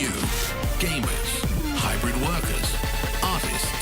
you, gamers, hybrid workers, artists.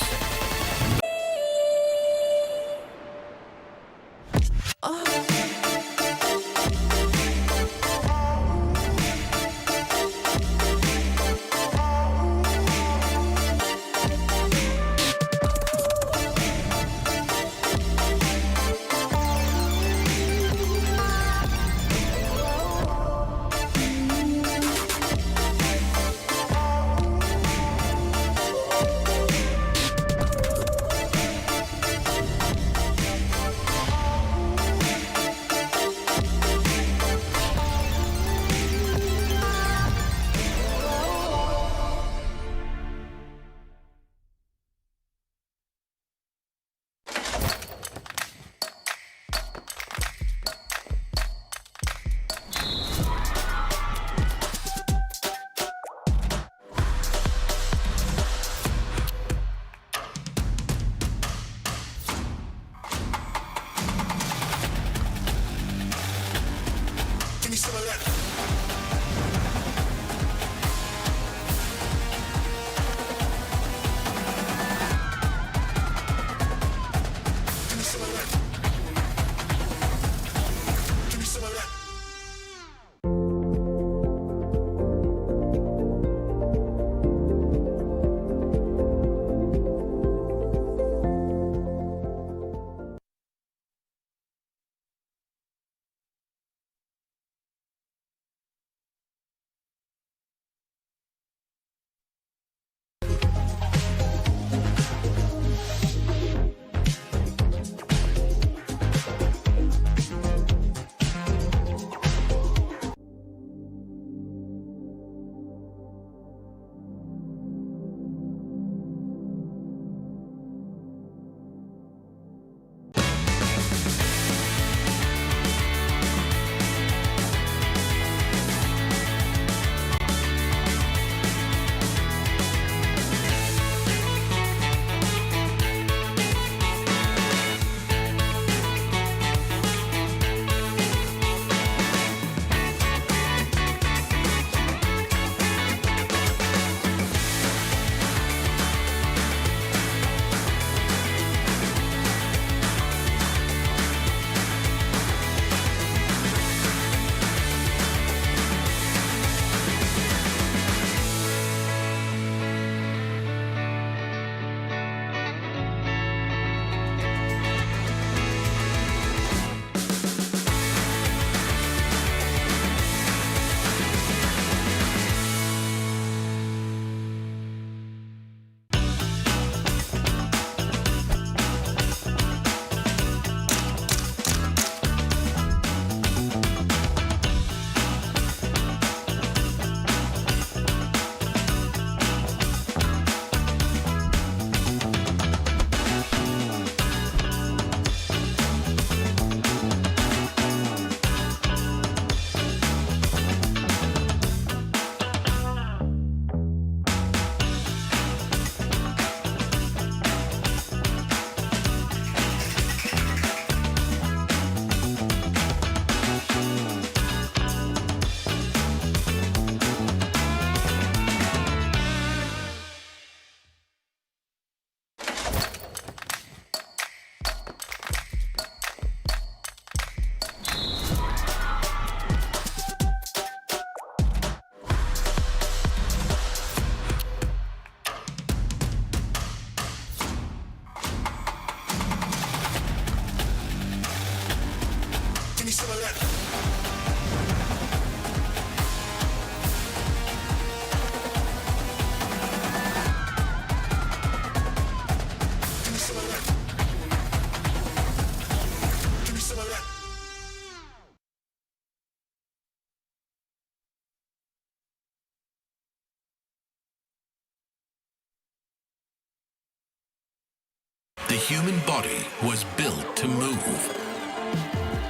The human body was built to move,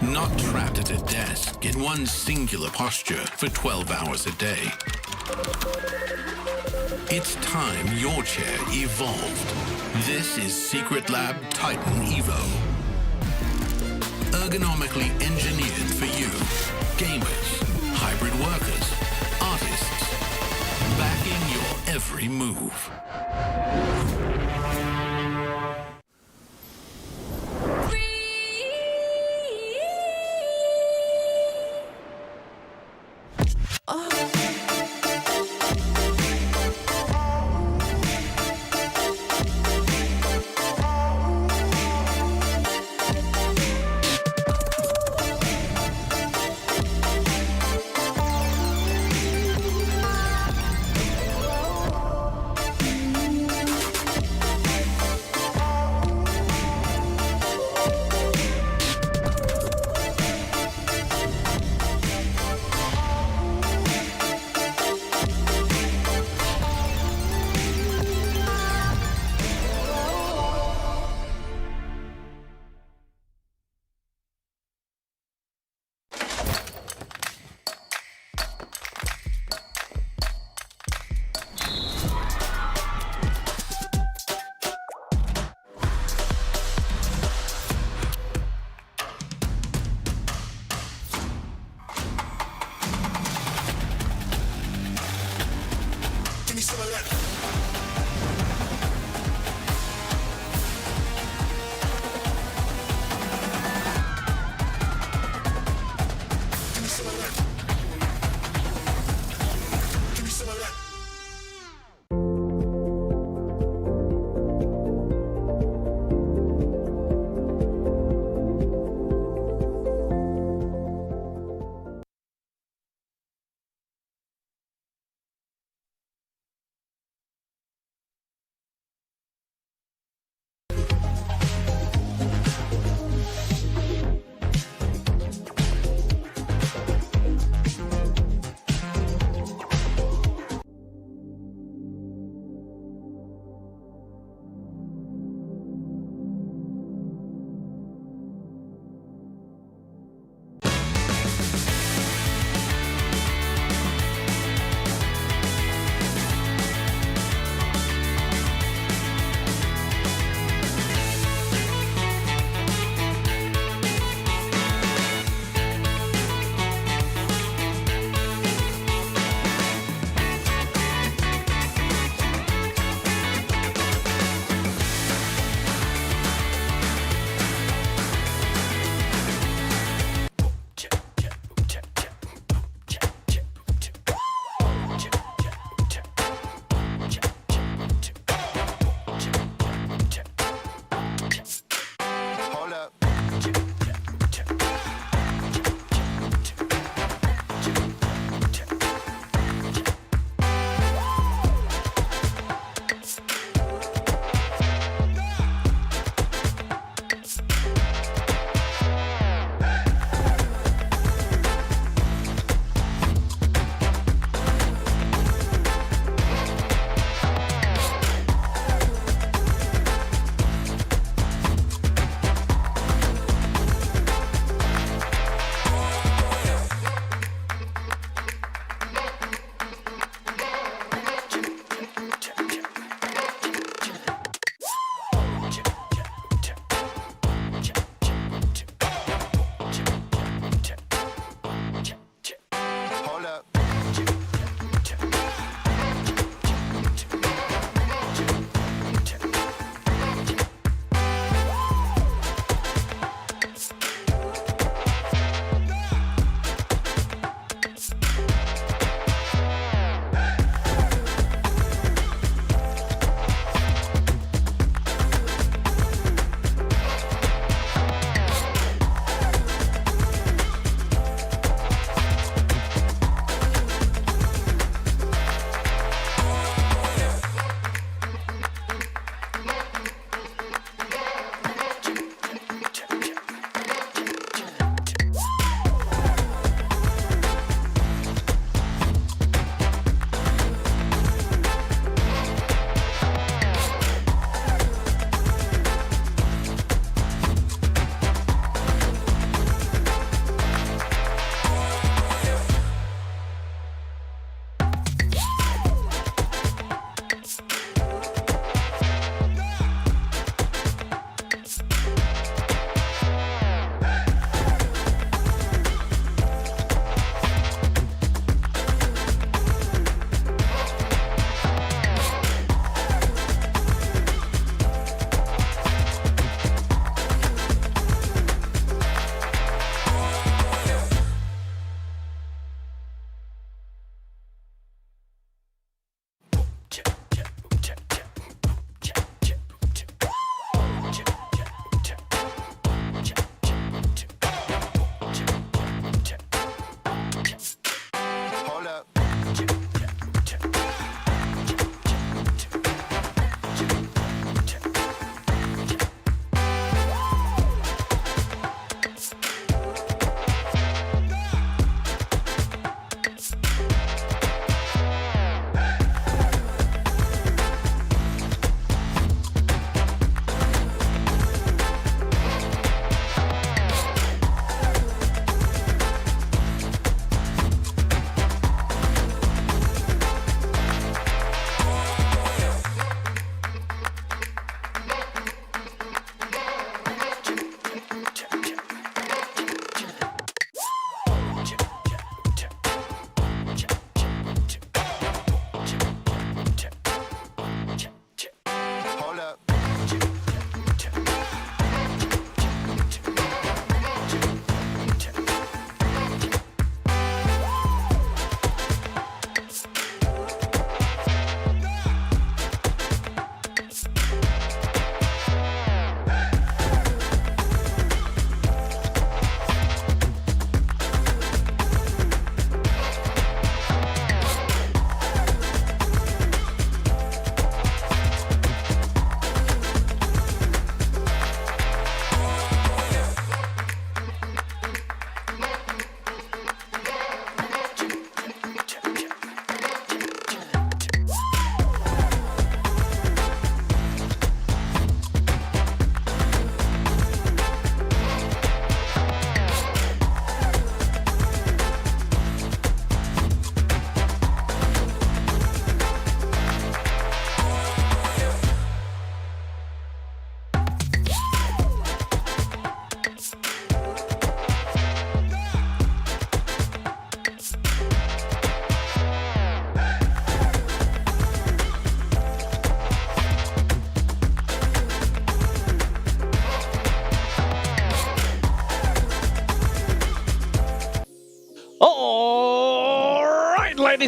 not trapped at a desk in one singular posture for 12 hours a day. It's time your chair evolved. This is Secret Lab Titan Evo. Ergonomically engineered for you, gamers, hybrid workers, artists. Back every move.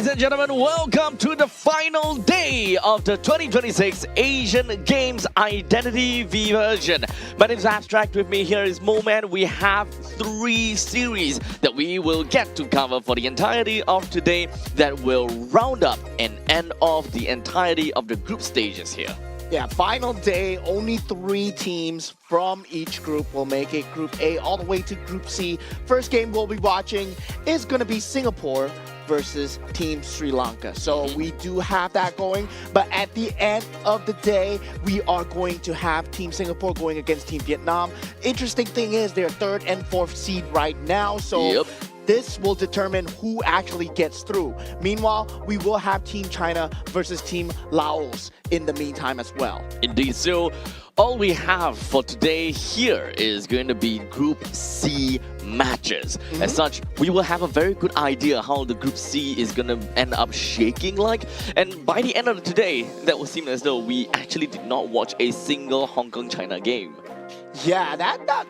Ladies and gentlemen, welcome to the final day of the 2026 Asian Games Identity Version. My name is Abstract. With me here is Moman. We have 3 series that we will get to cover for the entirety of today that will round up and end off the entirety of the group stages here. Yeah, final day, only 3 teams from each group will make it. Group A all the way to Group C. First game we'll be watching is going to be Singapore versus Team Sri Lanka. So we do have that going, but at the end of the day, we are going to have Team Singapore going against Team Vietnam. Interesting thing is they're 3rd and 4th seed right now, so this will determine who actually gets through. Meanwhile, we will have Team China versus Team Laos in the meantime as well. Indeed. So all we have for today here is going to be Group C matches. As such, we will have a very good idea how the Group C is going to end up shaking like. And by the end of today, that will seem as though we actually did not watch a single Hong Kong-China game. Yeah,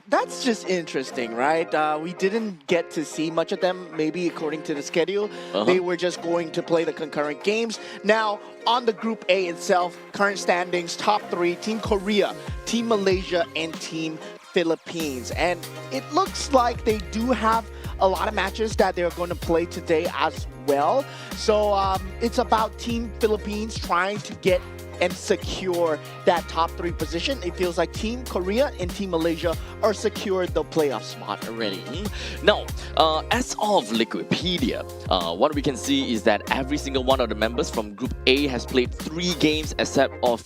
that's just interesting, right? We didn't get to see much of them, maybe according to the schedule. They were just going to play the concurrent games. Now, on the Group A itself, current standings, top 3, Team Korea, Team Malaysia, and Team Philippines. And it looks like they do have a lot of matches that they're going to play today as well. So it's about Team Philippines trying to get and secure that top 3 position. It feels like Team Korea and Team Malaysia are secured the playoff spot already. Now, as of Wikipedia, what we can see is that every single one of the members from Group A has played 3 games except for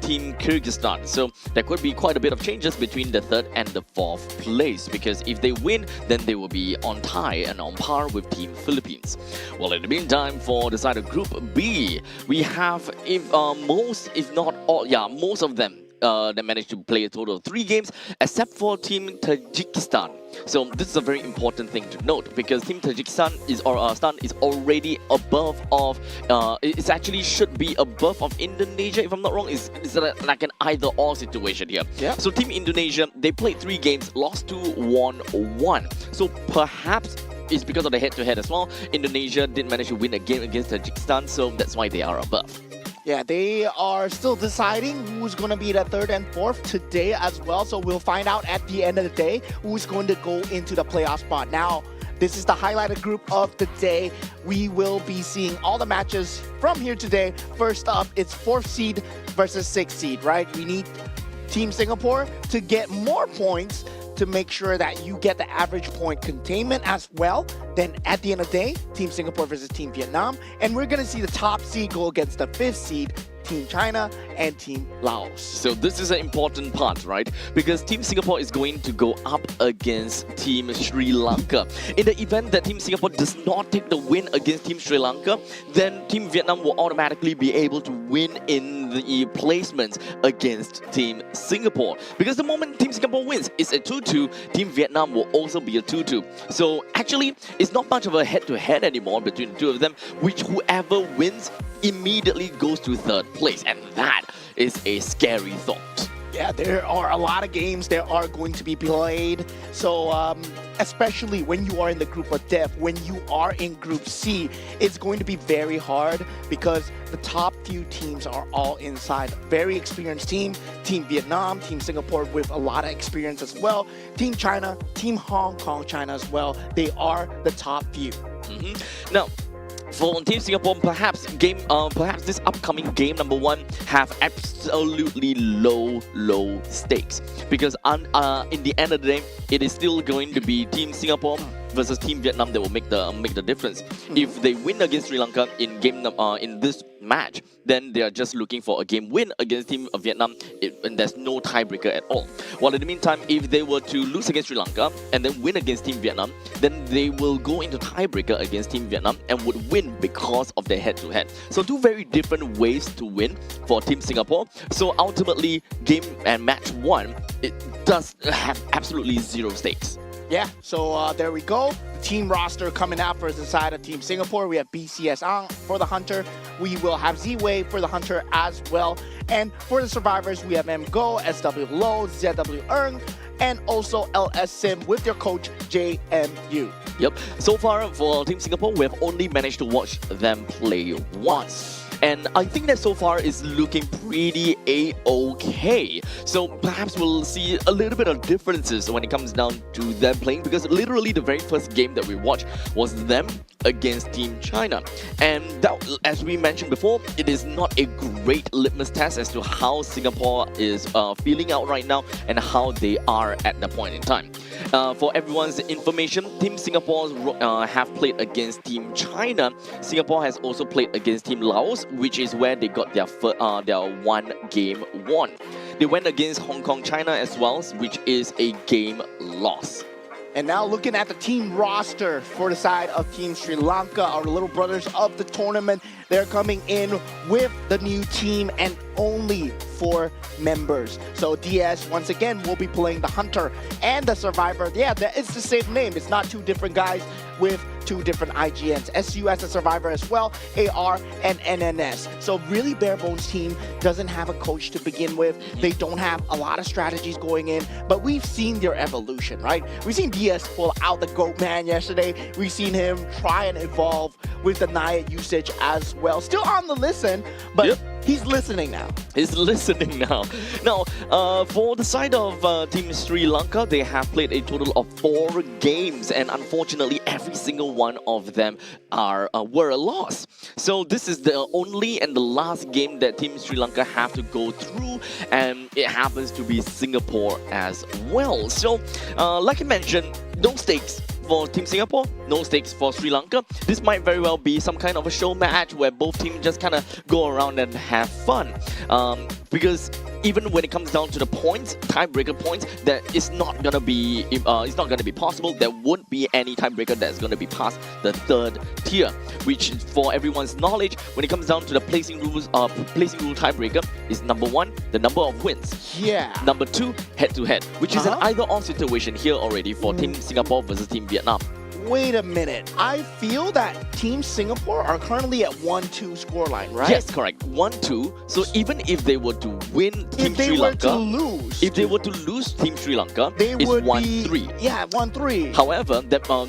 Team Kyrgyzstan. So there could be quite a bit of changes between the 3rd and the 4th place, because if they win, then they will be on tie and on par with Team Philippines. Well, in the meantime, for the side of Group B, we have most, if not all, most of them that managed to play a total of 3 games, except for Team Tajikistan. So this is a very important thing to note, because Team Tajikistan is already above of, it actually should be above of Indonesia, if I'm not wrong. It's like an either-or situation here. So Team Indonesia, they played 3 games, lost 2, won 1. So perhaps it's because of the head-to-head as well. Indonesia did manage to win a game against Tajikistan, so that's why they are above. Yeah, they are still deciding who's going to be the 3rd and 4th today as well. So we'll find out at the end of the day who's going to go into the playoff spot. Now, this is the highlighted group of the day. We will be seeing all the matches from here today. First up, it's 4th seed versus 6th seed, right? We need Team Singapore to get more points to make sure that you get the average point containment as well. Then at the end of the day, Team Singapore versus Team Vietnam. And we're going to see the top seed go against the 5th seed, Team China and Team Laos. So this is an important part, right? Because Team Singapore is going to go up against Team Sri Lanka. In the event that Team Singapore does not take the win against Team Sri Lanka, then Team Vietnam will automatically be able to win in the placements against Team Singapore. Because the moment Team Singapore wins, it's a 2-2, Team Vietnam will also be a 2-2. So actually, it's not much of a head-to-head anymore between the two of them, which whoever wins immediately goes to 3rd place, and that is a scary thought. Yeah, there are a lot of games that are going to be played. So especially when you are in the group of death, when you are in Group C, it's going to be very hard because the top few teams are all inside. Very experienced team, Team Vietnam, Team Singapore with a lot of experience as well. Team China, Team Hong Kong China as well. They are the top few. Now, for Team Singapore, perhaps this upcoming game number 1 have absolutely low stakes, because in the end of the day, it is still going to be Team Singapore versus Team Vietnam that will make the difference. If they win against Sri Lanka in this match, then they are just looking for a game win against Team Vietnam, and there's no tiebreaker at all. While in the meantime, if they were to lose against Sri Lanka and then win against Team Vietnam, then they will go into tiebreaker against Team Vietnam and would win because of their head-to-head. So 2 very different ways to win for Team Singapore. So ultimately, game and match 1, it does have absolutely 0 stakes. Yeah, so there we go. The team roster coming out for the side of Team Singapore. We have PISCES for the Hunter. We will have Z-Wei for the Hunter as well. And for the survivors, we have MGO, SW Low, ZW Earn, and also LS Sim with their coach JMU. Yep. So far for Team Singapore, we have only managed to watch them play once. And I think that so far is looking pretty A-okay. So perhaps we'll see a little bit of differences when it comes down to them playing, because literally the very first game that we watched was them against Team China. And that, as we mentioned before, it is not a great litmus test as to how Singapore is feeling out right now and how they are at the point in time. For everyone's information, Team Singapore have played against Team China. Singapore has also played against Team Laos, which is where they got their one game won. They went against Hong Kong, China as well, which is a game loss. And now looking at the team roster for the side of Team Sri Lanka, our little brothers of the tournament, they're coming in with the new team and only 4 members. So DS, once again, will be playing the Hunter and the Survivor. Yeah, it's the same name. It's not 2 different guys with 2 different IGNs. SU as a Survivor as well, AR and NNS. So really bare bones team, doesn't have a coach to begin with. They don't have a lot of strategies going in, but we've seen their evolution, right? We've seen DS pull out the GOAT man yesterday. We've seen him try and evolve with the Naya usage as well. Still on the listen, but yep. He's listening now. He's listening now. Now, for the side of Team Sri Lanka, they have played a total of 4 games, and unfortunately, every single one of them were a loss. So this is the only and the last game that Team Sri Lanka have to go through, and it happens to be Singapore as well. So, like I mentioned, no stakes for Team Singapore, no stakes for Sri Lanka. This might very well be some kind of a show match where both teams just kind of go around and have fun. Because even when it comes down to the points, tiebreaker points, that is not gonna be possible. There won't be any tiebreaker that's gonna be past the 3rd tier. Which, for everyone's knowledge, when it comes down to the placing rule tiebreaker, is number 1, the number of wins. Yeah. Number 2, head-to-head, which is an either-or situation here already for Team Singapore versus Team Vietnam. Wait a minute. I feel that Team Singapore are currently at 1-2 scoreline, right? Yes, correct. 1-2. So even if they were to win Team Sri Lanka, if they were to lose Team Sri Lanka, it's 1-3. Yeah, 1-3. However,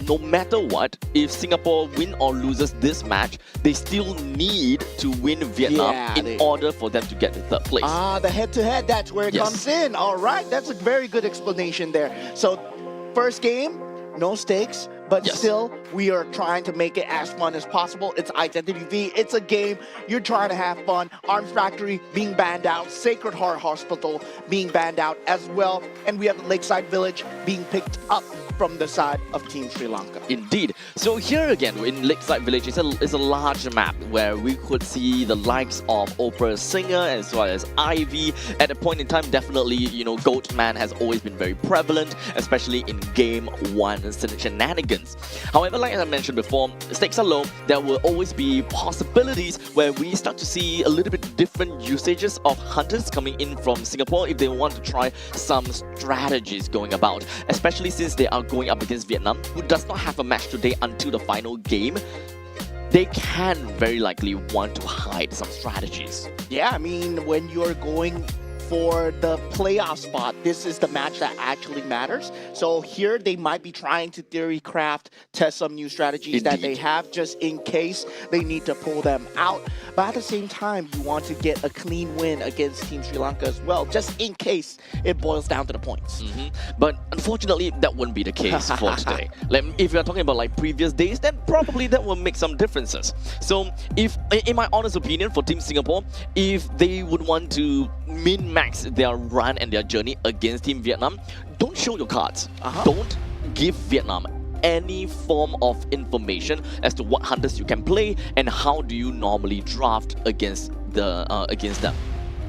no matter what, if Singapore win or loses this match, they still need to win Vietnam in order for them to get the 3rd place. Ah, the head-to-head, that's where it comes in. All right, that's a very good explanation there. So, first game, no stakes. But still, we are trying to make it as fun as possible. It's Identity V. It's a game. You're trying to have fun. Arms Factory being banned out. Sacred Heart Hospital being banned out as well. And we have the Lakeside Village being picked up from the side of Team Sri Lanka. Indeed. So here again, in Lakeside Village, it's a large map where we could see the likes of Oprah Singer as well as Ivy. At a point in time, definitely, Goat Man has always been very prevalent, especially in Game 1 shenanigans. However, like I mentioned before, stakes are low. There will always be possibilities where we start to see a little bit different usages of hunters coming in from Singapore if they want to try some strategies going about, especially since they are going up against Vietnam, who does not have a match today until the final game. They can very likely want to hide some strategies. Yeah, I mean, when you're going for the playoff spot, this is the match that actually matters. So here they might be trying to theory craft, test some new strategies that they have just in case they need to pull them out. But at the same time, you want to get a clean win against Team Sri Lanka as well, just in case it boils down to the points. But unfortunately, that wouldn't be the case for today. If you're talking about previous days, then probably that will make some differences. So if, in my honest opinion, for Team Singapore, if they would want to min-max their run and their journey against Team Vietnam, don't show your cards. Don't give Vietnam any form of information as to what hunters you can play and how do you normally draft against them.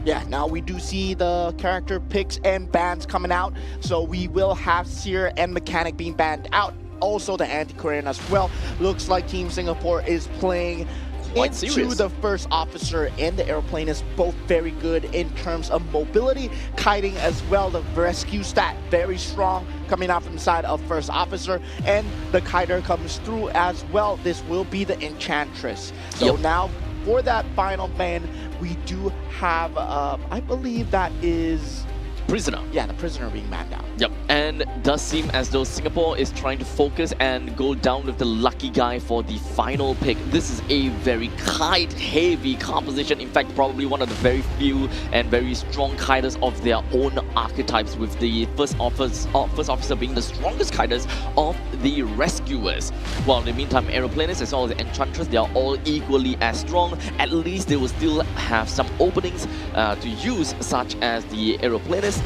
Yeah, now we do see the character picks and bans coming out. So we will have Seer and Mechanic being banned out. Also the Anti-Korean as well. Looks like Team Singapore is playing into the first officer and the airplane is both very good in terms of mobility. Kiting as well, the rescue stat very strong coming out from the side of first officer, and the kiter comes through as well. This will be the Enchantress. So now for that final ban, we do have, I believe that is prisoner. Yeah, the prisoner being manned out. Yep, and it does seem as though Singapore is trying to focus and go down with the lucky guy for the final pick. This is a very kite-heavy composition. In fact, probably one of the very few and very strong kiters of their own archetypes, with the first officer being the strongest kiters of the rescuers. While in the meantime, aeroplanists as well as the enchantress, they are all equally as strong. At least they will still have some openings to use, such as the aeroplanist,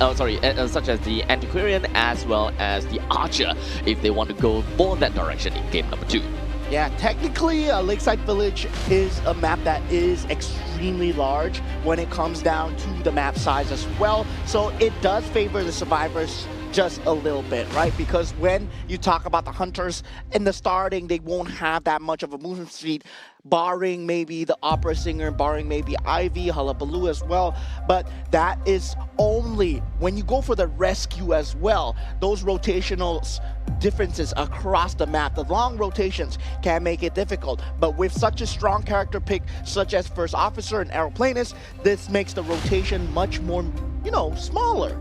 such as the antiquarian, as well as the archer, if they want to go for that direction in game number 2. Yeah, technically, Lakeside Village is a map that is extremely large when it comes down to the map size as well. So it does favor the survivors just a little bit, right? Because when you talk about the hunters in the starting, they won't have that much of a movement speed, barring maybe the opera singer, barring maybe Ivy, Hullabaloo as well. But that is only when you go for the rescue as well. Those rotational differences across the map, the long rotations can make it difficult. But with such a strong character pick, such as First Officer and Aeroplanist, this makes the rotation much more, smaller.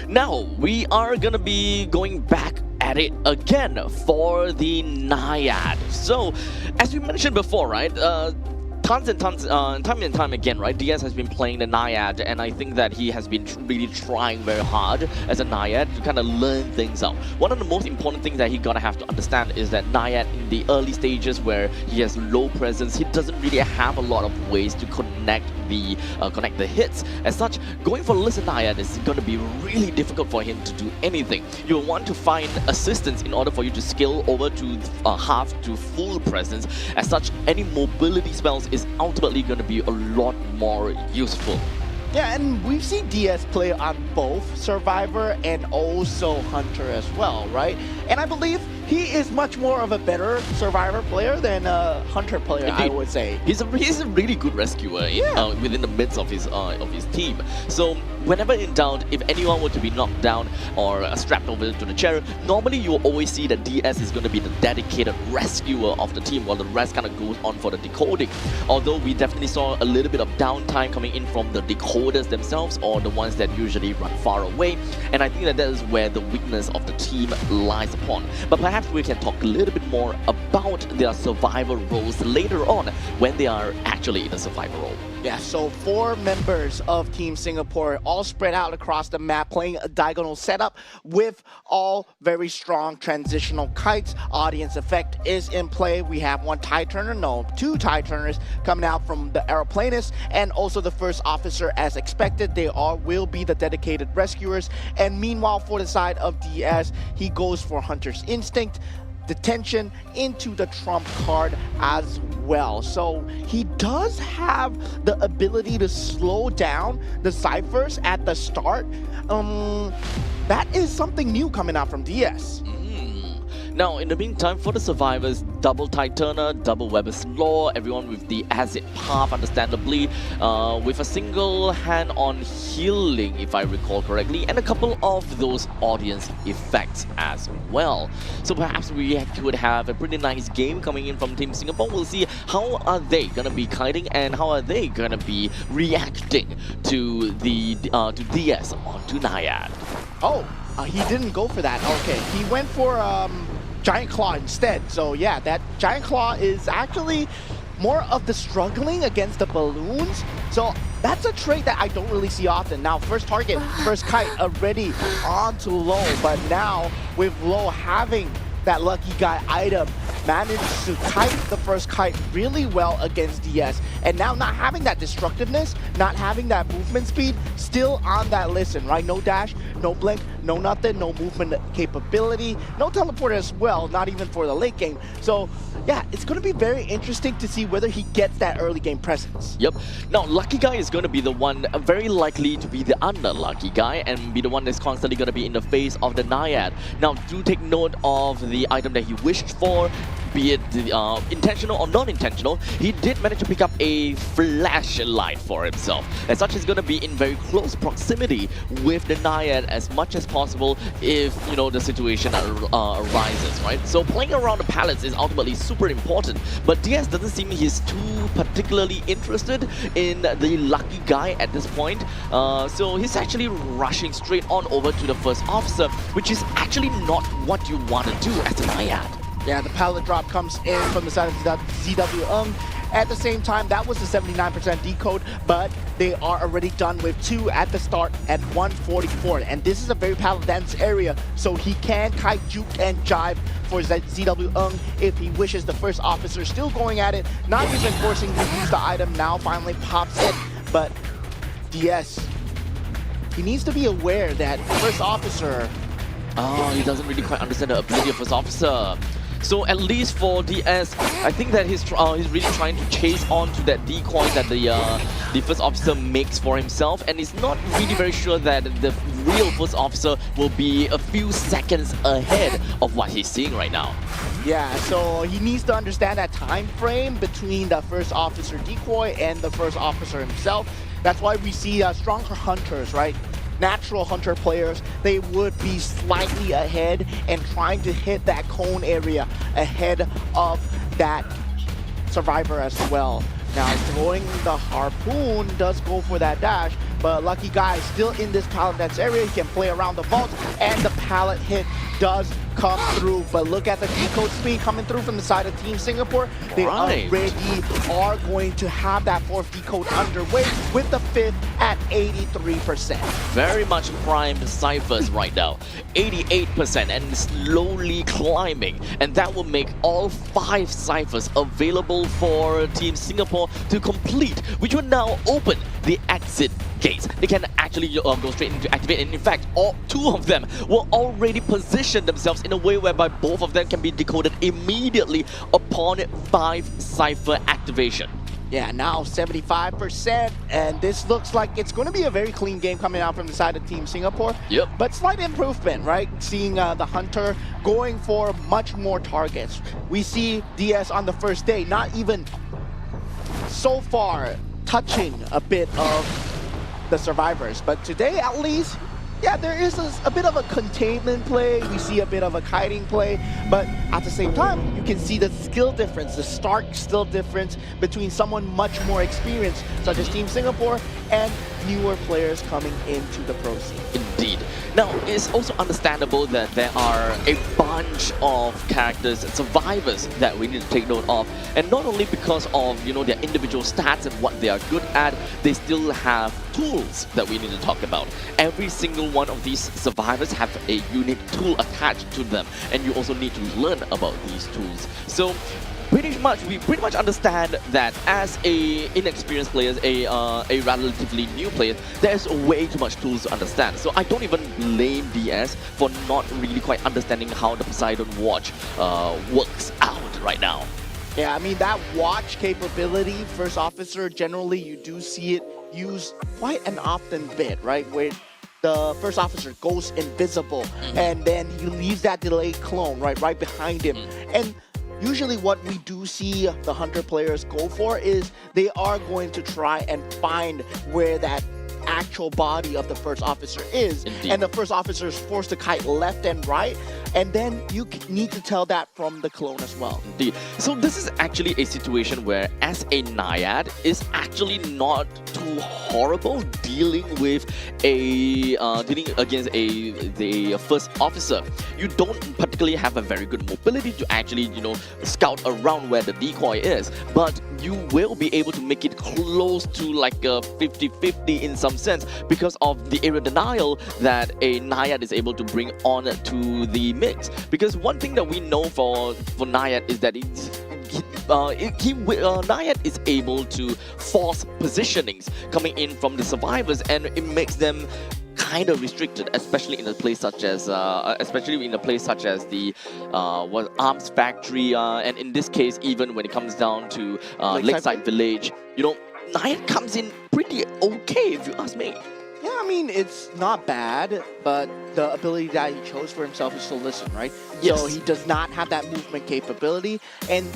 Now, we are gonna be going back at it again for the Naiad. So, as we mentioned before, right? Time and time again, right? DS has been playing the Naiad, and I think that he has been really trying very hard as a Naiad to kind of learn things out. One of the most important things that he gonna have to understand is that Naiad, in the early stages where he has low presence, he doesn't really have a lot of ways to connect the hits. As such, going for Listen Naiad is going to be really difficult for him to do anything. You'll want to find assistance in order for you to scale over to half to full presence. As such, any mobility spells is ultimately going to be a lot more useful. Yeah, and we've seen DS play on both Survivor and also Hunter as well, right? And I believe he is much more of a better Survivor player than a Hunter player, Indeed. I would say. He's a really good rescuer within the midst of his team. So whenever in doubt, if anyone were to be knocked down or strapped over to the chair, normally you will always see that DS is going to be the dedicated rescuer of the team, while the rest kind of goes on for the decoding. Although we definitely saw a little bit of downtime coming in from the decoders themselves, or the ones that usually run far away, and I think that is where the weakness of the team lies upon. But perhaps we can talk a little bit more about their survivor roles later on when they are actually in a survivor role. Yeah, so 4 members of Team Singapore all spread out across the map, playing a diagonal setup with all very strong transitional kites. Audience effect is in play. We have 2 tie turners coming out from the aeroplanist, and also the First Officer as expected. They all will be the dedicated rescuers. And meanwhile, for the side of DS, he goes for Hunter's Instinct, Detention into the trump card as well. So he does have the ability to slow down the ciphers at the start. That is something new coming out from DS. Now, in the meantime, for the survivors, double Tide Turner, double Weber's Law, everyone with the Acid Path, understandably, with a single hand on healing, if I recall correctly, and a couple of those audience effects as well. So perhaps we could have a pretty nice game coming in from Team Singapore. We'll see how are they gonna be kiting and how are they gonna be reacting to the to DS onto Naiad. Oh, he didn't go for that. Okay, he went for Giant Claw instead. So yeah, that Giant Claw is actually more of the struggling against the balloons. So that's a trait that I don't really see often. Now, first target, first kite already onto Low, but now with Low having that lucky guy item, managed to kite the first kite really well against DS. And now not having that destructiveness, not having that movement speed, still on that listen, right? No dash, no blink, no nothing, no movement capability, no teleporter as well, not even for the late game. So yeah, it's going to be very interesting to see whether he gets that early game presence. Yep. Now, Lucky Guy is going to be the one very likely to be the unlucky guy and be the one that's constantly going to be in the face of the Naiad. Now, do take note of the item that he wished for. be it intentional or non-intentional, he did manage to pick up a flashlight for himself. As such, he's going to be in very close proximity with the Naiad as much as possible if, you know, the situation arises, right? So playing around the pallets is ultimately super important, but DS doesn't seem he's too particularly interested in the lucky guy at this point. So he's actually rushing straight on over to the first officer, which is actually not what you want to do as a Naiad. Yeah, the pallet drop comes in from the side of ZW. At the same time, that was the 79% decode, but they are already done with 2 at the start at 144. And this is a very pallet dense area, so he can kite, juke, and jive for ZW if he wishes. The first officer still going at it, not even forcing to use the item, now finally pops it. But DS, he needs to be aware that first officer... he doesn't really quite understand the ability of first officer. So at least for DS, I think that he's really trying to chase on to that decoy that the first officer makes for himself, and he's not really very sure that the real first officer will be a few seconds ahead of what he's seeing right now. Yeah, so he needs to understand that time frame between the first officer decoy and the first officer himself. That's why we see stronger hunters, right? Natural hunter players, they would be slightly ahead and trying to hit that cone area ahead of that survivor as well. Now, throwing the harpoon does go for that dash, but lucky guy still in this pallet dense area. He can play around the vault, and the pallet hit does come through. But look at the decode speed coming through from the side of Team Singapore. They already are going to have that 4th decode underway with the 5th at 83%. Very much primed ciphers right now, 88%, and slowly climbing, and that will make all 5 ciphers available for Team Singapore to complete, which will now open the exit gates. They can actually go straight into activate, and in fact, all 2 of them will already position themselves in a way whereby both of them can be decoded immediately upon 5 cipher activation. Yeah, now 75%, and this looks like it's going to be a very clean game coming out from the side of Team Singapore. Yep. But slight improvement, right? Seeing the Hunter going for much more targets. We see DS on the first day, not even so far touching a bit of the survivors. But today, at least, yeah, there is a bit of a containment play. We see a bit of a kiting play, but at the same time, you can see the skill difference, the stark skill difference between someone much more experienced, such as Team Singapore, and newer players coming into the pro scene. Indeed. Now, it's also understandable that there are a bunch of characters and survivors that we need to take note of, and not only because of, you know, their individual stats and what they are good at, they still have tools that we need to talk about. Every single one of these survivors have a unique tool attached to them, and you also need to learn about these tools. So we pretty much understand that as a inexperienced player, a relatively new player, there's way too much tools to understand. So I don't even blame DS for not really quite understanding how the Poseidon Watch works out right now. Yeah, I mean, that watch capability, first officer, generally you do see it used quite an often bit, right? Where the first officer goes invisible, and then he leaves that delayed clone right behind him. And usually what we do see the Hunter players go for is they are going to try and find where that actual body of the first officer is. Indeed. And the first officer is forced to kite left and right, and then you need to tell that from the clone as well. Indeed. So this is actually a situation where, as a Naiad, is actually not too horrible dealing with dealing against the first officer. You don't particularly have a very good mobility to actually, you know, scout around where the decoy is, but you will be able to make it close to like a 50-50 in some sense because of the area denial that a Naiad is able to bring on to the mix. Because one thing that we know for Naiad is that Naiad is able to force positionings coming in from the survivors, and it makes them kind of restricted, especially in a place such as the arms factory, and in this case, even when it comes down to Lakeside Village, you know, Naiad comes in pretty okay, if you ask me. Yeah, I mean, it's not bad, but the ability that he chose for himself is to listen, right? Yes. So he does not have that movement capability, and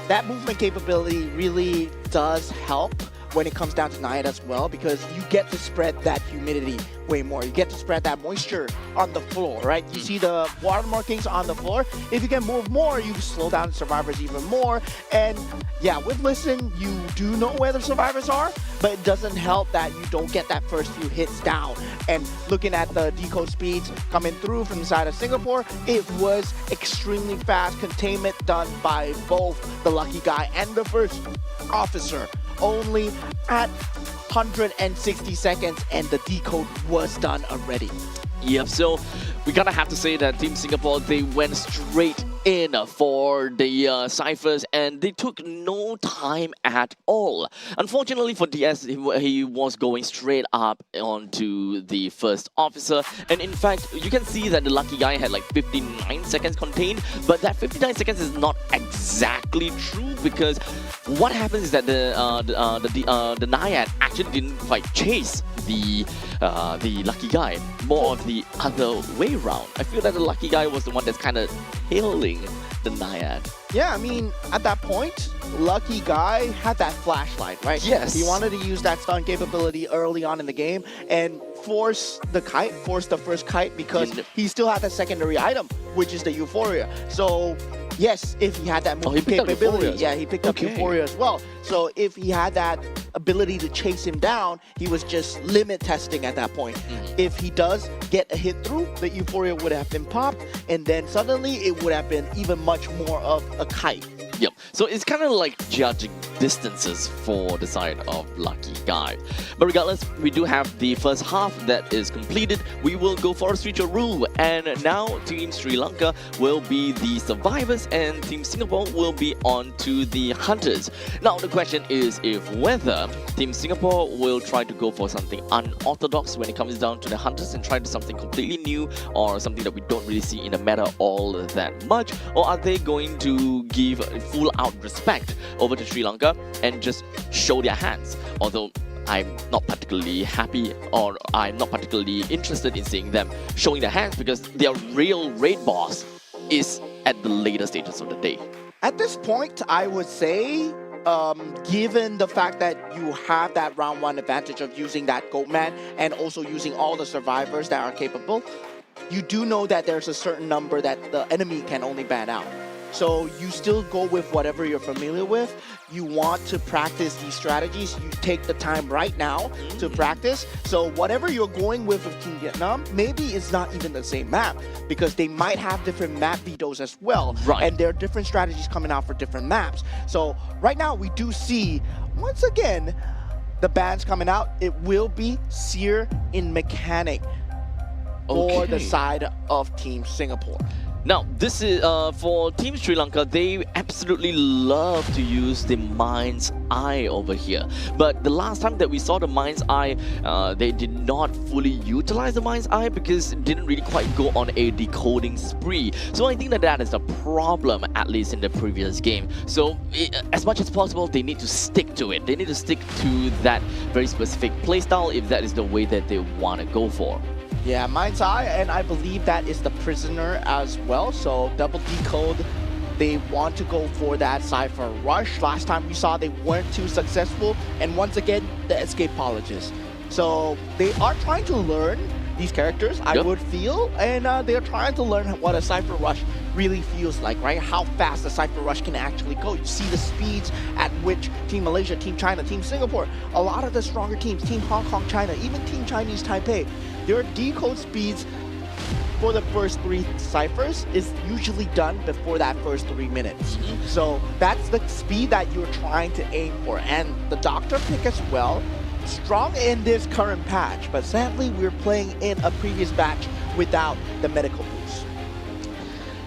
that movement capability really does help when it comes down to Naiad as well, because you get to spread that humidity way more. You get to spread that moisture on the floor, right? You see the water markings on the floor. If you can move more, you slow down the survivors even more. And yeah, with Listen, you do know where the survivors are, but it doesn't help that you don't get that first few hits down. And looking at the decode speeds coming through from the side of Singapore, it was extremely fast containment done by both the lucky guy and the first officer. Only at 160 seconds, and the decode was done already. Yep, so we gotta have to say that Team Singapore, they went straight in for the ciphers, and they took no time at all. Unfortunately for DS, he was going straight up onto the first officer, and in fact, you can see that the lucky guy had like 59 seconds contained, but that 59 seconds is not exactly true, because what happens is that the Naiad actually didn't quite chase the lucky guy, more of the other way around. I feel that the lucky guy was the one that's kind of tailing the Naiad. Yeah, I mean, at that point, lucky guy had that flashlight, right? Yes. He wanted to use that stun capability early on in the game and force the first kite, because he still had that secondary item, which is the Euphoria. So yes, if he had that movement capability, yeah, he picked up Euphoria as well. So if he had that ability to chase him down, he was just limit testing at that point. If he does get a hit through, the Euphoria would have been popped, and then suddenly it would have been even much more of a kite. Yep, so it's kind of like judging distances for the side of lucky guy. But regardless, we do have the first half that is completed. We will go for a switch of rule, and now Team Sri Lanka will be the survivors and Team Singapore will be on to the hunters. Now the question is if whether Team Singapore will try to go for something unorthodox when it comes down to the hunters and try to do something completely new, or something that we don't really see in the meta all that much, or are they going to give full out respect over to Sri Lanka and just show their hands? Although I'm not particularly happy, or I'm not particularly interested in seeing them showing their hands, because their real raid boss is at the later stages of the day. At this point, I would say, given the fact that you have that round one advantage of using that Goatman and also using all the survivors that are capable, you do know that there's a certain number that the enemy can only ban out. So you still go with whatever you're familiar with. You want to practice these strategies. You take the time right now to practice. So whatever you're going with Team Vietnam, maybe it's not even the same map, because they might have different map vetoes as well. Right. And there are different strategies coming out for different maps. So right now we do see, once again, the bans coming out. It will be Seer in Mechanic for the side of Team Singapore. Now, this is for Team Sri Lanka. They absolutely love to use the Mind's Eye over here. But the last time that we saw the Mind's Eye, they did not fully utilize the Mind's Eye because it didn't really quite go on a decoding spree. So I think that that is a problem, at least in the previous game. So as much as possible, they need to stick to it. They need to stick to that very specific playstyle if that is the way that they want to go for. Yeah, Mind's Eye, and I believe that is the Prisoner as well. So double decode, they want to go for that Cypher Rush. Last time we saw they weren't too successful, and once again, the Escapologists. So they are trying to learn these characters, I would feel, and they're trying to learn what a Cypher Rush really feels like, right? How fast a Cypher Rush can actually go. You see the speeds at which Team Malaysia, Team China, Team Singapore, a lot of the stronger teams, Team Hong Kong, China, even Team Chinese Taipei, their decode speeds for the first 3 ciphers is usually done before that first 3 minutes. So that's the speed that you're trying to aim for. And the Doctor pick as well, strong in this current patch, but sadly we're playing in a previous batch without the medical boost.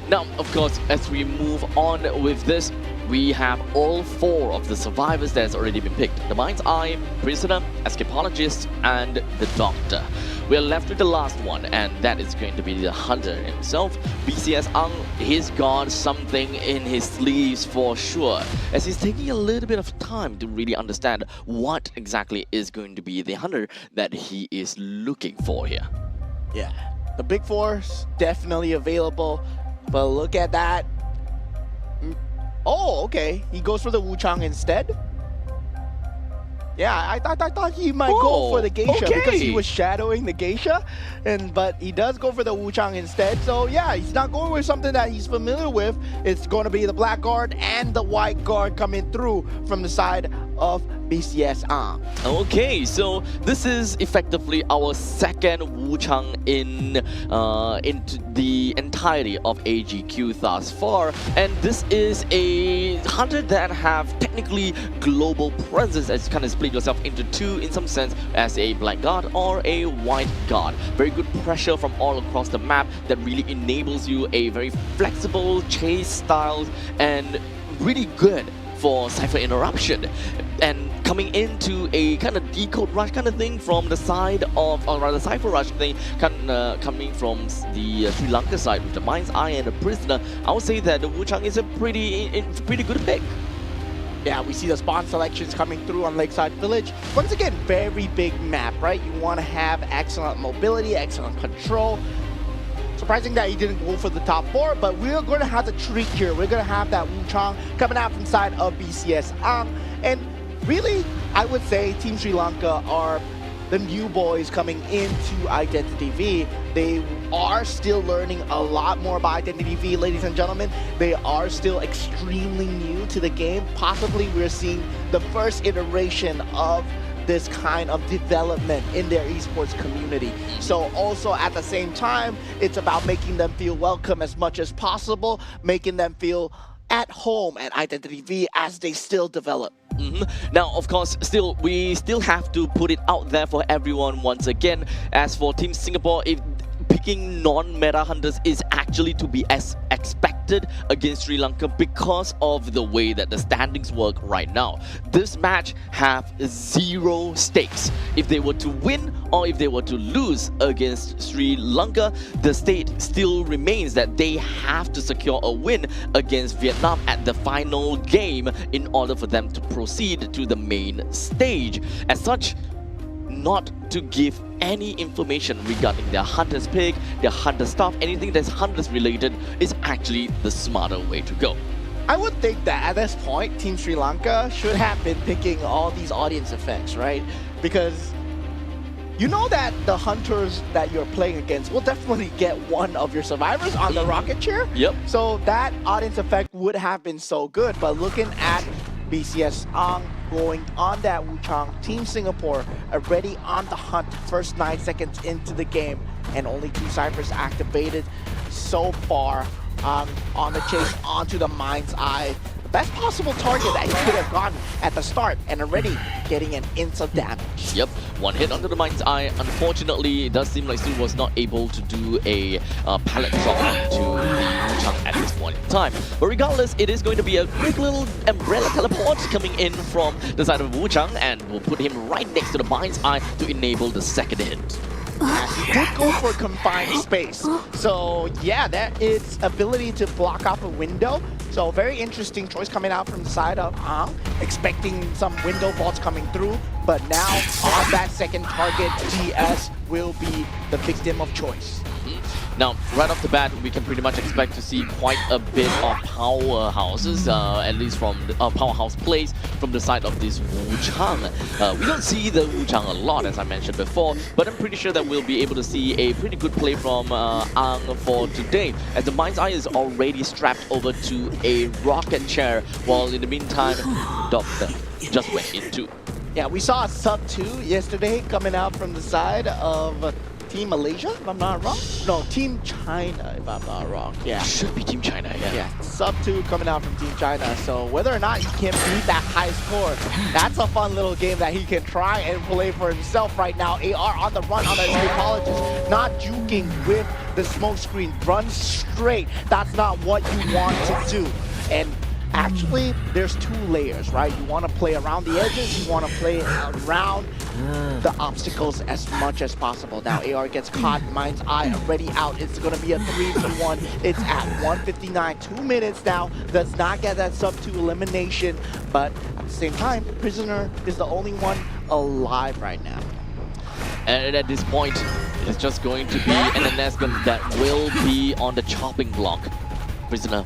Now, of course, as we move on with this, we have all 4 of the survivors that has already been picked. The Mind's Eye, Prisoner, Escapologist, and the Doctor. We're left with the last one, and that is going to be the Hunter himself. BCS Ang, he's got something in his sleeves for sure, as he's taking a little bit of time to really understand what exactly is going to be the Hunter that he is looking for here. Yeah, the big 4's definitely available, but look at that. Oh, okay. He goes for the Wuchang instead. Yeah, I thought he might go for the Geisha because he was shadowing the Geisha, but he does go for the Wuchang instead. So yeah, he's not going with something that he's familiar with. It's going to be the Black Guard and the White Guard coming through from the side of BCS Ang. Okay, so this is effectively our second Wuchang in into the entirety of AGQ thus far, and this is a Hunter that have technically global presence, as you kind of split yourself into 2 in some sense, as a Black Guard or a White Guard. Very good pressure from all across the map that really enables you a very flexible chase styles and really good for Cypher interruption. And coming into a kind of decode rush kind of thing from the side of, or rather Cypher rush thing, coming from the Sri Lanka side with the Mind's Eye and the Prisoner, I would say that the Wuchang is a pretty good pick. Yeah, we see the spawn selections coming through on Lakeside Village. Once again, very big map, right? You want to have excellent mobility, excellent control. Surprising that he didn't go for the top 4, but we're going to have the treat here. We're going to have that Wuchang coming out from the side of BCS Ang. And really, I would say Team Sri Lanka are the new boys coming into Identity V. They are still learning a lot more about Identity V, ladies and gentlemen. They are still extremely new to the game. Possibly we're seeing the first iteration of this kind of development in their esports community. So also at the same time, it's about making them feel welcome as much as possible, making them feel at home at Identity V as they still develop. Now, of course, we still have to put it out there for everyone once again. As for Team Singapore, if picking non-meta hunters is actually to be as expected against Sri Lanka because of the way that the standings work right now. This match have 0 stakes. If they were to win or if they were to lose against Sri Lanka, the state still remains that they have to secure a win against Vietnam at the final game in order for them to proceed to the main stage. As such, not to give any information regarding their Hunter's pick, their Hunter stuff, anything that's Hunters related is actually the smarter way to go. I would think that at this point, Team Sri Lanka should have been picking all these audience effects, right? Because you know that the Hunters that you're playing against will definitely get one of your survivors on the rocket chair. Yep. So that audience effect would have been so good, but looking at BCS Ang going on that Wuchang, Team Singapore already on the hunt first 9 seconds into the game, and only 2 ciphers activated so far on the chase onto the Mind's Eye. The best possible target that he could have gotten at the start, and already getting an inch of damage. Yep, 1 hit onto the Mind's Eye. Unfortunately, it does seem like Stu was not able to do a pallet drop onto Wuchang at this point in time. But regardless, it is going to be a quick little umbrella teleport coming in from the side of Wuchang, and we'll put him right next to the Mind's Eye to enable the second hit. He did go for confined space. So yeah, that is ability to block off a window. So very interesting choice coming out from the side of Ang, expecting some window vaults coming through. But now on that second target, GS will be the victim of choice. Now, right off the bat, we can pretty much expect to see quite a bit of powerhouses, at least from the powerhouse plays from the side of this Wuchang. We don't see the Wuchang a lot, as I mentioned before, but I'm pretty sure that we'll be able to see a pretty good play from Ang for today, as the Mind's Eye is already strapped over to a rocket chair, while in the meantime, Doctor just went into. Yeah, we saw a sub-2 yesterday coming out from the side of Team Malaysia, if I'm not wrong. No, Team China, if I'm not wrong. Yeah. Should be Team China, yeah. Yeah, sub-2 coming out from Team China. So whether or not he can beat that high score, that's a fun little game that he can try and play for himself right now. AR on the run on the escapologist, not juking with the smoke screen. Run straight. That's not what you want to do. And actually, there's two layers, right? You want to play around the edges, you want to play around the obstacles as much as possible. Now AR gets caught, Mind's Eye already out. It's going to be a 3v1. It's at 1:59, 2 minutes now. Does not get that sub 2 elimination, but at the same time, Prisoner is the only one alive right now. And at this point, it's just going to be an NS that will be on the chopping block. Prisoner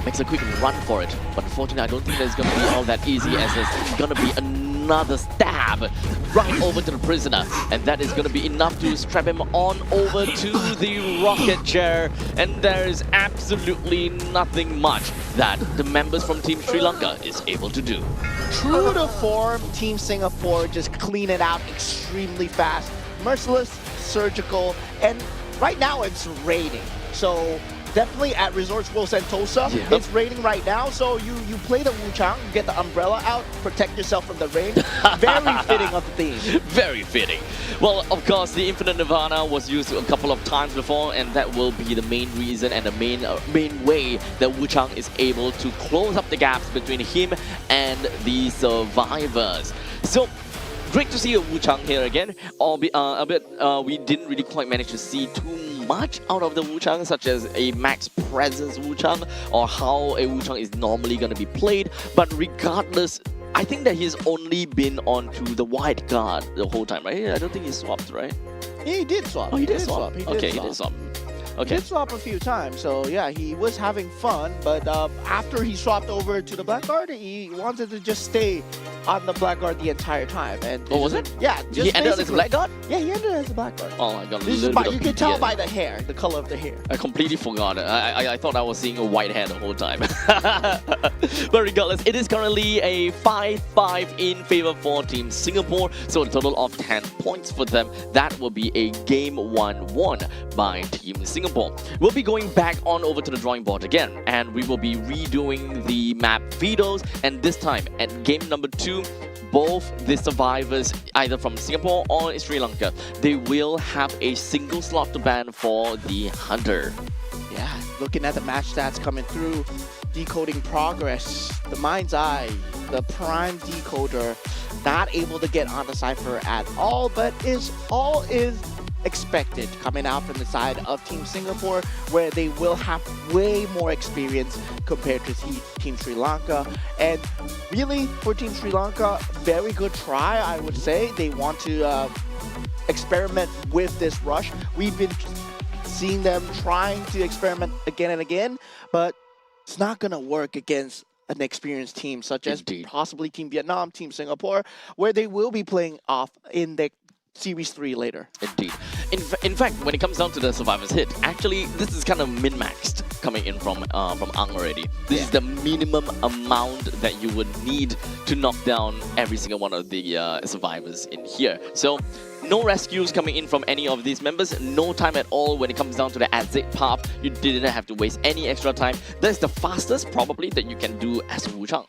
makes a quick run for it, but unfortunately I don't think that's going to be all that easy, as there's going to be another stab right over to the Prisoner, and that is going to be enough to strap him on over to the rocket chair, and there is absolutely nothing much that the members from Team Sri Lanka is able to do. True to form, Team Singapore just clean it out extremely fast. Merciless, surgical, and right now it's raining. So definitely at Resorts World Sentosa, it's raining right now. So you play the Wuchang, you get the umbrella out, protect yourself from the rain. Very fitting of the theme. Very fitting. Well, of course, the Infinite Nirvana was used a couple of times before, and that will be the main reason and the main way that Wuchang is able to close up the gaps between him and the survivors. So, great to see a Wuchang here again. We didn't really quite manage to see too much out of the Wuchang, such as a max presence Wuchang or how a Wuchang is normally going to be played. But regardless, I think that he's only been onto the white guard the whole time, right? I don't think he swapped, right? Yeah, he did swap. Oh, he did swap. He He did swap. Okay. He did swap a few times, so yeah, he was having fun, but after he swapped over to the Blackguard, he wanted to just stay on the Blackguard the entire time. And Oh, was it? Yeah, just He ended up as a Blackguard? Yeah, he ended as a Blackguard. Oh, I got a This little is bit by, of you can tell PTSD. by the hair, the color of the hair. I completely forgot. I thought I was seeing a white hair the whole time. But regardless, it is currently a 5-5 in favor for Team Singapore. So a total of 10 points for them. That will be a game 1 won by Team Singapore. We'll be going back on over to the drawing board again, and we will be redoing the map vetoes. And this time at game number 2, both the survivors, either from Singapore or Sri Lanka, they will have a single slot to ban for the Hunter. Yeah, looking at the match stats coming through, decoding progress, the Mind's Eye, the Prime Decoder, not able to get on the Cypher at all, but all is expected coming out from the side of Team Singapore, where they will have way more experience compared to Team Sri Lanka. And really, for Team Sri Lanka, very good try, I would say. They want to experiment with this rush. We've been seeing them trying to experiment again and again, but it's not going to work against an experienced team such as possibly Team Vietnam, Team Singapore, where they will be playing off in the Series 3 later. Indeed. In fact, when it comes down to the survivors hit, actually this is kind of min-maxed coming in from Ang already. This is the minimum amount that you would need to knock down every single one of the survivors in here. So no rescues coming in from any of these members, no time at all when it comes down to the exit path. You didn't have to waste any extra time. That's the fastest probably that you can do as Wuchang.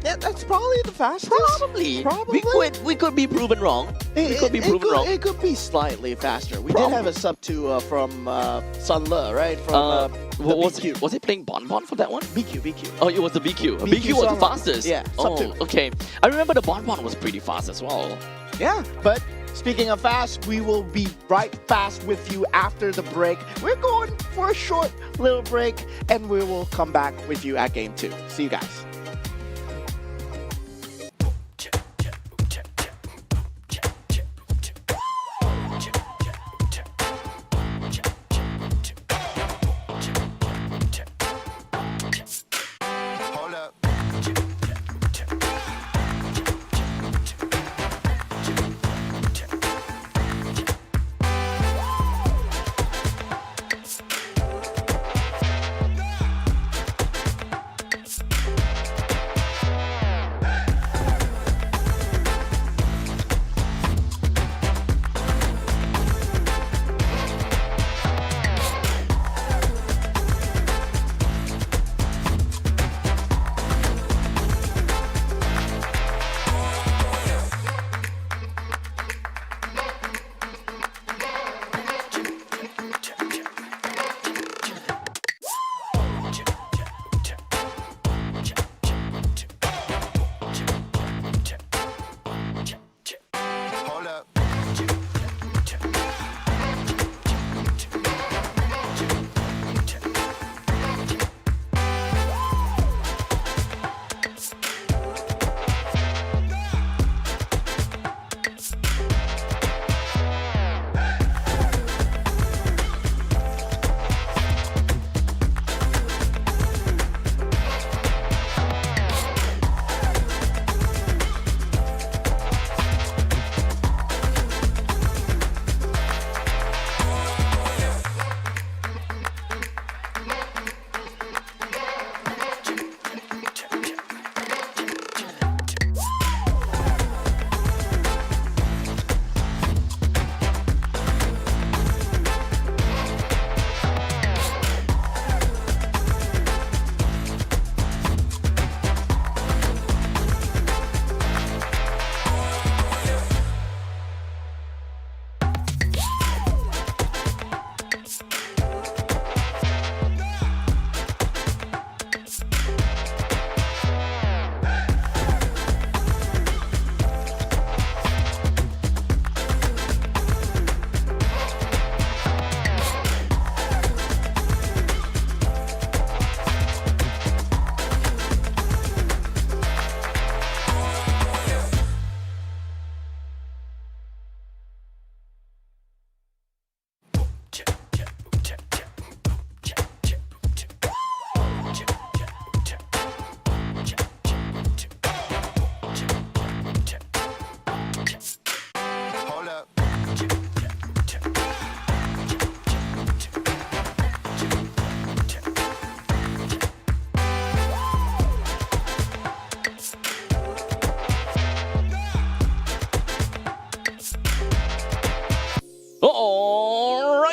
Yeah, that's probably the fastest. Probably. Probably. We could be proven wrong. It could be slightly faster. We did have a sub 2 from Sun Le, right? From BQ. Was he playing Bonbon for that one? BQ. Oh, it was the BQ. BQ was the fastest. Yeah, sub 2. Okay. I remember the Bonbon was pretty fast as well. Yeah, but speaking of fast, we will be right fast with you after the break. We're going for a short little break, and we will come back with you at game 2. See you guys.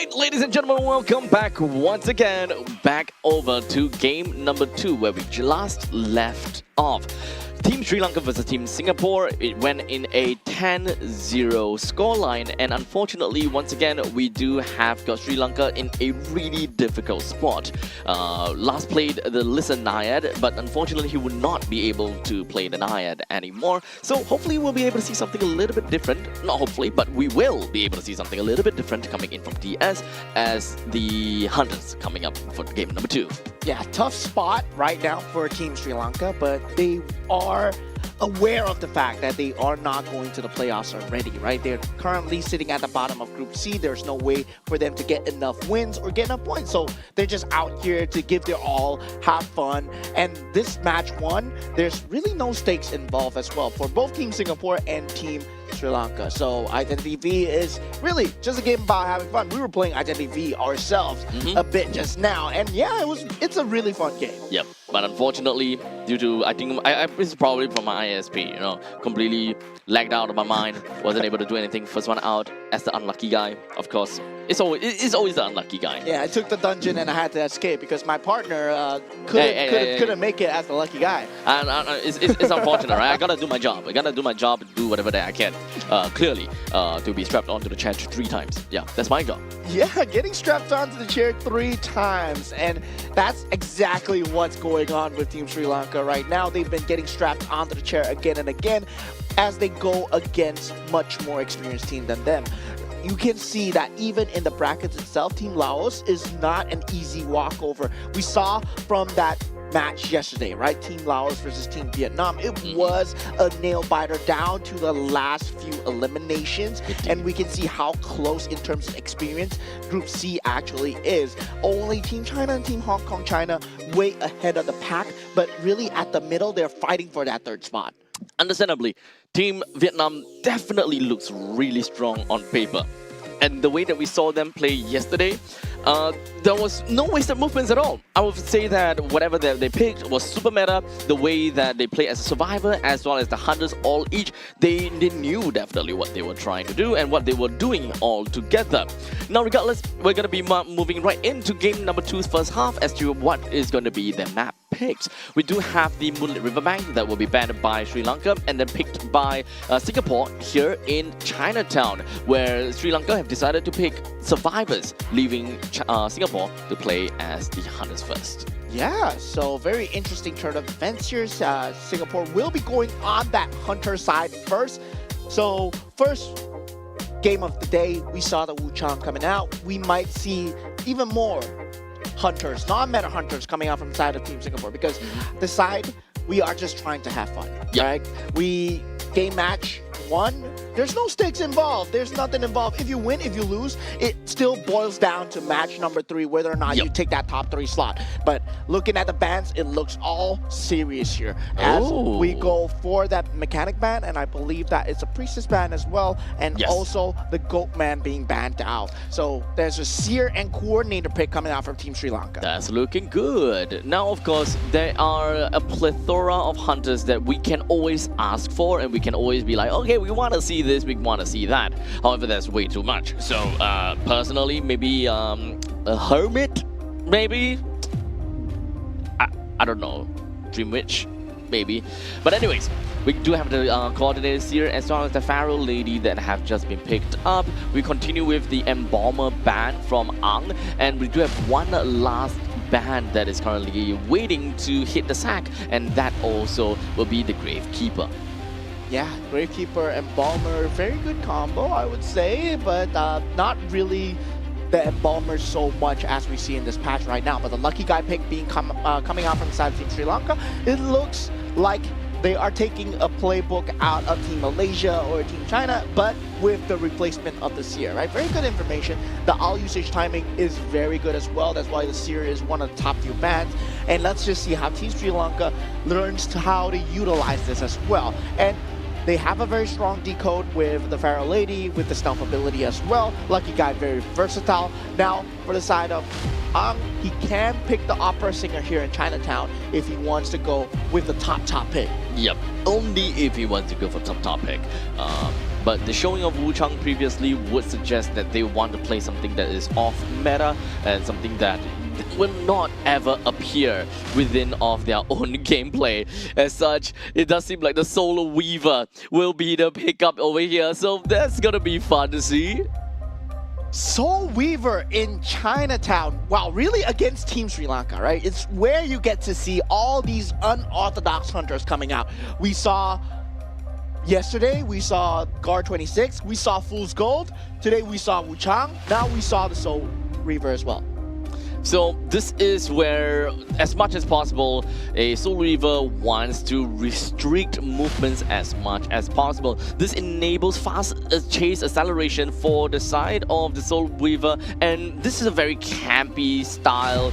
right, ladies and gentlemen, welcome back once again. Back over to game number 2 where we last left off. Team Sri Lanka versus Team Singapore. It went in a 10-0 scoreline, and unfortunately, once again, we do have got Sri Lanka in a really difficult spot. Last played the Listen Naiad, but unfortunately, he would not be able to play the Naiad anymore. So hopefully, we'll be able to see something a little bit different. Not hopefully, but we will be able to see something a little bit different coming in from TS as the Hunters coming up for game number 2. Yeah, tough spot right now for Team Sri Lanka, but they are aware of the fact that they are not going to the playoffs already, right? They're currently sitting at the bottom of Group C. There's no way for them to get enough wins or get enough points. So they're just out here to give their all, have fun. And this match 1, there's really no stakes involved as well for both Team Singapore and Team Sri Lanka. So Identity V is really just a game about having fun. We were playing Identity V ourselves a bit just now, and yeah, it's a really fun game. Yep, but unfortunately, due to I think it's probably from my ISP, you know, completely lagged out of my mind, wasn't able to do anything. First one out as the unlucky guy, of course. It's always the unlucky guy. Yeah, I took the dungeon and I had to escape because my partner couldn't make it as the lucky guy. And it's unfortunate, right? I gotta do my job. I gotta do my job and do whatever that I can. Clearly, to be strapped onto the chair 3 times. Yeah, that's my job. Yeah, getting strapped onto the chair 3 times. And that's exactly what's going on with Team Sri Lanka right now. They've been getting strapped onto the chair again and again as they go against much more experienced team than them. You can see that even in the brackets itself, Team Laos is not an easy walkover. We saw from that match yesterday, right? Team Laos versus Team Vietnam. It was a nail biter down to the last few eliminations, and we can see how close in terms of experience Group C actually is. Only Team China and Team Hong Kong China way ahead of the pack, but really at the middle, they're fighting for that 3rd spot. Understandably, Team Vietnam definitely looks really strong on paper. And the way that we saw them play yesterday, there was no wasted movements at all. I would say that whatever they picked was super meta. The way that they play as a survivor as well as the Hunters all each, they knew definitely what they were trying to do and what they were doing all together. Now regardless, we're going to be moving right into game number 2's first half as to what is going to be the map picked. We do have the Moonlit Riverbank that will be banned by Sri Lanka and then picked by Singapore here in Chinatown, where Sri Lanka have decided to pick survivors, leaving Singapore to play as the Hunters first. Yeah, so very interesting turn of events here. Singapore will be going on that Hunter side first. So first game of the day, we saw the Wu Chang coming out. We might see even more Hunters, non-meta Hunters coming out from the side of Team Singapore because the side, we are just trying to have fun, right? We game match 1, there's no stakes involved. There's nothing involved. If you win, if you lose, it still boils down to match number 3, whether or not you take that top 3 slot. But looking at the bans, it looks all serious here as we go for that mechanic ban, and I believe that it's a priestess ban as well, and also the goat man being banned out. So there's a seer and coordinator pick coming out from Team Sri Lanka. That's looking good. Now, of course, there are a plethora of hunters that we can always ask for, and we can always be like, okay, we want to see this, we want to see that. However, that's way too much. So, personally, maybe a hermit, maybe? I don't know. Dream Witch, maybe. But anyways, we do have the coordinators here as well as the Pharaoh Lady that have just been picked up. We continue with the Embalmer ban from Ang, and we do have one last ban that is currently waiting to hit the sack, and that also will be the Gravekeeper. Yeah, Gravekeeper and Embalmer, very good combo, I would say, but not really the Embalmer so much as we see in this patch right now. But the lucky guy pick being coming out from the side of Team Sri Lanka, it looks like they are taking a playbook out of Team Malaysia or Team China, but with the replacement of the Seer, right? Very good information. The all usage timing is very good as well. That's why the Seer is one of the top few bans. And let's just see how Team Sri Lanka learns how to utilize this as well. And they have a very strong decode with the Pharaoh Lady, with the stealth ability as well. Lucky guy, very versatile. Now, for the side of Ang, he can pick the opera singer here in Chinatown if he wants to go with the top pick. Yep, only if he wants to go for top pick. but the showing of Wu Chang previously would suggest that they want to play something that is off meta and something that will not ever appear within of their own gameplay. As such, it does seem like the Solo Weaver will be the pickup over here, so that's gonna be fun to see. Soul Weaver in Chinatown. Wow, really against Team Sri Lanka, right? It's where you get to see all these unorthodox hunters coming out. We saw yesterday, we saw Guard 26, we saw Fool's Gold, today we saw Wu Chang, now we saw the Soul Weaver as well. So this is where, as much as possible, a Soul Weaver wants to restrict movements as much as possible. This enables fast chase acceleration for the side of the Soul Weaver, and this is a very campy style,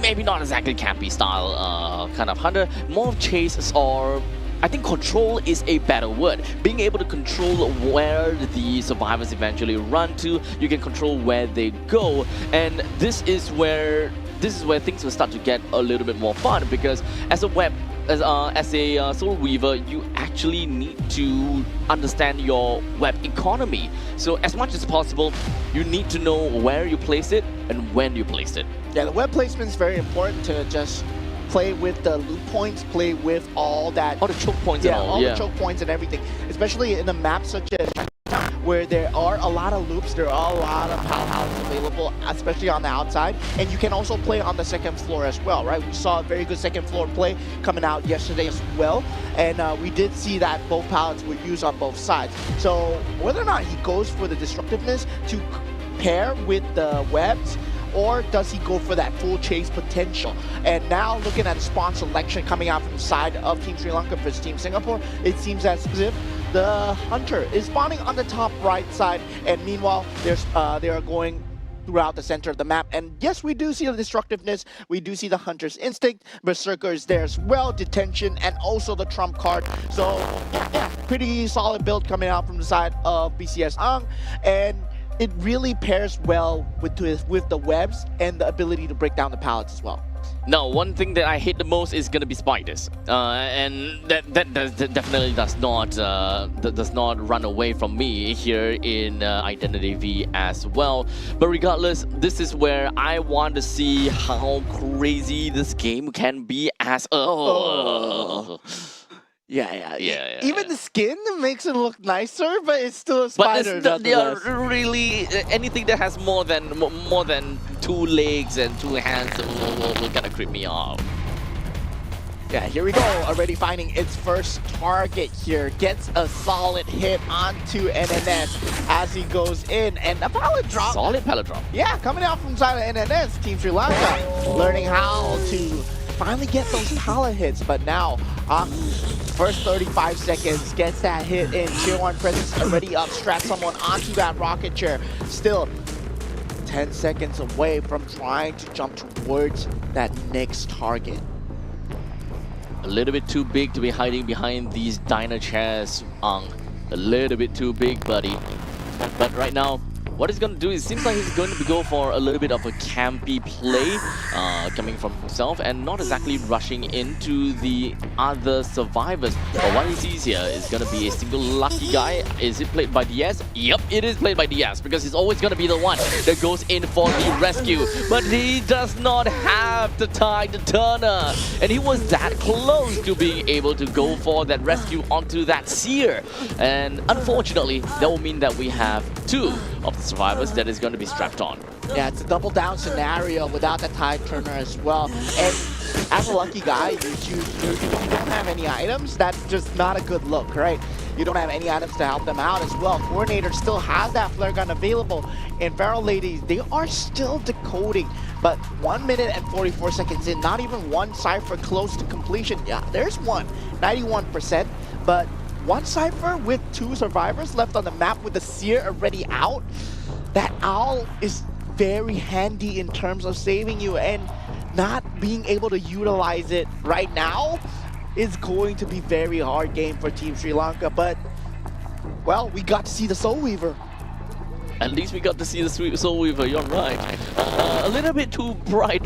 maybe not exactly campy style kind of hunter, more of chase, or I think control is a better word. Being able to control where the survivors eventually run to, you can control where they go, and this is where things will start to get a little bit more fun, because as a Soul Weaver, you actually need to understand your web economy. So as much as possible, you need to know where you place it and when you place it. Yeah, the web placement is very important to just play with the loop points, play with all that. All the choke points and all. The choke points and everything. Especially in a map such as where there are a lot of loops, there are a lot of powerhouses available, especially on the outside. And you can also play on the second floor as well, right? We saw a very good second floor play coming out yesterday as well. And we did see that both pallets were used on both sides. So whether or not he goes for the destructiveness to pair with the webs, or does he go for that full chase potential? And now looking at the spawn selection coming out from the side of Team Sri Lanka versus Team Singapore, it seems as if the hunter is spawning on the top right side, and meanwhile they are going throughout the center of the map. And yes, we do see the destructiveness, we do see the hunter's instinct, Berserker is there as well, detention, and also the trump card. So yeah, pretty solid build coming out from the side of BCS Ang, and it really pairs well with the webs and the ability to break down the pallets as well. Now, one thing that I hate the most is gonna be spiders, and that definitely does not run away from me here in Identity V as well. But regardless, this is where I want to see how crazy this game can be as Yeah. Even the skin makes it look nicer, but it's still a spider. But really anything that has more than 2 legs and 2 hands will kind of creep me off. Yeah, here we go. Already finding its first target here. Gets a solid hit onto NNS as he goes in, and a pallet drop. Solid pallet drop. Yeah, coming out from side of NNS, Team Sri Lanka, learning how to finally get those pallet hits. But now, first 35 seconds, gets that hit in. Tier 1 presence already up, strap someone onto that rocket chair. Still 10 seconds away from trying to jump towards that next target. A little bit too big to be hiding behind these diner chairs, Ang. A little bit too big, buddy. But right now, what he's going to do is, seems like he's going to go for a little bit of a campy play coming from himself, and not exactly rushing into the other survivors. But what he sees here is going to be a single lucky guy. Is it played by DS? Yep, it is played by DS, because he's always going to be the one that goes in for the rescue. But he does not have the tide turner, and he was that close to being able to go for that rescue onto that seer. And unfortunately, that will mean that we have 2 of the survivors that is going to be strapped on. Yeah, it's a double down scenario without the tide turner as well. And as a lucky guy, if you don't have any items, that's just not a good look, right? You don't have any items to help them out as well. Coordinator still has that flare gun available. And Feral Ladies, they are still decoding. But 1 minute and 44 seconds in, not even one Cypher close to completion. Yeah, there's one, 91%. But one Cypher with 2 survivors left on the map with the seer already out. That owl is very handy in terms of saving you, and not being able to utilize it right now is going to be very hard game for Team Sri Lanka. But, well, we got to see the Soul Weaver. At least we got to see the Soul Weaver, you're right. A little bit too bright,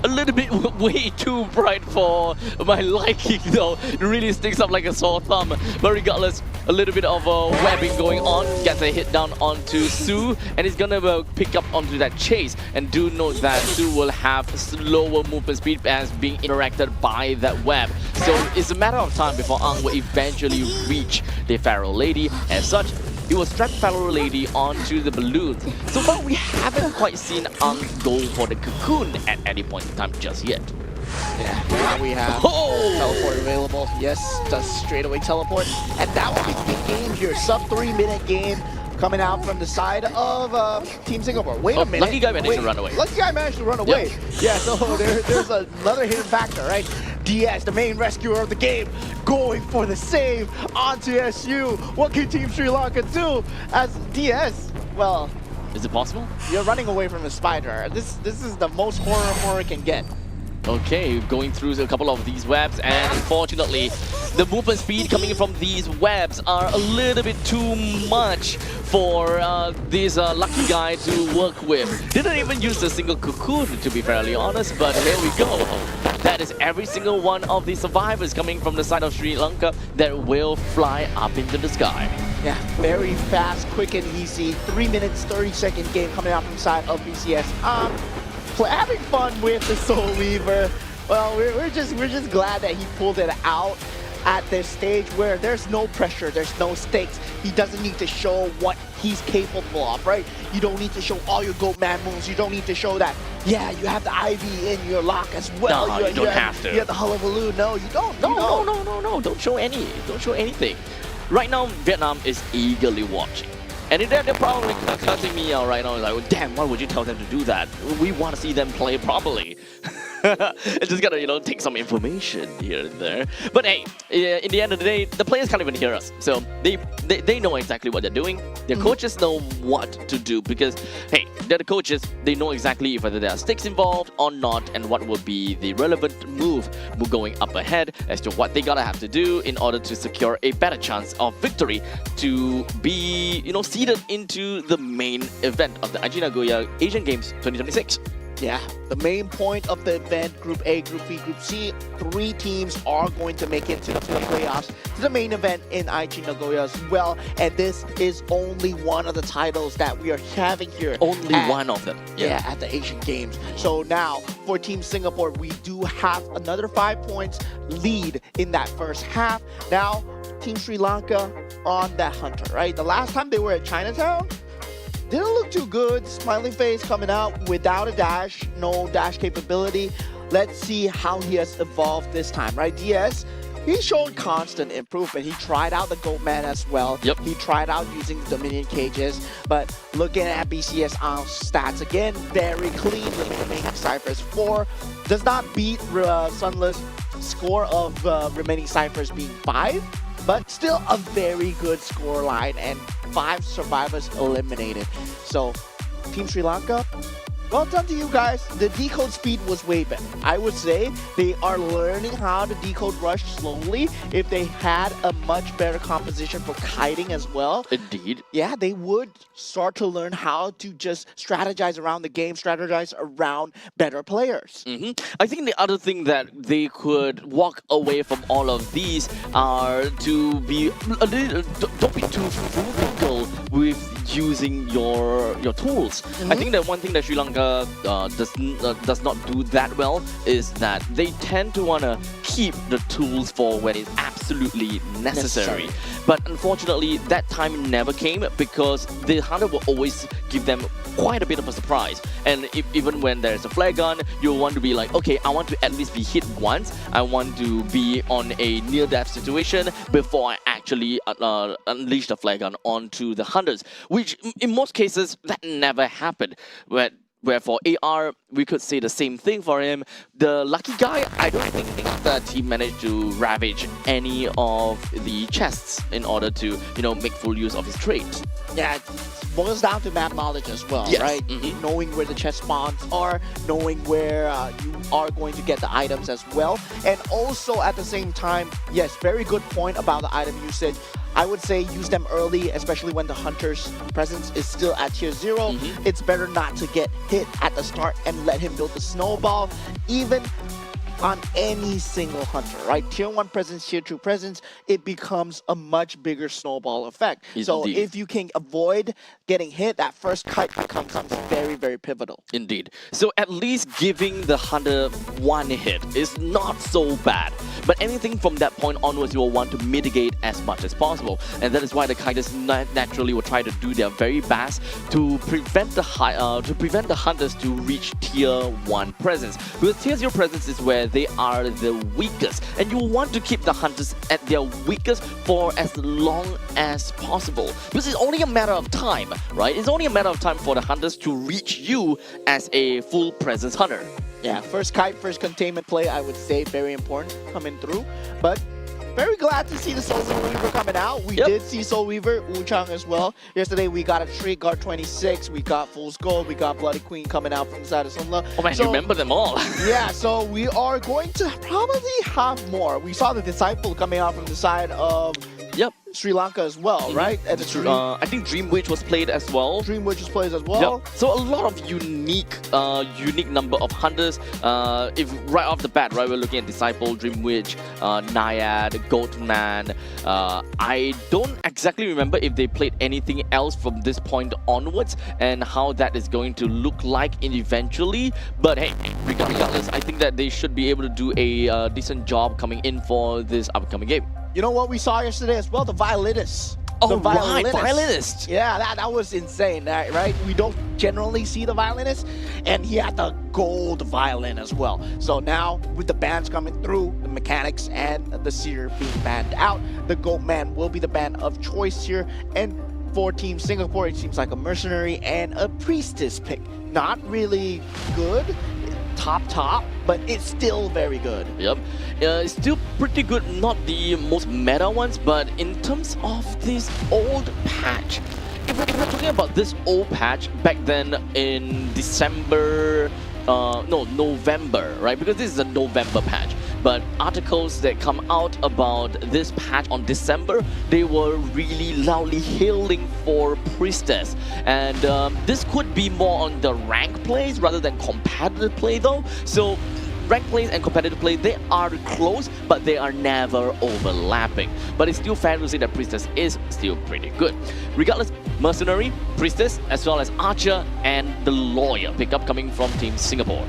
a little bit way too bright for my liking though. It really sticks up like a sore thumb. But regardless, A little bit of webbing going on. Gets a hit down onto Su, and he's gonna pick up onto that chase. And do note that Su will have slower movement speed as being interacted by that web. So it's a matter of time before Ang will eventually reach the Pharaoh Lady. As such, he will strap Pharaoh Lady onto the balloons. So far, we haven't quite seen Ang go for the cocoon at any point in time just yet. Yeah, now we have teleport available. Yes, does straight away teleport. And that will be the game here. Sub 3-minute game coming out from the side of Team Singapore. Wait a minute. Lucky guy managed to run away. Lucky guy managed to run away. Yep. Yeah, so there's another hidden factor, right? DS, the main rescuer of the game, going for the save onto SU. What can Team Sri Lanka do as DS? Well, is it possible? You're running away from a spider. This is the most horror can get. Okay, going through a couple of these webs, and unfortunately, the movement speed coming from these webs are a little bit too much for this lucky guy to work with. Didn't even use a single cocoon, to be fairly honest, but here we go. That is every single one of the survivors coming from the side of Sri Lanka that will fly up into the sky. Yeah, very fast, quick and easy. 3 minutes, 30-second game coming out from the side of PISCES. Having fun with the Soul Weaver. Well, we're just glad that he pulled it out at this stage where there's no pressure, there's no stakes. He doesn't need to show what he's capable of, right? You don't need to show all your Goatman moves. You don't need to show that, yeah, you have the Ivy in your lock as well. No, you don't have to. You have the Hullabaloo. No, you don't. No. Don't show anything. Right now, Vietnam is eagerly watching. And they're probably cussing me out right now. Like, well, damn, why would you tell them to do that? We want to see them play properly. Just gotta, take some information here and there. But hey, in the end of the day, the players can't even hear us. So they know exactly what they're doing. Their coaches know what to do because, hey, they're the coaches. They know exactly whether there are stakes involved or not and what will be the relevant move going up ahead as to what they gotta have to do in order to secure a better chance of victory to be, seeded into the main event of the Aichi Nagoya Asian Games 2026. Yeah, the main point of the event, Group A, Group B, Group C, 3 teams are going to make it to the playoffs, to the main event in Aichi Nagoya as well. And this is only one of the titles that we are having here. Only one of them. Yeah, at the Asian Games. So now, for Team Singapore, we do have another 5 points lead in that first half. Now, Team Sri Lanka on that hunter, right? The last time they were at Chinatown, didn't look too good. Smiling face coming out without a dash, no dash capability. Let's see how he has evolved this time, right? DS, he showed constant improvement. He tried out the Goatman as well. Yep. He tried out using the Dominion cages, but looking at BCS stats again, very cleanly remaining Cyphers 4. Does not beat Sunless score of remaining Cyphers being 5. But still a very good score line and 5 survivors eliminated. So, Team Sri Lanka, well done to you guys. The decode speed was way better. I would say they are learning how to decode rush slowly. If they had a much better composition for kiting as well. Indeed. Yeah, they would start to learn how to just strategize around the game, strategize around better players. I think the other thing that they could walk away from all of these are to be a little, don't be too frugal with using your tools. I think that one thing that Sri Lanka does not do that well is that they tend to want to keep the tools for when it's absolutely necessary. But unfortunately, that time never came because the hunter will always give them quite a bit of a surprise. And even when there's a flare gun, you'll want to be like, okay, I want to at least be hit once. I want to be on a near-death situation before I actually unleash the flare gun onto the hunters, which in most cases, that never happened. Where for AR, we could say the same thing for him. The lucky guy, I don't think that he managed to ravage any of the chests in order to, make full use of his trait. Yeah, it boils down to map knowledge as well, Yes. right? Knowing where the chest spawns are, knowing where you are going to get the items as well. And also at the same time, yes, very good point about the item usage. I would say use them early, especially when the hunter's presence is still at tier 0. It's better not to get hit at the start and let him build the snowball. Even on any single hunter, right? Tier 1 presence, Tier 2 presence, it becomes a much bigger snowball effect. So Indeed. if you can avoid getting hit, that first kite becomes very, very pivotal. Indeed. So at least giving the hunter one hit is not so bad. But anything from that point onwards, you will want to mitigate as much as possible. And that is why the kiters naturally will try to do their very best to prevent the hunters to reach tier 1 presence. Because tier 0 presence is where they are the weakest. And you want to keep the hunters at their weakest for as long as possible. Because it's only a matter of time, right? It's only a matter of time for the hunters to reach you as a full presence hunter. Yeah, first kite, first containment play, I would say very important coming through. But very glad to see the Soul Weaver coming out. We did see Soul Weaver, Wu Chang as well. Yesterday we got a Shriek, Guard 26, we got Fool's Gold, we got Bloody Queen coming out from the side of Sunla. Oh man, so, you remember them all. Yeah, so we are going to probably have more. We saw the Disciple coming out from the side of Sri Lanka as well, right? And I think Dream Witch was played as well. Dream Witch was played as well. So a lot of unique number of hunters. If right off the bat, right, we're looking at Disciple, Dream Witch, Naiad, Goatman. I don't exactly remember if they played anything else from this point onwards and how that is going to look like eventually. But hey, regardless, I think that they should be able to do a decent job coming in for this upcoming game. You know what we saw yesterday as well? The Violinist. Oh, the right, Violinist. Yeah, that was insane, right? We don't generally see the Violinist, and he had the gold violin as well. So now, with the bans coming through, the mechanics and the Seer being banned out, the Goatman will be the ban of choice here. And for Team Singapore, it seems like a Mercenary and a Priestess pick. Not really good. Top, but it's still very good. Yep, it's still pretty good, not the most meta ones, but in terms of this old patch, if we're talking about this old patch back then in November, right? Because this is a November patch. But articles that come out about this patch on December, they were really loudly hailing for Priestess. And this could be more on the rank plays rather than competitive play though. So rank plays and competitive play, they are close, but they are never overlapping. But it's still fair to say that Priestess is still pretty good. Regardless, Mercenary, Priestess, as well as Archer and the Lawyer pickup coming from Team Singapore.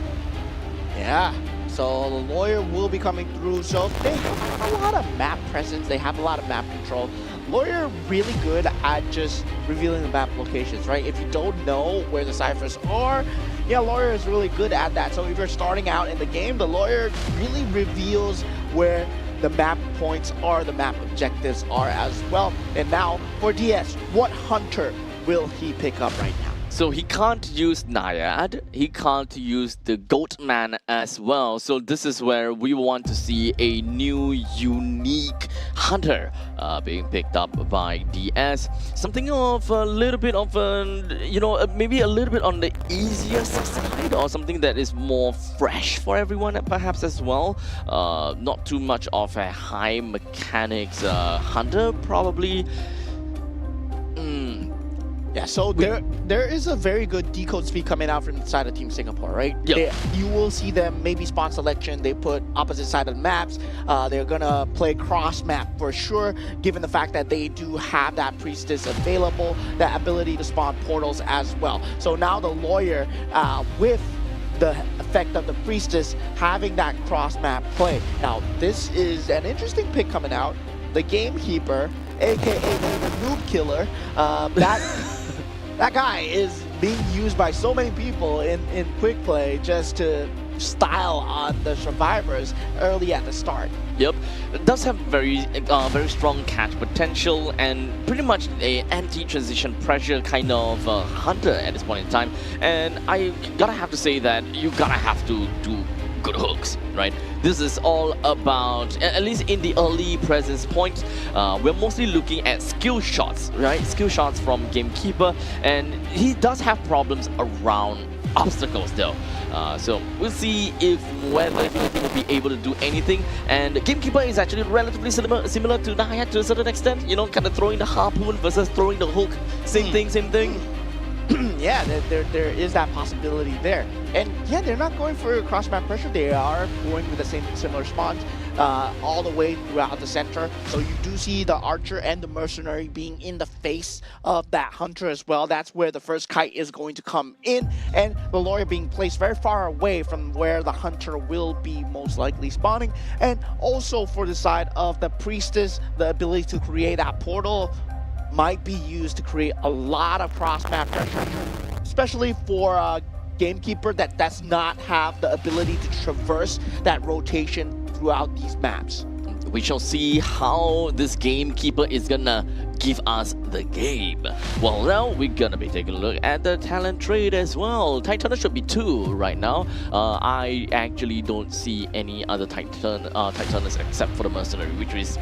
Yeah. So the Lawyer will be coming through. So they have a lot of map presence. They have a lot of map control. Lawyer really good at just revealing the map locations, right? If you don't know where the ciphers are, yeah, Lawyer is really good at that. So if you're starting out in the game, the Lawyer really reveals where the map points are, the map objectives are as well. And now for DS, what hunter will he pick up right now? So he can't use Naiad, he can't use the Goatman as well. So this is where we want to see a new, unique hunter being picked up by DS. Something of a little bit of maybe a little bit on the easier side, or something that is more fresh for everyone perhaps as well. Not too much of a high mechanics hunter probably. Yeah, so there is a very good decode speed coming out from the side of Team Singapore, right? Yep. You will see them maybe spawn selection. They put opposite side of the maps. They're gonna play cross map for sure, given the fact that they do have that Priestess available, that ability to spawn portals as well. So now the Lawyer, with the effect of the Priestess, having that cross map play. Now this is an interesting pick coming out. The Gamekeeper, aka the Noob Killer, that guy is being used by so many people in quick play just to style on the survivors early at the start. Yep, it does have very strong catch potential and pretty much a anti-transition pressure kind of hunter at this point in time. And I gotta have to say that you gotta have to do good hooks, right? This is all about, at least in the early presence point, we're mostly looking at skill shots, right? Skill shots from Gamekeeper, and he does have problems around obstacles though. So we'll see whether he will be able to do anything. And Gamekeeper is actually relatively similar to Naiad to a certain extent. You know, kind of throwing the harpoon versus throwing the hook. Same thing. yeah, there is that possibility there. And yeah, they're not going for cross-map pressure. They are going with the similar spawns all the way throughout the center. So you do see the archer and the mercenary being in the face of that hunter as well. That's where the first kite is going to come in, and the lawyer being placed very far away from where the hunter will be most likely spawning. And also for the side of the priestess, the ability to create that portal might be used to create a lot of cross-map pressure, especially for a gamekeeper that does not have the ability to traverse that rotation throughout these maps. We shall see how this gamekeeper is gonna give us the game. Well, now we're gonna be taking a look at the talent trade as well. Titaners should be 2 right now. I actually don't see any other Titaners except for the mercenary, which is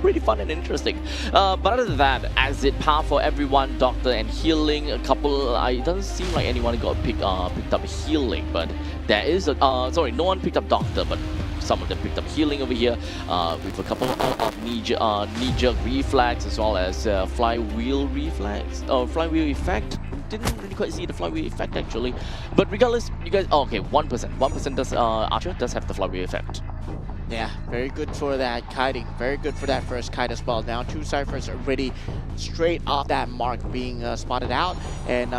pretty fun and interesting. But other than that, as it par for everyone, doctor and healing, a couple. It doesn't seem like anyone got picked up healing, but there is a sorry, no one picked up doctor, but some of them picked up healing over here with a couple of knee-jerk reflex as well as flywheel reflex, flywheel effect. Didn't really quite see the flywheel effect actually, but regardless, you guys. Oh, okay, 1% does archer does have the flywheel effect. Yeah, very good for that kiting. Very good for that first kite as well. Now 2 ciphers already straight off that mark being spotted out, and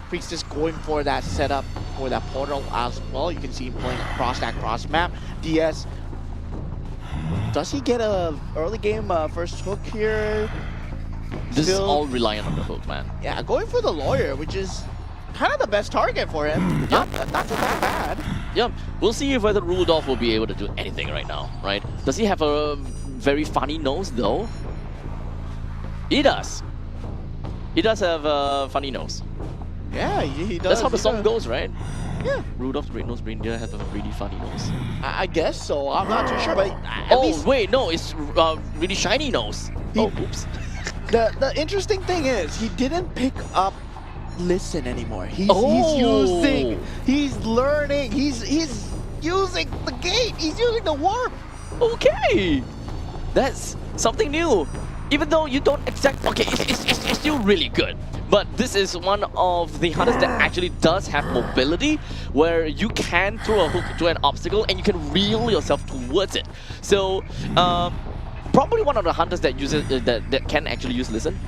Priestess going for that setup for that portal as well. You can see him playing across that cross map. DS, does he get a early game first hook here? This is all reliant on the hook, man. Yeah, going for the lawyer, which is kind of the best target for him. Not that bad. Yeah, we'll see if whether Rudolph will be able to do anything right now, right? Does he have a very funny nose though? He does. He does have a funny nose. Yeah, he does. That's how the song goes, right? Yeah. Rudolph's red-nosed reindeer has a really funny nose. I guess so. I'm not too sure, but at oh least wait, no, it's really shiny nose. Oops. The interesting thing is he didn't pick up listen anymore. He's learning, he's using the gate, he's using the warp. Okay, that's something new. Even though you don't exactly, okay, it's still really good. But this is one of the hunters that actually does have mobility, where you can throw a hook to an obstacle and you can reel yourself towards it. So, probably one of the hunters that uses that can actually use listen.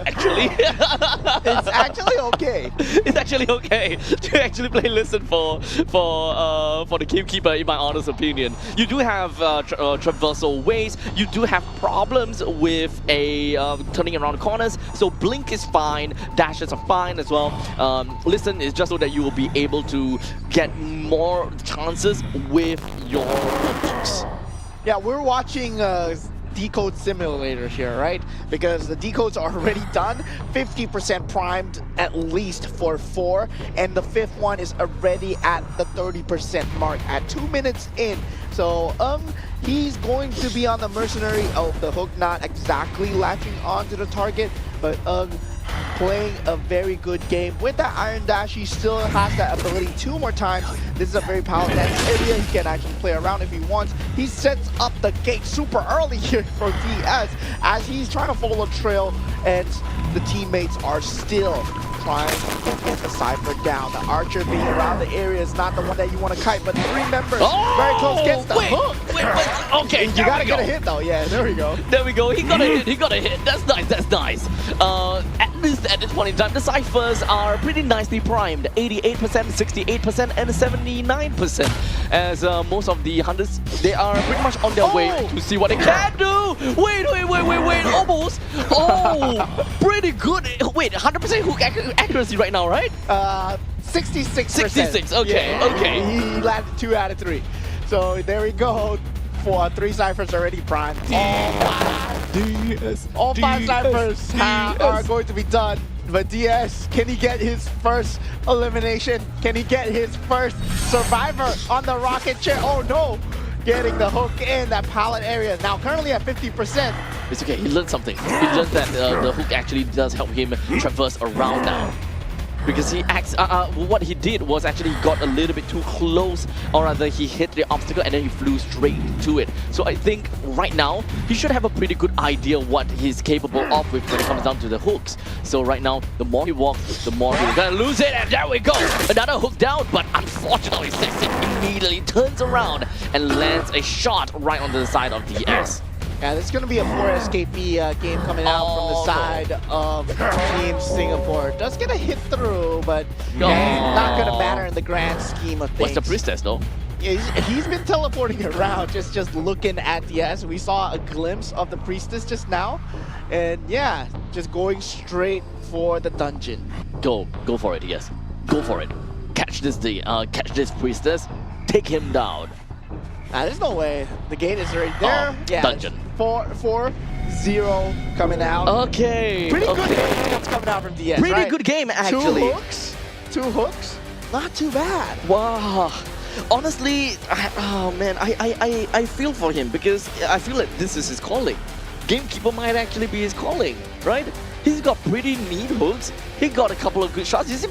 Actually, it's actually okay. It's actually okay to actually play listen for the gamekeeper, in my honest opinion. You do have traversal ways. You do have problems with a turning around corners. So blink is fine. Dashes are fine as well. Listen is just so that you will be able to get more chances with your objects. Yeah, we're watching decode simulator here, right? Because the decodes are already done, 50% primed at least for 4, and the 5th one is already at the 30% mark at 2 minutes in. So he's going to be on the mercenary. Oh, the hook not exactly latching onto the target, but playing a very good game. With that Iron Dash, he still has that ability 2 more times. This is a very powerful area. He can actually play around if he wants. He sets up the gate super early here for DS as he's trying to follow a trail, and the teammates are still trying to get the Cypher down. The Archer being around the area is not the one that you want to kite, but 3 members very close gets the hook. Wait, okay, you gotta get a hit though. Yeah, there we go. There we go. He got a hit. He got a hit. That's nice. That's nice. At least at this point in time, the ciphers are pretty nicely primed. 88%, 68%, and 79%. As most of the hunters, they are pretty much on their way to see what they can do. Wait. Almost. Oh, pretty good. Wait, 100% hook accuracy right now, right? 66%. 66. Okay. Yeah, Okay. He landed 2 out of 3. So there we go. For 3 ciphers already primed. All 5 ciphers are going to be done. But DS, can he get his first elimination? Can he get his first survivor on the rocket chair? Oh no! Getting the hook in that pallet area. Now currently at 50%. It's okay. He learned something. He learned that the hook actually does help him traverse around now. because he what he did was actually he got a little bit too close, or rather he hit the obstacle and then he flew straight to it. So I think right now he should have a pretty good idea what he's capable of with when it comes down to the hooks. So right now, the more he walks, the more he's gonna lose it, and there we go! Another hook down, but unfortunately Sexton immediately turns around and lands a shot right onto the side of DS. Yeah, this is going to be a 4SKP game coming out from the side of Team Singapore. Does get a hit through, but yeah, not going to matter in the grand scheme of things. What's the Priestess though? Yeah, he's been teleporting around, just looking at DS. We saw a glimpse of the Priestess just now. And yeah, just going straight for the dungeon. Go for it, yes. Go for it. Catch this Priestess. Take him down. There's no way. The gate is right there. Yeah, dungeon. 4-0 coming out. Okay. Pretty good game coming out from DS. Pretty right? good game, actually. Two hooks. Not too bad. Wow. Honestly, I feel for him because I feel like this is his calling. Gamekeeper might actually be his calling, right? He's got pretty neat hooks. He got a couple of good shots. You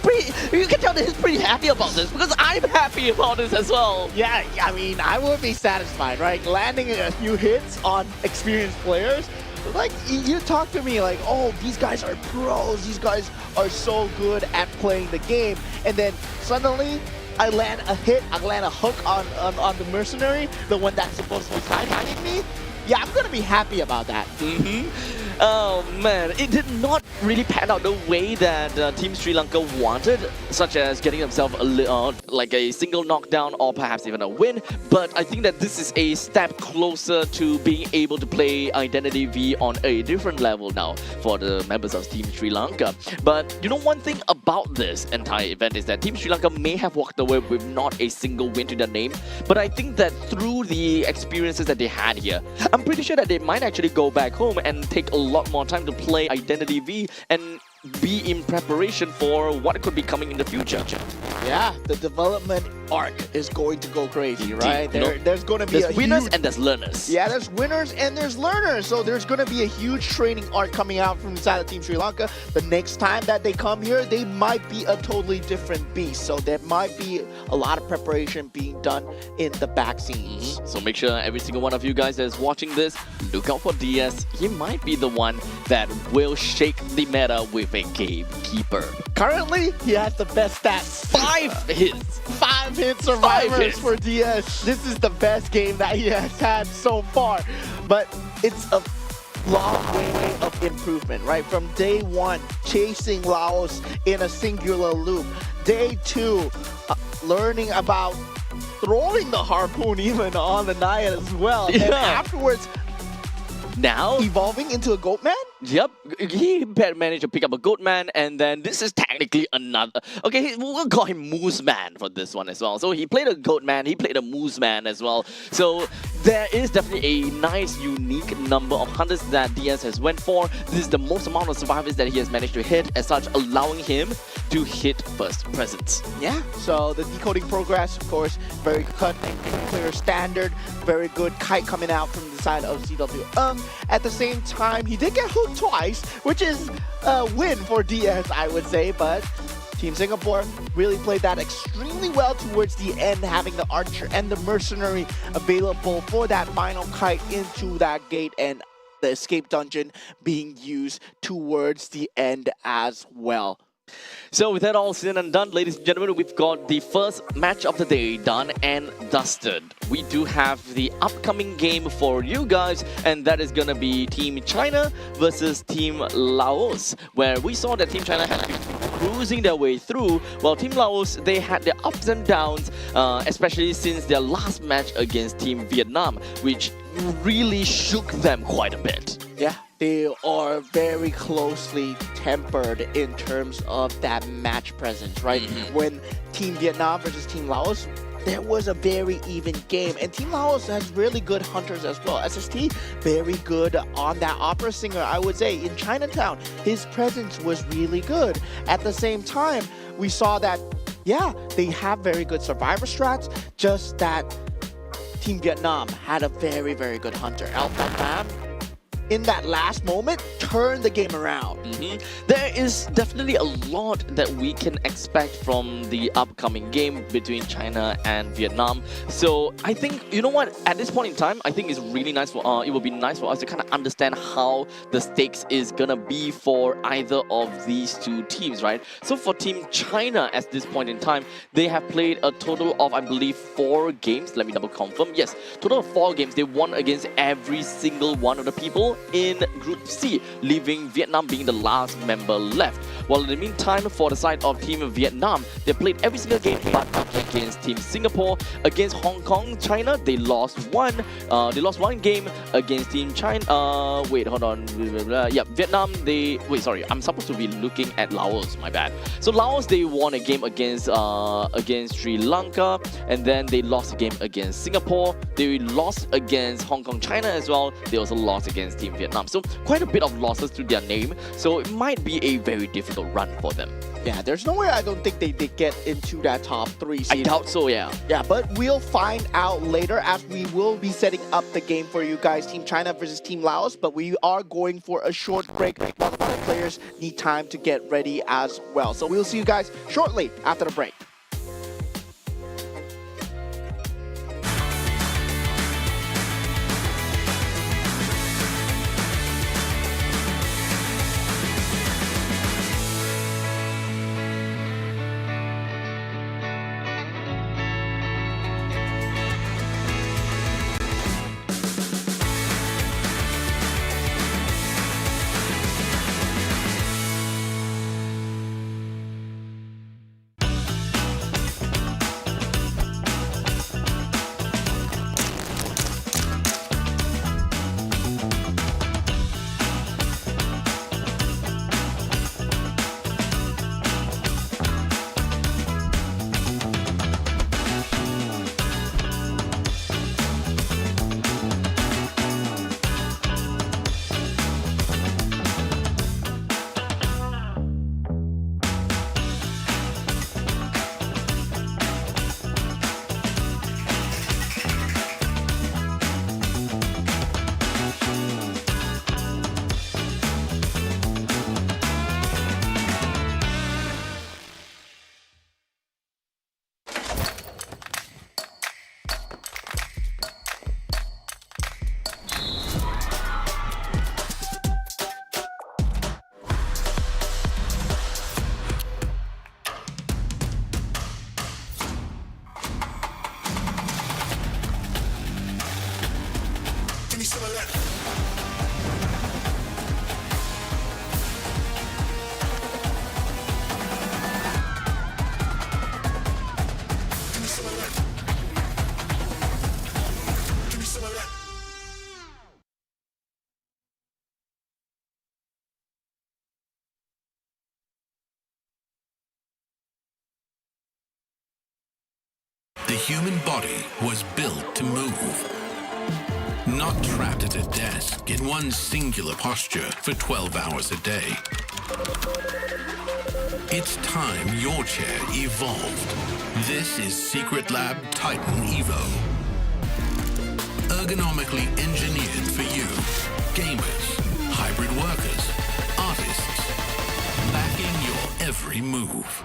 can tell that he's pretty happy about this because I'm happy about this as well. Yeah, I mean, I would be satisfied, right? Landing a few hits on experienced players. Like, you talk to me like, oh, these guys are pros. These guys are so good at playing the game. And then suddenly, I land a hit, I land a hook on the mercenary, the one that's supposed to be side-hiding me. Yeah, I'm gonna be happy about that. Oh man, it did not really pan out the way that Team Sri Lanka wanted, such as getting themselves like a single knockdown or perhaps even a win. But I think that this is a step closer to being able to play Identity V on a different level now for the members of Team Sri Lanka. But you know, one thing about this entire event is that Team Sri Lanka may have walked away with not a single win to their name, but I think that through the experiences that they had here, I'm pretty sure that they might actually go back home and take a lot more time to play Identity V and be in preparation for what could be coming in the future. Yeah, the development arc is going to go crazy, right? There's going to be there's winners and there's learners. Yeah, there's winners and there's learners. So there's going to be a huge training arc coming out from inside of Team Sri Lanka. The next time that they come here, they might be a totally different beast. So there might be a lot of preparation being done in the back scenes. So make sure every single one of you guys that is watching this, look out for DS. He might be the one that will shake the meta with a gamekeeper. Currently, he has the best stats. 5 hits. 5 hit survivors for DS. This is the best game that he has had so far. But it's a long way of improvement, right? From day 1, chasing Laos in a singular loop. Day 2, learning about throwing the harpoon even on the Naya as well. Yeah. And afterwards, now evolving into a goatman? Yep, he managed to pick up a Goatman, and then this is technically another... Okay, we'll call him Moose Man for this one as well. So he played a Goatman, he played a Moose Man as well. So there is definitely a nice, unique number of hunters that DS has went for. This is the most amount of survivors that he has managed to hit, as such allowing him to hit first presence. Yeah, so the decoding progress, of course, very cut and clear standard, very good kite coming out from the side of CW. At the same time, he did get hooked twice, which is a win for DS, I would say, but Team Singapore really played that extremely well towards the end, having the Archer and the Mercenary available for that final kite into that gate, and the escape dungeon being used towards the end as well. So with that all said and done, ladies and gentlemen, we've got the first match of the day done and dusted. We do have the upcoming game for you guys, and that is gonna be Team China versus Team Laos, where we saw that Team China had been cruising their way through, while Team Laos, they had their ups and downs, especially since their last match against Team Vietnam, which really shook them quite a bit. Yeah, they are very closely tempered in terms of that match presence, right? When Team Vietnam versus Team Laos, there was a very even game, and Team Laos has really good hunters as well. SST, very good on that opera singer, I would say. In Chinatown, his presence was really good. At the same time, we saw that, yeah, they have very good survivor strats, just that Team Vietnam had a very, very good hunter. Alpha Lam in that last moment, turn the game around. There is definitely a lot that we can expect from the upcoming game between China and Vietnam. So I think, you know what, at this point in time, I think it's really nice for it will be nice for us to kind of understand how the stakes is gonna be for either of these two teams, right? So for Team China at this point in time, they have played a total of, I believe, 4 games. Let me double confirm. Yes, total of 4 games. They won against every single one of the people in Group C, leaving Vietnam being the last member left. While in the meantime, for the side of Team Vietnam, they played every single game but against Team Singapore. Against Hong Kong, China, they lost one. They lost 1 game against Team China. Wait, hold on. Yeah, Vietnam. Sorry, I'm supposed to be looking at Laos. My bad. So Laos, they won a game against Sri Lanka, and then they lost a game against Singapore. They lost against Hong Kong, China as well. They also lost against Team Vietnam. So quite a bit of losses to their name. So it might be a very difficult run for them. Yeah, there's no way I don't think they get into that top 3 seed. I doubt so, yeah. Yeah, but we'll find out later as we will be setting up the game for you guys, Team China versus Team Laos, but we are going for a short break while the players need time to get ready as well. So we'll see you guys shortly after the break. The human body was built to move, not trapped at a desk in one singular posture for 12 hours a day. It's time your chair evolved. This is Secret Lab Titan Evo. Ergonomically engineered for you, gamers, hybrid workers, artists, backing your every move.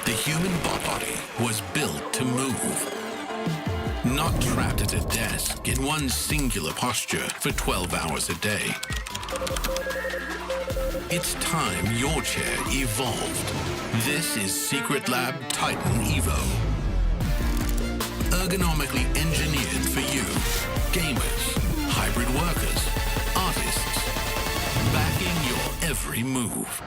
The human body was built to move, not trapped at a desk in one singular posture for 12 hours a day. It's time your chair evolved. This is Secret Lab Titan Evo. Ergonomically engineered for you, gamers, hybrid workers, artists, backing your every move.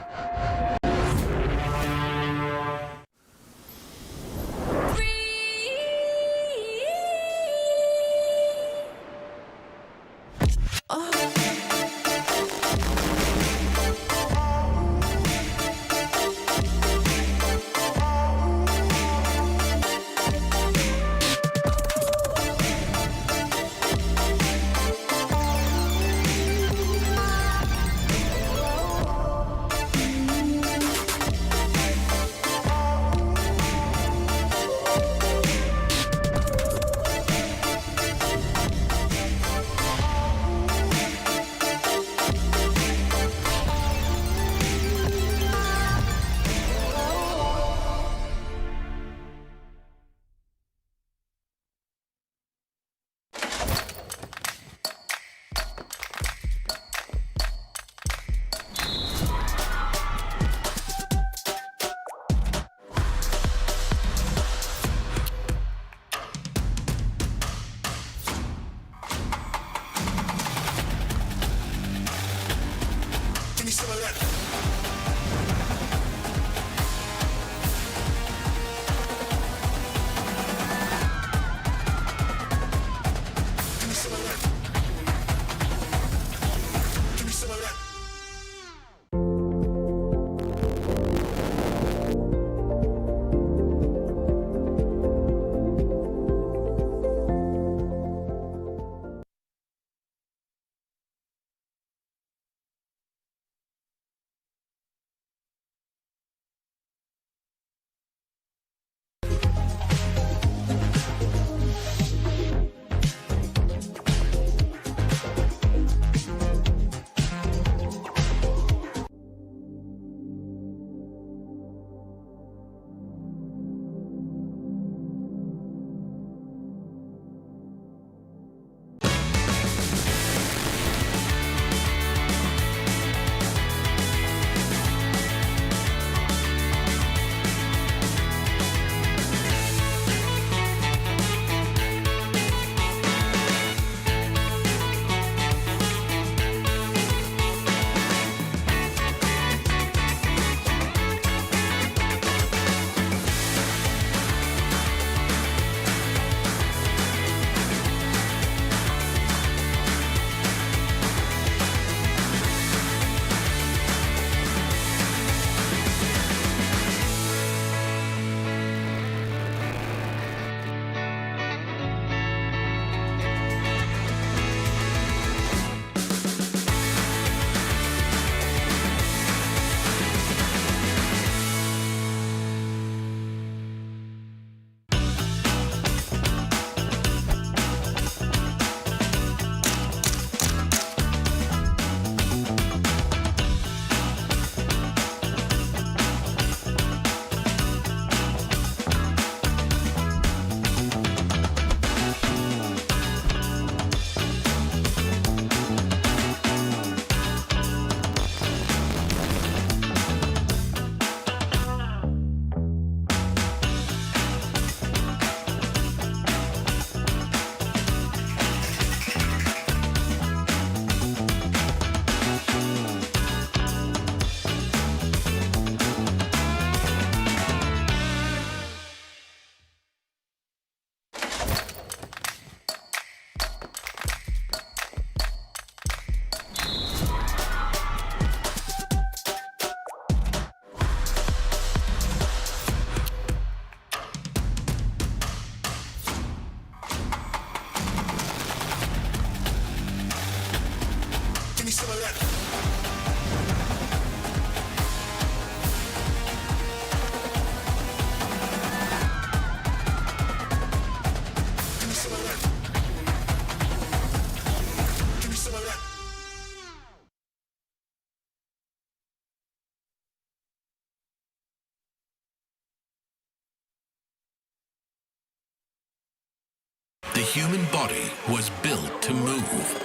The human body was built to move,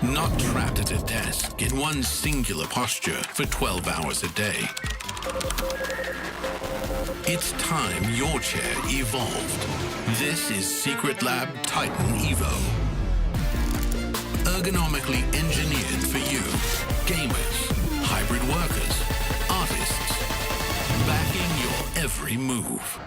not trapped at a desk in one singular posture for 12 hours a day. It's time your chair evolved. This is Secret Lab Titan Evo. Ergonomically engineered for you, gamers, hybrid workers, artists, backing your every move.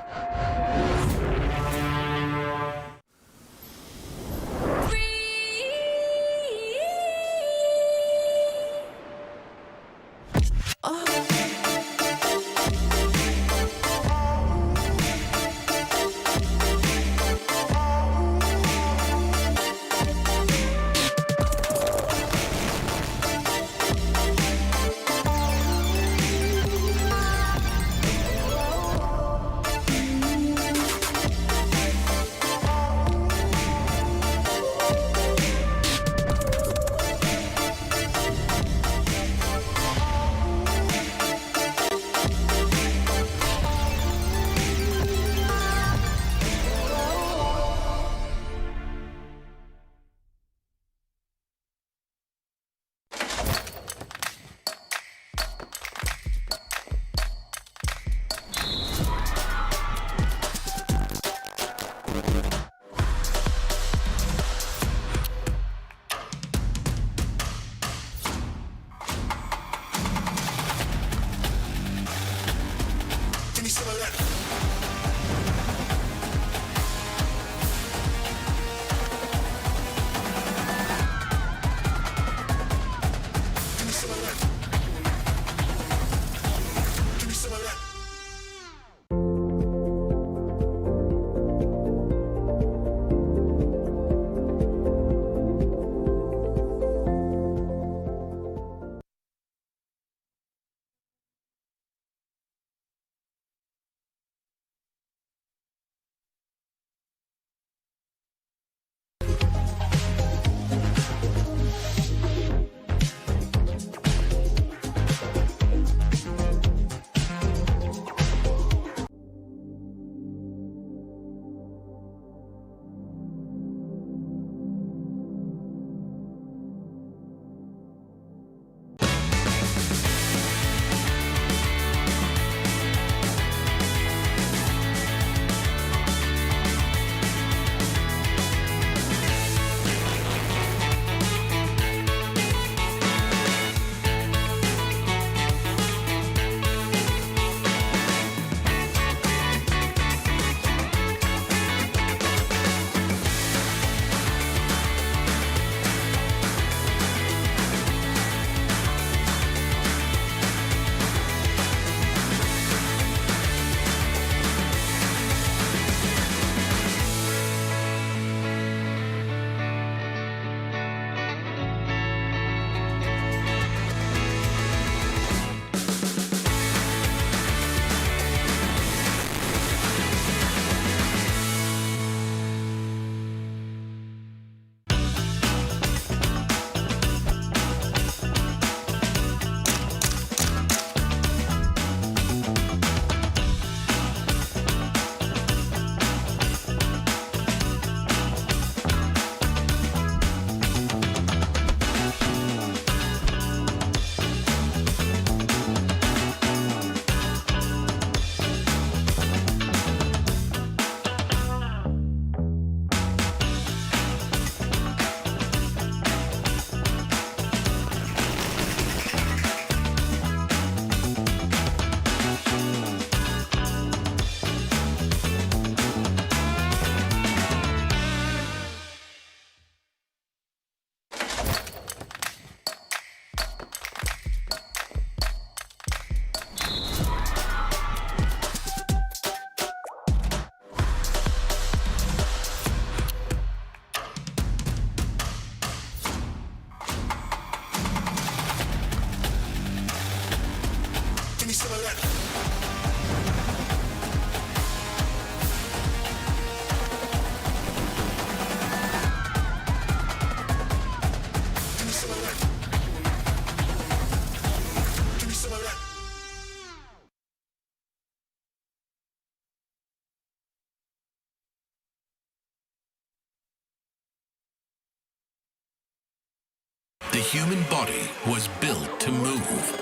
The human body was built to move.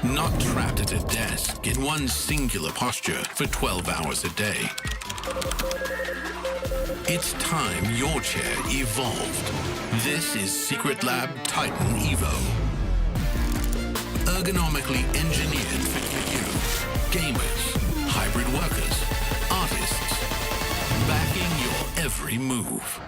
Not trapped at a desk in one singular posture for 12 hours a day. It's time your chair evolved. This is Secret Lab Titan Evo. Ergonomically engineered for you. Gamers, hybrid workers, artists. Backing your every move.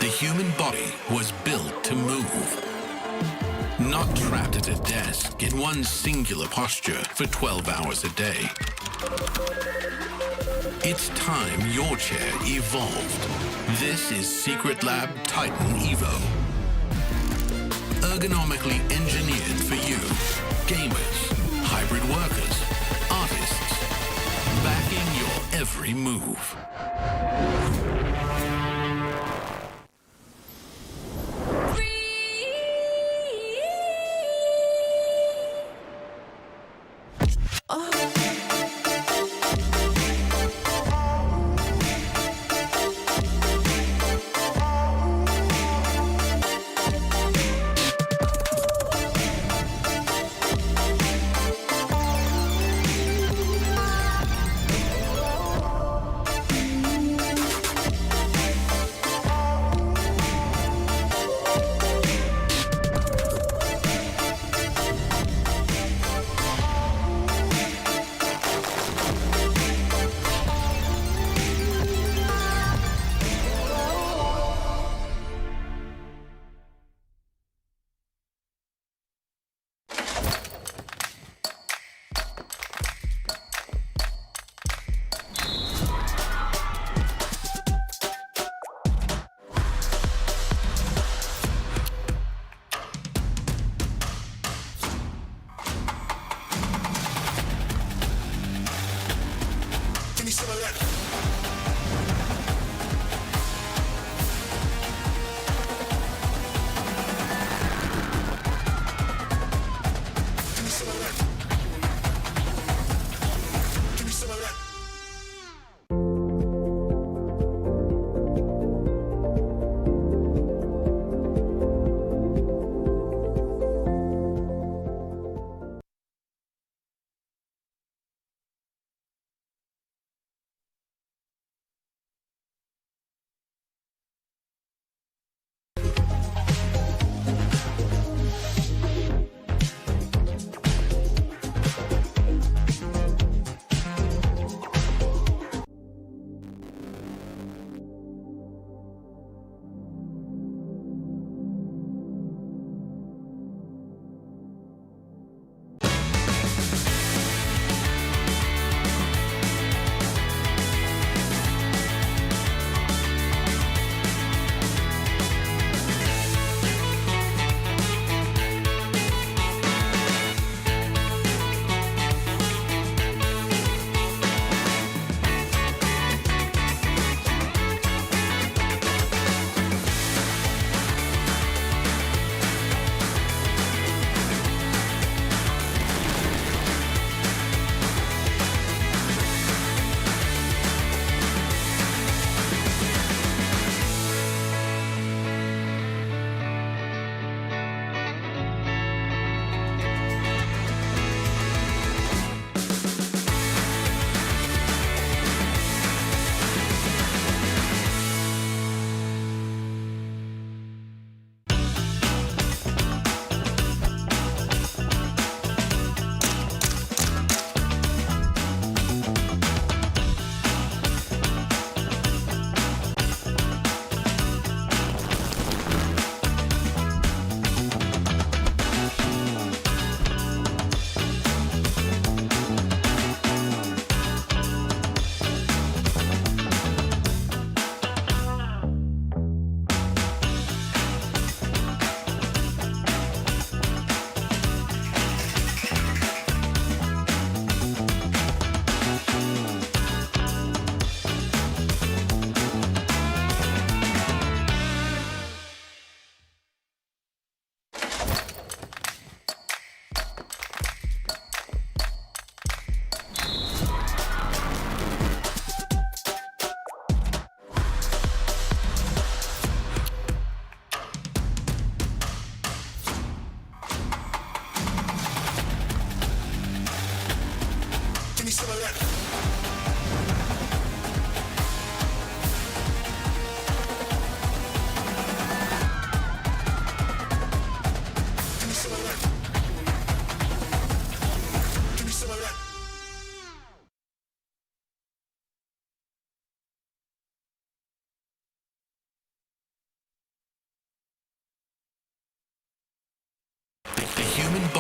The human body was built to move. Not trapped at a desk in one singular posture for 12 hours a day. It's time your chair evolved. This is Secret Lab Titan Evo. Ergonomically engineered for you, gamers, hybrid workers, artists, backing your every move.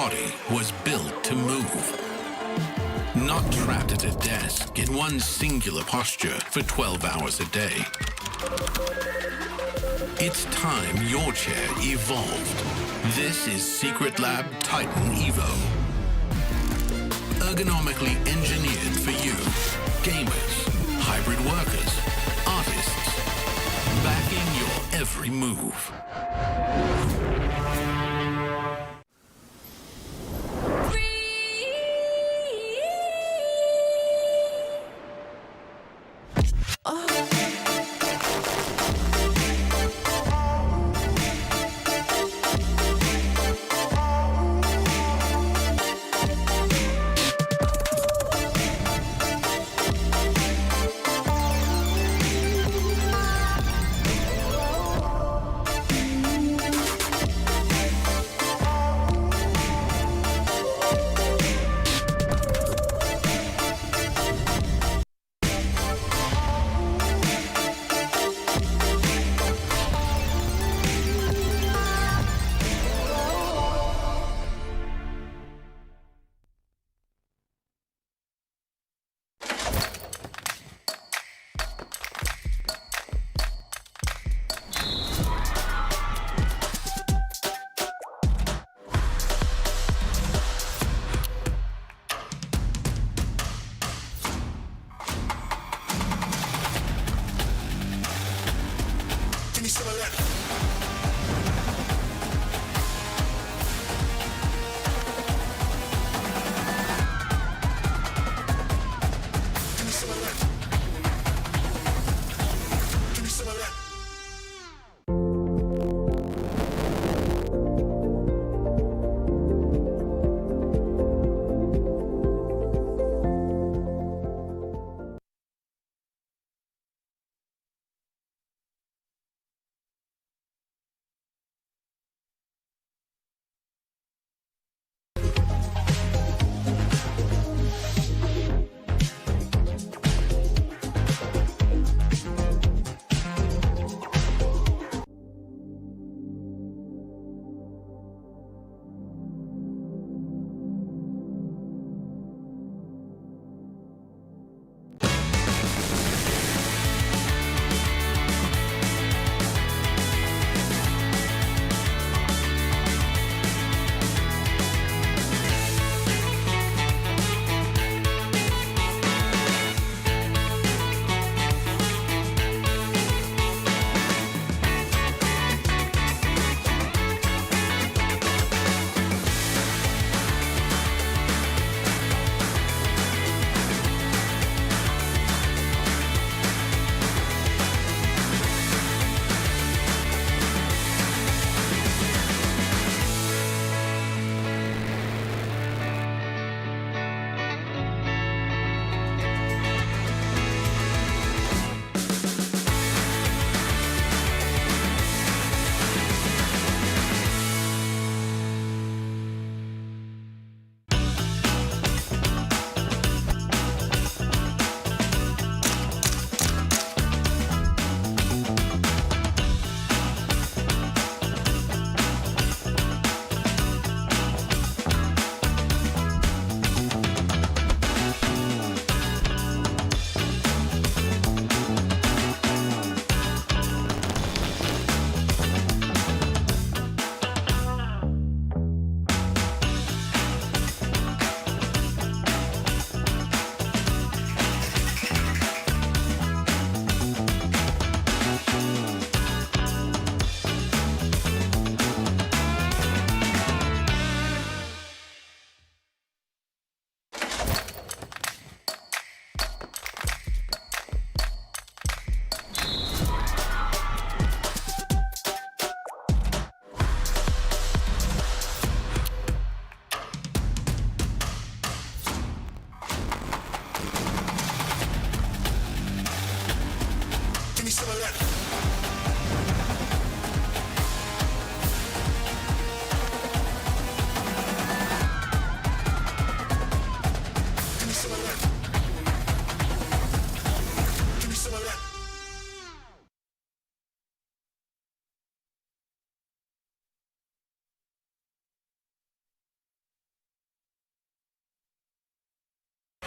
body was built to move. Not trapped at a desk in one singular posture for 12 hours a day. It's time your chair evolved. This is Secret Lab Titan Evo. Ergonomically engineered for you, gamers, hybrid workers, artists, backing your every move.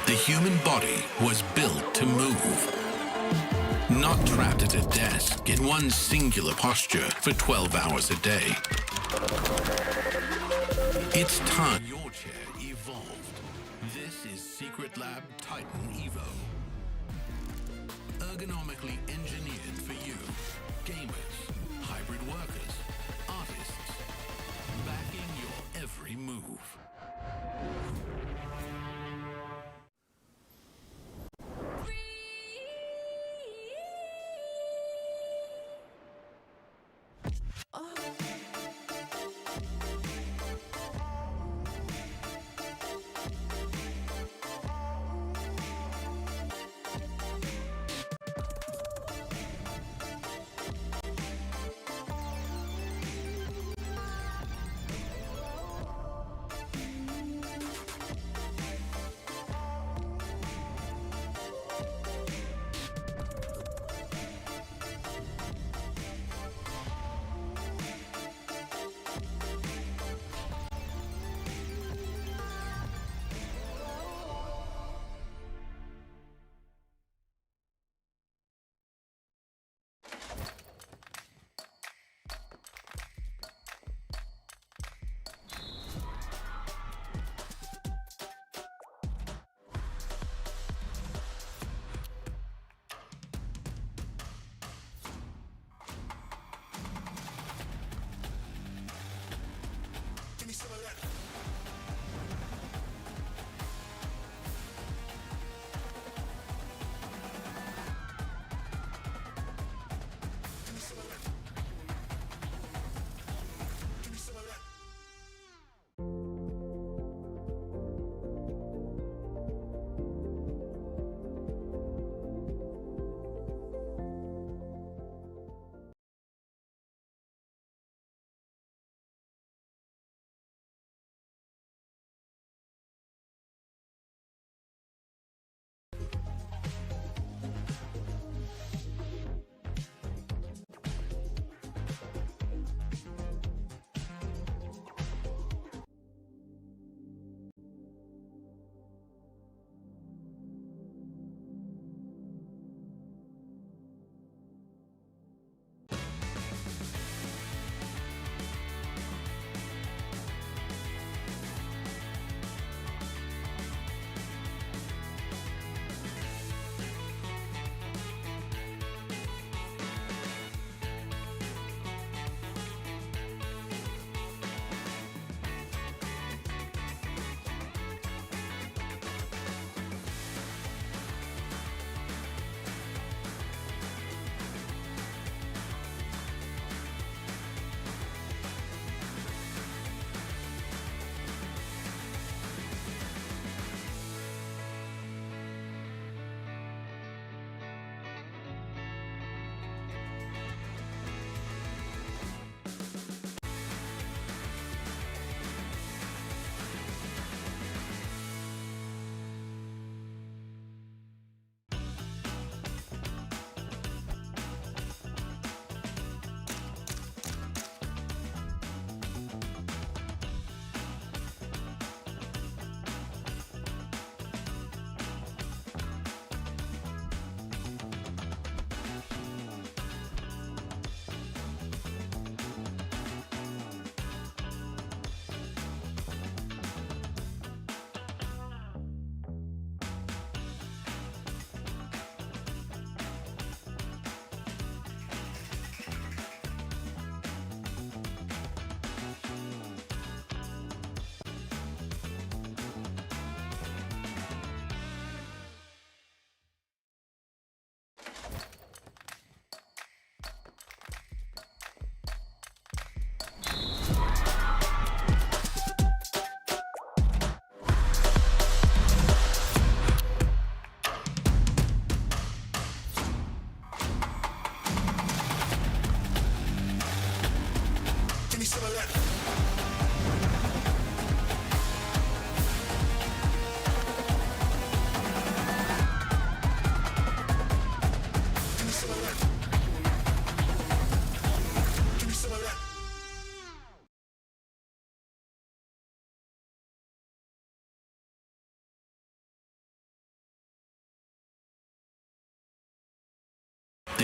The human body was built to move. Not trapped at a desk in one singular posture for 12 hours a day. It's time your chair evolved. This is Secret Lab Titan Evo. Ergonomically engineered for you, gamers, hybrid workers, artists, backing your every move.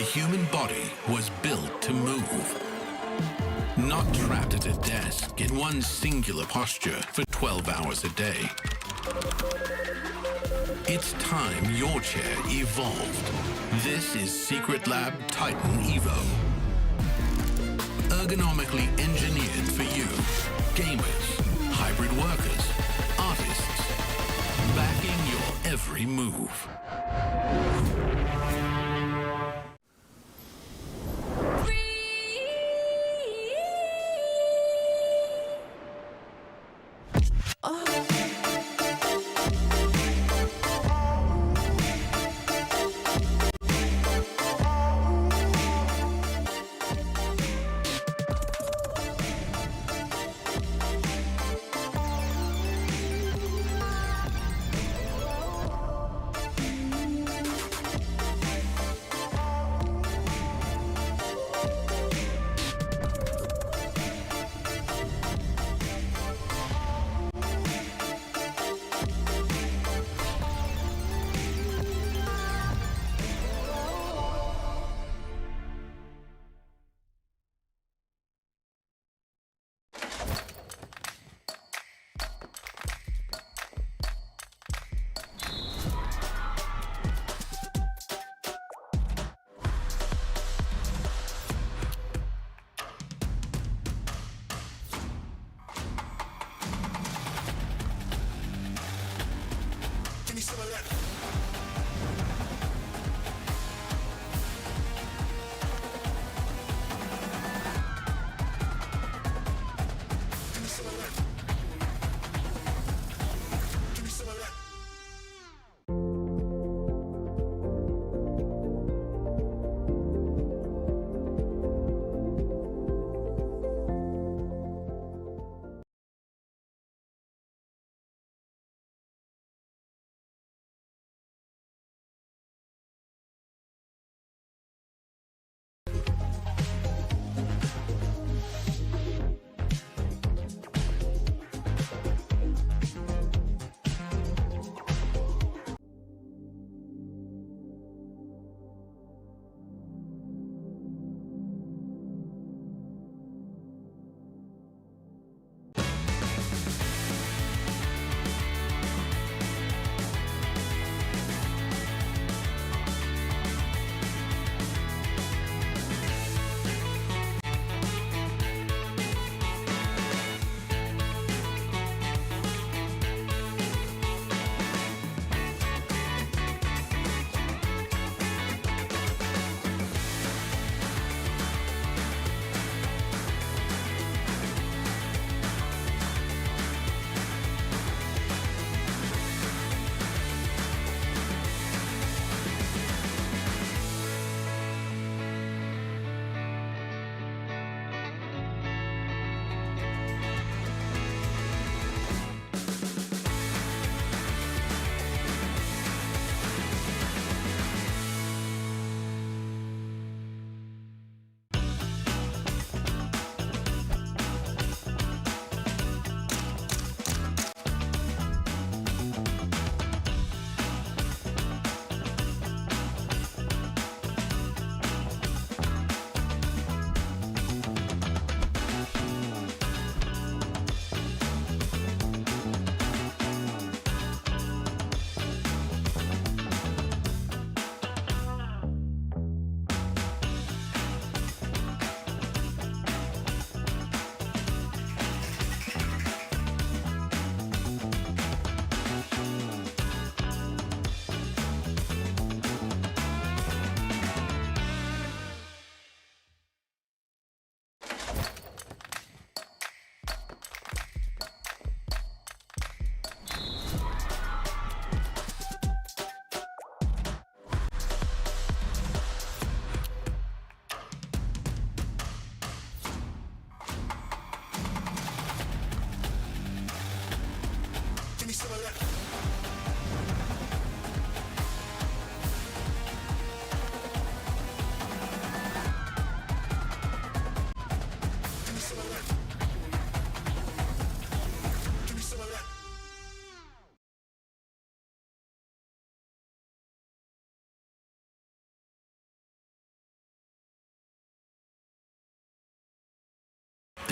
The human body was built to move. Not trapped at a desk in one singular posture for 12 hours a day. It's time your chair evolved. This is Secret Lab Titan Evo. Ergonomically engineered for you, gamers, hybrid workers, artists, backing your every move.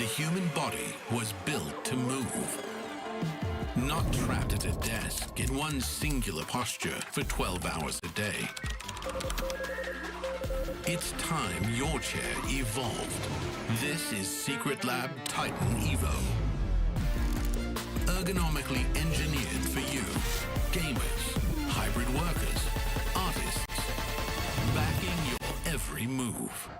The human body was built to move. Not trapped at a desk in one singular posture for 12 hours a day. It's time your chair evolved. This is Secret Lab Titan Evo. Ergonomically engineered for you, gamers, hybrid workers, artists, backing your every move.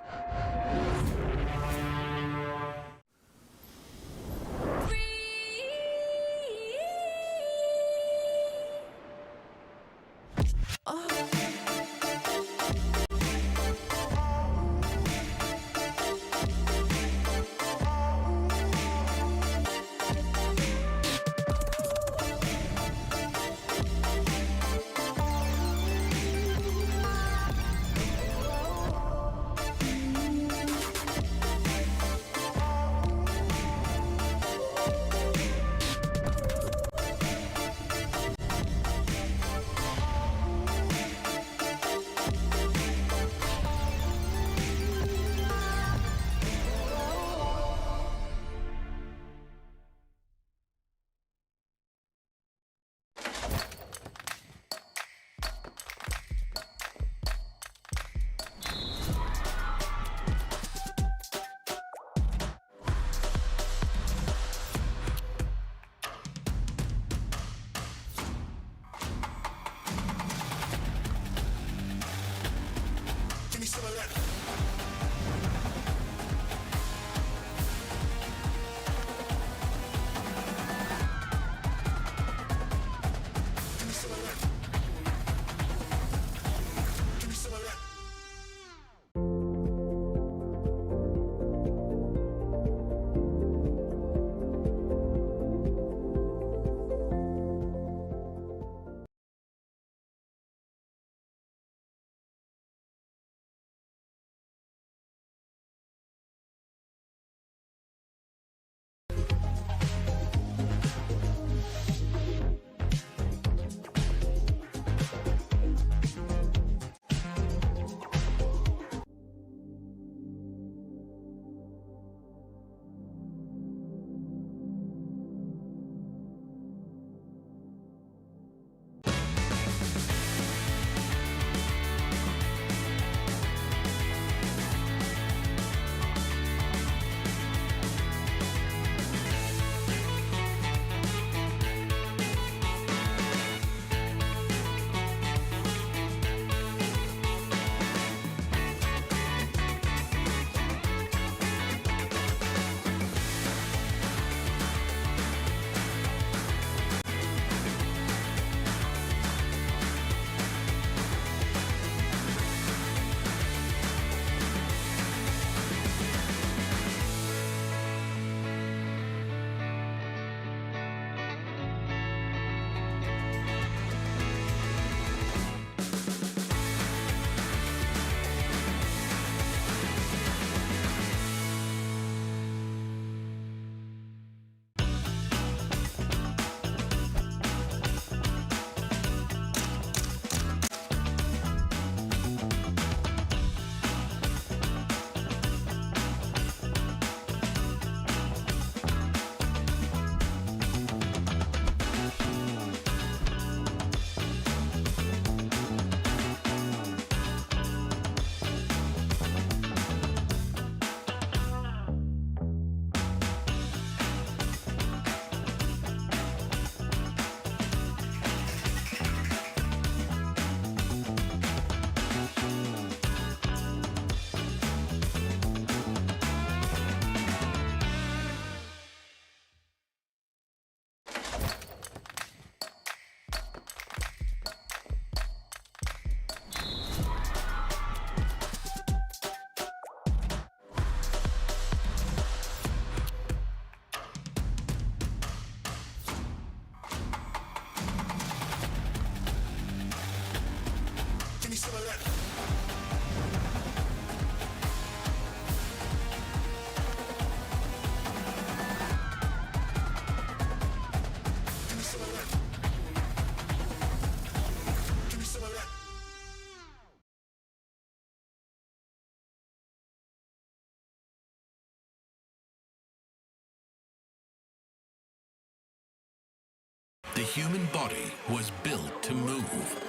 human body was built to move.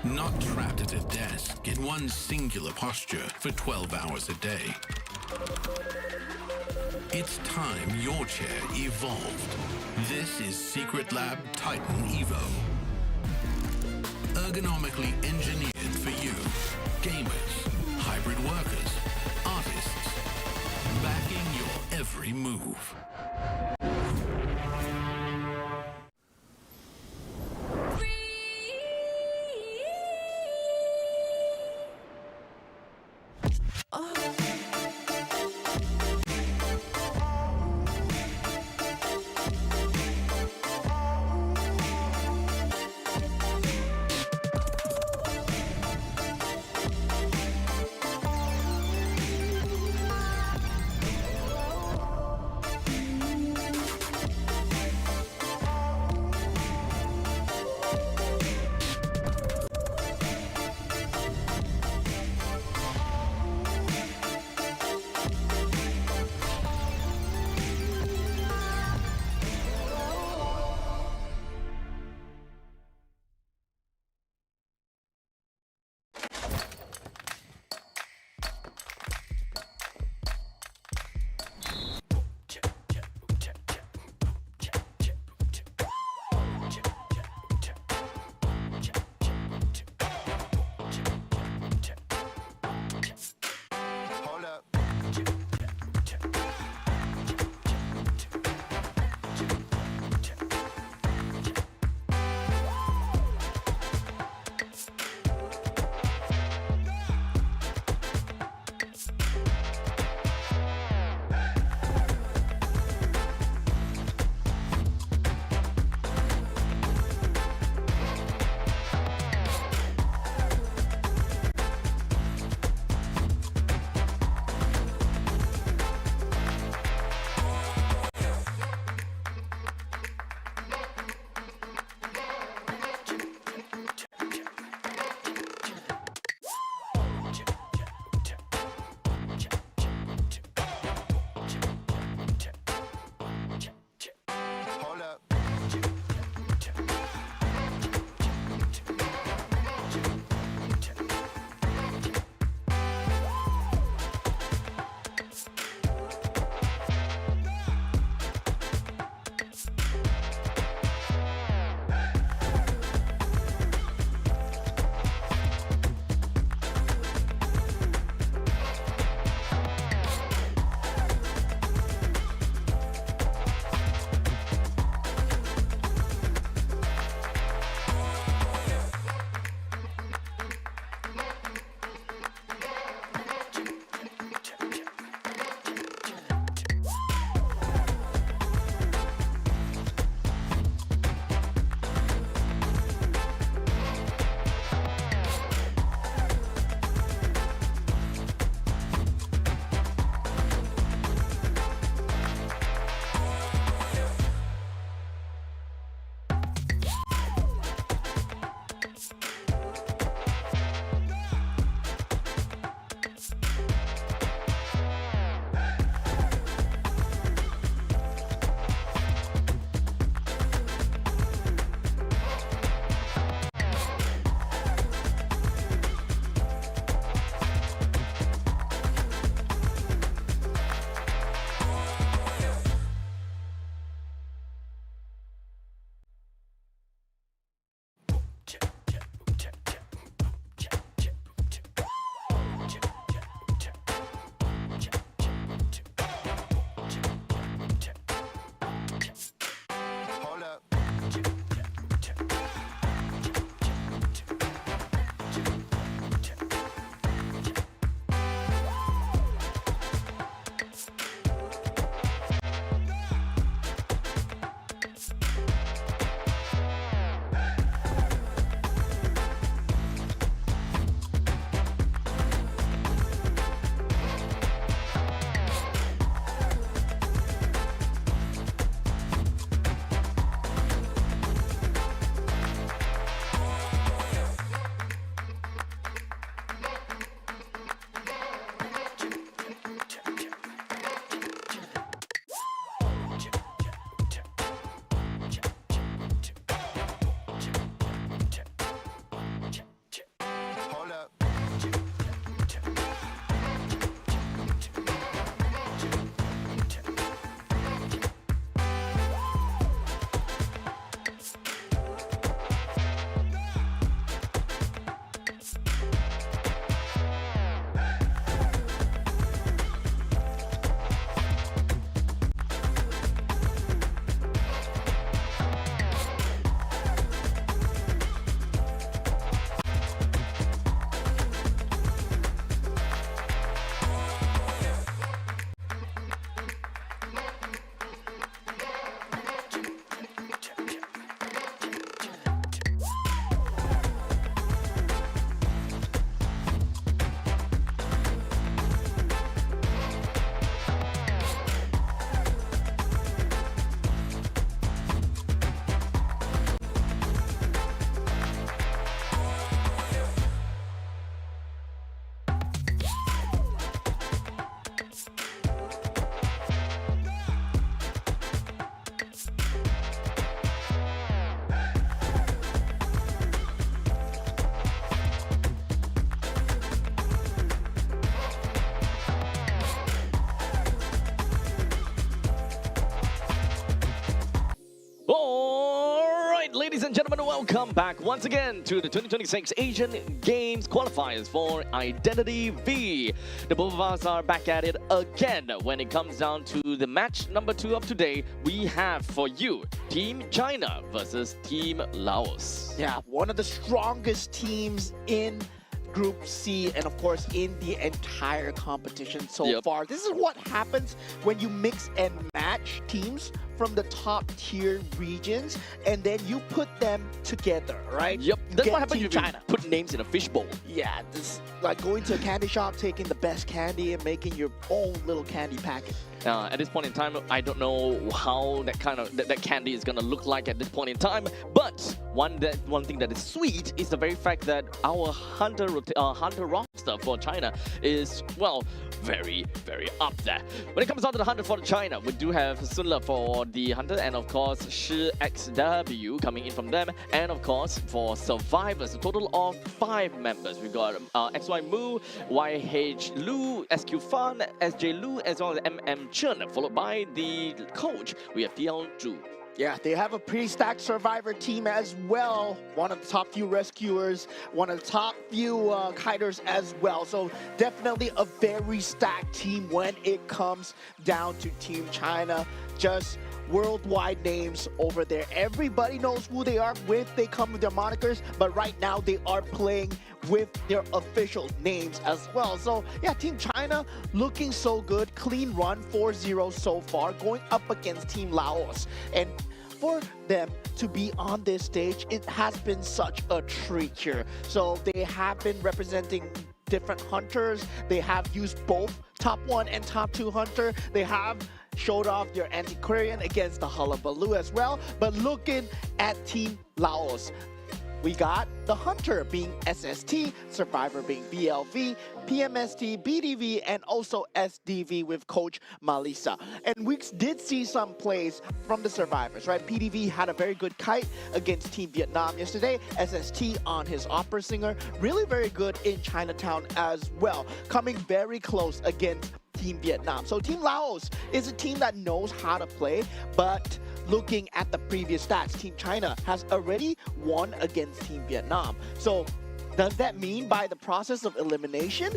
Not trapped at a desk in one singular posture for 12 hours a day. It's time your chair evolved. This is Secret Lab Titan Evo. Ergonomically engineered for you, gamers, hybrid workers, artists, backing your every move. Welcome back once again to the 2026 Asian Games Qualifiers for Identity V. The both of us are back at it again. When it comes down to the match number 2 of today, we have for you Team China versus Team Laos. Yeah, one of the strongest teams in Group C and of course in the entire competition so far. This is what happens when you mix and match teams from the top tier regions and then you put them together, right? Yep, that's what happens Team if you China. put names in a fishbowl. Yeah, this like going to a candy shop, taking the best candy and making your own little candy packet. At this point in time, I don't know how that candy is gonna look like at this point in time. But one thing that is sweet is the very fact that our hunter roster for China is very up there. When it comes down to the hunter for China, we do have Sunle for the hunter, and of course Shi XW coming in from them, and of course for survivors, a total of 5 members. We got XY Mu, YH Lu, SQ Fan, SJ Lu, as well as MM Chen, followed by the coach. We have DL Zhu. Yeah, they have a pretty stacked survivor team as well. One of the top few rescuers, one of the top few kiters as well. So definitely a very stacked team when it comes down to Team China. Just worldwide names over there. Everybody knows who they are with. They come with their monikers, but right now they are playing with their official names as well. So yeah, Team China looking so good. Clean run, 4-0 so far, going up against Team Laos. And for them to be on this stage, it has been such a treat here. So they have been representing different hunters. They have used both top 1 and top 2 hunter. They have showed off their antiquarian against the Hullabaloo as well. But looking at Team Laos, we got the hunter being SST, survivor being BLV, PMST, BDV, and also SDV with coach Malisa. And we did see some plays from the survivors, right? PDV had a very good kite against Team Vietnam yesterday. SST on his opera singer, really very good in Chinatown as well, coming very close against Team Vietnam. So Team Laos is a team that knows how to play, but looking at the previous stats, Team China has already won against Team Vietnam. So does that mean by the process of elimination,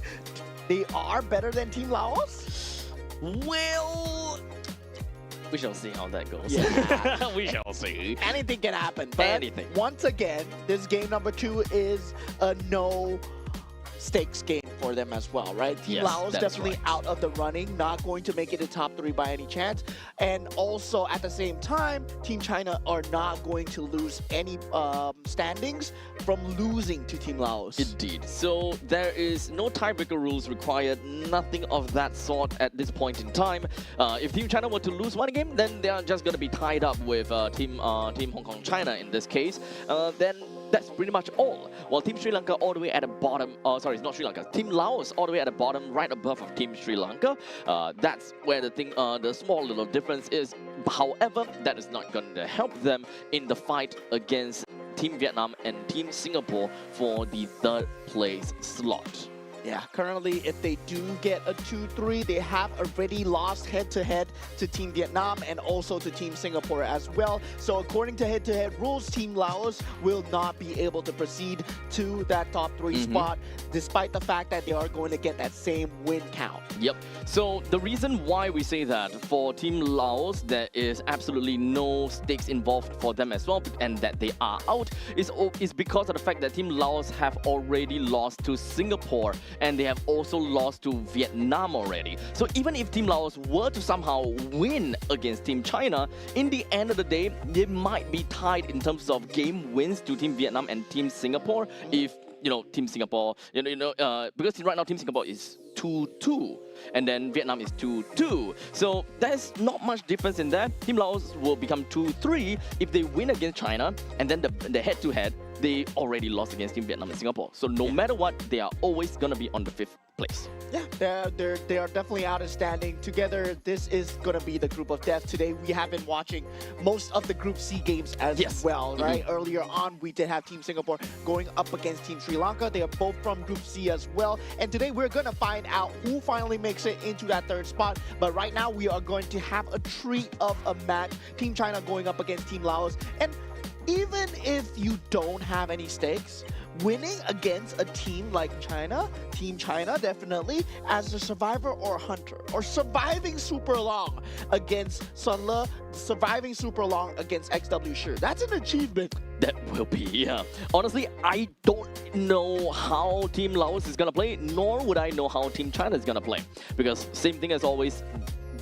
they are better than Team Laos? Well, we shall see how that goes. Yeah. We shall see. Anything can happen. But anything. Once again, this game number 2 is a no stakes game for them as well, right? Team Laos definitely out of the running, not going to make it to top 3 by any chance. And also at the same time, Team China are not going to lose any standings from losing to Team Laos. Indeed. So there is no tiebreaker rules required, nothing of that sort at this point in time. If Team China were to lose one game, then they are just going to be tied up with Team Hong Kong China in this case. Then that's pretty much all. While Team Sri Lanka all the way at the bottom, sorry, it's not Sri Lanka, Team Laos all the way at the bottom, right above of Team Sri Lanka. That's where the small little difference is. However, that is not going to help them in the fight against Team Vietnam and Team Singapore for the 3rd place slot. Yeah, currently if they do get a 2-3, they have already lost head-to-head to Team Vietnam and also to Team Singapore as well. So according to head-to-head rules, Team Laos will not be able to proceed to that top 3 spot, despite the fact that they are going to get that same win count. Yep. So the reason why we say that for Team Laos, there is absolutely no stakes involved for them as well, and that they are out, is because of the fact that Team Laos have already lost to Singapore, and they have also lost to Vietnam already. So even if Team Laos were to somehow win against Team China, in the end of the day, they might be tied in terms of game wins to Team Vietnam and Team Singapore if, Team Singapore, because right now Team Singapore is 2-2, and then Vietnam is 2-2. So there's not much difference in that. Team Laos will become 2-3 if they win against China, and then the head-to-head, they already lost against Team Vietnam and Singapore. So no matter what, they are always going to be on the 5th place. Yeah, they are definitely outstanding. Together, this is going to be the group of death. Today, we have been watching most of the Group C games as well, right? Earlier on, we did have Team Singapore going up against Team Sri Lanka. They are both from Group C as well. And today, we're going to find out who finally makes it into that 3rd spot. But right now, we are going to have a treat of a match. Team China going up against Team Laos. And even if you don't have any stakes, winning against a team like China, Team China definitely, as a survivor or hunter, or surviving super long against Sunle, surviving super long against XW Sure, that's an achievement. That will be, yeah. Honestly, I don't know how Team Laos is gonna play, nor would I know how Team China is gonna play. Because same thing as always,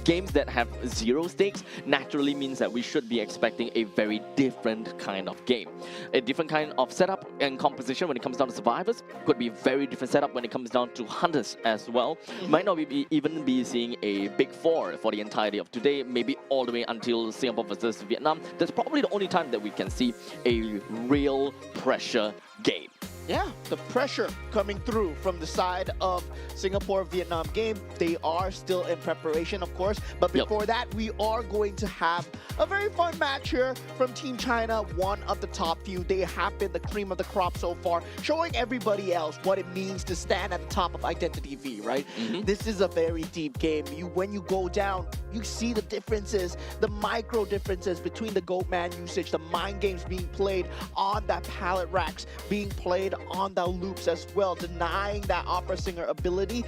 games that have zero stakes naturally means that we should be expecting a very different kind of game. A different kind of setup and composition when it comes down to survivors. Could be very different setup when it comes down to hunters as well. Might not even be seeing a big four for the entirety of today, maybe all the way until Singapore versus Vietnam. That's probably the only time that we can see a real pressure game. Yeah, the pressure coming through from the side of Singapore-Vietnam game. They are still in preparation, of course. But before that, we are going to have a very fun match here from Team China, one of the top few. They have been the cream of the crop so far, showing everybody else what it means to stand at the top of Identity V, right? This is a very deep game. When you go down, you see the differences, the micro differences between the Goatman usage, the mind games being played on that pallet racks, being played on the loops as well, denying that opera singer ability.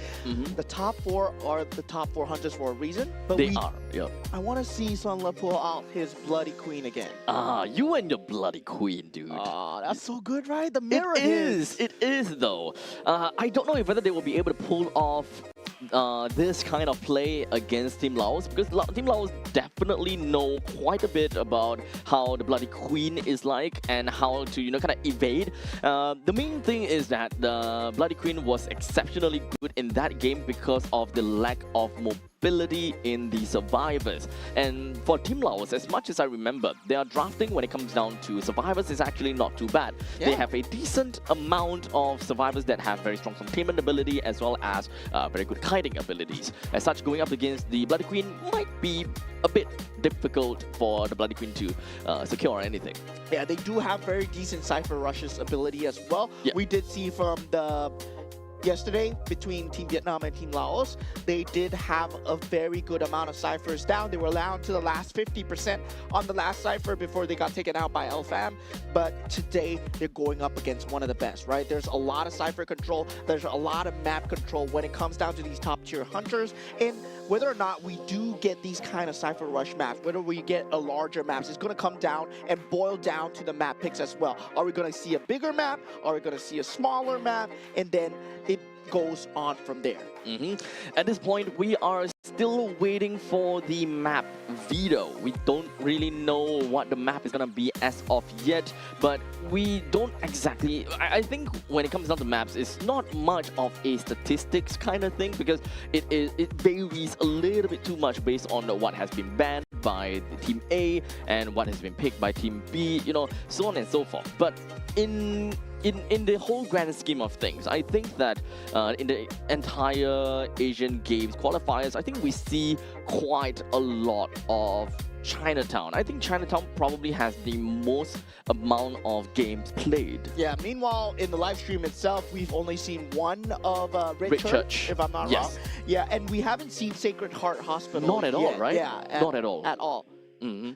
The top four are the top four hunters for a reason. But They are, yeah. I want to see Sunle pull out his bloody queen again. Ah, you and your bloody queen, dude. Ah, that's so good, right? The mirror It is though. I don't know if whether they will be able to pull off this kind of play against Team Laos, because Team Laos definitely know quite a bit about how the Bloody Queen is like and how to, you know, kind of evade. The main thing is that the Bloody Queen was exceptionally good in that game because of the lack of mobility in the survivors. And for Team Laos, as much as I remember, their drafting when it comes down to survivors is actually not too bad. They have a decent amount of survivors that have very strong containment ability as well as very good kiting abilities. As such, going up against the Bloody Queen might be a bit difficult for the Bloody Queen to secure anything. Yeah, they do have very decent Cypher Rushes ability as well. We did see from the yesterday between Team Vietnam and Team Laos, they did have a very good amount of ciphers down. They were allowed to the last 50% on the last cipher before they got taken out by LFAM. But today, they're going up against one of the best, right? There's a lot of cipher control. There's a lot of map control when it comes down to these top tier hunters. And whether or not we do get these kind of cipher rush maps, whether we get a larger maps, it's going to come down and boil down to the map picks as well. Are we going to see a bigger map? Are we going to see a smaller map? And then it goes on from there. At this point, we are still waiting for the map veto. We don't really know what the map is gonna be as of yet, but we don't exactly. I think when it comes down to maps, it's not much of a statistics kind of thing because it varies a little bit too much based on what has been banned by Team A and what has been picked by Team B, you know, so on and so forth. But in the whole grand scheme of things, I think that in the entire Asian Games qualifiers, I think we see quite a lot of Chinatown. I think Chinatown probably has the most amount of games played. Yeah, meanwhile, in the live stream itself, we've only seen one of Red Church, if I'm not wrong. Yeah, and we haven't seen Sacred Heart Hospital Not at all, right? Yeah, not at all. At all.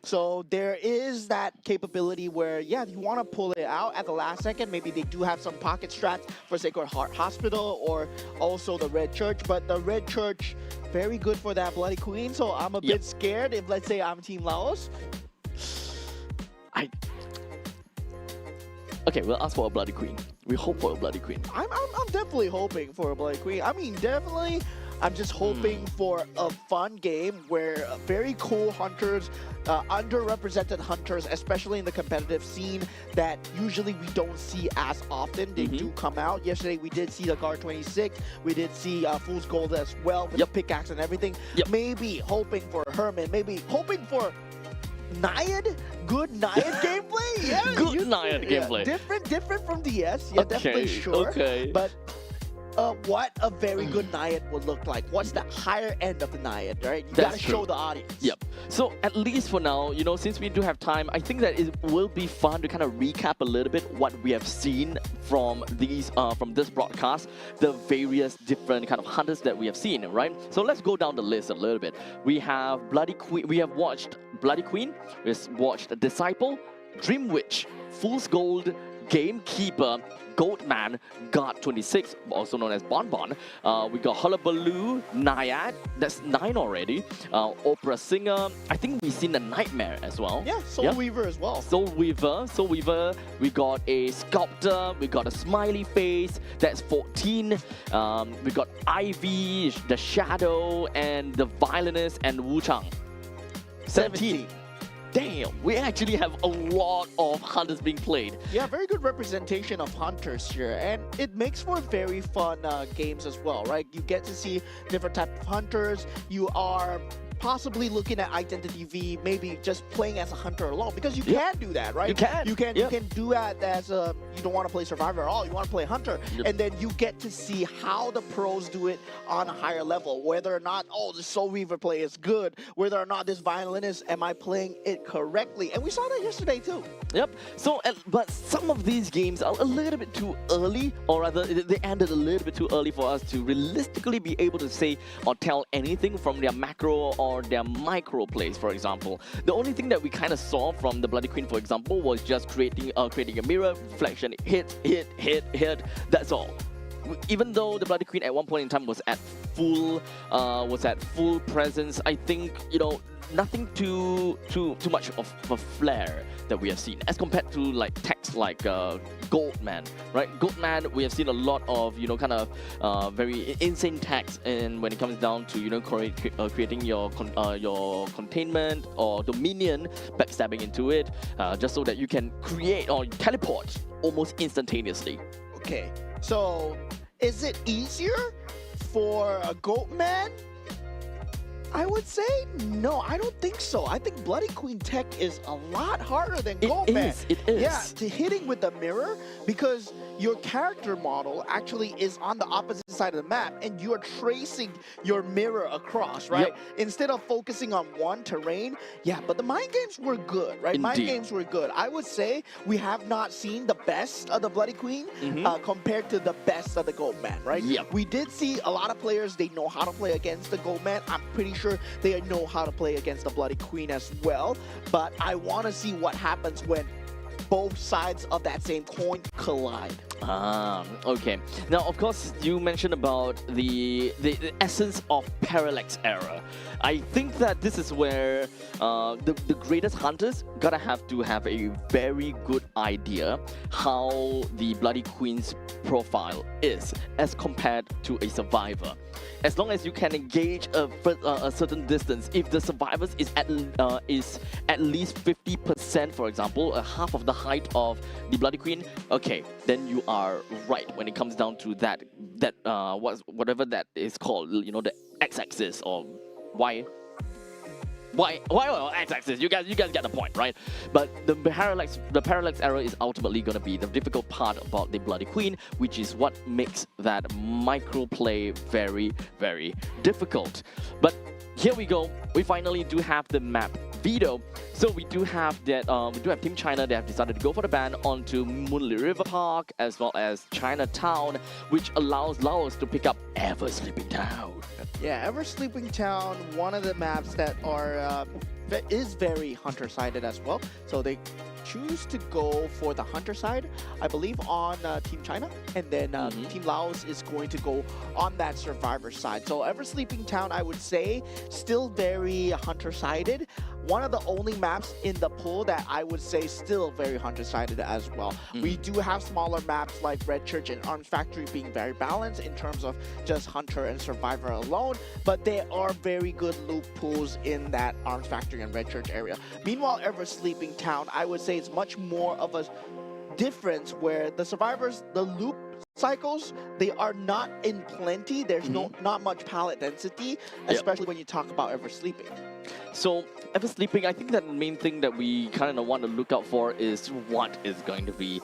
So there is that capability where, yeah, you want to pull it out at the last second. Maybe they do have some pocket strats for Sacred Heart Hospital or also the Red Church. But the Red Church, very good for that Bloody Queen. So I'm a bit scared if, let's say, I'm Team Laos. Okay, we'll ask for a Bloody Queen. We hope for a Bloody Queen. I'm definitely hoping for a Bloody Queen. I mean, definitely. I'm just hoping for a fun game where very cool hunters, underrepresented hunters, especially in the competitive scene that usually we don't see as often. They do come out. Yesterday we did see the Guard 26. We did see Fool's Gold as well with the pickaxe and everything. Maybe hoping for Herman. Maybe hoping for Naiad? Good Naiad gameplay? Yeah, good Naiad gameplay. Different from DS. Yeah, definitely sure. But what a very good Naiad would look like. What's the higher end of the Naiad, right? You gotta show the audience. So at least for now, you know, since we do have time, I think that it will be fun to kind of recap a little bit what we have seen from these from this broadcast, the various different kind of hunters that we have seen, right? So let's go down the list a little bit. We have Bloody Queen. We have watched Bloody Queen. We've watched Disciple. Dream Witch, Fool's Gold, Gamekeeper, Goatman, Guard 26, also known as Bonbon. We got Hullabaloo, Naiad, that's 9 already. Opera Singer, I think we've seen a Nightmare as well. Yeah, Soul Weaver as well. Soul Weaver. We got a Sculptor, we got a Smiley Face, that's 14. We got Ivy, the Shadow, and the Violinist, and Wu Chang. 17. Damn, we actually have a lot of hunters being played. Yeah, very good representation of hunters here, and it makes for very fun games as well, right? You get to see different type of hunters. You are possibly looking at Identity V, maybe just playing as a hunter alone, because you can do that, right? You can do that as a, you don't want to play Survivor at all, you want to play Hunter, and then you get to see how the pros do it on a higher level, whether or not, oh, the Soul Weaver play is good, whether or not this Violinist, am I playing it correctly? And we saw that yesterday too. Yep, so, but some of these games are a little bit too early, or rather, they ended a little bit too early for us to realistically be able to say or tell anything from their macro or their micro plays, for example. The only thing that we kind of saw from the Bloody Queen, for example, was just creating a mirror, reflection, hit, that's all. Even though the Bloody Queen at one point in time was at full presence, I think, you know, nothing too much of a flair that we have seen as compared to like techs like Goldman, right? Goldman, we have seen a lot of, you know, kind of very insane techs, and when it comes down to, you know, creating your containment or dominion, backstabbing into it, just so that you can create or teleport almost instantaneously. Okay, so is it easier for a Goatman? I would say no, I don't think so. I think Bloody Queen tech is a lot harder than Goatman. It is. Yeah, to hitting with the mirror, because your character model actually is on the opposite side of the map and you're tracing your mirror across, right? Yep. Instead of focusing on one terrain. Yeah, but the mind games were good, right? Indeed. Mind games were good. I would say we have not seen the best of the Bloody Queen compared to the best of the Goatman, right? Yep. We did see a lot of players, they know how to play against the Goatman. I'm pretty sure they know how to play against the Bloody Queen as well, but I want to see what happens when both sides of that same coin collide. Okay. Now, of course, you mentioned about the essence of parallax error. I think that this is where the greatest hunters gotta have to have a very good idea how the Bloody Queen's profile is as compared to a survivor. As long as you can engage a certain distance, if the survivors is at least 50%, for example, half of the height of the Bloody Queen, okay, then you are right when it comes down to whatever that is called, you know, the x-axis or y x-axis. You guys get the point, right? But the parallax error is ultimately going to be the difficult part about the Bloody Queen, which is what makes that micro play very, very difficult. But here we go. We finally do have the map veto. So we do have that. We do have Team China. They have decided to go for the ban onto Moonlit River Park as well as Chinatown, which allows Laos to pick up Ever Sleeping Town. Yeah, Ever Sleeping Town, one of the maps that are is very hunter-sided as well. So they choose to go for the hunter side, I believe, on Team China, and then Team Laos is going to go on that survivor side. So Ever Sleeping Town, I would say, still very hunter-sided. One of the only maps in the pool that I would say still very hunter-sided as well. We do have smaller maps like Red Church and Arms Factory being very balanced in terms of just hunter and survivor alone, but there are very good loop pools in that Arms Factory and Red Church area. Meanwhile, Ever Sleeping Town, I would say it's much more of a difference where the survivors, the loop cycles, they are not in plenty. There's not much pallet density, especially when you talk about Ever Sleeping. So, Ever Sleeping, I think that the main thing that we kind of want to look out for is what is going to be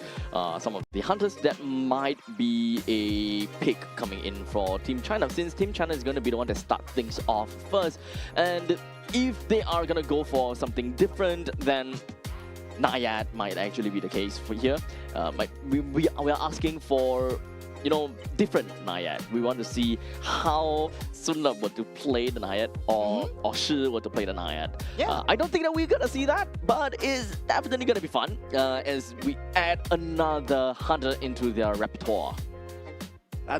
some of the hunters that might be a pick coming in for Team China, since Team China is going to be the one that start things off first. And if they are going to go for something different, then Naiad might actually be the case for here. We are asking for different Naiad. We want to see how Sunla were to play the Naiad or Shi were to play the Naiad. Yeah. I don't think that we're gonna see that, but it's definitely gonna be fun as we add another hunter into their repertoire.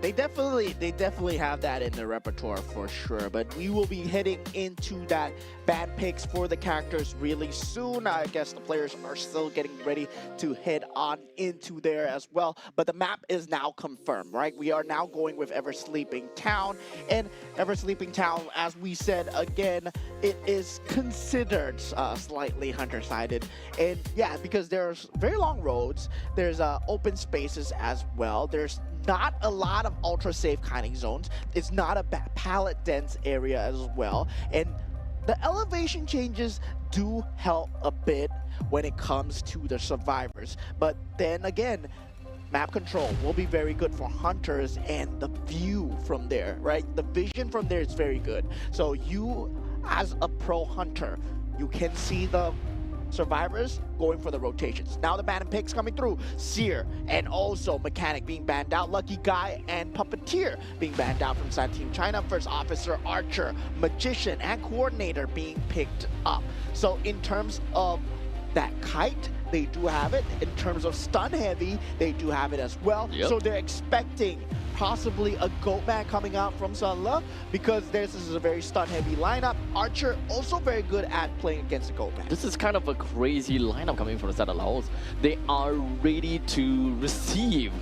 They definitely have that in their repertoire for sure. But we will be heading into that band picks for the characters really soon. I guess the players are still getting ready to head on into there as well. But the map is now confirmed, right? We are now going with Ever Sleeping Town. And Ever Sleeping Town, as we said again, it is considered slightly hunter-sided. And yeah, because there's very long roads, there's open spaces as well. There's not a lot of ultra safe kiting zones. It's not a pallet dense area as well. And the elevation changes do help a bit when it comes to the survivors. But then again, map control will be very good for hunters and the view from there, right? The vision from there is very good. So you, as a pro hunter, you can see the survivors going for the rotations. Now the ban and picks coming through. Seer and also Mechanic being banned out. Lucky Guy and Puppeteer being banned out from side Team China. First Officer, Archer, Magician, and Coordinator being picked up. So in terms of that kite, they do have it. In terms of stun heavy, they do have it as well. Yep. So they're expecting possibly a Goatman coming out from Sunla because this is a very stun-heavy lineup. Archer also very good at playing against the Goatman. This is kind of a crazy lineup coming from the side of Laos. They are ready to receive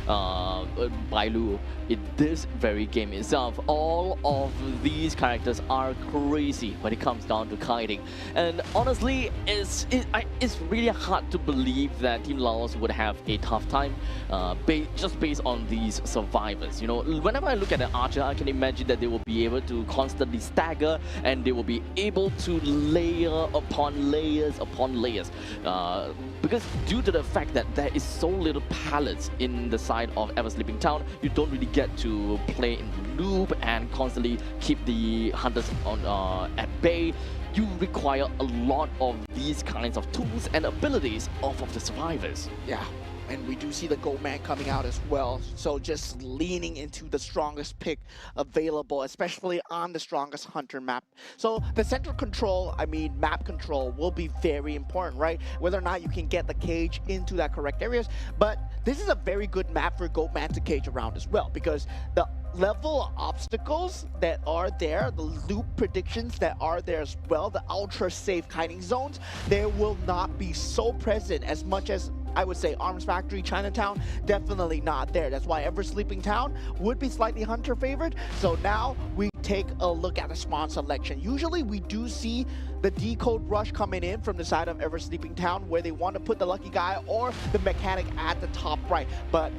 Bailu in this very game itself. All of these characters are crazy when it comes down to kiting. And honestly, it's really hard to believe that Team Laos would have a tough time just based on these survivors. Whenever I look at an Archer, I can imagine that they will be able to constantly stagger and they will be able to layer upon layers upon layers. Because due to the fact that there is so little pallets in the side of Ever Sleeping Town, you don't really get to play in the loop and constantly keep the hunters at bay. You require a lot of these kinds of tools and abilities off of the survivors. Yeah. And we do see the Goatman coming out as well. So just leaning into the strongest pick available, especially on the strongest hunter map. So the central control, map control will be very important, right? Whether or not you can get the cage into that correct areas. But this is a very good map for Goatman to cage around as well, because the level of obstacles that are there, the loop predictions that are there as well, the ultra safe kiting zones, they will not be so present as much as I would say Arms Factory, Chinatown, definitely not there. That's why Ever Sleeping Town would be slightly hunter favored. So now we take a look at the spawn selection. Usually we do see the decode rush coming in from the side of Ever Sleeping Town where they want to put the Lucky Guy or the Mechanic at the top right. But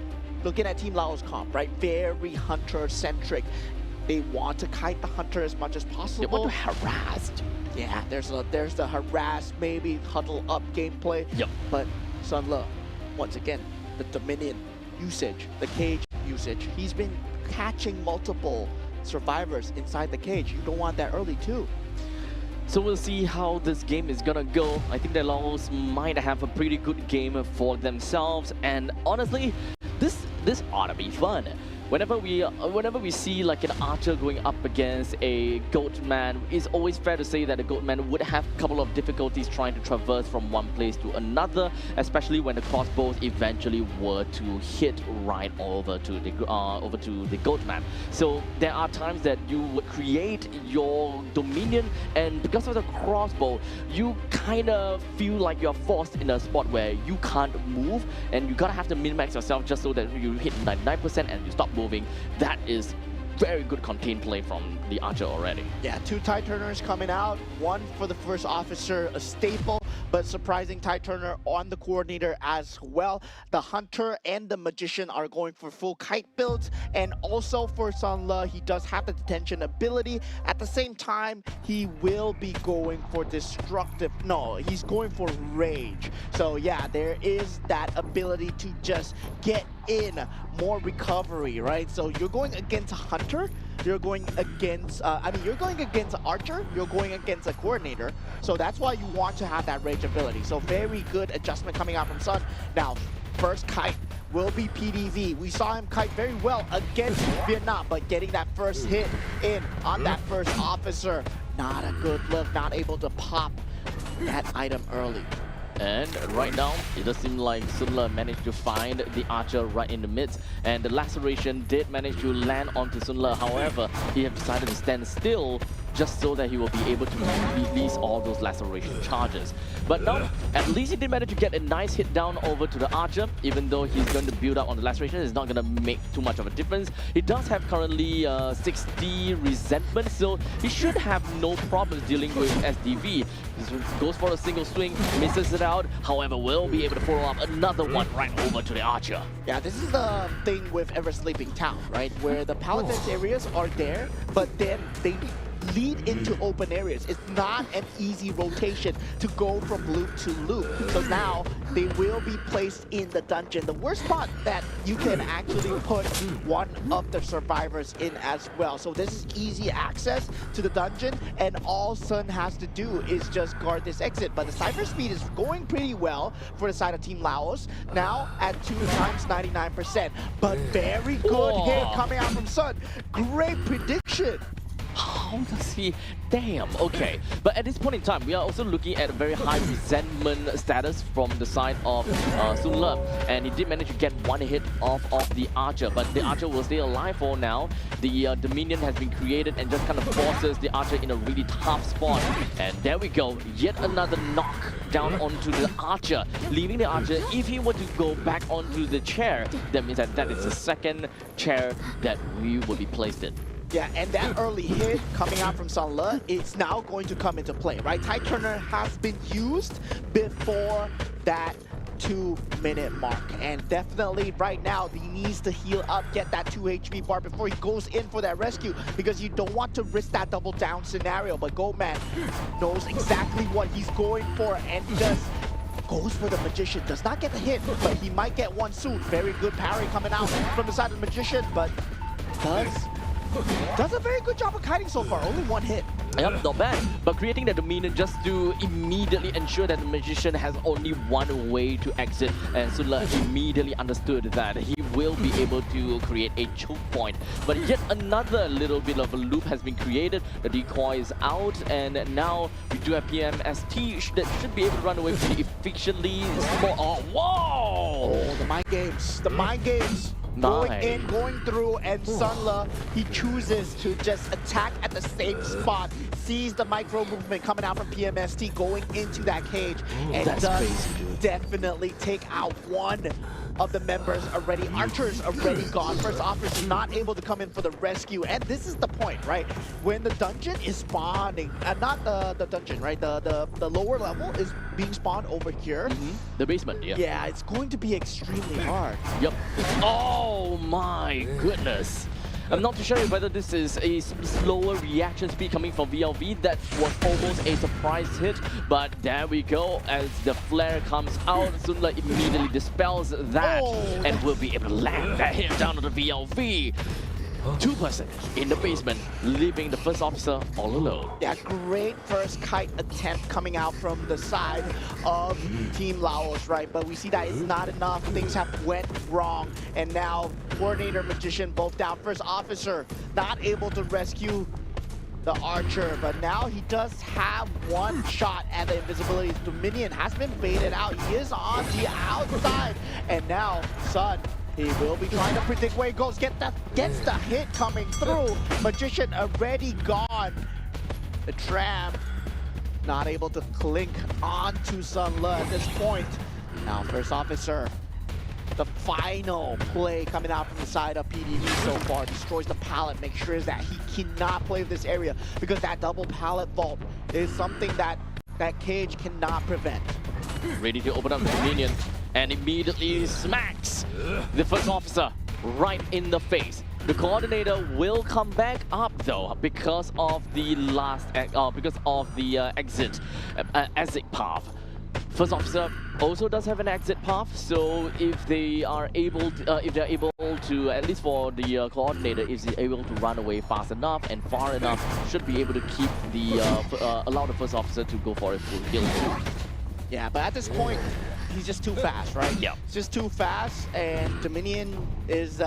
looking at Team Laos comp, right, very hunter centric. They want to kite the hunter as much as possible. They want to harass. Yeah, there's the harass, maybe huddle up gameplay. Yep. But Sunla, once again, the Dominion usage, the cage usage. He's been catching multiple survivors inside the cage. You don't want that early too. So we'll see how this game is gonna go. I think that Laos might have a pretty good game for themselves, and honestly, this ought to be fun. Whenever we see like an Archer going up against a Goatman, it's always fair to say that a Goatman would have a couple of difficulties trying to traverse from one place to another, especially when the crossbows eventually were to hit right over to the Goatman. So there are times that you would create your Dominion, and because of the crossbow, you kind of feel like you're forced in a spot where you can't move, and you gotta have to min-max yourself just so that you hit 99% and you stop moving. That is very good contained play from the Archer already. Yeah, 2 tide turners coming out. One for the first officer, a staple, but surprising tide turner on the coordinator as well. The hunter and the magician are going for full kite builds, and also for Sunla, he does have the detention ability. At the same time, he will be going for destructive. No, he's going for rage. So yeah, there is that ability to just get in more recovery, right? So you're going against a hunter, you're going against you're going against an Archer, you're going against a coordinator, so that's why you want to have that rage ability. So very good adjustment coming out from Sun. Now first kite will be PDV. We saw him kite very well against Vietnam, but getting that first hit in on that first officer, not a good look, not able to pop that item early. And right now, it does seem like Sunla managed to find the archer right in the midst, and the laceration did manage to land onto Sunla. However, he has decided to stand still just so that he will be able to release all those laceration charges. But now, at least he did manage to get a nice hit down over to the archer. Even though he's going to build up on the laceration, it's not going to make too much of a difference. He does have currently 60 resentment, so he should have no problems dealing with SDV. He goes for a single swing, misses it out. However, will be able to follow up another one right over to the archer. Yeah, this is the thing with Ever Sleeping Town, right? Where the paladins areas are there, but then they lead into open areas. It's not an easy rotation to go from loop to loop. So now they will be placed in the dungeon. The worst spot that you can actually put one of the survivors in as well. So this is easy access to the dungeon, and all Sun has to do is just guard this exit. But the cypher speed is going pretty well for the side of Team Laos. Now at 2 times 99%. But very good hit coming out from Sun. Great prediction. How does he? Damn, okay. But at this point in time, we are also looking at a very high resentment status from the side of Sunla. And he did manage to get one hit off of the archer, but the archer will stay alive for now. The minion has been created and just kind of forces the archer in a really tough spot. And there we go, yet another knock down onto the archer, leaving the archer, if he were to go back onto the chair, that means that is the second chair that we will be placed in. Yeah, and that early hit coming out from Sunla is now going to come into play, right? Tide Turner has been used before that 2-minute mark. And definitely right now, he needs to heal up, get that 2 HP bar before he goes in for that rescue, because you don't want to risk that double down scenario. But Goldman knows exactly what he's going for, and he just goes for the Magician. Does not get the hit, but he might get one soon. Very good parry coming out from the side of the Magician, but does a very good job of kiting so far. Only one hit. Yep, not bad. But creating that dominion just to immediately ensure that the Magician has only one way to exit. And Sunla immediately understood that he will be able to create a choke point. But yet another little bit of a loop has been created. The decoy is out, and now we do have PMST that should be able to run away pretty efficiently. Oh, whoa! Oh, the mind games. The mind games. Going in, going through, and Sunla, he chooses to just attack at the same spot, sees the micro movement coming out from PMST going into that cage, and does definitely take out one of the members already. Archer's already gone. First officer not able to come in for the rescue, and this is the point, right? When the dungeon is spawning, not the dungeon, right? The lower level is being spawned over here. The basement, yeah. Yeah, it's going to be extremely hard. Yep. Oh my goodness. I'm not too sure whether this is a slower reaction speed coming from VLV. That was almost a surprise hit, but there we go. As the flare comes out, Sunla immediately dispels that and will be able to land that hit down to the VLV. 2% in the basement, leaving the first officer all alone. Yeah, great first kite attempt coming out from the side of Team Laos, right? But we see that it's not enough. Things have went wrong. And now Coordinator, Magician, both down. First officer not able to rescue the archer, but now he does have one shot at the invisibility. The minion has been baited out. He is on the outside. And now Sun, he will be trying to predict where he goes. Gets the hit coming through. Magician already gone. The tram not able to clink onto Sunla at this point. Now first officer, the final play coming out from the side of PDV so far. Destroys the pallet, makes sure that he cannot play this area, because that double pallet vault is something that cage cannot prevent. Ready to open up the minion, and immediately smacks the first officer right in the face. The coordinator will come back up though because of the exit path. First officer also does have an exit path, so if they are able to, at least for the coordinator, if he's able to run away fast enough and far enough, should be able to keep the allow the first officer to go for a full kill too. Yeah, but at this point, he's just too fast, right? Yeah. It's just too fast, and Dominion is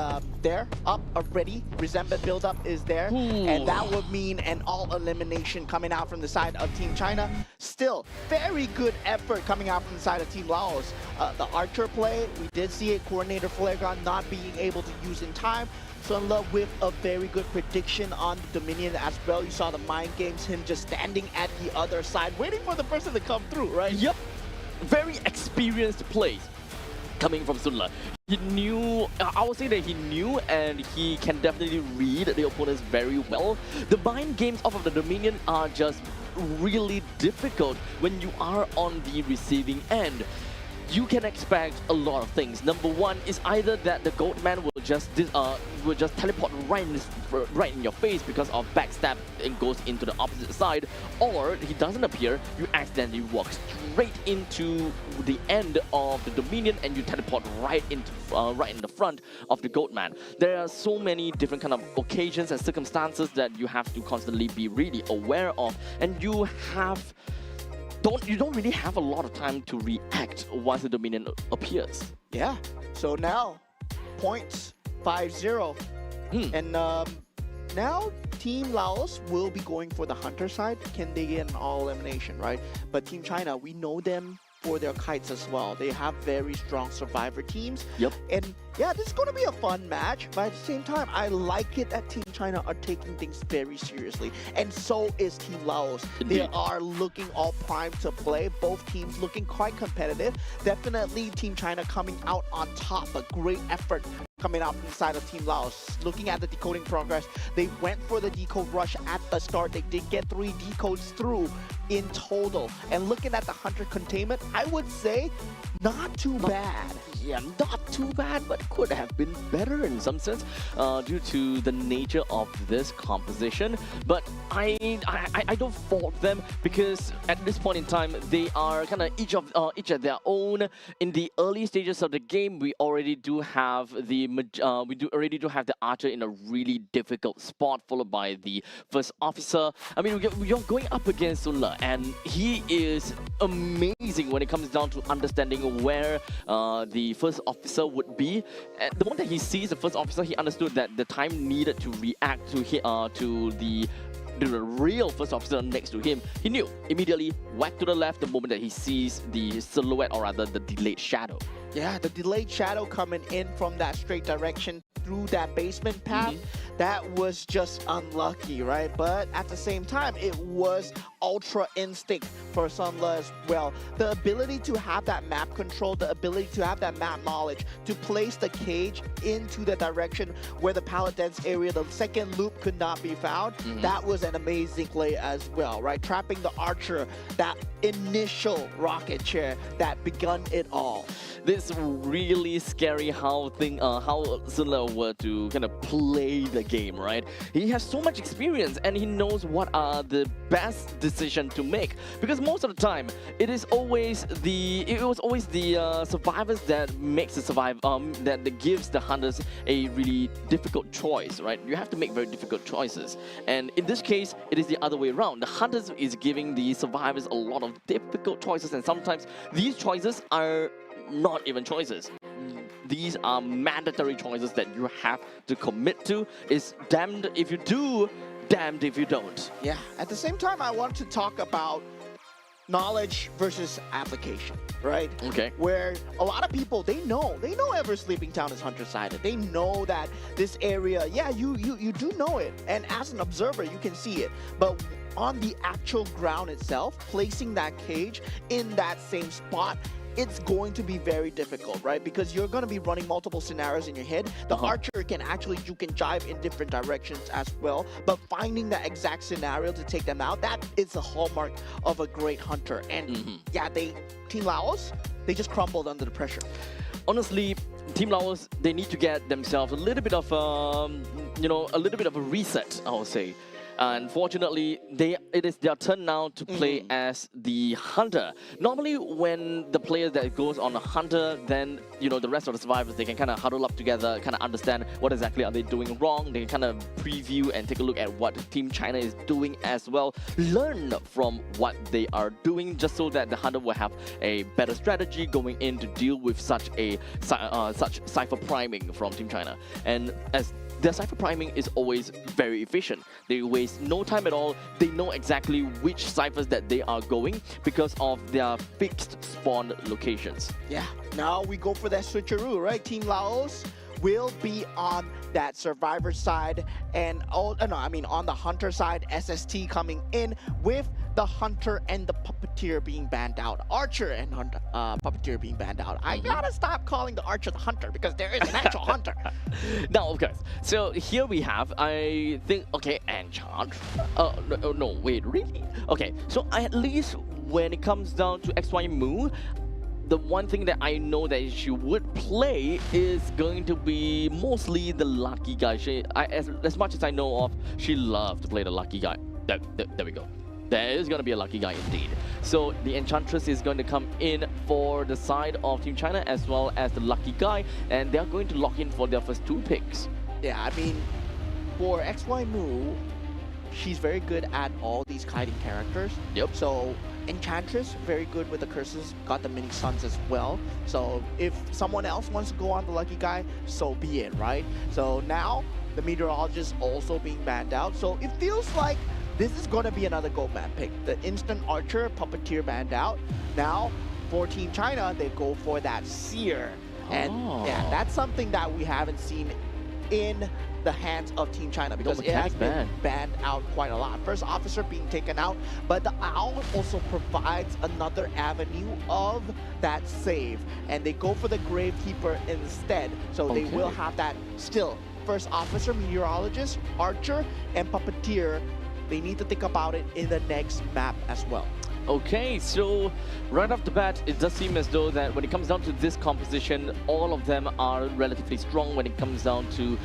there, up already. Resentment build-up is there, and that would mean an all-elimination coming out from the side of Team China. Still, very good effort coming out from the side of Team Laos. The Archer play, we did see it, Coordinator Flare Gun not being able to use in time. Sunla with a very good prediction on Dominion as well. You saw the mind games, him just standing at the other side, waiting for the person to come through, right? Yep. Very experienced plays coming from Sunla. He knew, I would say that he knew, and he can definitely read the opponents very well. The mind games off of the Dominion are just really difficult when you are on the receiving end. You can expect a lot of things. Number one is either that the Goatman will just teleport right in your face because of backstab and goes into the opposite side, or he doesn't appear, you accidentally walk straight into the end of the Dominion and you teleport right in the front of the Goatman. There are so many different kind of occasions and circumstances that you have to constantly be really aware of, and you don't really have a lot of time to react once the Dominion appears. Yeah. So now, points 5-0. And now Team Laos will be going for the Hunter side. Can they get an all-elimination, right? But Team China, we know them for their kites as well. They have very strong survivor teams. Yep. And yeah, this is going to be a fun match, but at the same time, I like it that Team China are taking things very seriously. And so is Team Laos. Indeed. They are looking all primed to play. Both teams looking quite competitive. Definitely Team China coming out on top. A great effort coming out from the side of Team Laos. Looking at the decoding progress, they went for the decode rush at the start. They did get 3 decodes through in total. And looking at the Hunter containment, I would say not too bad. Yeah, not too bad, but could have been better in some sense due to the nature of this composition. But I don't fault them, because at this point in time they are kind of each at their own. In the early stages of the game, we already do have the Archer in a really difficult spot, followed by the first officer. I mean, we're going up against Sunla, and he is amazing when it comes down to understanding where the first officer would be. And the moment that he sees the first officer, he understood that the time needed to react to the real first officer next to him. He knew immediately, whack to the left the moment that he sees the silhouette, or rather the delayed shadow. Yeah, the delayed shadow coming in from that straight direction through that basement path, that was just unlucky, right? But at the same time, it was ultra instinct for Sunla as well. The ability to have that map control, the ability to have that map knowledge, to place the cage into the direction where the pallet dense area, the second loop, could not be found. That was an amazing play as well, right? Trapping the Archer, that initial rocket chair that begun it all. This really scary how Sunla were to kind of play the game, right? He has so much experience, and he knows what are the best decision to make, because most of the time it was always the survivors that makes the that gives the hunters a really difficult choice, right? You have to make very difficult choices, and in this case it is the other way around. The hunters is giving the survivors a lot of difficult choices, and sometimes these choices are not even choices. These are mandatory choices that you have to commit to. It's damned if you do, damned if you don't. Yeah, at the same time, I want to talk about knowledge versus application, right? Okay. Where a lot of people, they know Ever Sleeping Town is Hunter-sided. They know that this area, yeah, you do know it. And as an observer, you can see it. But on the actual ground itself, placing that cage in that same spot, it's going to be very difficult, right? Because you're going to be running multiple scenarios in your head. The Archer can actually juke and jive in different directions as well, but finding that exact scenario to take them out, that is a hallmark of a great Hunter. And yeah, Team Laos, they just crumbled under the pressure. Honestly, Team Laos, they need to get themselves a little bit of a reset, I would say. Unfortunately, it is their turn now to play as the hunter. Normally, when the player that goes on a hunter, then the rest of the survivors, they can kind of huddle up together, kind of understand what exactly are they doing wrong. They can kind of preview and take a look at what Team China is doing as well. Learn from what they are doing, just so that the hunter will have a better strategy going in to deal with such cipher priming from Team China. And as their cipher priming is always very efficient. They waste no time at all. They know exactly which ciphers that they are going because of their fixed spawn locations. Yeah, now we go for that switcheroo, right? Team Laos will be on that survivor side and on the hunter side, SST coming in with the hunter and the puppeteer being banned out. Archer and puppeteer being banned out. I gotta stop calling the archer the hunter because there is an actual hunter. Now, of course. So here we have, I think, okay, Enchant. No, wait, really? Okay, so at least when it comes down to XY Moo, the one thing that I know that she would play is going to be mostly the lucky guy. As much as I know of, she loves to play the lucky guy. There we go. There is going to be a lucky guy indeed. So the Enchantress is going to come in for the side of Team China as well as the lucky guy, and they're going to lock in for their first 2 picks. Yeah, I mean, for XY Moo, she's very good at all these kiting characters. Yep. So Enchantress, very good with the curses, got the mini suns as well. So if someone else wants to go on the lucky guy, so be it, right? So now the meteorologist also being banned out. So it feels like this is going to be another gold man pick. The instant archer, puppeteer banned out. Now for Team China, they go for that seer. And yeah, that's something that we haven't seen in the hands of Team China because it has been banned out quite a lot. First officer being taken out, but the owl also provides another avenue of that save, and they go for the gravekeeper instead. So they will have that still. First officer, meteorologist, archer, and puppeteer. They need to think about it in the next map as well. Okay, so right off the bat, it does seem as though that when it comes down to this composition, all of them are relatively strong when it comes down to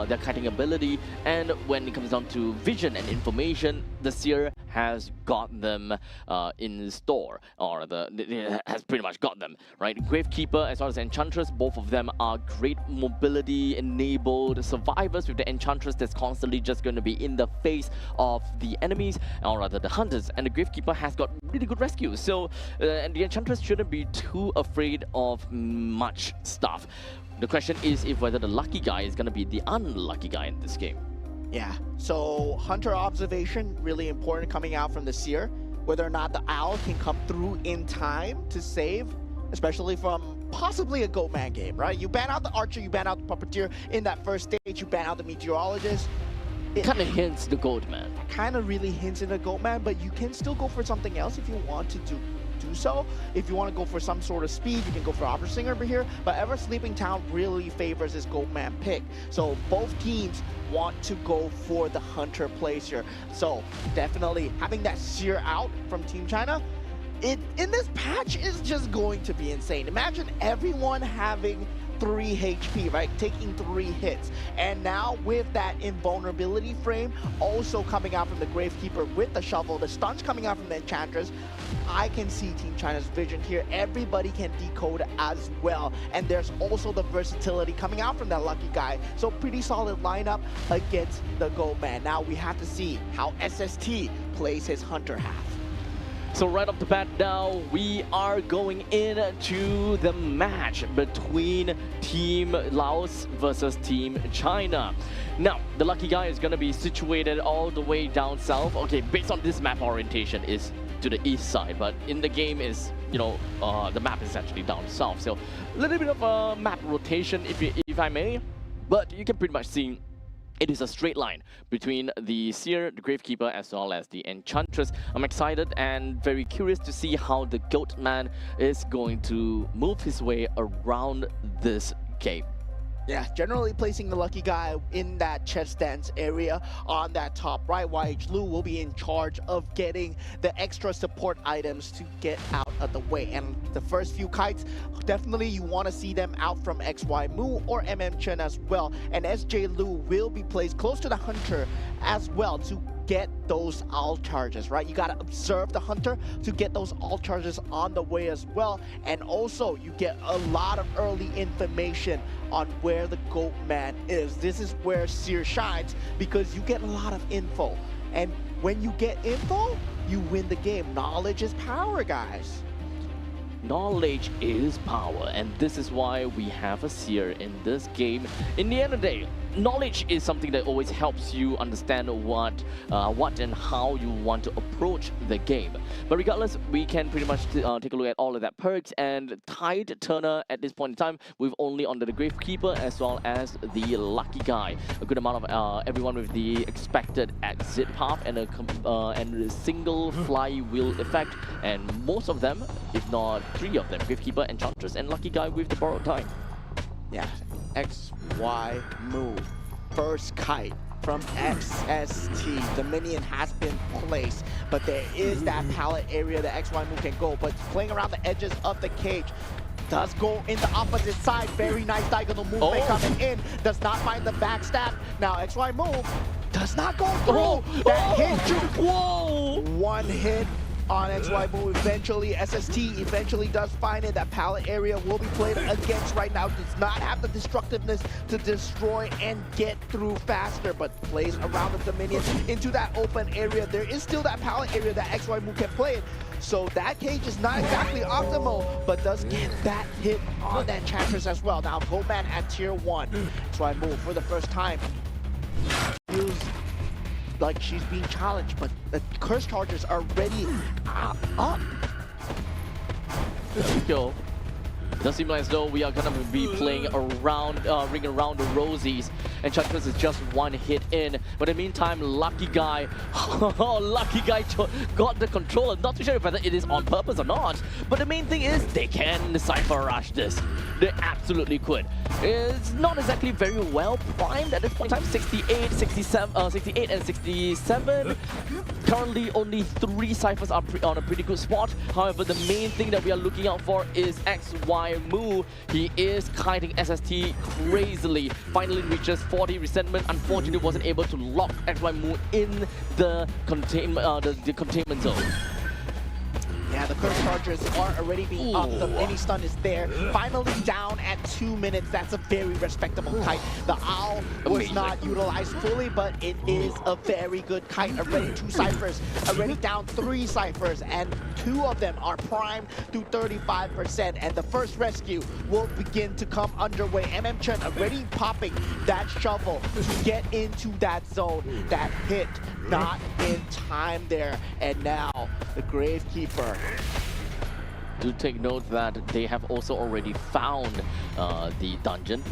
their kiting ability, and when it comes down to vision and information, the Seer has got them in store, or has pretty much got them, right? Gravekeeper as well as Enchantress, both of them are great mobility-enabled survivors with the Enchantress that's constantly just going to be in the face of the enemies, or rather the hunters, and the Gravekeeper has got really good rescues. So and the Enchantress shouldn't be too afraid of much stuff. The question is if whether the lucky guy is going to be the unlucky guy in this game. Yeah, so hunter observation, really important coming out from the Seer. Whether or not the owl can come through in time to save, especially from possibly a goat man game, right? You ban out the archer, you ban out the puppeteer in that first stage, you ban out the meteorologist. It kind of hints the goat man. Kind of really hints in the goat man, but you can still go for something else if you want to do so. If you want to go for some sort of speed, you can go for Opera Singer over here, but Ever Sleeping Town really favors this goat man pick. So both teams want to go for the hunter place here. So definitely having that Seer out from Team China, in this patch is just going to be insane. Imagine everyone having 3 HP, right? Taking 3 hits. And now with that invulnerability frame also coming out from the Gravekeeper with the shovel, the stuns coming out from the Enchantress, I can see Team China's vision here. Everybody can decode as well. And there's also the versatility coming out from that lucky guy. So pretty solid lineup against the Gold Man. Now we have to see how SST plays his hunter half. So right off the bat now, we are going into the match between Team Laos versus Team China. Now, the lucky guy is going to be situated all the way down south. Okay, based on this map orientation is to the east side, but in the game is, the map is actually down south. So a little bit of a map rotation, if I may, but you can pretty much see it is a straight line between the Seer, the Gravekeeper, as well as the Enchantress. I'm excited and very curious to see how the Goat Man is going to move his way around this game. Yeah, generally placing the lucky guy in that chest dance area on that top right. YH Lu will be in charge of getting the extra support items to get out of the way. And the first few kites, definitely you want to see them out from XY Moo or MM Chen as well. And SJ Lu will be placed close to the hunter as well to get those all charges, right? You gotta observe the hunter to get those all charges on the way as well. And also, you get a lot of early information on where the goat man is. This is where Seer shines because you get a lot of info. And when you get info, you win the game. Knowledge is power, guys. Knowledge is power, and this is why we have a Seer in this game. In the end of the day, knowledge is something that always helps you understand what and how you want to approach the game. But regardless, we can pretty much take a look at all of that perks and Tide Turner at this point in time. We've only on the Gravekeeper as well as the Lucky Guy. A good amount of everyone with the expected exit path and a single flywheel effect, and most of them, if not 3 of them, Gravekeeper, Enchantress, and Lucky Guy with the borrowed time. Yeah, XY move. First kite from XST. The minion has been placed, but there is that pallet area that XY move can go, but playing around the edges of the cage. Does go in the opposite side. Very nice diagonal movement coming in. Does not find the backstab. Now XY move does not go through. That hit you. Whoa! One hit on XY move. Eventually, SST eventually does find it. That pallet area will be played against right now. Does not have the destructiveness to destroy and get through faster, but plays around the Dominion into that open area. There is still that pallet area that XY move can play it. So that cage is not exactly optimal, but does get that hit on that Enchantress as well. Now, Goatman at tier 1. XY move for the first time. Feels like she's being challenged, but the curse charges are already up. There we go. Does seem like as though we are gonna be playing around, ring around the rosies. Enchantress is just one hit in. But in the meantime, Lucky Guy, Lucky Guy got the controller. Not too sure whether it is on purpose or not. But the main thing is they can Cypher Rush this. They absolutely could. It's not exactly very well primed at this point in time. 68, 67, 68 and 67. Currently, only 3 Cyphers are on a pretty good spot. However, the main thing that we are looking out for is XY Mu. He is kiting SST crazily. Finally reaches 40 resentment. Unfortunately, wasn't able to lock XY Mu in the containment zone. Yeah, the curse charges are already being up. The mini stun is there. Finally down at 2 minutes. That's a very respectable kite. The owl was not utilized fully, but it is a very good kite. Already 2 ciphers. Already down 3 ciphers, and 2 of them are primed through 35%. And the first rescue will begin to come underway. Chen already popping that shovel to get into that zone. That hit not in time there. And now the Gravekeeper. Do take note that they have also already found the dungeon.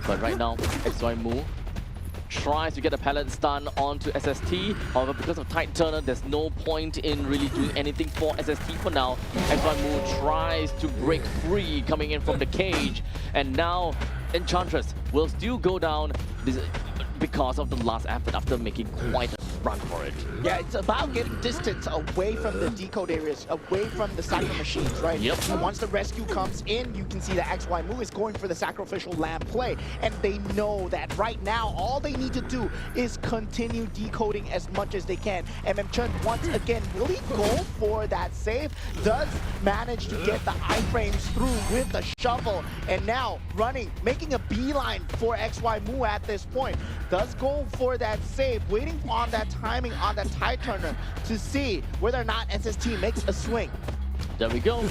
But right now, XY Mu tries to get a pallet stun onto SST. However, because of Tide Turner, there's no point in really doing anything for SST for now. XY Mu tries to break free coming in from the cage. And now Enchantress will still go down because of the last effort after making quite a run for it. Yeah, it's about getting distance away from the decode areas, away from the cypher machines, right? Yep. And once the rescue comes in, you can see that XY Mu is going for the sacrificial lamb play. And they know that right now, all they need to do is continue decoding as much as they can. Chen once again really go for that save, does manage to get the iframes through with the shovel. And now running, making a beeline for XY Mu at this point. Does go for that save, waiting on that timing on that Tide Turner to see whether or not SST makes a swing. There we go.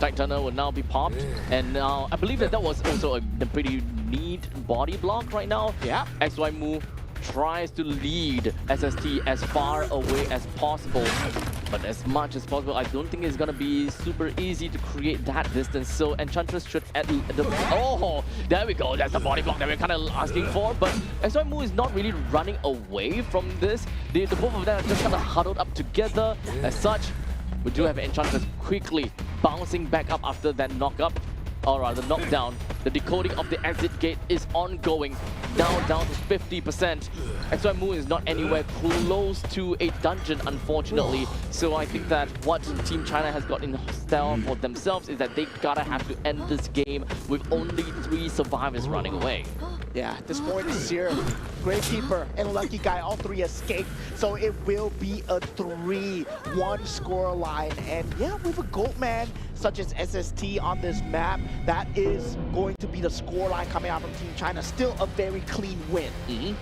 Tide Turner will now be popped. And now I believe that was also a pretty neat body block right now. Yeah. XY Mu tries to lead SST as far away as possible. But as much as possible, I don't think it's gonna be super easy to create that distance. So Enchantress should at the there we go. That's the body block that we're kind of asking for. But XY Mu is not really running away from this. The both of them are just kind of huddled up together. As such, we do have Enchantress quickly bouncing back up after that knock-up. Or rather, knockdown. The decoding of the exit gate is ongoing. Now down to 50%. XY Mu is not anywhere close to a dungeon, unfortunately. So I think that what Team China has got in store for themselves is that they gotta have to end this game with only 3 survivors running away. Yeah, at this point, Seer, Gravekeeper, and Lucky Guy, all three escape. So it will be a 3-1 score line. And yeah, with a Goatman such as SST on this map, that is going to be the score line coming out from Team China. Still a very clean win.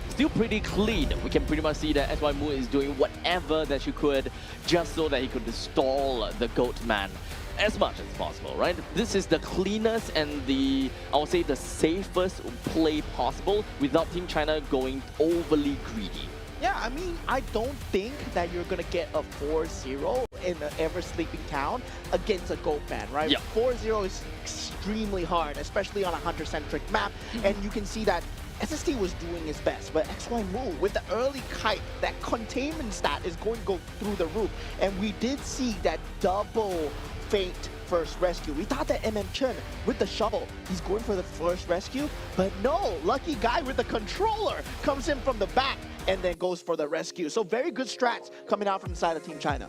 Still pretty clean. We can pretty much see that SY Mu is doing whatever that she could just so that he could stall the Goatman as much as possible, right? This is the cleanest and I would say the safest play possible without Team China going overly greedy. Yeah, I mean, I don't think that you're going to get a 4-0 in an ever-sleeping town against a Goatman, right? Yeah. 4-0 is extremely hard, especially on a hunter-centric map. And you can see that SST was doing his best, but XY Mu, with the early kite, that containment stat is going to go through the roof. And we did see that double feint first rescue. We thought that Chen, with the shovel, he's going for the first rescue, but no, Lucky Guy with the controller comes in from the back and then goes for the rescue. So very good strats coming out from the side of Team China.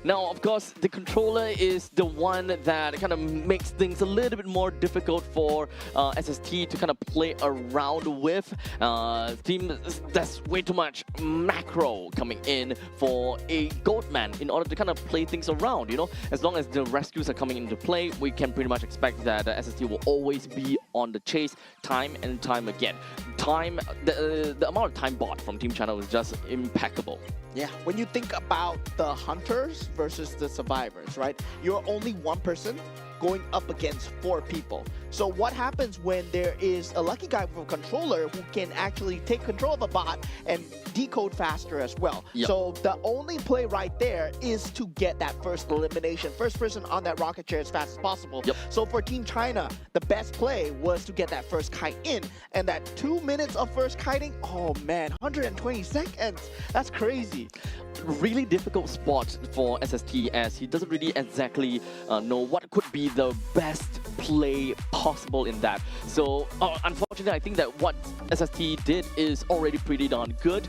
Now, of course, the controller is the one that kind of makes things a little bit more difficult for SST to kind of play around with. That's way too much macro coming in for a Goatman in order to kind of play things around, you know? As long as the rescues are coming into play, we can pretty much expect that SST will always be on the chase time and time again. The amount of time bought from Team China was just impeccable. Yeah, when you think about the hunters versus the survivors, right? You're only one person going up against 4 people. So what happens when there is a Lucky Guy with a controller who can actually take control of a bot and decode faster as well? Yep. So the only play right there is to get that first elimination, first person on that rocket chair as fast as possible. Yep. So for Team China, the best play was to get that first kite in, and that 2 minutes of first kiting, oh man, 120 seconds, that's crazy. Really difficult spot for SST, as he doesn't really exactly know what could be the best play possible in that. So unfortunately, I think that what SST did is already pretty darn good.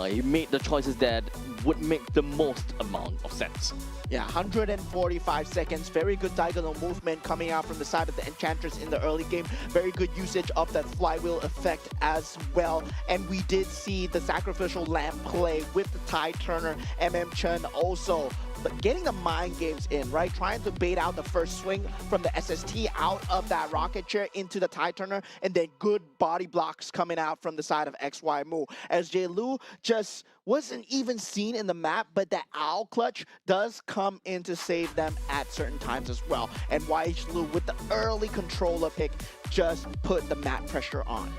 He made the choices that would make the most amount of sense. Yeah, 145 seconds. Very good diagonal movement coming out from the side of the Enchantress in the early game. Very good usage of that flywheel effect as well. And we did see the sacrificial lamp play with the Tide Turner, Chen also. But getting the mind games in, right? Trying to bait out the first swing from the SST out of that rocket chair into the Tide Turner, and then good body blocks coming out from the side of XY Mu. As Lu just wasn't even seen in the map, but that owl clutch does come in to save them at certain times as well. And Lu with the early controller pick just put the map pressure on.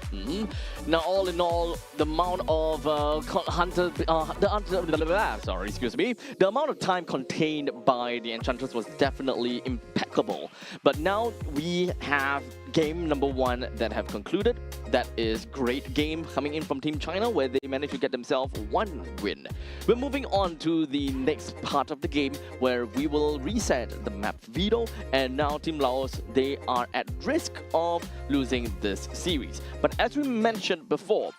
Now, all in all, the amount of the amount of time contained by the Enchantress was definitely impeccable. But now we have game number 1 that have concluded. That is great game coming in from Team China, where they managed to get themselves 1 win. We're moving on to the next part of the game, where we will reset the map veto, and now Team Laos, they are at risk of losing this series. But as we mentioned before,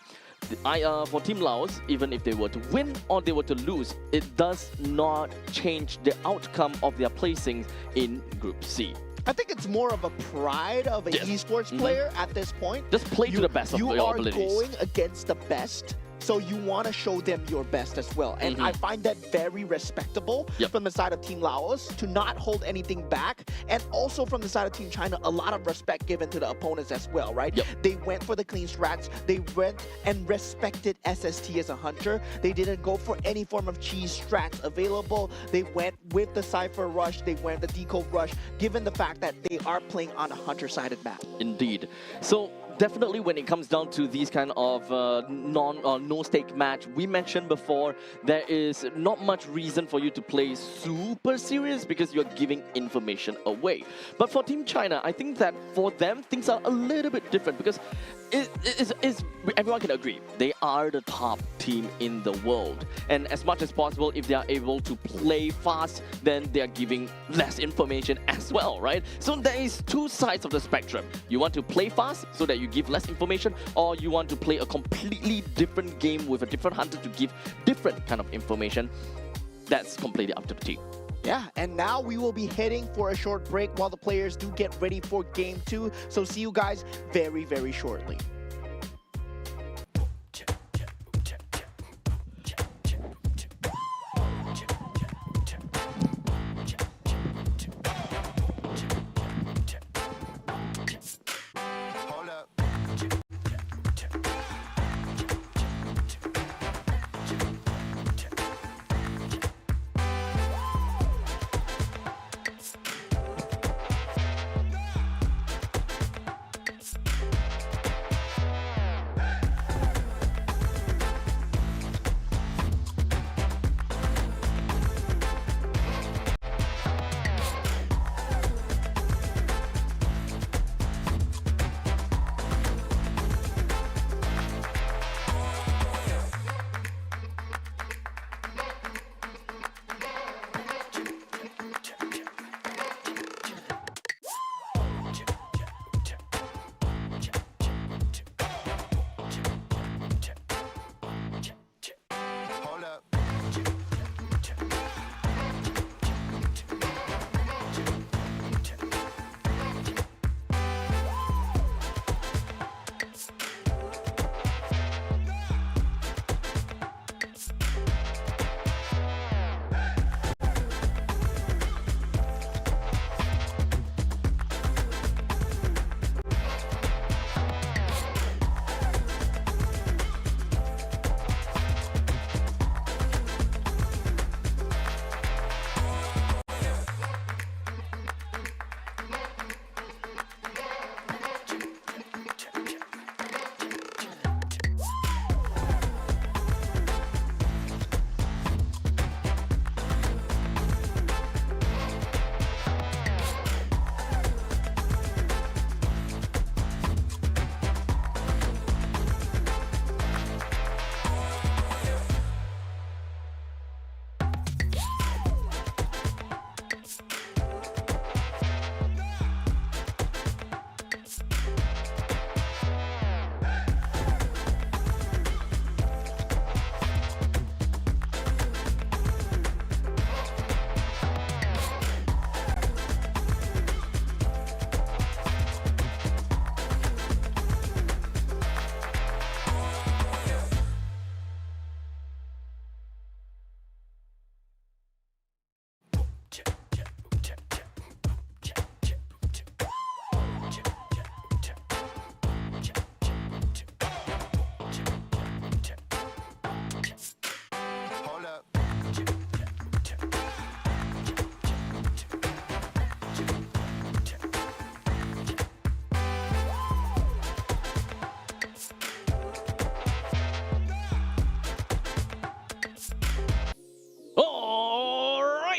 for Team Laos, even if they were to win or they were to lose, it does not change the outcome of their placings in Group C. I think it's more of a pride of an esports player at this point. Just play to the best of your abilities. You are going against the best, so you want to show them your best as well. And I find that very respectable from the side of Team Laos to not hold anything back. And also from the side of Team China, a lot of respect given to the opponents as well, right? They went for the clean strats. They went and respected SST as a hunter. They didn't go for any form of cheese strats available. They went with the Cypher rush. They went the decode rush, given the fact that they are playing on a hunter-sided map. Indeed. So definitely when it comes down to these kind of no-stake match, we mentioned before, there is not much reason for you to play super serious because you're giving information away. But for Team China, I think that for them, things are a little bit different because everyone can agree, they are the top team in the world. And as much as possible, if they are able to play fast, then they are giving less information as well, right? So there is 2 sides of the spectrum. You want to play fast so that you give less information, or you want to play a completely different game with a different hunter to give different kind of information. That's completely up to the team. Yeah, and now we will be heading for a short break while the players do get ready for game 2. So see you guys very, very shortly.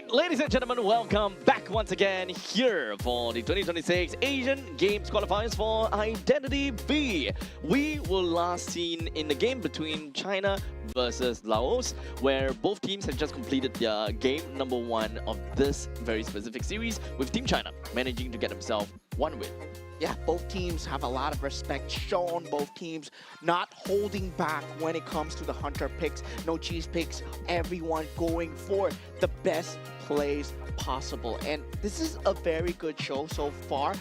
Alright, ladies and gentlemen, welcome back once again here for the 2026 Asian Games Qualifiers for Identity B. We were last seen in the game between China versus Laos, where both teams had just completed their game number 1 of this very specific series, with Team China managing to get themselves 1 win. Yeah, both teams have a lot of respect shown. Both teams not holding back when it comes to the hunter picks, no cheese picks, everyone going for the best plays possible. And this is a very good show so far.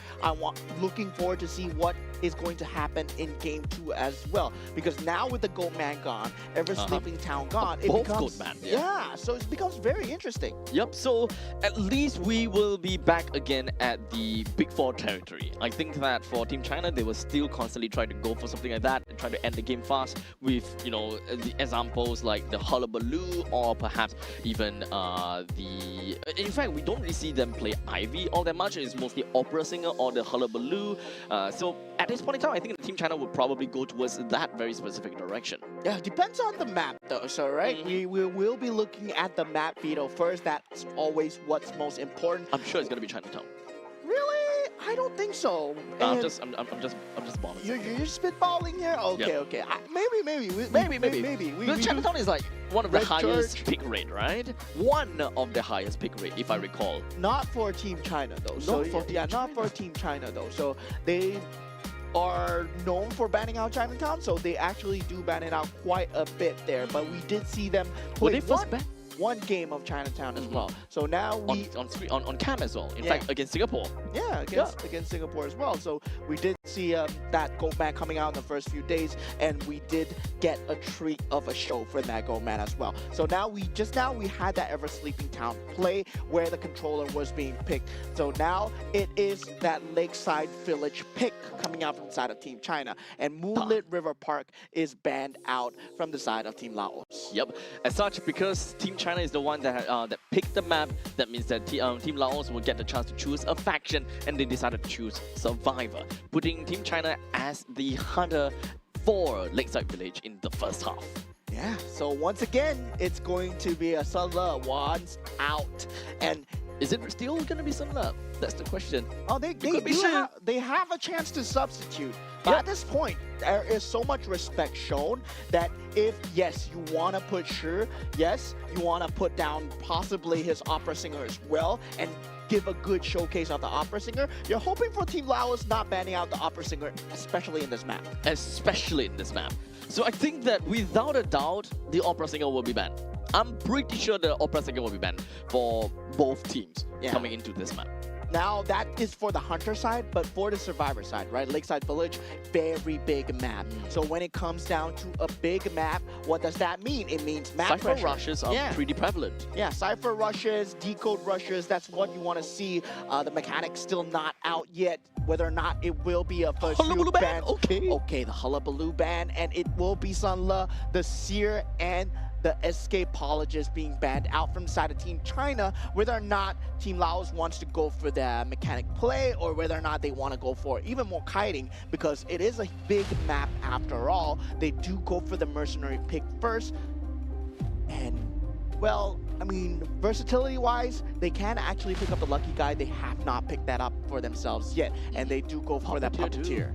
Looking forward to see what is going to happen in game 2 as well. Because now with the Goat Man gone, Ever Sleeping Town gone, it Both becomes Goat Man, so it becomes very interesting. Yep, so at least we will be back again at the Big 4 territory. I think that for Team China, they will still constantly try to go for something like that and try to end the game fast with, you know, the examples like the Hullabaloo or perhaps even the... In fact, we don't really see them play Ivy all that much. It's mostly Opera Singer or the Hullabaloo. So at this point in time, I think Team China would probably go towards that very specific direction. Yeah, depends on the map though. So right, we will be looking at the map veto first. That's always what's most important. I'm sure it's gonna be Chinatown. Really? I don't think so. I'm just bombing. You're spitballing here? Okay, Yep. okay. Maybe. Because Chinatown is like one of the Red highest Church. pick rate, right? One of the highest pick rate, if I recall. Not for Team China though. So Not for Team not China. for Team China though. So they are known for banning out Chinatown, so they actually do ban it out quite a bit there. But we did see them Were play they first ban? one game of Chinatown as well. So now we on cam as well. In Yeah. fact, against Singapore. against Singapore as well. So we did see that Goat Man coming out in the first few days, and we did get a treat of a show for that Goat Man as well. So now we had that Ever Sleeping Town play where the controller was being picked. So now it is that Lakeside Village pick coming out from the side of Team China, and Moonlit River Park is banned out from the side of Team Laos. Yep. As such, because Team China is the one that that picked the map, that means that Team Laos will get the chance to choose a faction, and they decided to choose Survivor, putting Team China as the hunter for Lakeside Village in the first half. Yeah, so once again, it's going to be a Sunla once out. And is it still going to be Sun Love? That's the question. oh, they have a chance to substitute. But at this point, there is so much respect shown that if, yes, you want to put Shi, yes, you want to put down possibly his opera singer as well, and give a good showcase of the opera singer, you're hoping for Team Laos not banning out the opera singer, especially in this map. Especially in this map. So I think that without a doubt, the opera singer will be banned. I'm pretty sure the opera singer will be banned for both teams coming into this map. Now, that is for the hunter side, but for the survivor side, right? Lakeside Village, very big map. So when it comes down to a big map, what does that mean? It means map Cypher pressure. rushes are pretty prevalent. Yeah, Cypher rushes, decode rushes, that's what you want to see. The mechanic's still not out yet, whether or not it will be a first Hullabaloo ban, okay. Okay, the Hullabaloo ban, and it will be Sunla, the Seer, and the Escapologist being banned out from the side of Team China, whether or not Team Laos wants to go for the mechanic play or whether or not they want to go for even more kiting, because it is a big map after all. They do go for the mercenary pick first, and well, I mean, versatility-wise, they can actually pick up the lucky guy. They have not picked that up for themselves yet, and they do go for that puppeteer.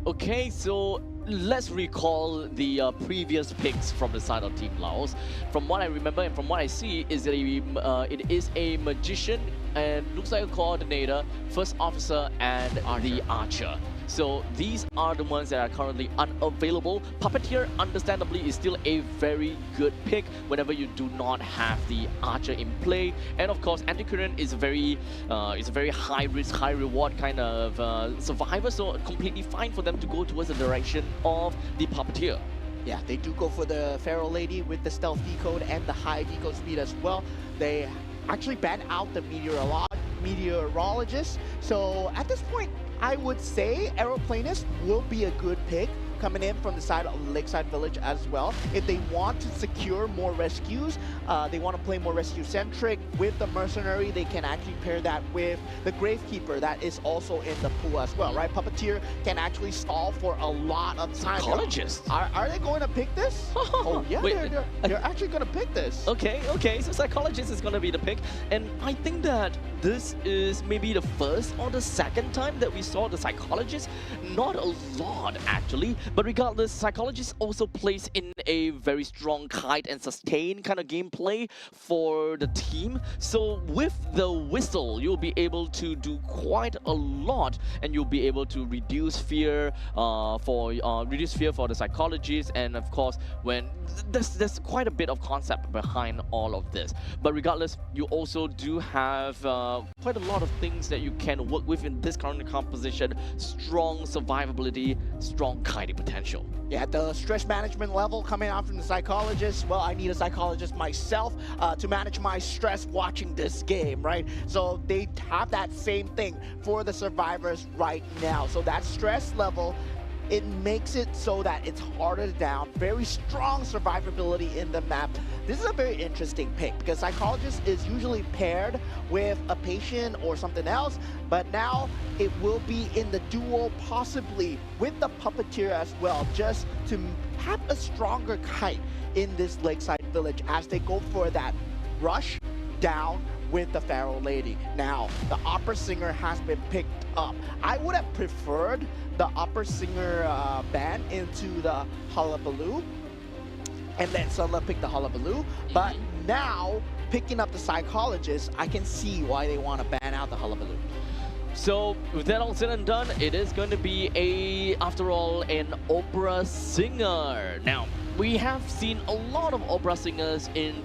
Okay, so let's recall the previous picks from the side of Team Laos. From what I remember and from what I see, is that it is a magician and looks like a coordinator, first officer, and the archer. So these are the ones that are currently unavailable. Puppeteer, understandably, is still a very good pick whenever you do not have the archer in play. And of course, Anti-Current is a very high risk, high reward kind of survivor. So completely fine for them to go towards the direction of the Puppeteer. Yeah, they do go for the Pharaoh Lady with the stealth decode and the high decode speed as well. They actually ban out the meteorologist. So at this point, I would say Aeroplanist will be a good pick, coming in from the side of Lakeside Village as well. If they want to secure more rescues, they want to play more rescue-centric with the Mercenary, they can actually pair that with the Gravekeeper that is also in the pool as well, right? Puppeteer can actually stall for a lot of time. Psychologist. Are they going to pick this? Oh yeah, Wait, they're actually going to pick this. Okay, so Psychologist is going to be the pick. And I think that this is maybe the first or the second time that we saw the Psychologist. Not a lot, actually. But regardless, Psychologist also plays in a very strong kite and sustain kind of gameplay for the team. So with the Whistle, you'll be able to do quite a lot, and you'll be able to reduce fear for the Psychologist. And of course, when there's quite a bit of concept behind all of this. But regardless, you also do have quite a lot of things that you can work with in this current composition. Strong survivability, strong kiting potential. Yeah, the stress management level coming out from the Psychologist. Well, I need a Psychologist myself to manage my stress watching this game, right? So they have that same thing for the survivors right now. So that stress level, it makes it so that it's harder down. Very strong survivability in the map. This is a very interesting pick because Psychologist is usually paired with a Patient or something else, but now it will be in the duo, possibly with the Puppeteer as well, just to have a stronger kite in this Lakeside Village as they go for that rush down with the Pharaoh Lady. Now, the Opera Singer has been picked up. I would have preferred the Opera Singer ban into the Hullabaloo, and then Sunla picked the Hullabaloo, but now, picking up the Psychologist, I can see why they want to ban out the Hullabaloo. So with that all said and done, it is going to be after all, an Opera Singer. Now, we have seen a lot of Opera Singers in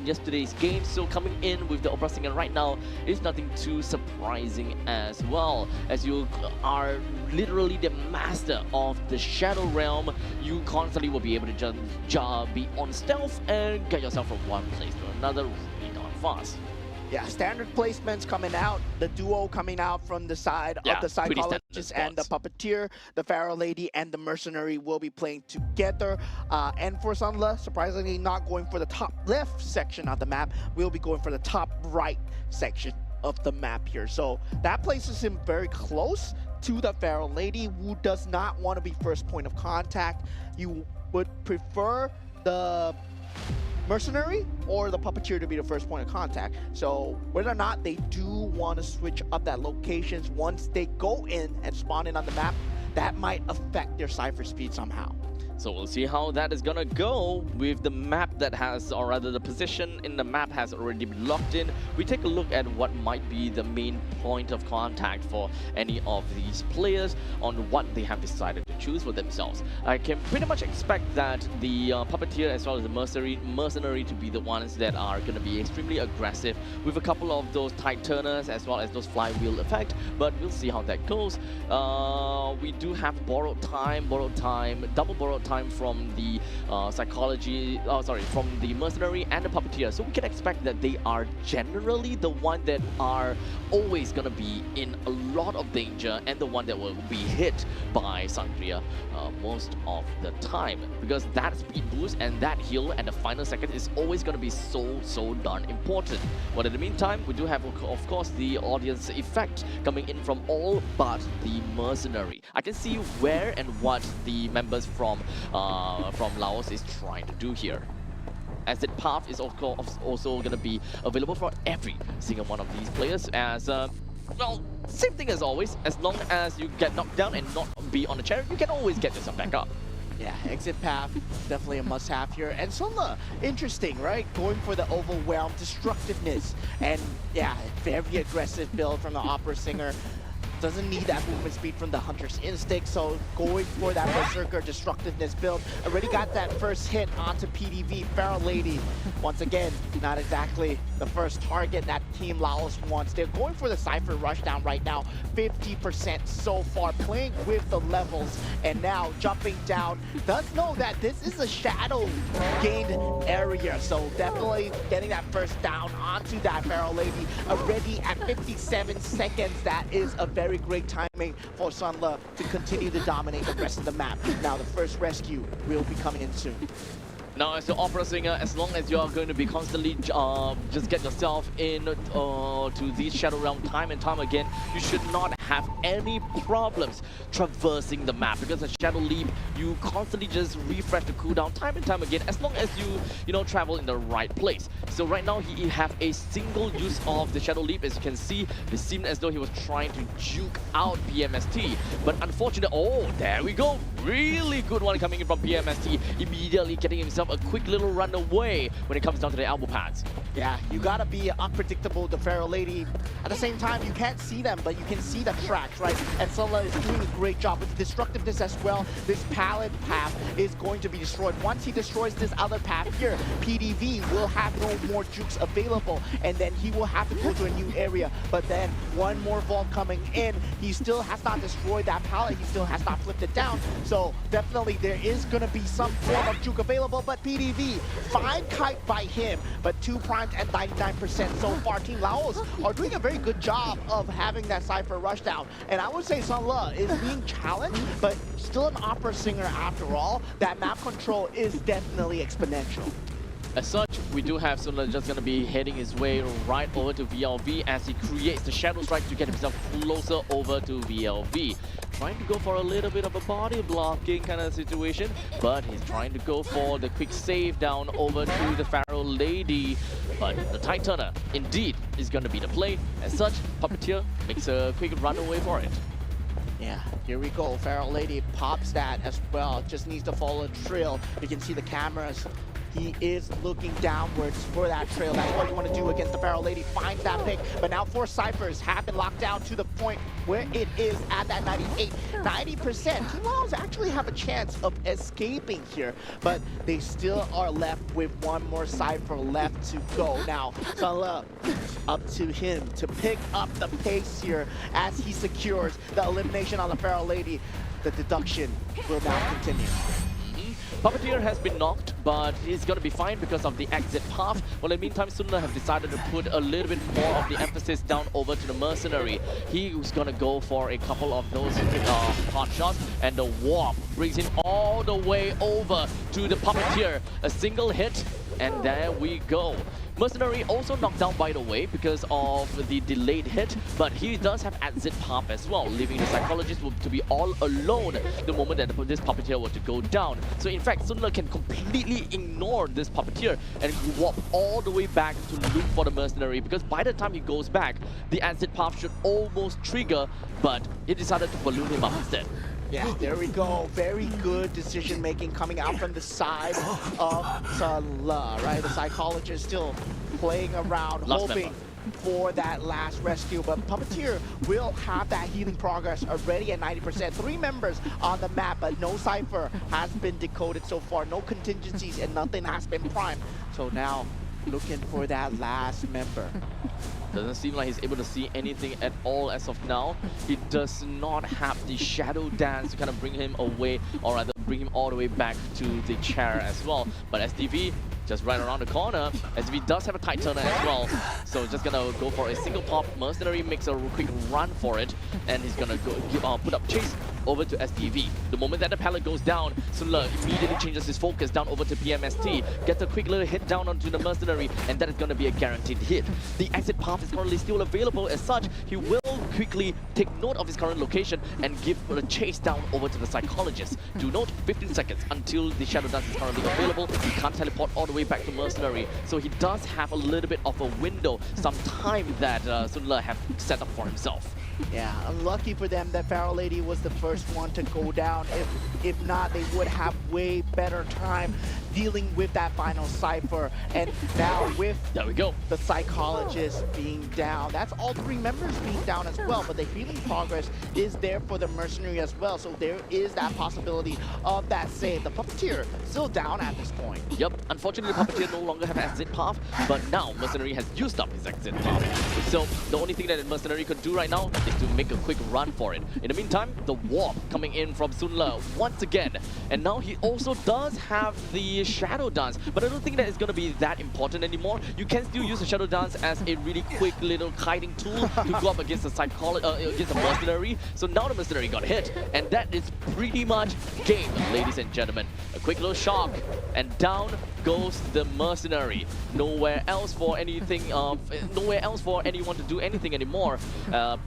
yesterday's game, so coming in with the Opera Singer right now is nothing too surprising as well. As you are literally the master of the Shadow Realm, you constantly will be able to just be on stealth and get yourself from one place to another really darn fast. Yeah, standard placements coming out, the duo coming out from the side of the Psychologist and the Puppeteer, the Pharaoh Lady and the Mercenary will be playing together. And for Sunla, surprisingly not going for the top left section of the map, we'll be going for the top right section of the map here. So that places him very close to the Pharaoh Lady, who does not want to be first point of contact. You would prefer the Mercenary or the Puppeteer to be the first point of contact. So whether or not they do want to switch up that locations once they go in and spawn in on the map, that might affect their cipher speed somehow. So we'll see how that is gonna go with the map that has, or rather the position in the map has already been locked in. We take a look at what might be the main point of contact for any of these players on what they have decided to choose for themselves. I can pretty much expect that the Puppeteer as well as the Mercenary to be the ones that are gonna be extremely aggressive with a couple of those tight turners as well as those flywheel effect, but we'll see how that goes. We do have borrowed time, double borrowed time from the from the Mercenary and the Puppeteer. So we can expect that they are generally the one that are always gonna be in a lot of danger and the one that will be hit by Sangria most of the time, because that speed boost and that heal and the final second is always gonna be so darn important. But in the meantime, we do have of course the audience effect coming in from all but the Mercenary. I can see where and what the members from Laos is trying to do here. Asset Path is of course also going to be available for every single one of these players as, well, same thing as always. As long as you get knocked down and not be on the chariot, you can always get yourself back up. Yeah, exit path, definitely a must-have here. And Sunla, interesting, right? Going for the overwhelmed destructiveness. And yeah, very aggressive build from the Opera Singer. Doesn't need that movement speed from the Hunter's Instinct, so going for that Berserker Destructiveness build. Already got that first hit onto PDV. Pharaoh Lady, once again, not exactly the first target that Team Laos wants. They're going for the Cypher Rushdown right now, 50% so far, playing with the levels, and now jumping down. Does know that this is a shadow gained area, so definitely getting that first down onto that Pharaoh Lady. Already at 57 seconds, that is a very very great timing for Sunla to continue to dominate the rest of the map. Now the first rescue will be coming in soon. Now, as the opera singer, as long as you are going to be constantly just get yourself in to these Shadow Realm time and time again, you should not have any problems traversing the map, because the Shadow Leap, you constantly just refresh the cooldown time and time again, as long as you know, travel in the right place. So right now, he have a single use of the Shadow Leap. As you can see, it seemed as though he was trying to juke out PMST, but unfortunately, oh, there we go. Really good one coming in from PMST, immediately getting himself a quick little run away when it comes down to the elbow pads. Yeah, you gotta be unpredictable, the Pharaoh Lady. At the same time, you can't see them, but you can see the tracks, right? And Sunla is doing a great job with destructiveness as well. This pallet path is going to be destroyed. Once he destroys this other path here, PDV will have no more jukes available, and then he will have to go to a new area. But then one more vault coming in, he still has not destroyed that pallet, he still has not flipped it down. So definitely there is gonna be some form of juke available, but PDV, fine kite by him, but 2 primed at 99% so far. Team Laos are doing a very good job of having that Cypher rushdown. And I would say Sunla is being challenged, but still an opera singer after all. That map control is definitely exponential. As such, we do have Sunla just going to be heading his way right over to VLV as he creates the Shadow Strike to get himself closer over to VLV. Trying to go for a little bit of a body blocking kind of situation, but he's trying to go for the quick save down over to the Pharaoh Lady. But the Tide Turner indeed is going to be the play. As such, Puppeteer makes a quick run away for it. Yeah, here we go. Pharaoh Lady pops that as well. Just needs to follow the trail. You can see the cameras. He is looking downwards for that trail. That's what you want to do against the Pharaoh Lady. Finds that pick. But now 4 Cyphers have been locked down to the point where it is at that 90%. Team Laos actually have a chance of escaping here, but they still are left with 1 more Cypher left to go. Now, Sunla, up to him to pick up the pace here as he secures the elimination on the Pharaoh Lady. The deduction will now continue. Puppeteer has been knocked, but he's going to be fine because of the exit path. Well, in the meantime, Sunla have decided to put a little bit more of the emphasis down over to the Mercenary. He was going to go for a couple of those hot shots, and the warp brings him all the way over to the Puppeteer. A single hit, and there we go. Mercenary also knocked down, by the way, because of the delayed hit, but he does have exit path as well, leaving the Psychologist to be all alone the moment that this Puppeteer were to go down. So in fact, Sunla can completely ignore this Puppeteer and warp all the way back to look for the Mercenary, because by the time he goes back, the exit path should almost trigger, but he decided to balloon him up instead. Yeah, there we go. Very good decision making coming out from the side of Sunla, right? The Psychologist still playing around, hoping for that last rescue, but Puppeteer will have that healing progress already at 90%. 3 members on the map, but no Cypher has been decoded so far. No contingencies and nothing has been primed. So now, looking for that last member. Doesn't seem like he's able to see anything at all as of now. He does not have the Shadow Dance to kind of bring him away, or rather bring him all the way back to the chair as well. But SDV just right around the corner. SDV does have a Tide Turner as well, so just gonna go for a single pop. Mercenary makes a quick run for it, and he's gonna go put up chase over to SDV. The moment that the pallet goes down, Sunla immediately changes his focus down over to PMST, gets a quick little hit down onto the Mercenary, and that is going to be a guaranteed hit. The exit path is currently still available. As such, he will quickly take note of his current location and give a chase down over to the Psychologist. Do note, 15 seconds until the Shadow Dance is currently available. He can't teleport all the way back to Mercenary, so he does have a little bit of a window, some time that Sunla have set up for himself. Yeah, unlucky for them that Pharaoh Lady was the first one to go down. If not, they would have way better time dealing with that final Cypher. And now with there we go, the Psychologist being down, that's all 3 members being down as well. But the healing progress is there for the Mercenary as well. So there is that possibility of that save. The Puppeteer still down at this point. Yep, unfortunately the Puppeteer no longer have exit path, but now Mercenary has used up his exit path. So the only thing that the Mercenary could do right now is to make a quick run for it. In the meantime, the warp coming in from Sunla once again. And now he also does have the a shadow dance, but I don't think that it's going to be that important anymore. You can still use a shadow dance as a really quick little kiting tool to go up against against a mercenary. So now the mercenary got hit, and that is pretty much game, ladies and gentlemen. A quick little shock, and down goes the mercenary. Nowhere else for anything. Nowhere else for anyone to do anything anymore.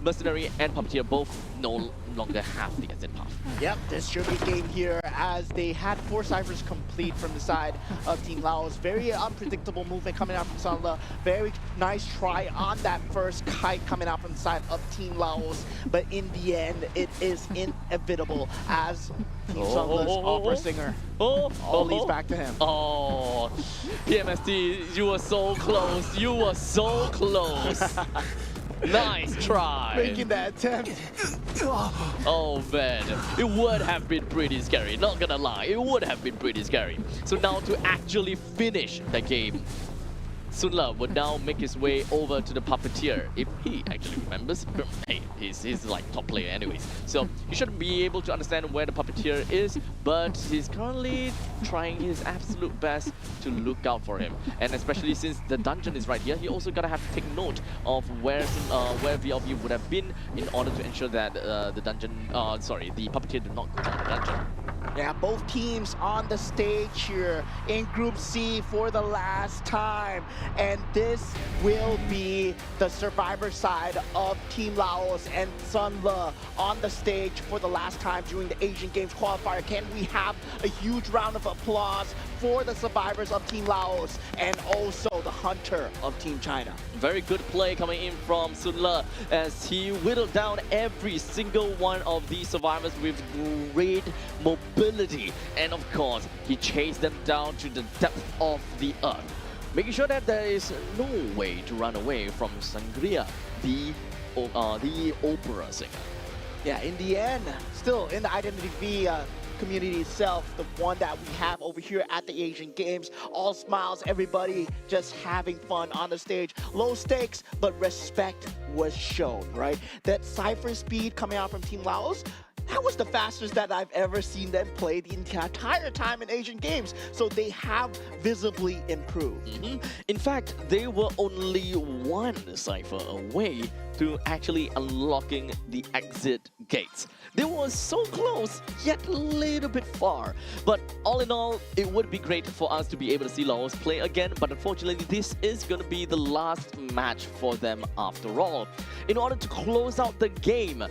Mercenary and Puppeteer both no longer have the exit path. Yep, this should be game here as they had 4 ciphers complete from the side of Team Laos. Very unpredictable movement coming out from Sunla. Very nice try on that first kite coming out from the side of Team Laos. But in the end, it is inevitable as Team Sunla's opera singer all leads back to him. Oh, PMST, you were so close. You were so close. Nice try. Making that attempt. Oh man, it would have been pretty scary, not gonna lie, it would have been pretty scary. So now to actually finish the game, Sunla would now make his way over to the Puppeteer, if he actually remembers. Hey, he's like top player anyways, so he shouldn't be able to understand where the Puppeteer is, but he's currently trying his absolute best to look out for him. And especially since the dungeon is right here, he also gotta have to take note of where VLV would have been in order to ensure that the Puppeteer did not go down the dungeon. Yeah, both teams on the stage here in Group C for the last time. And this will be the survivor side of Team Laos and Sunla on the stage for the last time during the Asian Games qualifier. Can we have a huge round of applause for the survivors of Team Laos and also the hunter of Team China? Very good play coming in from Sunla as he whittled down every single one of these survivors with great mobility. And of course, he chased them down to the depth of the earth, making sure that there is no way to run away from Sangria, the opera singer. Yeah, in the end, still in the Identity V community itself, the one that we have over here at the Asian Games. All smiles, everybody just having fun on the stage. Low stakes, but respect was shown, right? That cipher speed coming out from Team Laos, that was the fastest that I've ever seen them play the entire time in Asian Games. So they have visibly improved. In fact, they were only one cipher away to actually unlocking the exit gates. They were so close, yet a little bit far. But all in all, it would be great for us to be able to see Laos play again, but unfortunately, this is going to be the last match for them after all. In order to close out the game,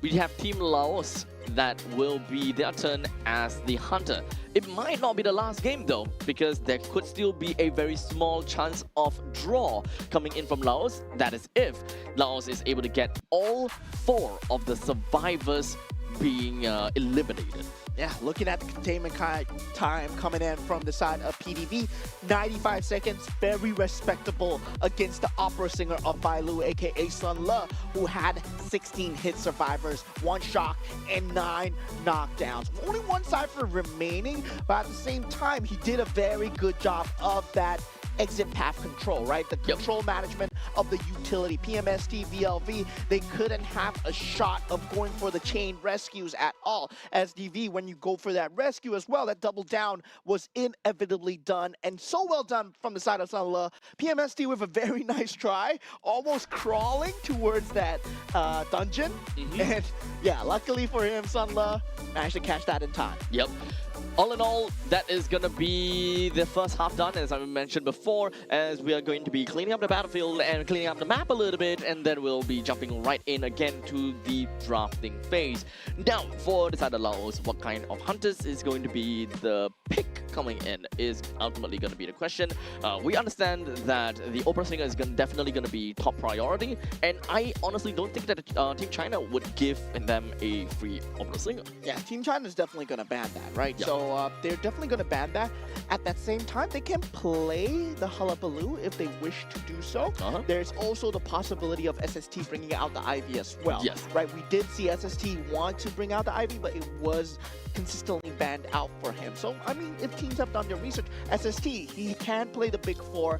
we have Team Laos that will be their turn as the hunter. It might not be the last game though, because there could still be a very small chance of draw coming in from Laos. That is if Laos is able to get all 4 of the survivors being eliminated. Yeah, looking at the containment time coming in from the side of PDV, 95 seconds, very respectable against the opera singer of Bailu, aka Sun Le, who had 16 hit survivors, 1 shock, and 9 knockdowns. Only 1 cipher remaining, but at the same time, he did a very good job of that exit path control, right? The control management of the utility. PMST, VLV, they couldn't have a shot of going for the chain rescues at all. SDV, when you go for that rescue as well, that double down was inevitably done, and so well done from the side of Sunla. PMST with a very nice try, almost crawling towards that dungeon. And yeah, luckily for him, Sunla managed to catch that in time. Yep. All in all, that is going to be the first half done, as I mentioned before, as we are going to be cleaning up the battlefield and cleaning up the map a little bit, and then we'll be jumping right in again to the drafting phase. Now, for the side of Laos, what kind of hunters is going to be the pick coming in is ultimately going to be the question. We understand that the opera singer is definitely going to be top priority, and I honestly don't think that Team China would give them a free opera singer. Yeah, Team China is definitely going to ban that, right? Yep. So they're definitely going to ban that. At that same time, they can play the Hullabaloo if they wish to do so. There's also the possibility of SST bringing out the Ivy as well. Yes. Right, we did see SST want to bring out the Ivy, but it was consistently banned out for him. So, I mean, if teams have done their research, SST, he can play the Big Four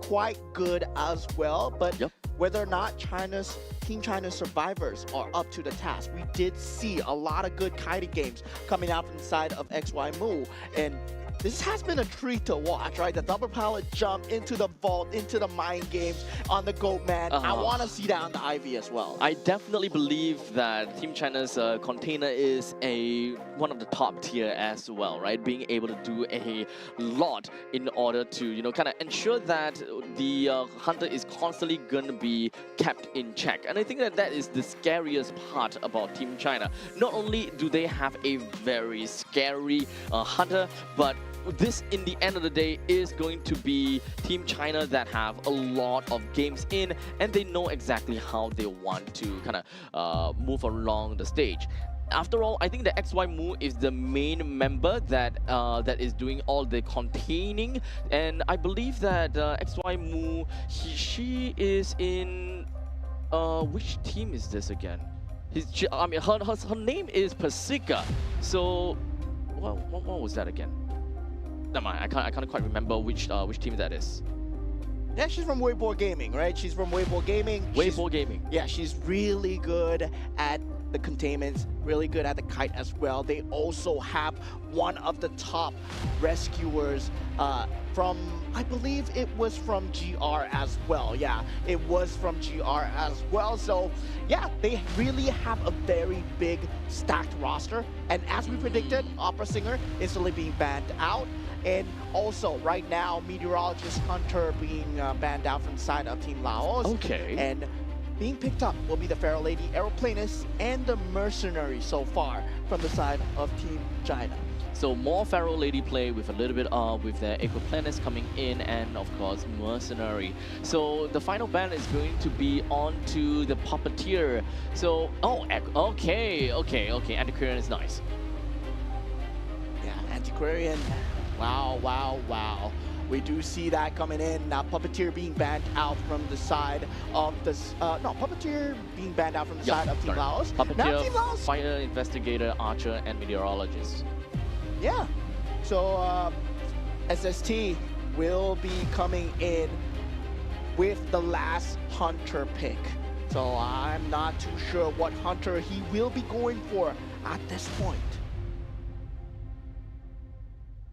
quite good as well, but whether or not Team China's survivors are up to the task. We did see a lot of good kiting games coming out from the side of XY Mu, and this has been a treat to watch, right? The double pallet jump into the vault, into the mind games on the Goat Man. I want to see that on the Ivy as well. I definitely believe that Team China's container is one of the top tier as well, right? Being able to do a lot in order to, kind of ensure that the hunter is constantly going to be kept in check. And I think that is the scariest part about Team China. Not only do they have a very scary hunter, but this, in the end of the day, is going to be Team China that have a lot of games in, and they know exactly how they want to kind of move along the stage. After all, I think the XY Mu is the main member that that is doing all the containing, and I believe that XY Mu, she is in which team is this again? Her name is Pacifica. So what was that again? Never mind, I can't quite remember which team that is. Yeah, she's from Weibo Gaming, right? She's from Weibo Gaming. Weibo Gaming. Yeah, she's really good at the containments, really good at the kite as well. They also have one of the top rescuers from, I believe it was from GR as well. Yeah, it was from GR as well. So yeah, they really have a very big stacked roster. And as we predicted, Opera Singer instantly being banned out. And also, right now, Meteorologist Hunter being banned out from the side of Team Laos. Okay. And being picked up will be the Pharaoh Lady, Aeroplanist, and the Mercenary so far from the side of Team China. So more Pharaoh Lady play with a little bit with their Aquaplanets coming in, and of course Mercenary. So the final ban is going to be on to the Puppeteer. So, okay, Antiquarian is nice. Yeah, Antiquarian. Wow. We do see that coming in. Now Puppeteer being banned out from the side of the... Puppeteer being banned out from the side of Team Laos. Puppeteer, now Team Laos... Fire Investigator, Archer, and Meteorologist. Yeah. So SST will be coming in with the last Hunter pick. So I'm not too sure what Hunter he will be going for at this point.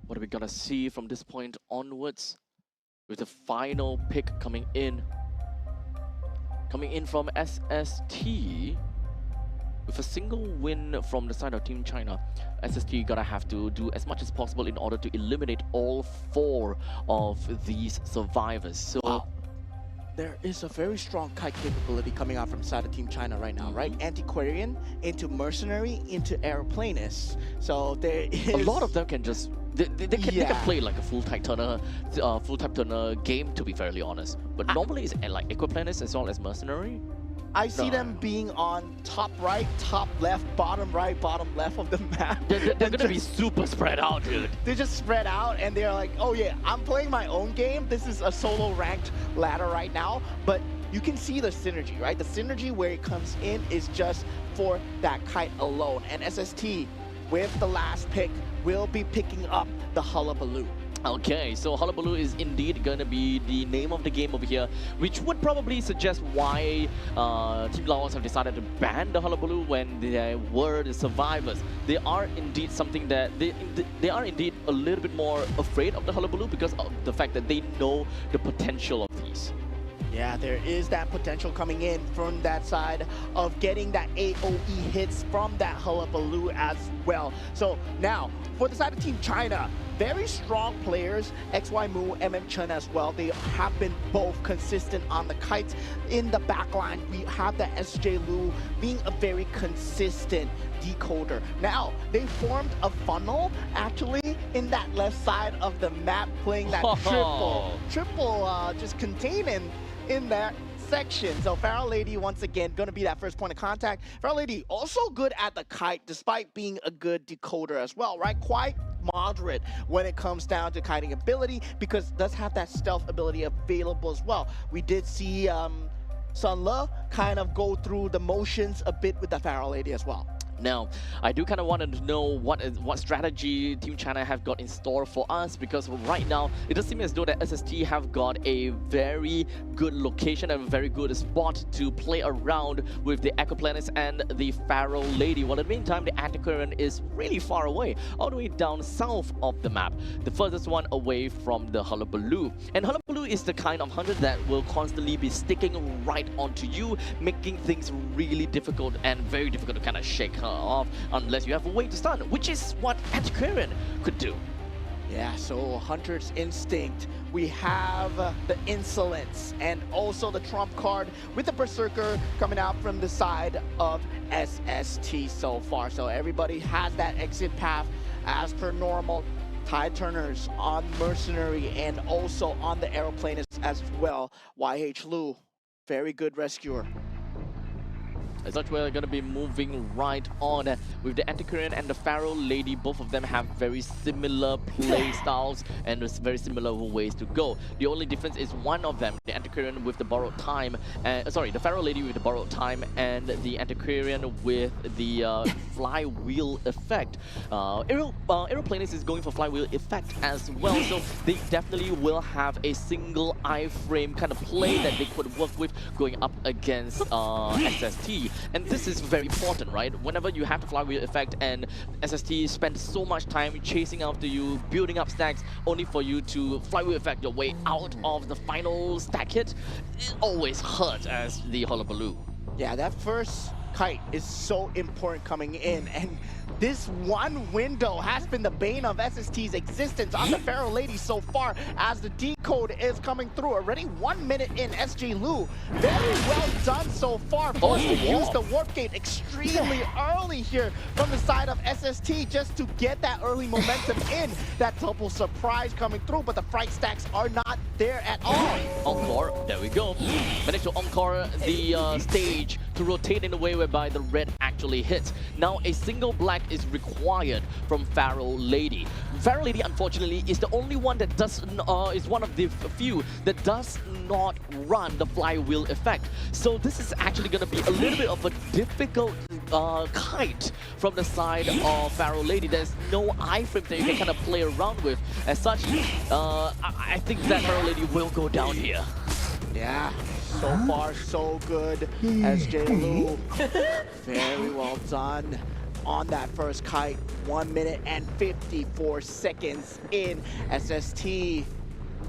What are we gonna see from this point onwards with the final pick coming in? Coming in from SST with a single win from the side of Team China. SST gotta have to do as much as possible in order to eliminate all 4 of these survivors. So wow. There is a very strong kite capability coming out from the side of Team China right now, right? Antiquarian into Mercenary into Aeroplanist. So there is a lot of them can just they can play like a full type turner game, to be fairly honest. But normally it's like Aquaplanets as well as Mercenary. I see them being on top right, top left, bottom right, bottom left of the map. They're gonna be super spread out, dude. They just spread out and they're like, oh yeah, I'm playing my own game. This is a solo ranked ladder right now. But you can see the synergy, right? The synergy where it comes in is just for that kite alone. And SST, with the last pick, will be picking up the Hullabaloo. Okay, so Hullabaloo is indeed going to be the name of the game over here, which would probably suggest why Team Laos have decided to ban the Hullabaloo when they were the survivors. They are indeed something that they are indeed a little bit more afraid of the Hullabaloo because of the fact that they know the potential of these. Yeah, there is that potential coming in from that side of getting that AoE hits from that Hullabaloo as well. So now, for the side of Team China, very strong players, XY Mu, MM Chen as well. They have been both consistent on the kites. In the backline, we have the SJ Lu being a very consistent decoder. Now, they formed a funnel actually in that left side of the map, playing that triple just containing in that section. So Pharaoh Lady once again gonna be that first point of contact. Pharaoh Lady also good at the kite despite being a good decoder as well, right? Quite moderate when it comes down to kiting ability because it does have that stealth ability available as well. We did see Sun Le kind of go through the motions a bit with the Pharaoh Lady as well. Now, I do kind of want to know what strategy Team China have got in store for us, because right now it does seem as though that SST have got a very good location and a very good spot to play around with the Aquaplanets and the Pharaoh Lady. While in the meantime, the Antiquarian is really far away, all the way down south of the map, the furthest one away from the Hullabaloo. And Hullabaloo is the kind of hunter that will constantly be sticking right onto you, making things really difficult and very difficult to kind of shake her off unless you have a way to stun, which is what Antiquarian could do. Yeah, so Hunter's Instinct, we have the Insolence and also the Trump card with the Berserker coming out from the side of SST so far. So everybody has that exit path as per normal. Tide Turners on Mercenary and also on the Aeroplanists as well. YH Lu, very good rescuer. As such, we're going to be moving right on with the Antiquarian and the Pharaoh Lady. Both of them have very similar play styles and very similar ways to go. The only difference is one of them, the Antiquarian with the borrowed time, the Pharaoh Lady with the borrowed time, and the Antiquarian with the flywheel effect. Aeroplanist is going for flywheel effect as well, so they definitely will have a single iframe kind of play that they could work with going up against SST. And this is very important, right? Whenever you have the flywheel effect and SST spend so much time chasing after you, building up stacks, only for you to flywheel effect your way out of the final stack hit, it always hurts as the Hullabaloo. Yeah, that first kite is so important coming in, and this one window has been the bane of SST's existence on the Pharaoh Lady so far, as the decode is coming through. Already 1 minute in, SJ Lu, very well done so far. Forced to use the warp gate extremely early here from the side of SST just to get that early momentum in. That double surprise coming through, but the fright stacks are not there at all. Encore, there we go. Managed to encore the stage to rotate in a way whereby the red actually hits. Now a single black is required from Pharaoh Lady. Pharaoh Lady, unfortunately, is the only one that is one of the few that does not run the flywheel effect. So this is actually going to be a little bit of a difficult kite from the side of Pharaoh Lady. There's no iframe that you can kind of play around with. As such, I think that Pharaoh Lady will go down here. Yeah, so far so good. SJ Lu, very well done on that first kite. 1 minute and 54 seconds in. SST,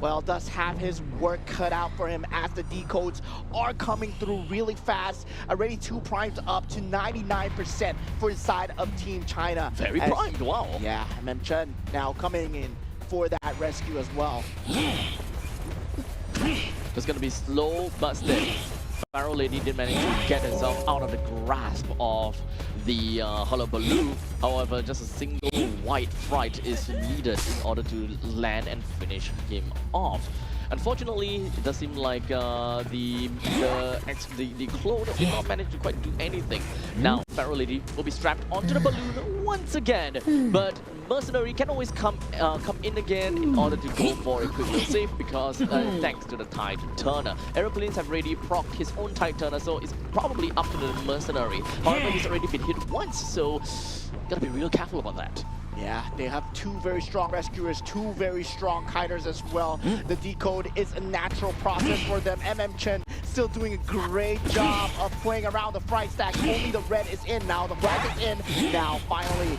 well, does have his work cut out for him as the decodes are coming through really fast. Already 2 primed up to 99% for the side of Team China. Very primed, wow. Yeah, Chen now coming in for that rescue as well. It's going to be slow but steady. Pharaoh Lady did manage to get herself out of the grasp of the Hullabaloo. However, just a single white fright is needed in order to land and finish him off. Unfortunately, it does seem like the clone did not manage to quite do anything. Now, Pharaoh Lady will be strapped onto the balloon once again, but Mercenary can always come in again in order to go for a quick save, because thanks to the Tide Turner. Aeroplanes have already procced his own Tide Turner, so it's probably up to the Mercenary. However, he's already been hit once, so gotta be real careful about that. Yeah, they have 2 very strong rescuers, 2 very strong kiters as well. The decode is a natural process for them. Chen still doing a great job of playing around the fright stack. Only the red is in now, the black is in. Now, finally,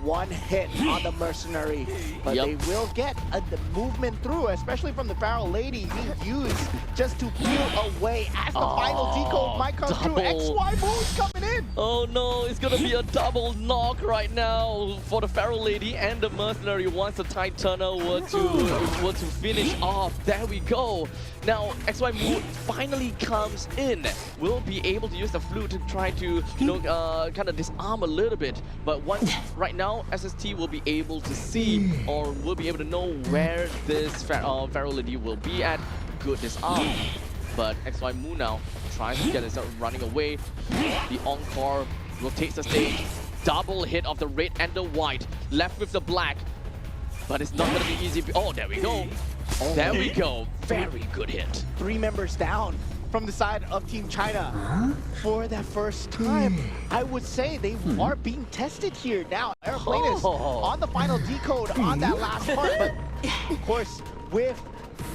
1 hit on the Mercenary, but they will get the movement through, especially from the Pharaoh Lady being used just to peel away as the final decode might come through. XY moves coming in. Oh no, it's gonna be a double knock right now for the Pharaoh Lady and the Mercenary once the Tide Turner were to finish off. There we go. Now XY Moon finally comes in. We'll be able to use the flute to try to kind of disarm a little bit, but once right now SST will be able to see, or will be able to know where this Pharaoh Lady will be at. Good disarm, but XY Moon now tries to get himself running away. The Encore rotates the stage. Double hit of the red and the white, left with the black, but it's not going to be easy. Oh, there we go. There we go. Very good hit. 3 members down. from the side of Team China. For that first time, I would say they are being tested here. Now, Aeroplane is on the final decode on that last part, but of course, with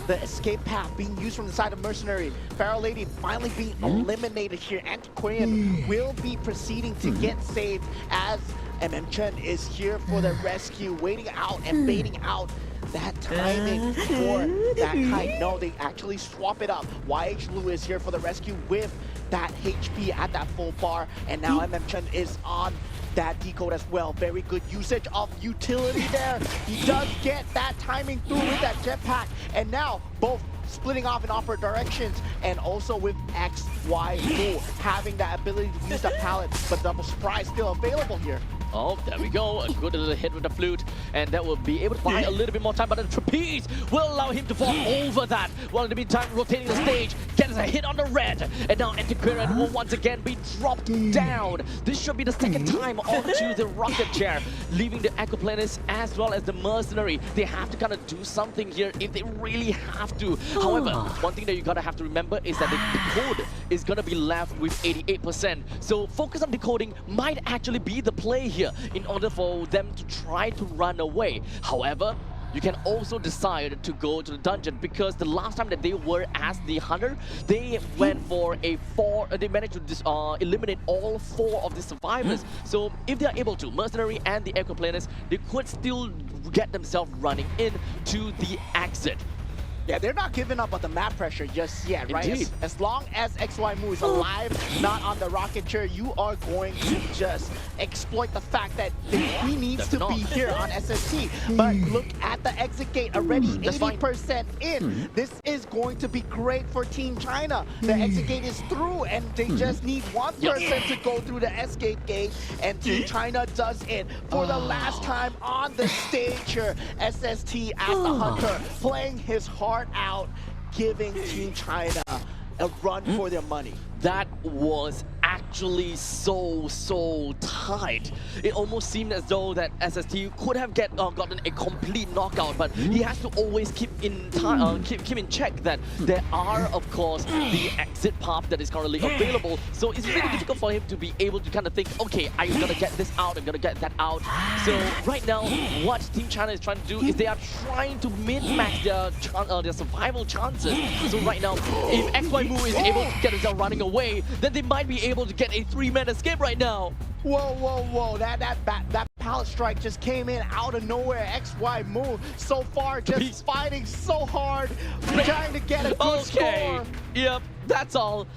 the escape path being used from the side of Mercenary, Pharaoh Lady finally being eliminated here. Antiquarian will be proceeding to get saved as MM is here for the rescue, waiting out and baiting out that timing for that kite. No, they actually swap it up. YH Lu is here for the rescue with that HP at that full bar, and now MM is on that decode as well. Very good usage of utility there. He does get that timing through with that jetpack, and now both splitting off in opposite directions, and also with XY Lu having that ability to use that pallet, but double surprise still available here. Oh, there we go. A good little hit with the flute, and that will be able to buy a little bit more time, but the trapeze will allow him to fall over that, while in the meantime rotating the stage, gets a hit on the red, and now Antiquarian will once again be dropped down. This should be the second time onto the rocket chair, leaving the Aquaplanist as well as the Mercenary. They have to kind of do something here if they really have to. However, one thing that you gotta have to remember is that the decode is gonna be left with 88%. So focus on decoding might actually be the play here in order for them to try to run away. However, you can also decide to go to the dungeon, because the last time that they were as the hunter, they went for a they managed to eliminate all 4 of the survivors. So if they are able to, Mercenary and the Aquaplanist, they could still get themselves running into the exit. Yeah, they're not giving up on the map pressure just yet, right? Indeed. As long as XY Mu is alive, not on the rocket chair, you are going to just exploit the fact that he needs to be here on SST. But look at the exit gate, already 80% in. This is going to be great for Team China. The exit gate is through, and they just need one person to go through the escape gate, and Team China does it for the last time on the stage here. SST as the hunter, playing his heart out, giving Team China a run for their money. That was actually so tight. It almost seemed as though that SST could have gotten a complete knockout, but he has to always keep in check that there are, of course, the exit path that is currently available. So it's really difficult for him to be able to kind of think, okay, I'm gonna get this out, I'm gonna get that out. So right now, what Team China is trying to do is they are trying to min-max their survival chances. So right now, if XY Mu is able to get himself running away, then they might be able to get a 3-man escape right now. Whoa. That pallet strike just came in out of nowhere. XY Mu so far just fighting so hard, trying to get a good score. Yep, that's all.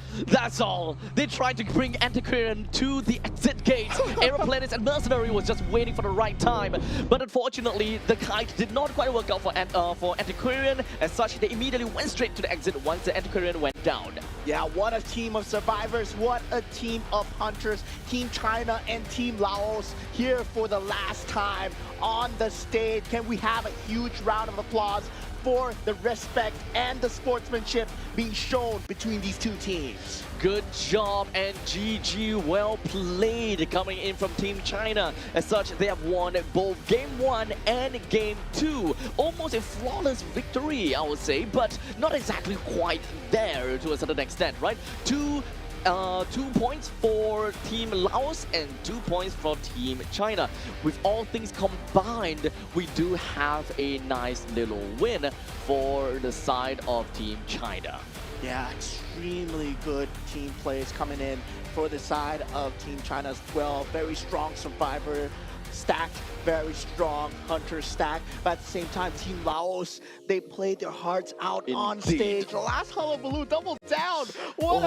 They tried to bring Antiquarian to the exit gate. Aeroplanist and Mercenary was just waiting for the right time. But unfortunately, the kite did not quite work out for Antiquarian. As such, they immediately went straight to the exit once the Antiquarian went down. Yeah, what a team of survivors, what a team of hunters. Team China and Team Laos here for the last time on the stage. Can we have a huge round of applause for the respect and the sportsmanship being shown between these two teams? Good job and GG, well played coming in from Team China. As such, they have won both Game 1 and Game 2. Almost a flawless victory, I would say, but not exactly quite there to a certain extent, right? 2 points for Team Laos and 2 points for Team China. With all things combined, we do have a nice little win for the side of Team China. Yeah, extremely good team plays coming in for the side of Team China as well. Very strong survivor stack, very strong hunter stack. But at the same time, Team Laos, they played their hearts out on stage. The last hullabaloo, double down. What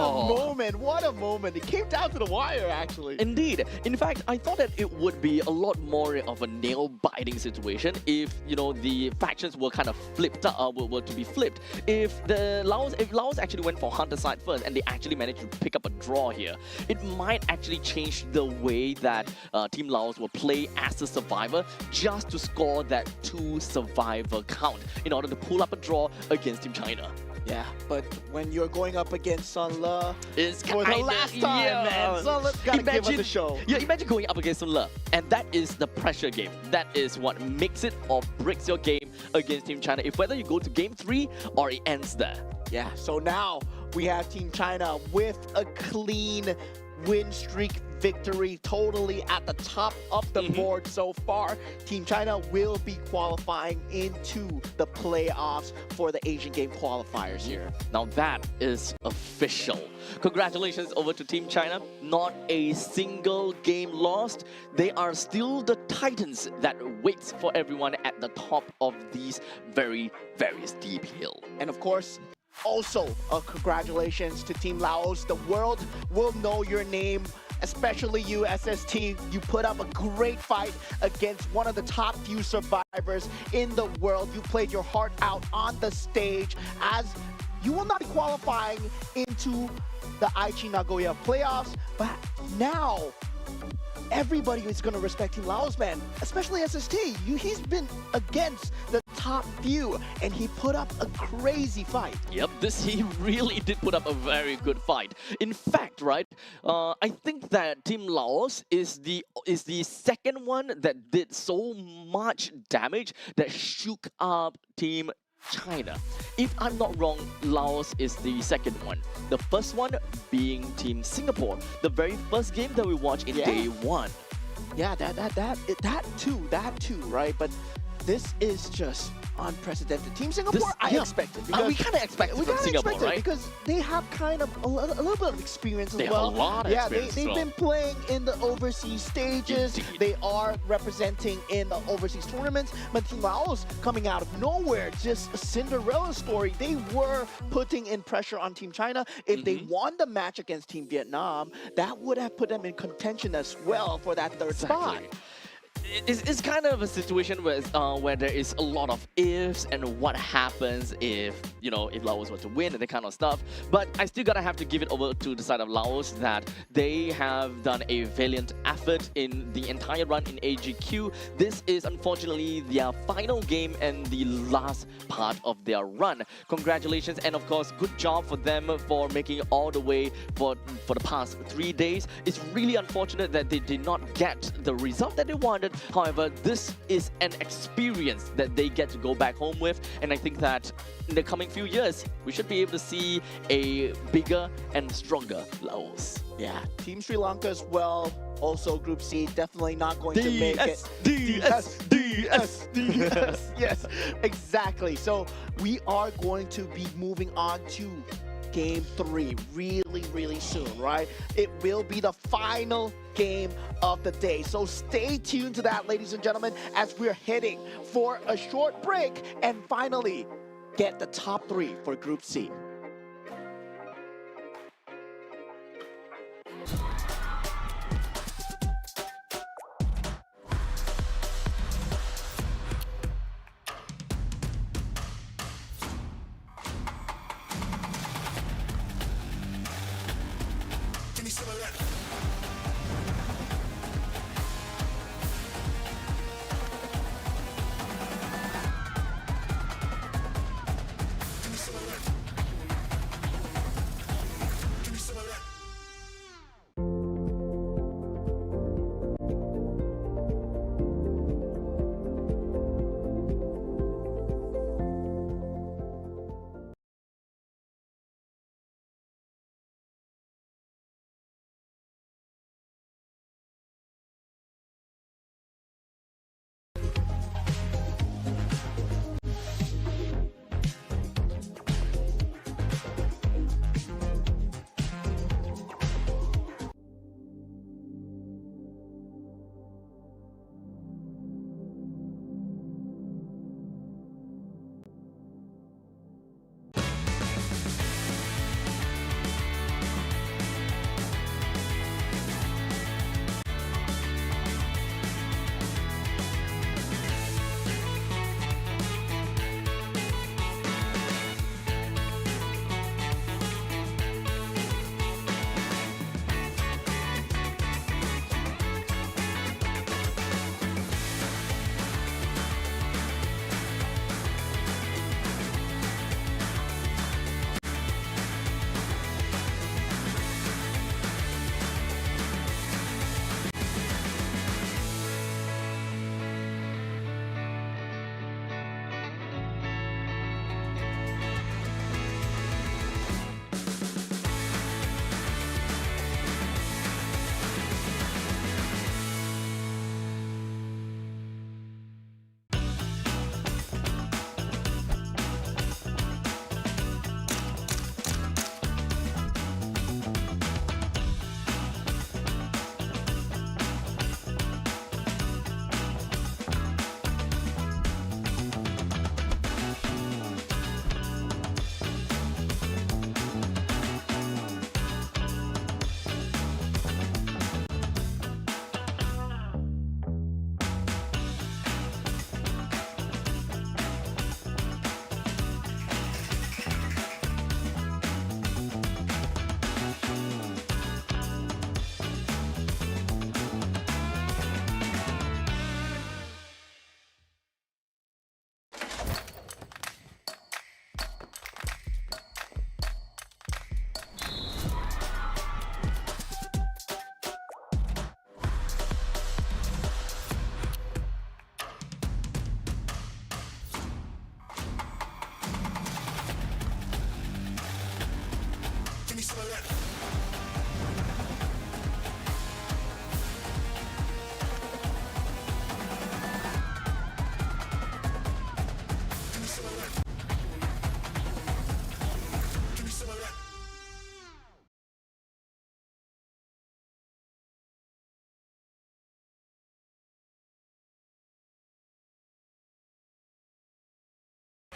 a moment. It came down to the wire, actually. Indeed. In fact, I thought that it would be a lot more of a nail-biting situation if, you know, the factions were kind of flipped, were to be flipped. If Laos actually went for hunter side first and they actually managed to pick up a draw here, it might actually change the way that Team Laos will play as a survivor, just to score that 2 survivor count in order to pull up a draw against Team China. Yeah, but when you're going up against Sun Le, it's for the last time, man, Sun Le's gotta give us a show. Yeah, imagine going up against Sun Le, and that is the pressure game. That is what makes it or breaks your game against Team China, if whether you go to Game 3 or it ends there. Yeah, so now we have Team China with a clean win streak victory, totally at the top of the board so far. Team China will be qualifying into the playoffs for the Asian Game qualifiers here. Now that is official. Congratulations over to Team China. Not a single game lost. They are still the titans that waits for everyone at the top of these very, very steep hill. And of course, also congratulations to Team Laos. The world will know your name, especially you, SST. You put up a great fight against one of the top few survivors in the world. You played your heart out on the stage, as you will not be qualifying into the Aichi Nagoya playoffs, but now everybody is going to respect Team Laos, man, especially SST. He's been against the top few, and he put up a crazy fight. Yep, he really did put up a very good fight. In fact, right, I think that Team Laos is the second one that did so much damage that shook up Team China. If I'm not wrong, Laos is the second one. The first one being Team Singapore, the very first game that we watched in day one. Yeah, that too, right? But this is just unprecedented. Team Singapore, I expected. We kind of expected from Singapore, right? Because they have kind of a little bit of experience as they well. Have a lot of experience. They've been playing in the overseas stages. Indeed. They are representing in the overseas tournaments. But Team Laos coming out of nowhere, just a Cinderella story. They were putting in pressure on Team China. If they won the match against Team Vietnam, that would have put them in contention as well for that third spot. It's kind of a situation where there is a lot of ifs and what happens if Laos were to win and that kind of stuff. But I still gotta have to give it over to the side of Laos that they have done a valiant effort in the entire run in AGQ. This is unfortunately their final game and the last part of their run. Congratulations, and of course, good job for them for making it all the way for the past 3 days. It's really unfortunate that they did not get the result that they wanted. However, this is an experience that they get to go back home with, and I think that in the coming few years, we should be able to see a bigger and stronger Laos. Yeah, Team Sri Lanka as well. Also, Group C, definitely not going to make it. DS. Yes, exactly. So we are going to be moving on to Game 3 really soon, right? It will be the final game of the day. So stay tuned to that, ladies and gentlemen, as we're heading for a short break and finally get the top 3 for Group C.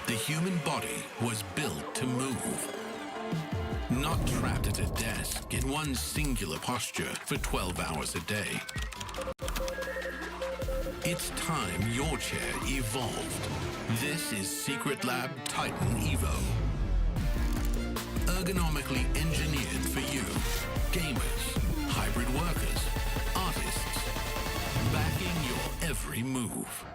The human body was built to move. Not trapped at a desk in one singular posture for 12 hours a day. It's time your chair evolved. This is Secret Lab Titan Evo. Ergonomically engineered for you. Gamers, hybrid workers, artists. Backing your every move.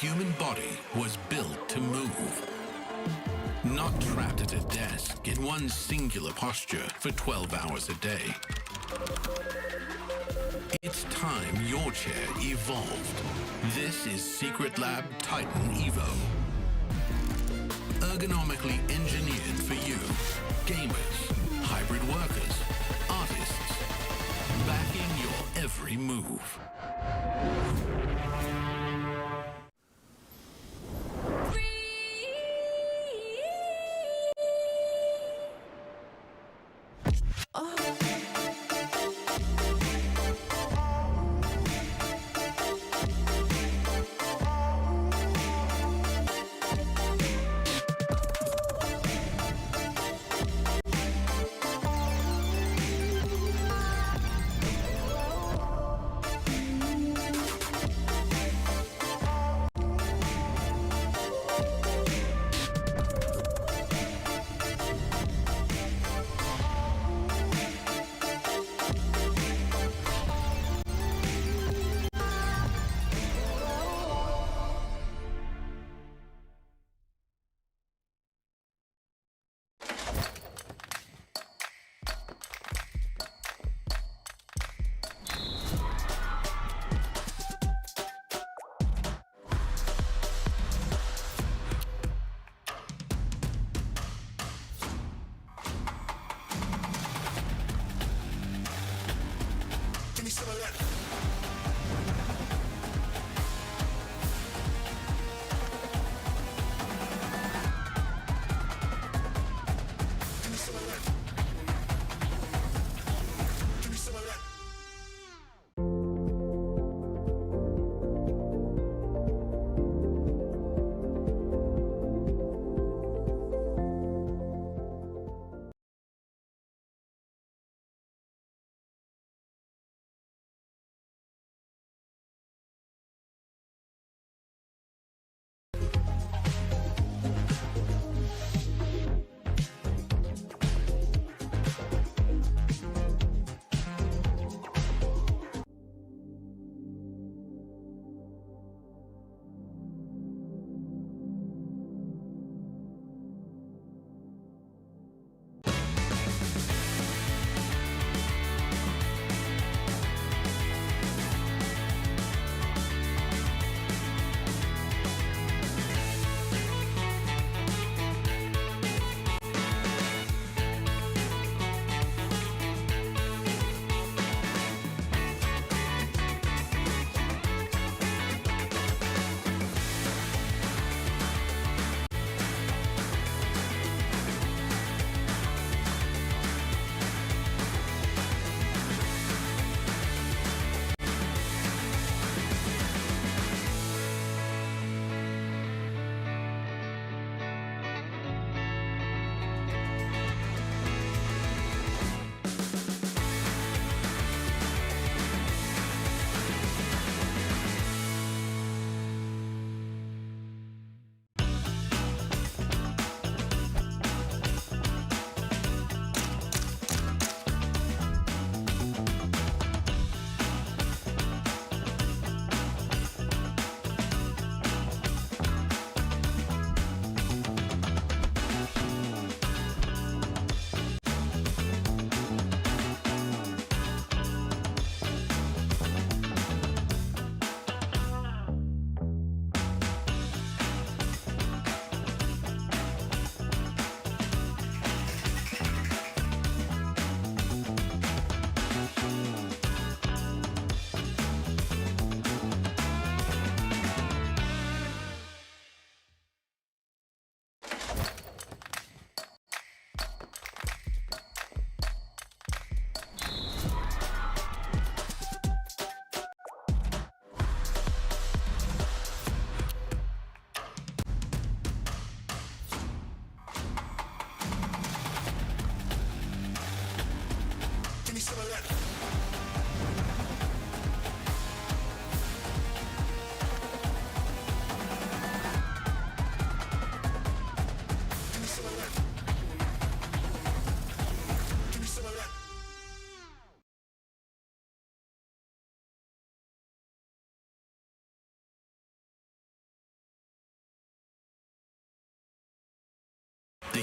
human body was built to move. Not trapped at a desk in one singular posture for 12 hours a day. It's time your chair evolved. This is Secret Lab Titan Evo. Ergonomically engineered for you, gamers, hybrid workers, artists, backing your every move.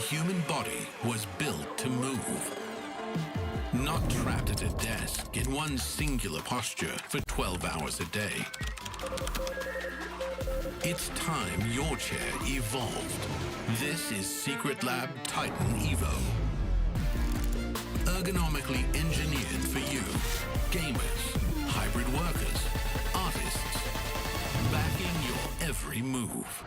human body was built to move. Not trapped at a desk in one singular posture for 12 hours a day. It's time your chair evolved. This is Secret Lab Titan Evo. Ergonomically engineered for you, gamers, hybrid workers, artists, backing your every move.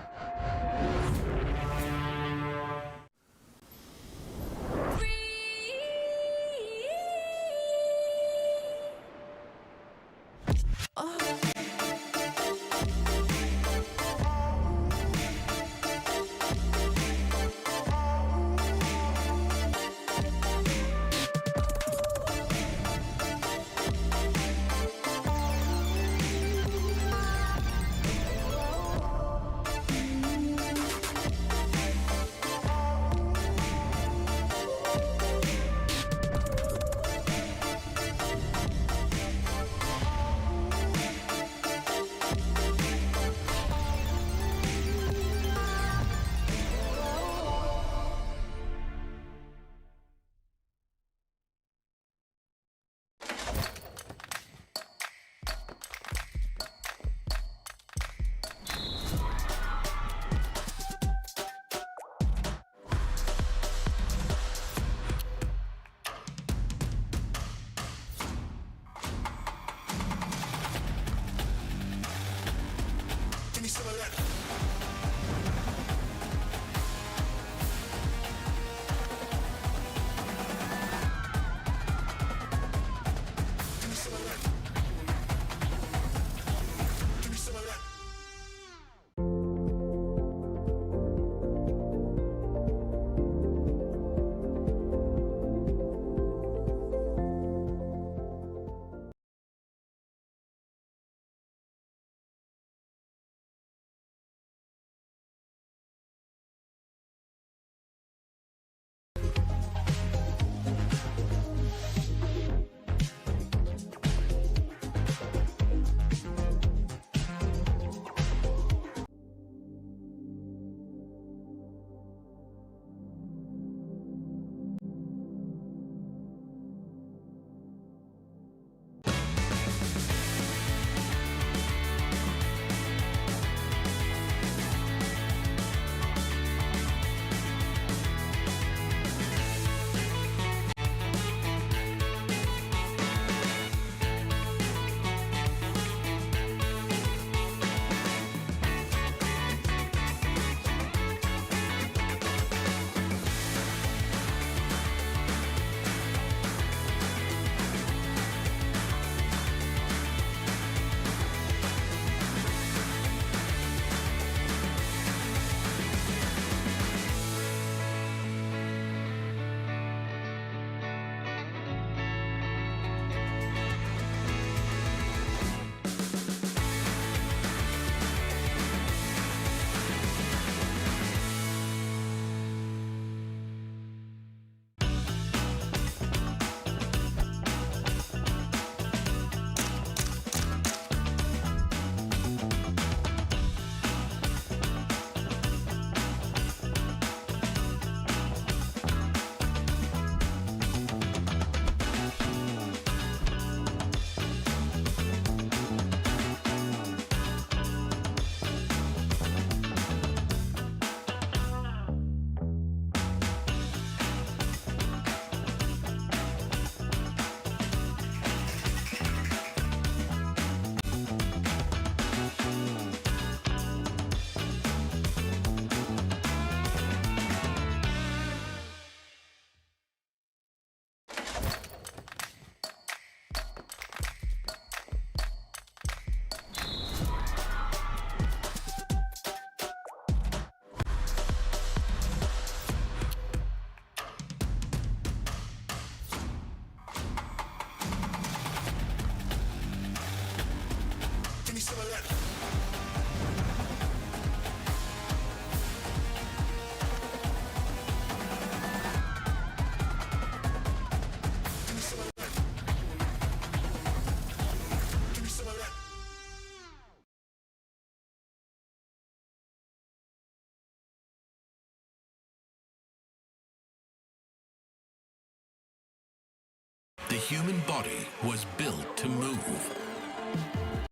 The human body was built to move.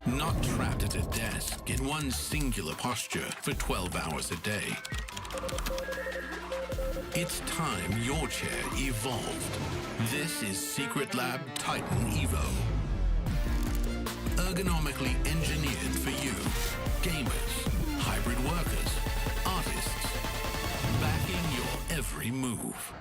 Not trapped at a desk in one singular posture for 12 hours a day. It's time your chair evolved. This is Secret Lab Titan Evo. Ergonomically engineered for you, gamers, hybrid workers, artists, backing your every move.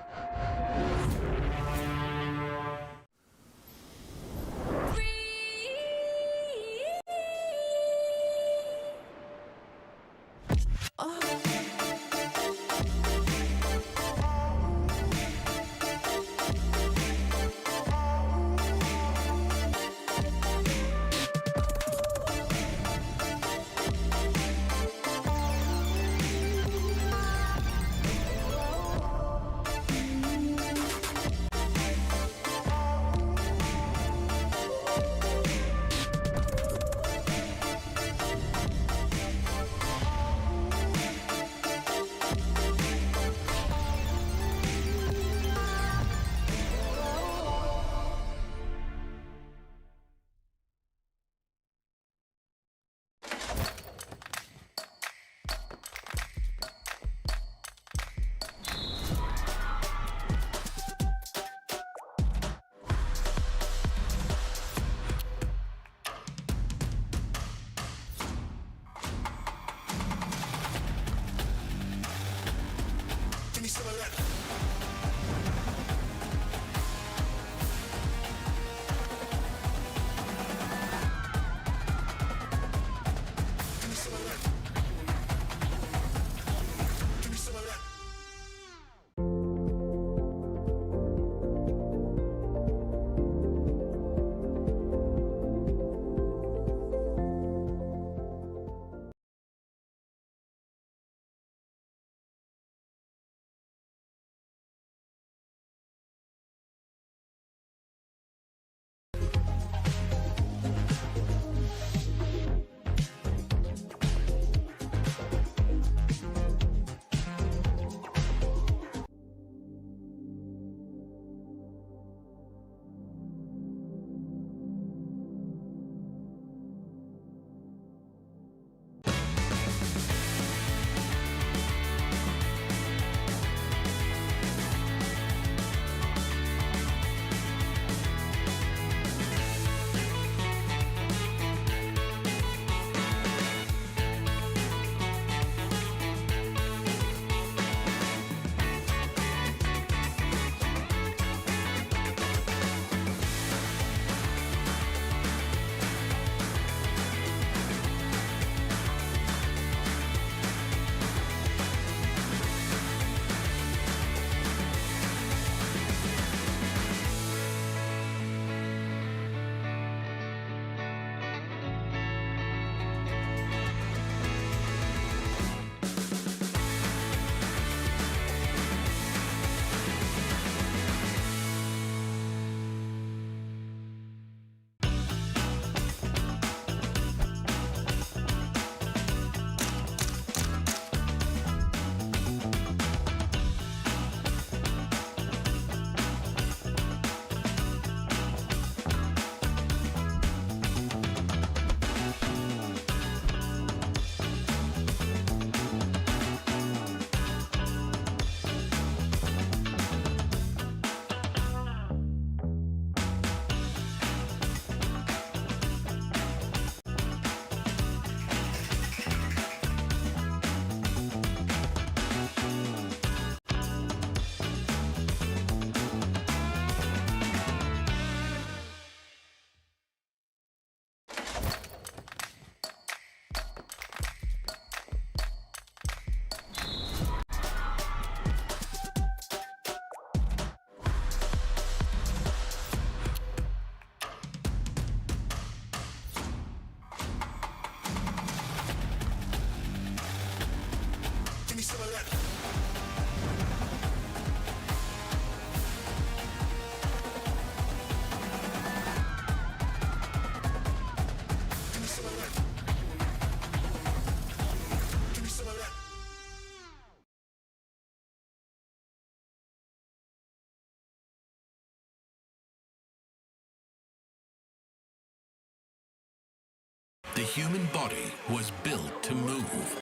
human body was built to move.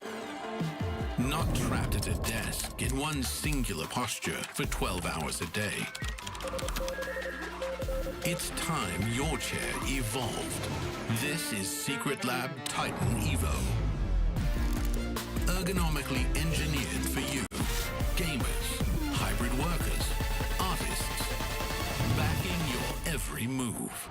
Not trapped at a desk in one singular posture for 12 hours a day. It's time your chair evolved. This is Secret Lab Titan Evo. Ergonomically engineered for you. Gamers, hybrid workers, artists. Backing your every move.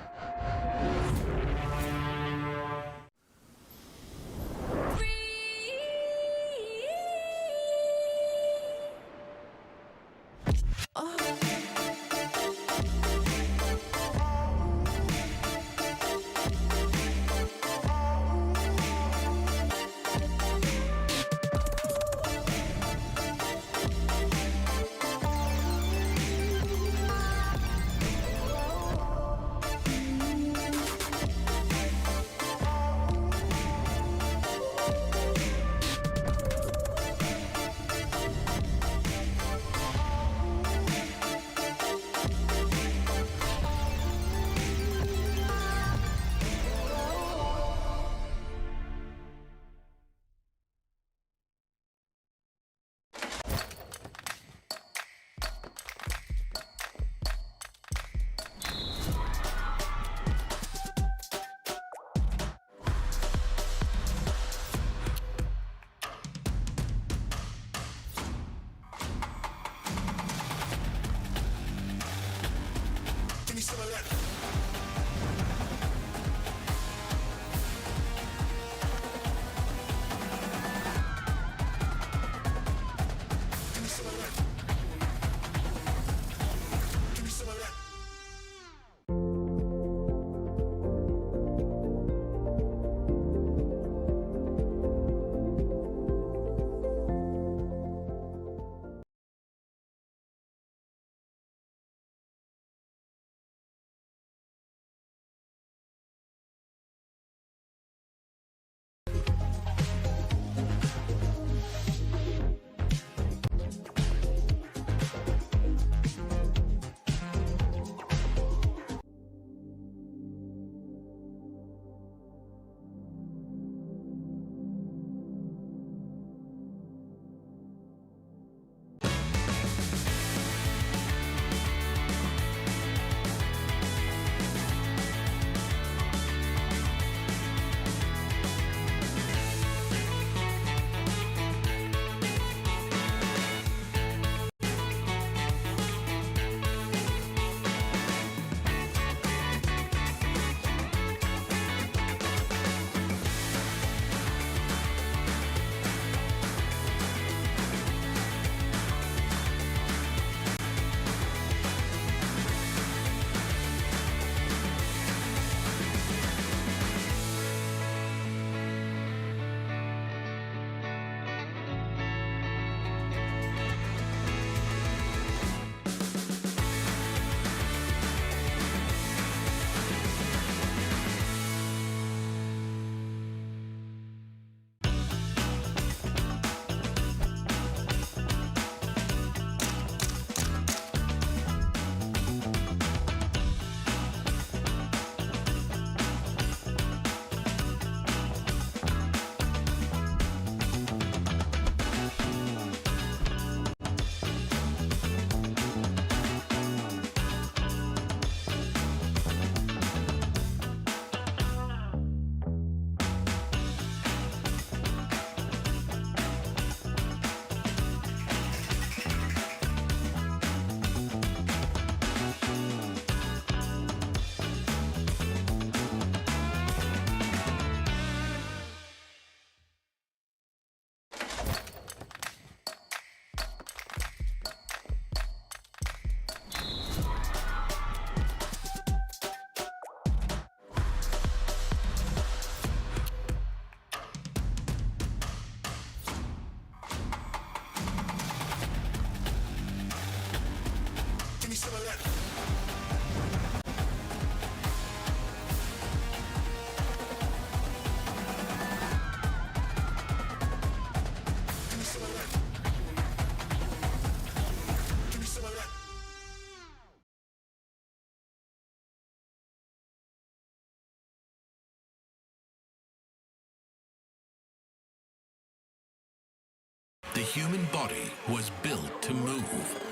The human body was built to move.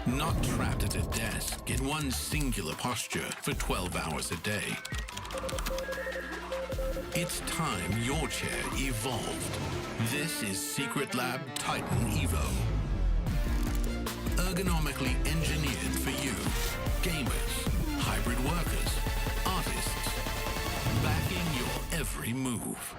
Not trapped at a desk in one singular posture for 12 hours a day. It's time your chair evolved. This is Secret Lab Titan Evo. Ergonomically engineered for you, gamers, hybrid workers, artists, backing your every move.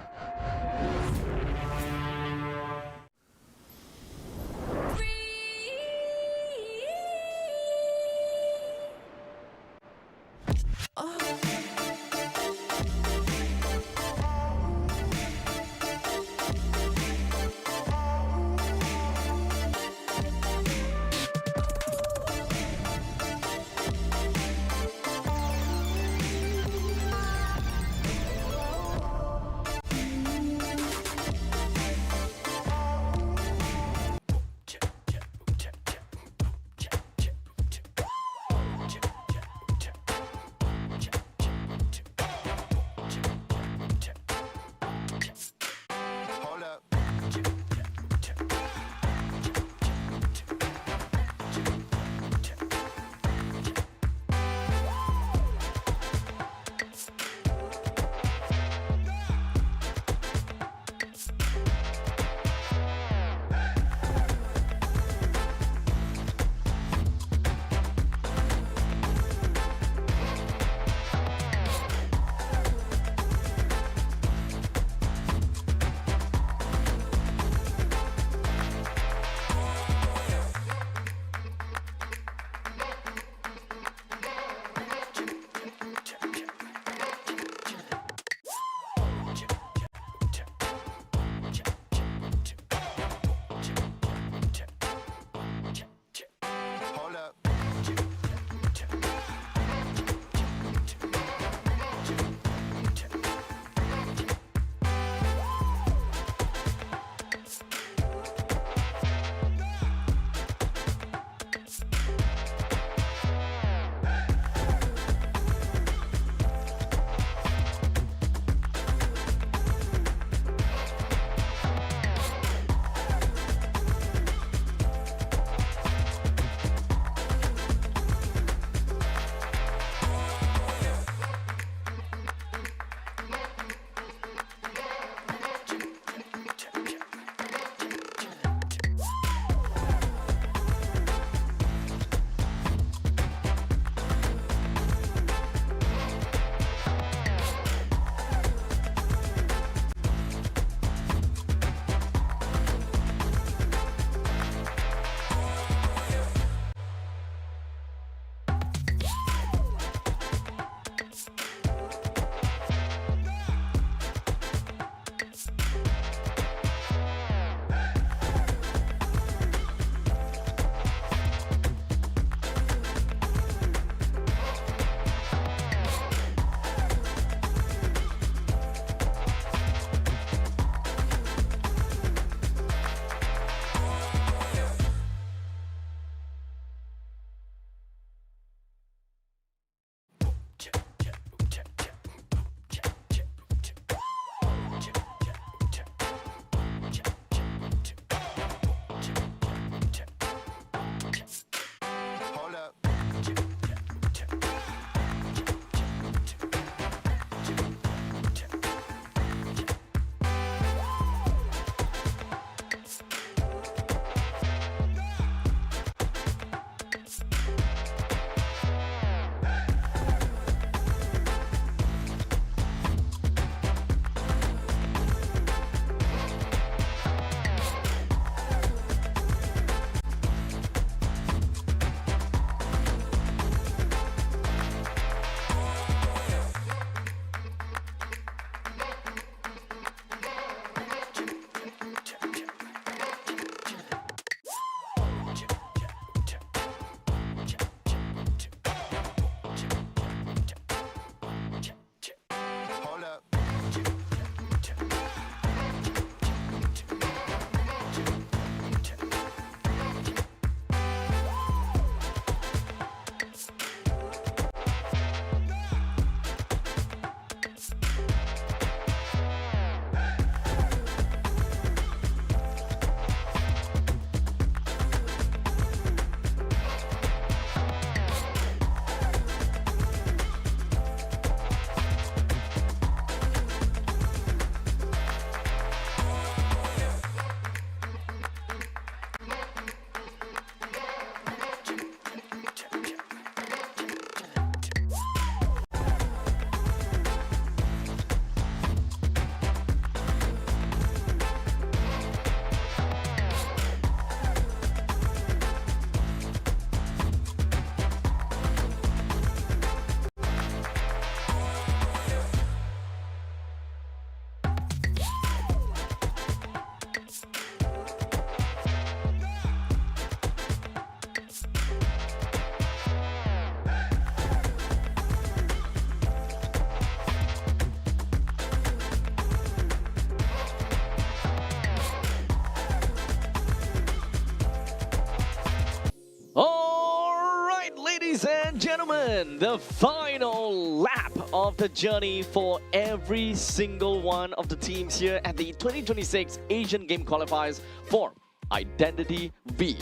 gentlemen, the final lap of the journey for every single one of the teams here at the 2026 Asian Game Qualifiers for Identity V.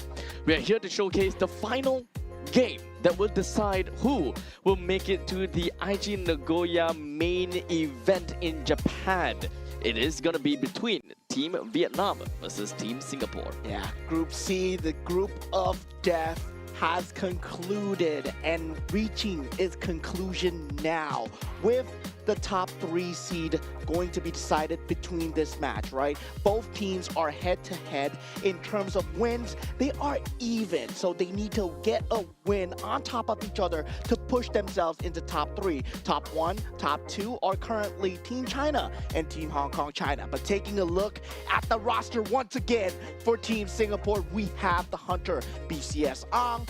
We are here to showcase the final game that will decide who will make it to the Aichi Nagoya main event in Japan. It is going to be between Team Vietnam versus Team Singapore. Yeah, Group C, the group of death, has concluded and reaching its conclusion now with the top 3 seed going to be decided between this match, right? Both teams are head-to-head. In terms of wins, they are even, so they need to get a win on top of each other to push themselves into top 3. Top 1, top 2 are currently Team China and Team Hong Kong China. But taking a look at the roster once again for Team Singapore, we have the Hunter, BCS Ang,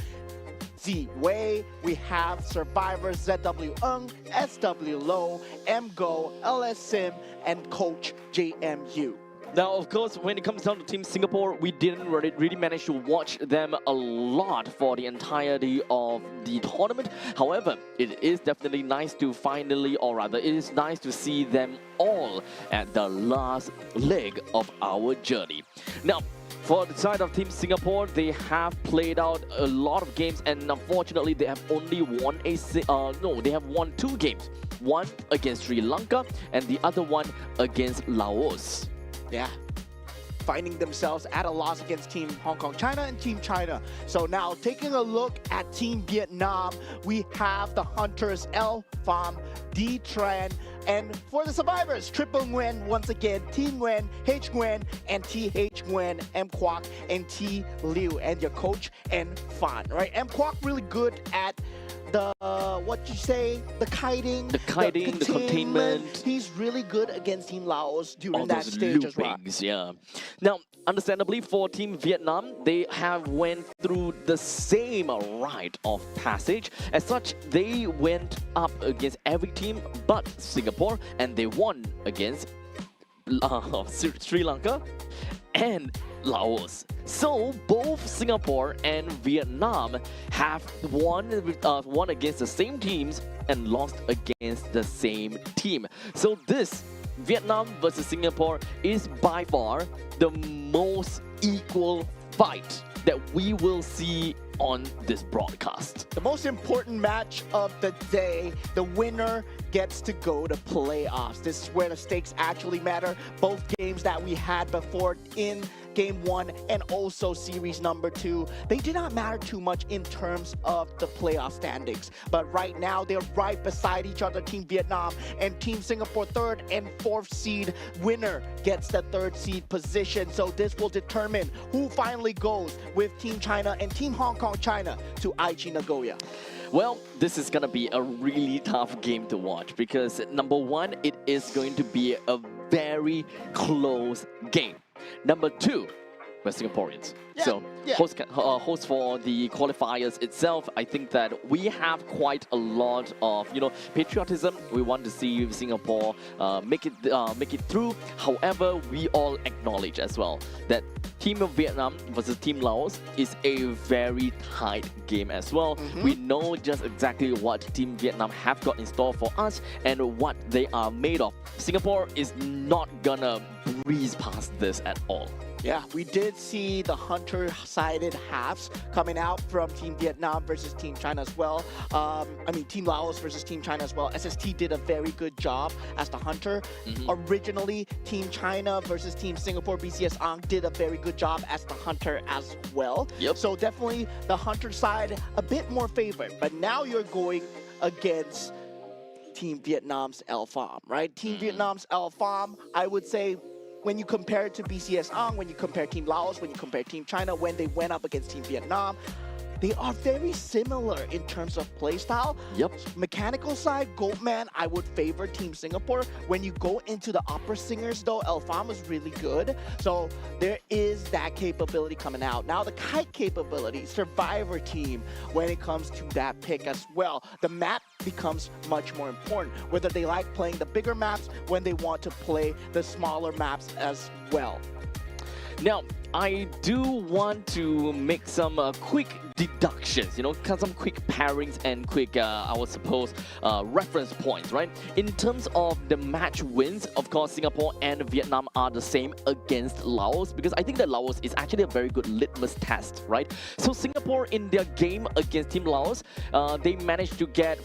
Z Wei, we have Survivors ZW Ung, SW Low, MGO, LS Sim, and Coach JMU. Now, of course, when it comes down to Team Singapore, we didn't really manage to watch them a lot for the entirety of the tournament. However, it is definitely nice to finally, or rather, it is nice to see them all at the last leg of our journey. Now, for the side of Team Singapore, they have played out a lot of games, and unfortunately, they have only won they have won 2 games. One against Sri Lanka, and the other one against Laos. Yeah, finding themselves at a loss against Team Hong Kong China and Team China. So now taking a look at Team Vietnam, we have the Hunters L, Pham, D Tran, and for the Survivors, Triple Nguyen once again, T Nguyen, H Nguyen, and TH Nguyen, M Kwok, and T Liu, and your coach and Fan, right? M Kwok really good at the the kiting, the containment. He's really good against Team Laos during that stage as well. Yeah. Now, understandably, for Team Vietnam, they have went through the same rite of passage. As such, they went up against every team but Singapore, and they won against Sri Lanka and Laos. So both Singapore and Vietnam have won against the same teams and lost against the same team. So this Vietnam versus Singapore is by far the most equal fight that we will see on this broadcast. The most important match of the day, the winner gets to go to playoffs. This is where the stakes actually matter. Both games that we had before in Game 1 and also Series number 2, they did not matter too much in terms of the playoff standings. But right now, they're right beside each other, Team Vietnam and Team Singapore, 3rd and 4th seed. Winner gets the 3rd seed position. So this will determine who finally goes with Team China and Team Hong Kong China to Aichi Nagoya. Well, this is going to be a really tough game to watch because number 1, it is going to be a very close game. Number 2, we're Singaporeans. Host for the qualifiers itself, I think that we have quite a lot of patriotism. We want to see Singapore make it through. However, we all acknowledge as well that Team of Vietnam versus Team Laos is a very tight game as well. We know just exactly what Team Vietnam have got in store for us and what they are made of. Singapore is not gonna breeze past this at all. Yeah, we did see the Hunter-sided halves coming out from Team Vietnam versus Team China as well. Team Laos versus Team China as well. SST did a very good job as the Hunter. Originally, Team China versus Team Singapore, BCS Ang did a very good job as the Hunter as well. So definitely the Hunter side a bit more favored. But now you're going against Team Vietnam's L Pham, right? Team Vietnam's L Pham, I would say, when you compare it to BCS Ang, when you compare Team Laos, when you compare Team China, when they went up against Team Vietnam, they are very similar in terms of playstyle. Mechanical side, Goldman, I would favor Team Singapore. When you go into the opera singers though, El Pham is really good. So there is that capability coming out. Now the kite capability, Survivor team, when it comes to that pick as well. The map becomes much more important. Whether they like playing the bigger maps, when they want to play the smaller maps as well. Now, I do want to make some quick deductions, some quick pairings and quick, I would suppose, reference points, right? In terms of the match wins, of course, Singapore and Vietnam are the same against Laos, because I think that Laos is actually a very good litmus test, right? So Singapore in their game against Team Laos, they managed to get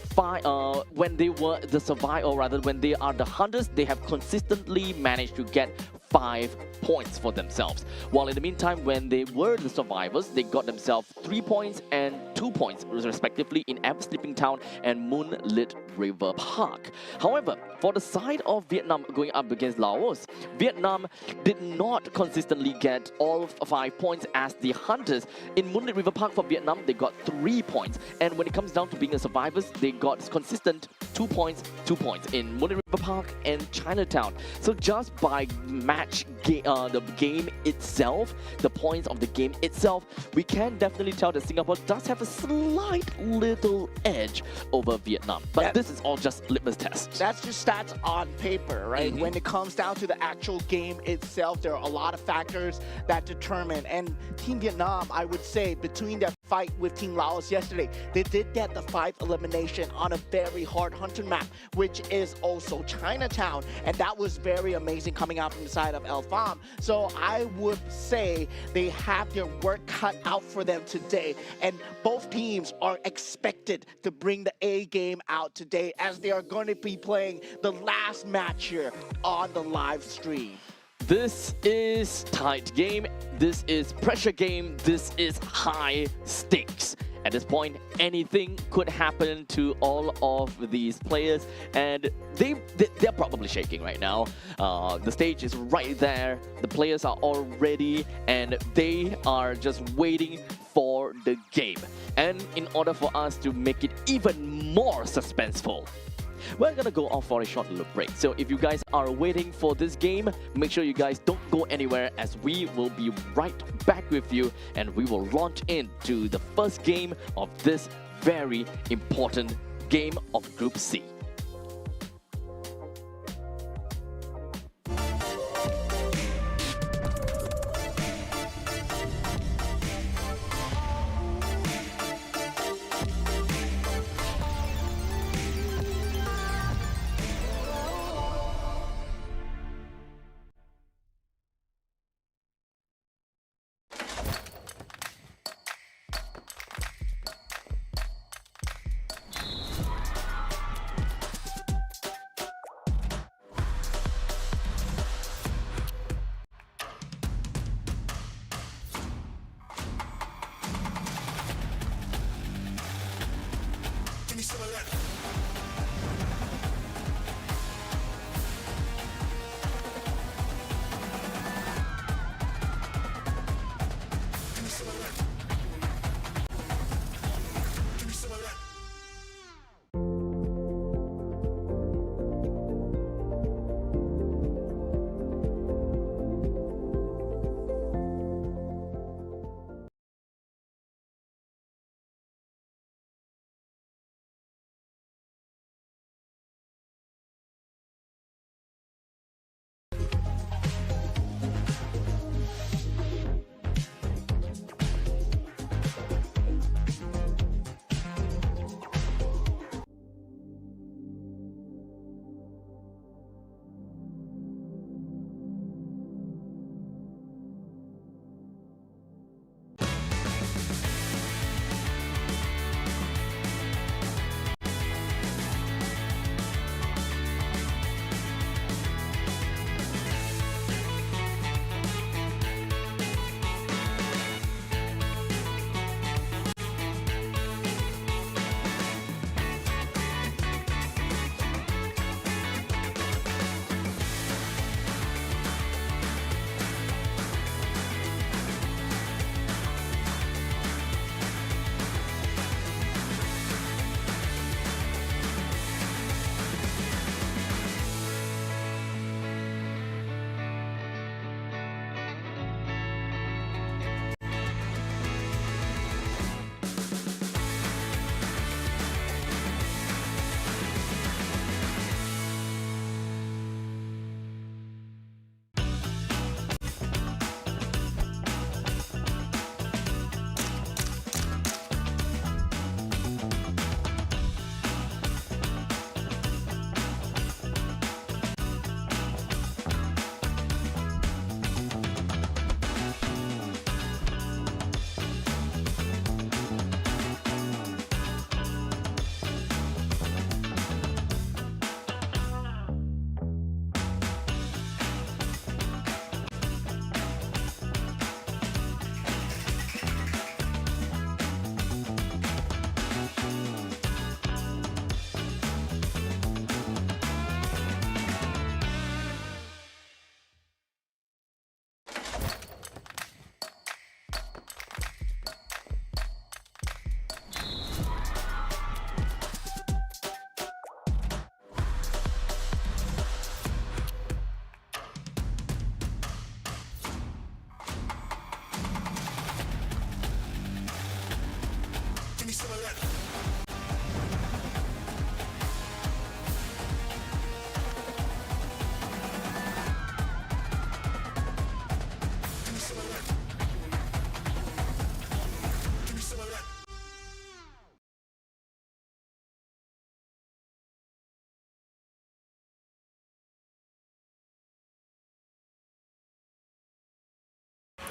when they were the survivor, or rather when they are the hunters, they have consistently managed to get 5 points for themselves. While in the meantime, when they were the survivors, they got themselves 3 points and 2 points respectively in Ever Sleeping Town and Moonlit River Park. However, for the side of Vietnam going up against Laos, Vietnam did not consistently get all 5 points as the hunters. In Moonlit River Park for Vietnam, they got 3 points. And when it comes down to being the survivors, they got consistent 2 points, 2 points in Moonlit River Park and Chinatown. So just by the game itself, the points of the game itself, we can definitely tell that Singapore does have a slight little edge over Vietnam. But this is all just litmus tests. That's just stats on paper, right? When it comes down to the actual game itself, there are a lot of factors that determine. And Team Vietnam, I would say, between their fight with Team Laos yesterday, they did get the 5 elimination on a very hard hunter map, which is also Chinatown. And that was very amazing coming out from the side of El Pham. So I would say they have their work cut out for them today. And both teams are expected to bring the A game out today, as they are going to be playing the last match here on the live stream. This is tight game, this is pressure game, this is high stakes. At this point, anything could happen to all of these players, and they're probably shaking right now. The stage is right there, the players are all ready, and they are just waiting for the game. And in order for us to make it even more suspenseful, we're gonna go off for a short little break. So if you guys are waiting for this game, make sure you guys don't go anywhere, as we will be right back with you, and we will launch into the first game of this very important game of Group C.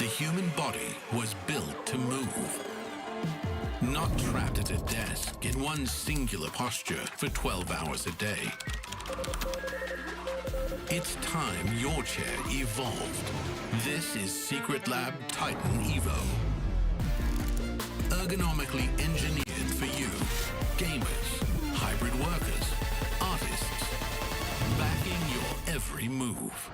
The human body was built to move. Not trapped at a desk in one singular posture for 12 hours a day. It's time your chair evolved. This is Secret Lab Titan Evo. Ergonomically engineered for you, gamers, hybrid workers, artists, backing your every move.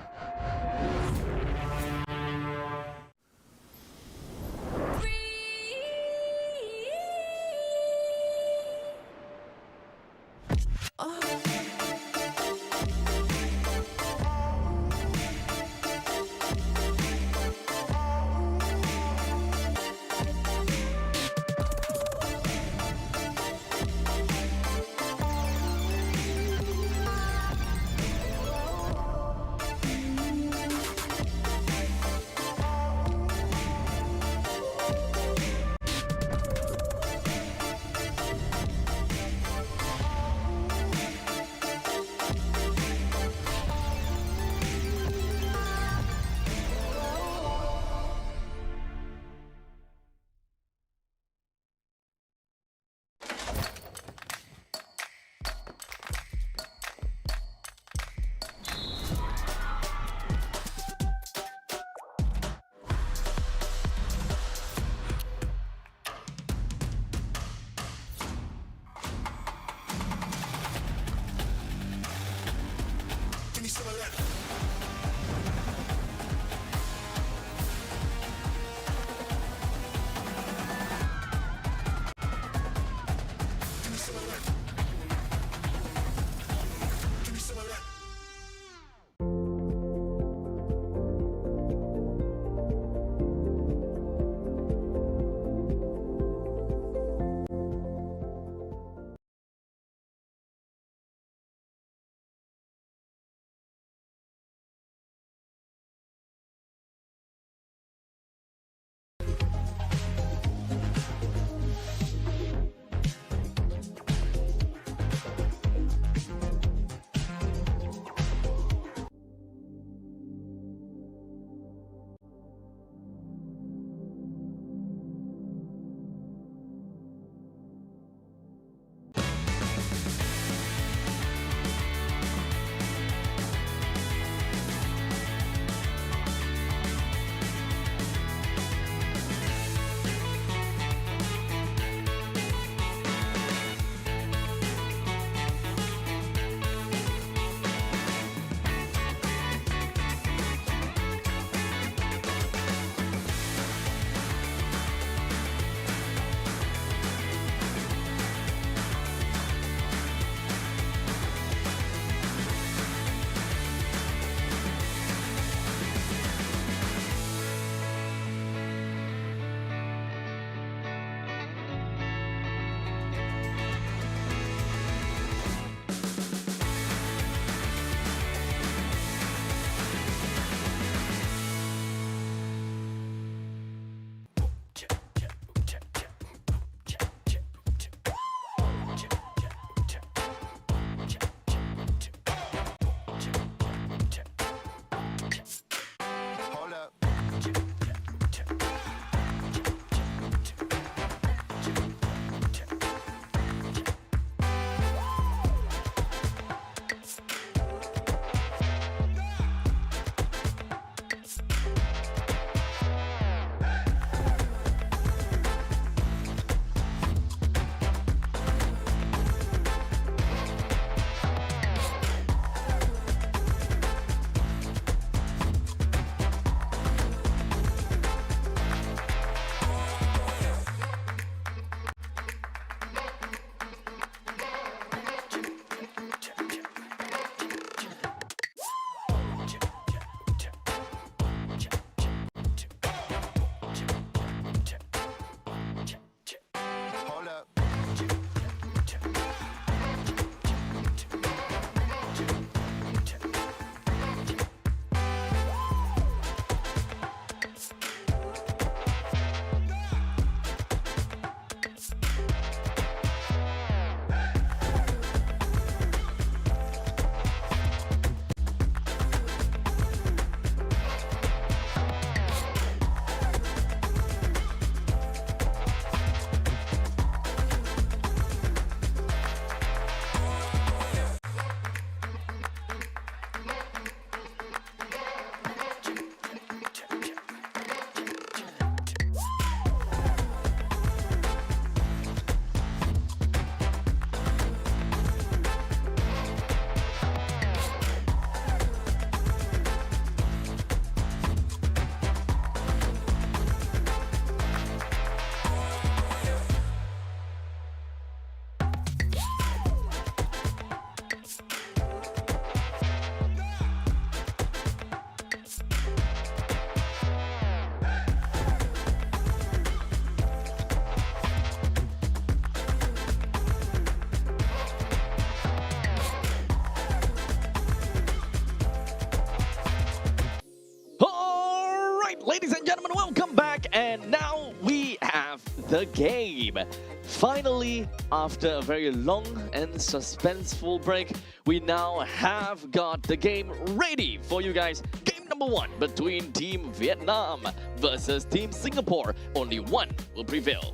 Ladies and gentlemen, welcome back, and now we have the game. Finally, after a very long and suspenseful break, we now have got the game ready for you guys. Game number 1 between Team Vietnam versus Team Singapore. Only one will prevail.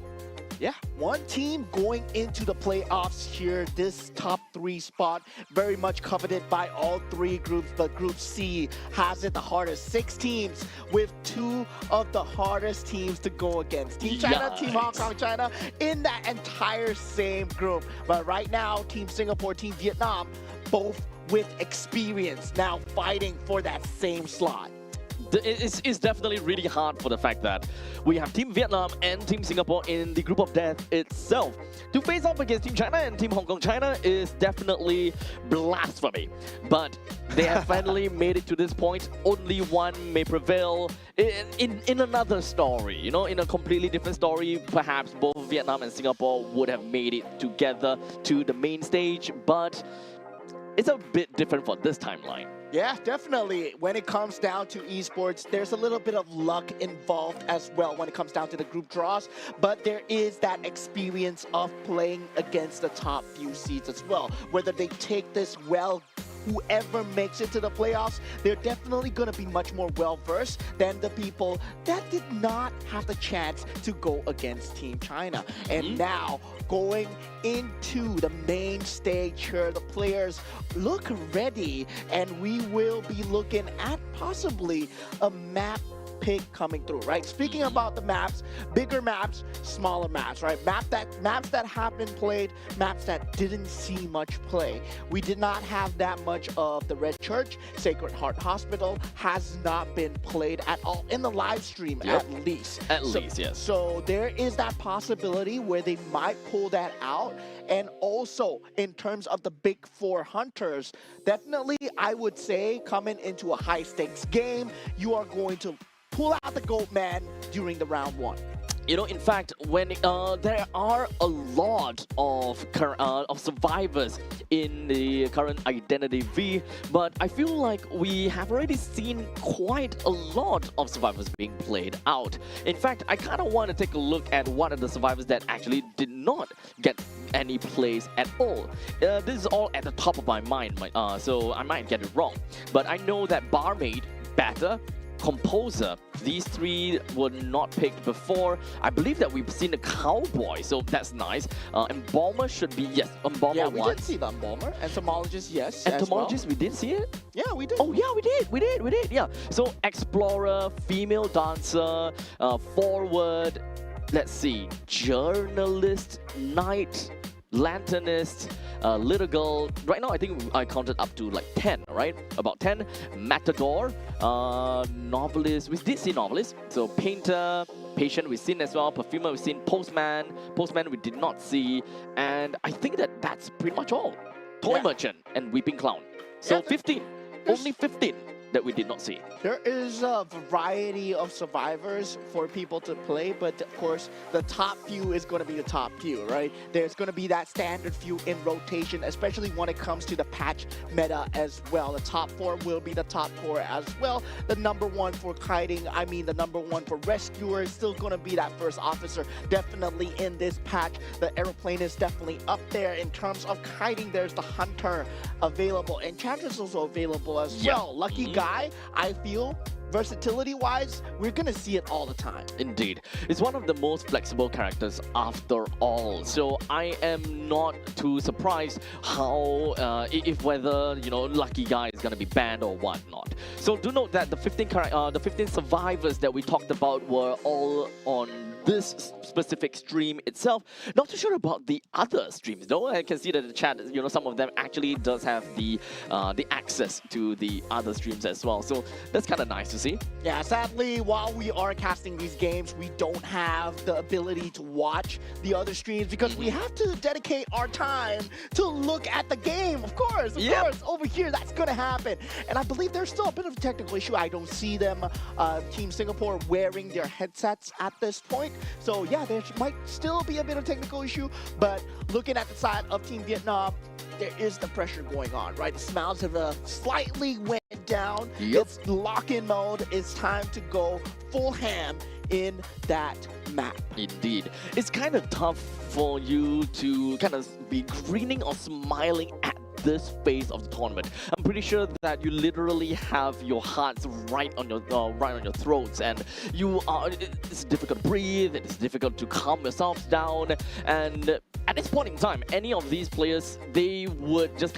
Yeah, one team going into the playoffs here. This top 3 spot very much coveted by all 3 groups, but Group C has it the hardest. 6 teams with 2 of the hardest teams to go against. Team China, Team Hong Kong, China in that entire same group. But right now, Team Singapore, Team Vietnam, both with experience now fighting for that same slot. It's definitely really hard for the fact that we have Team Vietnam and Team Singapore in the group of death itself. To face off against Team China and Team Hong Kong China is definitely blasphemy. But they have finally made it to this point. Only one may prevail. In another story, you know, in a completely different story, perhaps both Vietnam and Singapore would have made it together to the main stage, but it's a bit different for this timeline. Yeah, definitely. When it comes down to esports, there's a little bit of luck involved as well when it comes down to the group draws, but there is that experience of playing against the top few seeds as well. Whether they take this well, whoever makes it to the playoffs, they're definitely going to be much more well-versed than the people that did not have the chance to go against Team China. And now, going into the main stage here, the players look ready, and we will be looking at possibly a map pick coming through, right? Speaking about the maps, bigger maps, smaller maps, right? Maps that have been played, maps that didn't see much play. We did not have that much of the Red Church. Sacred Heart Hospital has not been played at all in the live stream, at least. At least, yes. So there is that possibility where they might pull that out. And also, in terms of the big 4 hunters, definitely I would say coming into a high stakes game, you are going to pull out the gold man during the round 1. You know, in fact, when there are a lot of survivors in the current Identity V, but I feel like we have already seen quite a lot of survivors being played out. In fact, I kind of want to take a look at one of the survivors that actually did not get any plays at all. This is all at the top of my mind, so I might get it wrong. But I know that Barmaid, Batter, Composer, these 3 were not picked before. I believe that we've seen a Cowboy, so that's nice. Embalmer should be, yes, Embalmer. Yeah, we did see the Embalmer. Entomologist, yes. Entomologist, we did see it? Yeah, we did. Oh, yeah, we did, yeah. So, Explorer, Female Dancer, Forward, let's see, Journalist, Knight, Lanternist, Little Girl. Right now, I think I counted up to like 10, right? About 10. Matador, Novelist. We did see Novelist. So Painter, Patient we've seen as well. Perfumer we've seen. Postman we did not see. And I think that's pretty much all. Toy Merchant and Weeping Clown. So 15. Only 15 that we did not see. There is a variety of survivors for people to play, but of course, the top few is going to be the top few, right? There's going to be that standard few in rotation, especially when it comes to the patch meta as well. The top 4 will be the top 4 as well. The number 1 for kiting, the number 1 for rescuer is still going to be that first officer, definitely in this patch. The aeroplane is definitely up there. In terms of kiting, there's the hunter available, and Enchantress is also available as well. Lucky guy, I feel, versatility-wise, we're gonna see it all the time. Indeed. It's one of the most flexible characters after all. So I am not too surprised how, whether, you know, Lucky Guy is gonna be banned or whatnot. So do note that the 15 survivors that we talked about were all on this specific stream itself. Not too sure about the other streams though. I can see that in the chat, you know, some of them actually does have the access to the other streams as well. So that's kind of nice to see. Yeah, sadly, while we are casting these games, we don't have the ability to watch the other streams because we have to dedicate our time to look at the game. Of course, over here, that's gonna happen. And I believe there's still a bit of a technical issue. I don't see them, Team Singapore, wearing their headsets at this point. So yeah, there might still be a bit of technical issue, but looking at the side of Team Vietnam, there is the pressure going on, right? The smiles have slightly went down. Yep. It's lock-in mode. It's time to go full ham in that map. Indeed. It's kind of tough for you to kind of be grinning or smiling at this phase of the tournament. I'm pretty sure that you literally have your hearts right on your throats, and it's difficult to breathe, it's difficult to calm yourselves down, and at this point in time, any of these players, they would just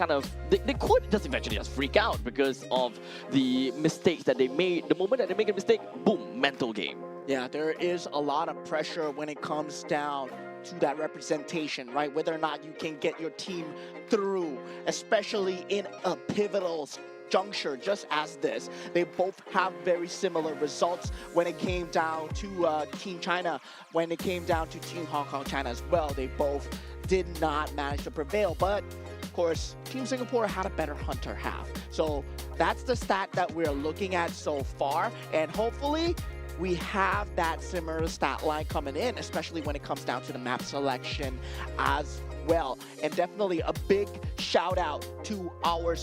they could just eventually just freak out because of the mistakes that they made. The moment that they make a mistake, boom, mental game. Yeah, there is a lot of pressure when it comes down to that representation, right? Whether or not you can get your team through, especially in a pivotal juncture just as this. They both have very similar results when it came down to Team China, when it came down to Team Hong Kong China as well. They both did not manage to prevail, but of course, Team Singapore had a better hunter half. So that's the stat that we're looking at so far, and hopefully we have that similar stat line coming in, especially when it comes down to the map selection as well. And definitely a big shout out to our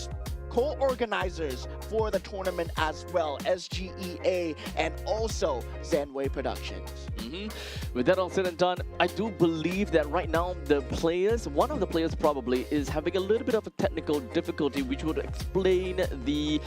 co-organizers for the tournament as well, SGEA and also Zenway Productions. With that all said and done, I do believe that right now one of the players probably is having a little bit of a technical difficulty, which would explain the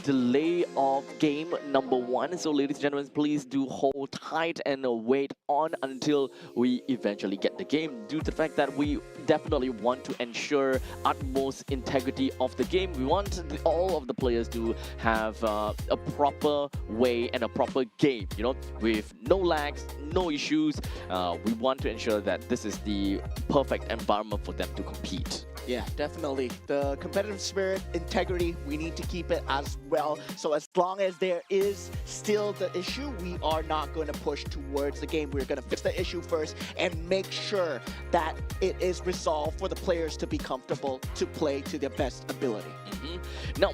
delay of game number 1. So ladies and gentlemen, please do hold tight and wait on until we eventually get the game, due to the fact that we definitely want to ensure utmost integrity of the game. We want all of the players to have a proper way and a proper game, with no lags, no issues. We want to ensure that this is the perfect environment for them to compete. Yeah, definitely. The competitive spirit, integrity, we need to keep it as well. So as long as there is still the issue, we are not going to push towards the game. We're going to fix the issue first and make sure that it is resolved for the players to be comfortable to play to their best ability. Now,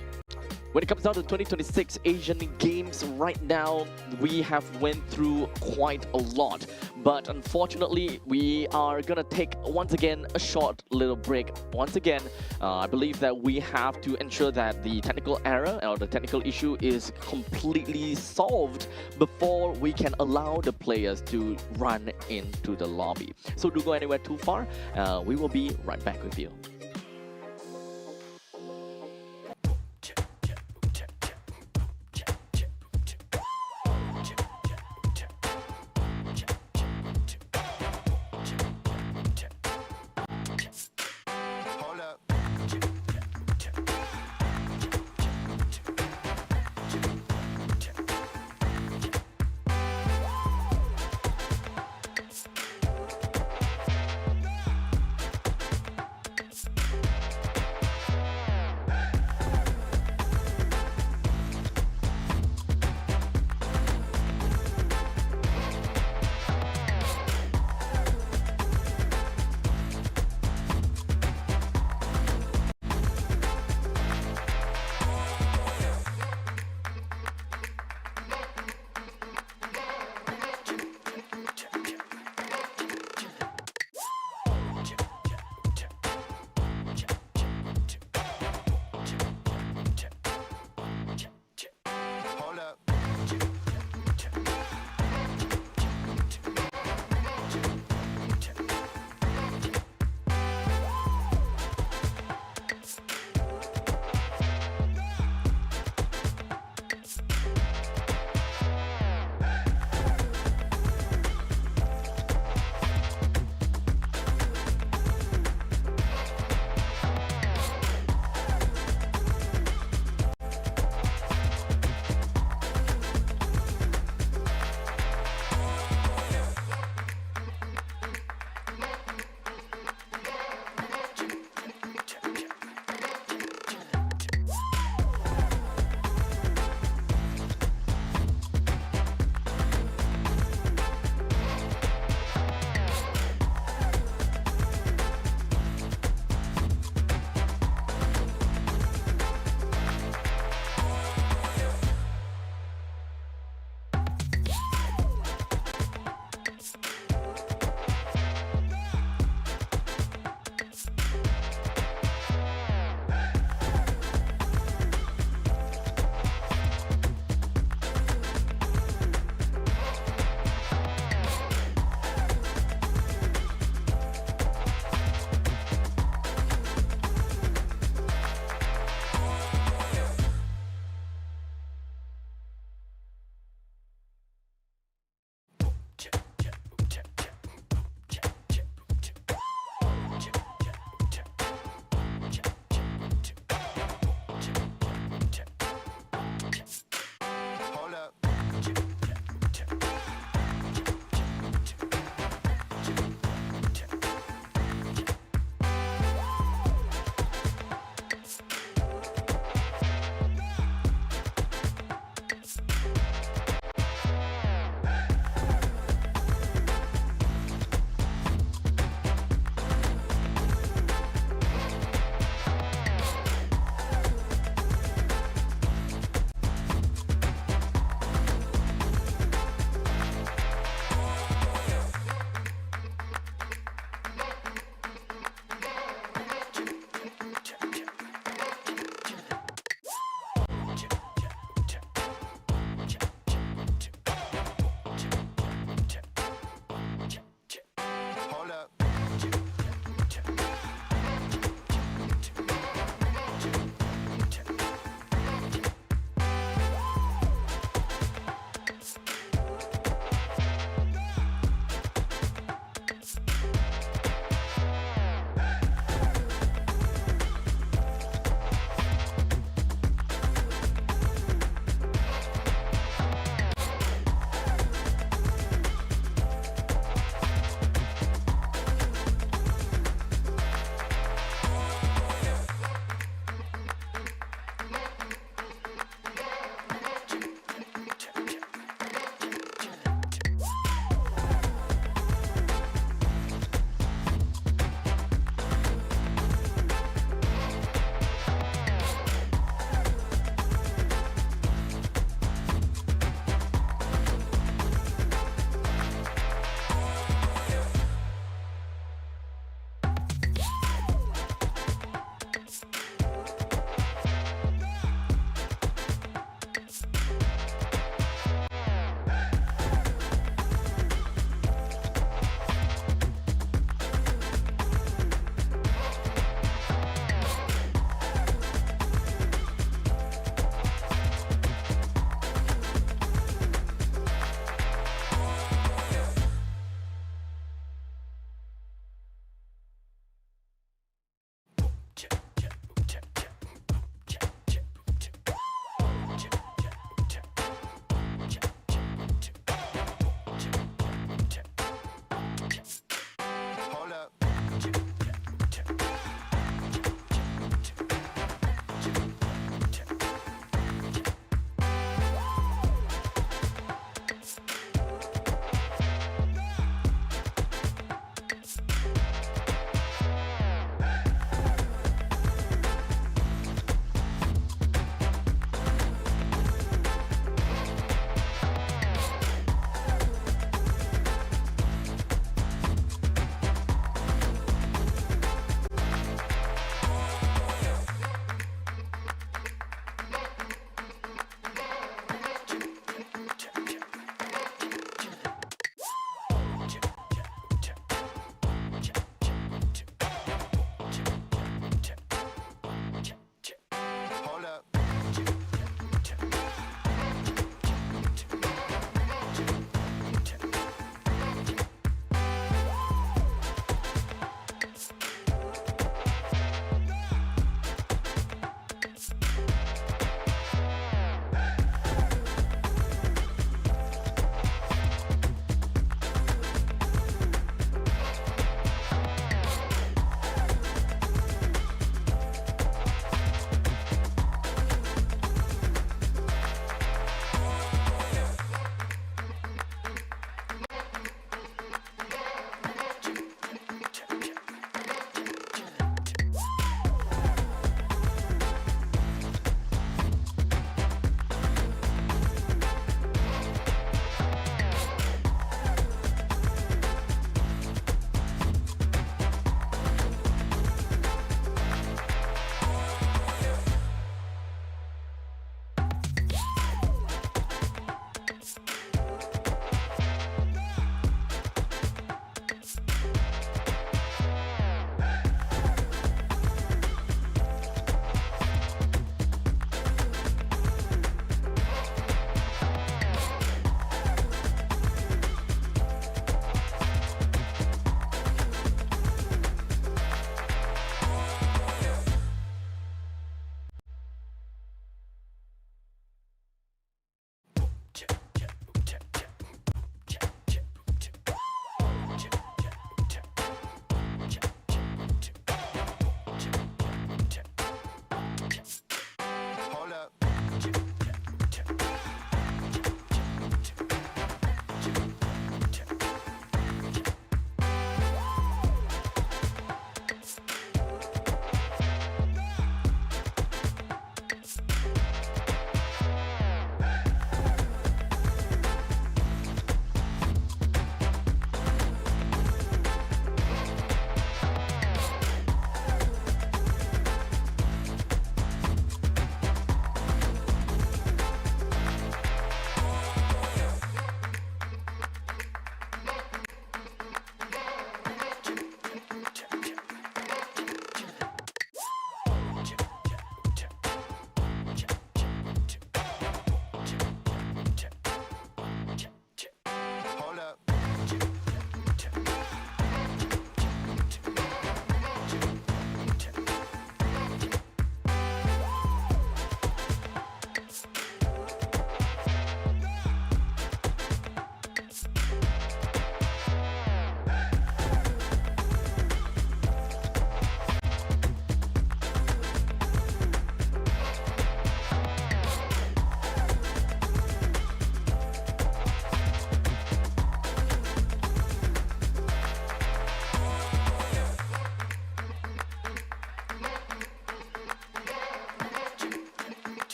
when it comes down to 2026 Asian Games, right now we have went through quite a lot, but unfortunately we are gonna take once again a short little break. Once again, I believe that we have to ensure that the technical error or the technical issue is completely solved before we can allow the players to run into the lobby. So don't go anywhere too far. We will be right back with you.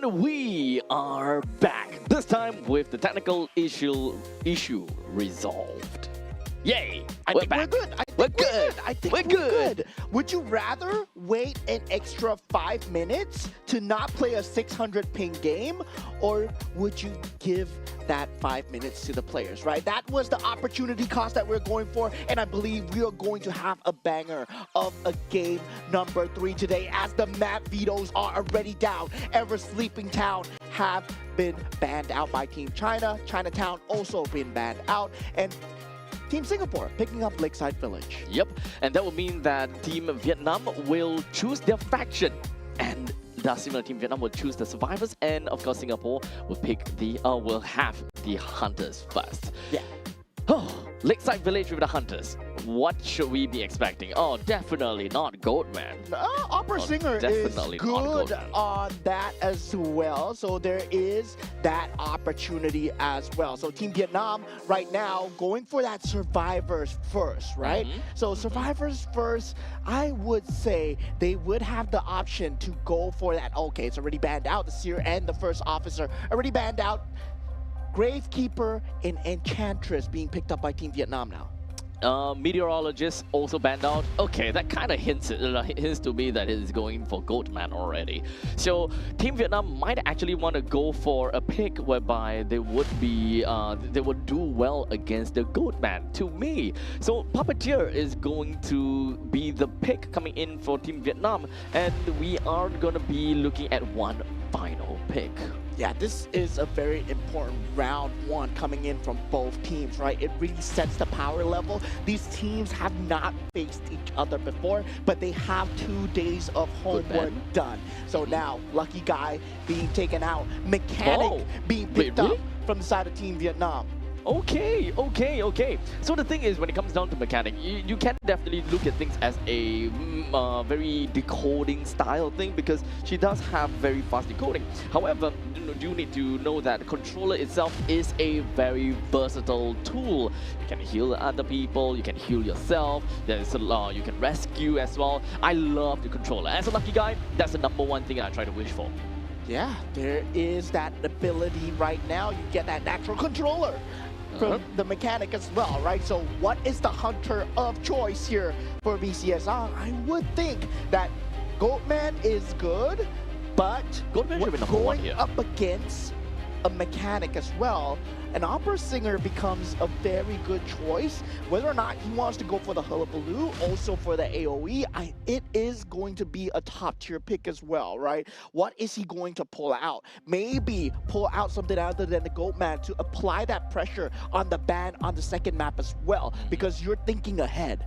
And we are back, this time with the technical issue resolved. Yay! I think we're good. I think we're good. Would you rather wait an extra 5 minutes to not play a 600 ping game, or would you give that 5 minutes to the players, right? That was the opportunity cost that we're going for, and I believe we are going to have a banger of a game number 3 today, as the map vetoes are already down. Ever Sleeping Town have been banned out by Team China. Chinatown also been banned out, and Team Singapore picking up Lakeside Village. Yep, and that will mean that Team Vietnam will choose their faction, and the similar Team Vietnam will choose the survivors, and of course Singapore will pick will have the hunters first. Yeah. Oh, Lakeside Village with the hunters. What should we be expecting? Oh, definitely not Goatman. Opera Singer is good on that as well. So there is that opportunity as well. So Team Vietnam right now going for that survivors first, right? So survivors first, I would say they would have the option to go for that. Okay, it's already banned out. The Seer and the first officer already banned out. Gravekeeper and Enchantress being picked up by Team Vietnam now. Meteorologist also banned out. Okay, that kind of hints to me that it is going for Goatman already. So Team Vietnam might actually want to go for a pick whereby they would do well against the Goatman, to me. So Puppeteer is going to be the pick coming in for Team Vietnam, and we are going to be looking at one final pick. Yeah, this is a very important round 1 coming in from both teams, right? It really sets the power level. These teams have not faced each other before, but they have 2 days of homework done. So now, Lucky Guy being taken out, Mechanic being picked up from the side of Team Vietnam. Okay. So the thing is, when it comes down to Mechanic, you can definitely look at things as a very decoding style thing, because she does have very fast decoding. However, you need to know that the controller itself is a very versatile tool. You can heal other people, you can heal yourself, you can rescue as well. I love the controller. As a Lucky Guy, that's the #1 thing I try to wish for. Yeah, there is that ability right now. You get that natural controller from the Mechanic as well, right? So what is the hunter of choice here for VCS? I would think that Goatman is good, but going up against a Mechanic as well, an Opera Singer becomes a very good choice. Whether or not he wants to go for the Hullabaloo, also for the AoE, it is going to be a top tier pick as well, right? What is he going to pull out? Maybe pull out something other than the Goatman to apply that pressure on the ban on the second map as well, because you're thinking ahead.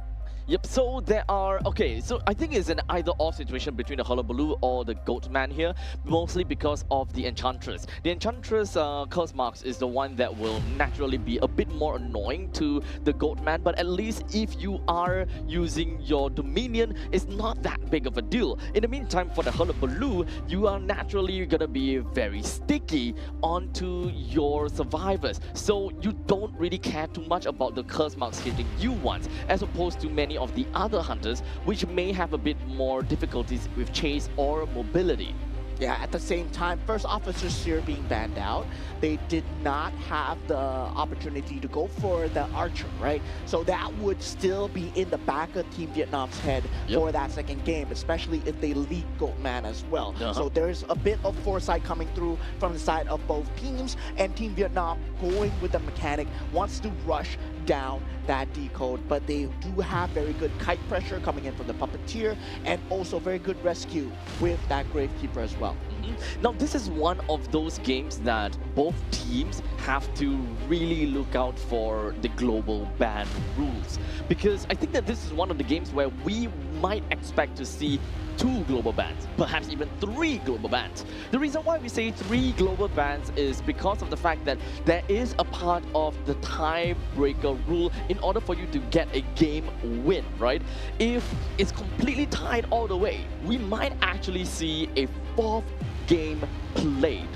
Yep, so so I think it's an either-or situation between the Hullabaloo or the Goatman here, mostly because of the Enchantress. The Enchantress curse marks is the one that will naturally be a bit more annoying to the Goatman, but at least if you are using your Dominion, it's not that big of a deal. In the meantime, for the Hullabaloo, you are naturally gonna be very sticky onto your survivors, so you don't really care too much about the curse marks hitting you once, as opposed to many of the other hunters, which may have a bit more difficulties with chase or mobility. Yeah, at the same time, first officers here being banned out, they did not have the opportunity to go for the archer, right? So that would still be in the back of Team Vietnam's head for that second game, especially if they leak Goatman as well. So there's a bit of foresight coming through from the side of both teams, and Team Vietnam going with the Mechanic wants to rush down that decode, but they do have very good kite pressure coming in from the Puppeteer, and also very good rescue with that Gravekeeper as well. Now, this is one of those games that both teams have to really look out for the global ban rules, because I think that this is one of the games where we might expect to see 2 global bans, perhaps even 3 global bans. The reason why we say 3 global bans is because of the fact that there is a part of the tiebreaker rule in order for you to get a game win, right? If it's completely tied all the way, we might actually see a 4th game played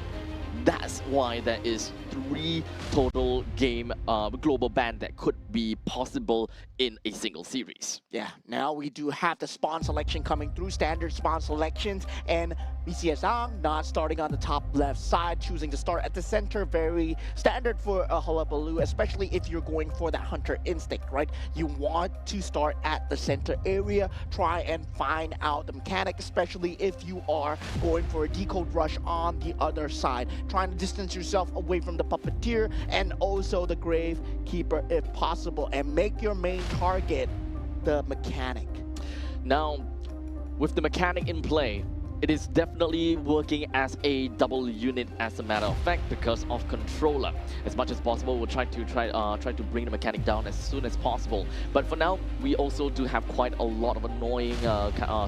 that's why there is 3 total game global ban that could be possible in a single series. Yeah, now we do have the spawn selection coming through, standard spawn selections, and PISCES not starting on the top left side, choosing to start at the center, very standard for a hullabaloo, especially if you're going for that hunter instinct, right? You want to start at the center area, try and find out the mechanic, especially if you are going for a decode rush on the other side, trying to distance yourself away from the puppeteer and also the gravekeeper if possible, and make your main target the mechanic. Now, with the mechanic in play, it is definitely working as a double unit as a matter of fact because of controller. As much as possible, we'll try to bring the mechanic down as soon as possible. But for now, we also do have quite a lot of annoying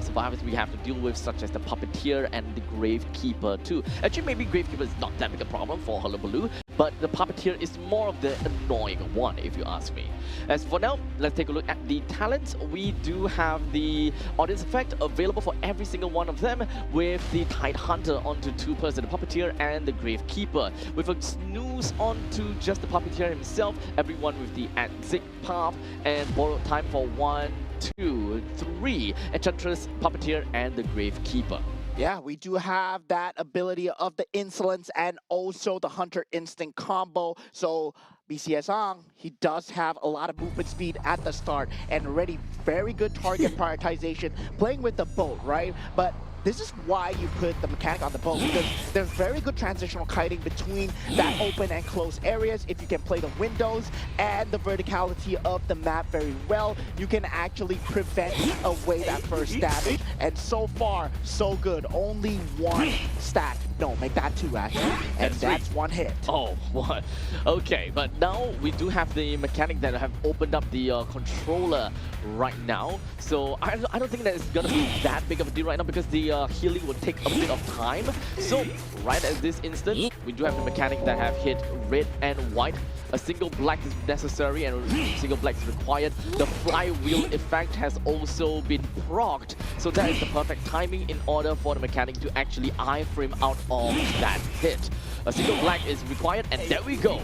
survivors we have to deal with, such as the puppeteer and the gravekeeper too. Actually, maybe gravekeeper is not that big a problem for hullabaloo, but the puppeteer is more of the annoying one, if you ask me. As for now, let's take a look at the talents. We do have the audience effect available for every single one of them, with the Tide Hunter onto 2-person, the puppeteer and the gravekeeper, with a snooze onto just the puppeteer himself, everyone with the exit path and borrowed time for 1, 2, 3, Enchantress, puppeteer and the gravekeeper. Yeah, we do have that ability of the insolence and also the hunter instinct combo. So PISCES, he does have a lot of movement speed at the start and already very good target prioritization, playing with the boat, right? But this is why you put the mechanic on the boat, because there's very good transitional kiting between that open and closed areas. If you can play the windows and the verticality of the map very well, you can actually prevent away that first damage. And so far, so good. Only 1 stack. No, make that 2 actually. And that's 1 hit. Oh, what? Okay, but now we do have the mechanic that have opened up the controller right now. So I don't think that it's gonna be that big of a deal right now, because the healing will take a bit of time. So right at this instant, we do have the mechanic that have hit red and white. A single black is necessary and a single black is required. The flywheel effect has also been procced, so that is the perfect timing in order for the mechanic to actually iframe out of that hit. A single black is required, and there we go.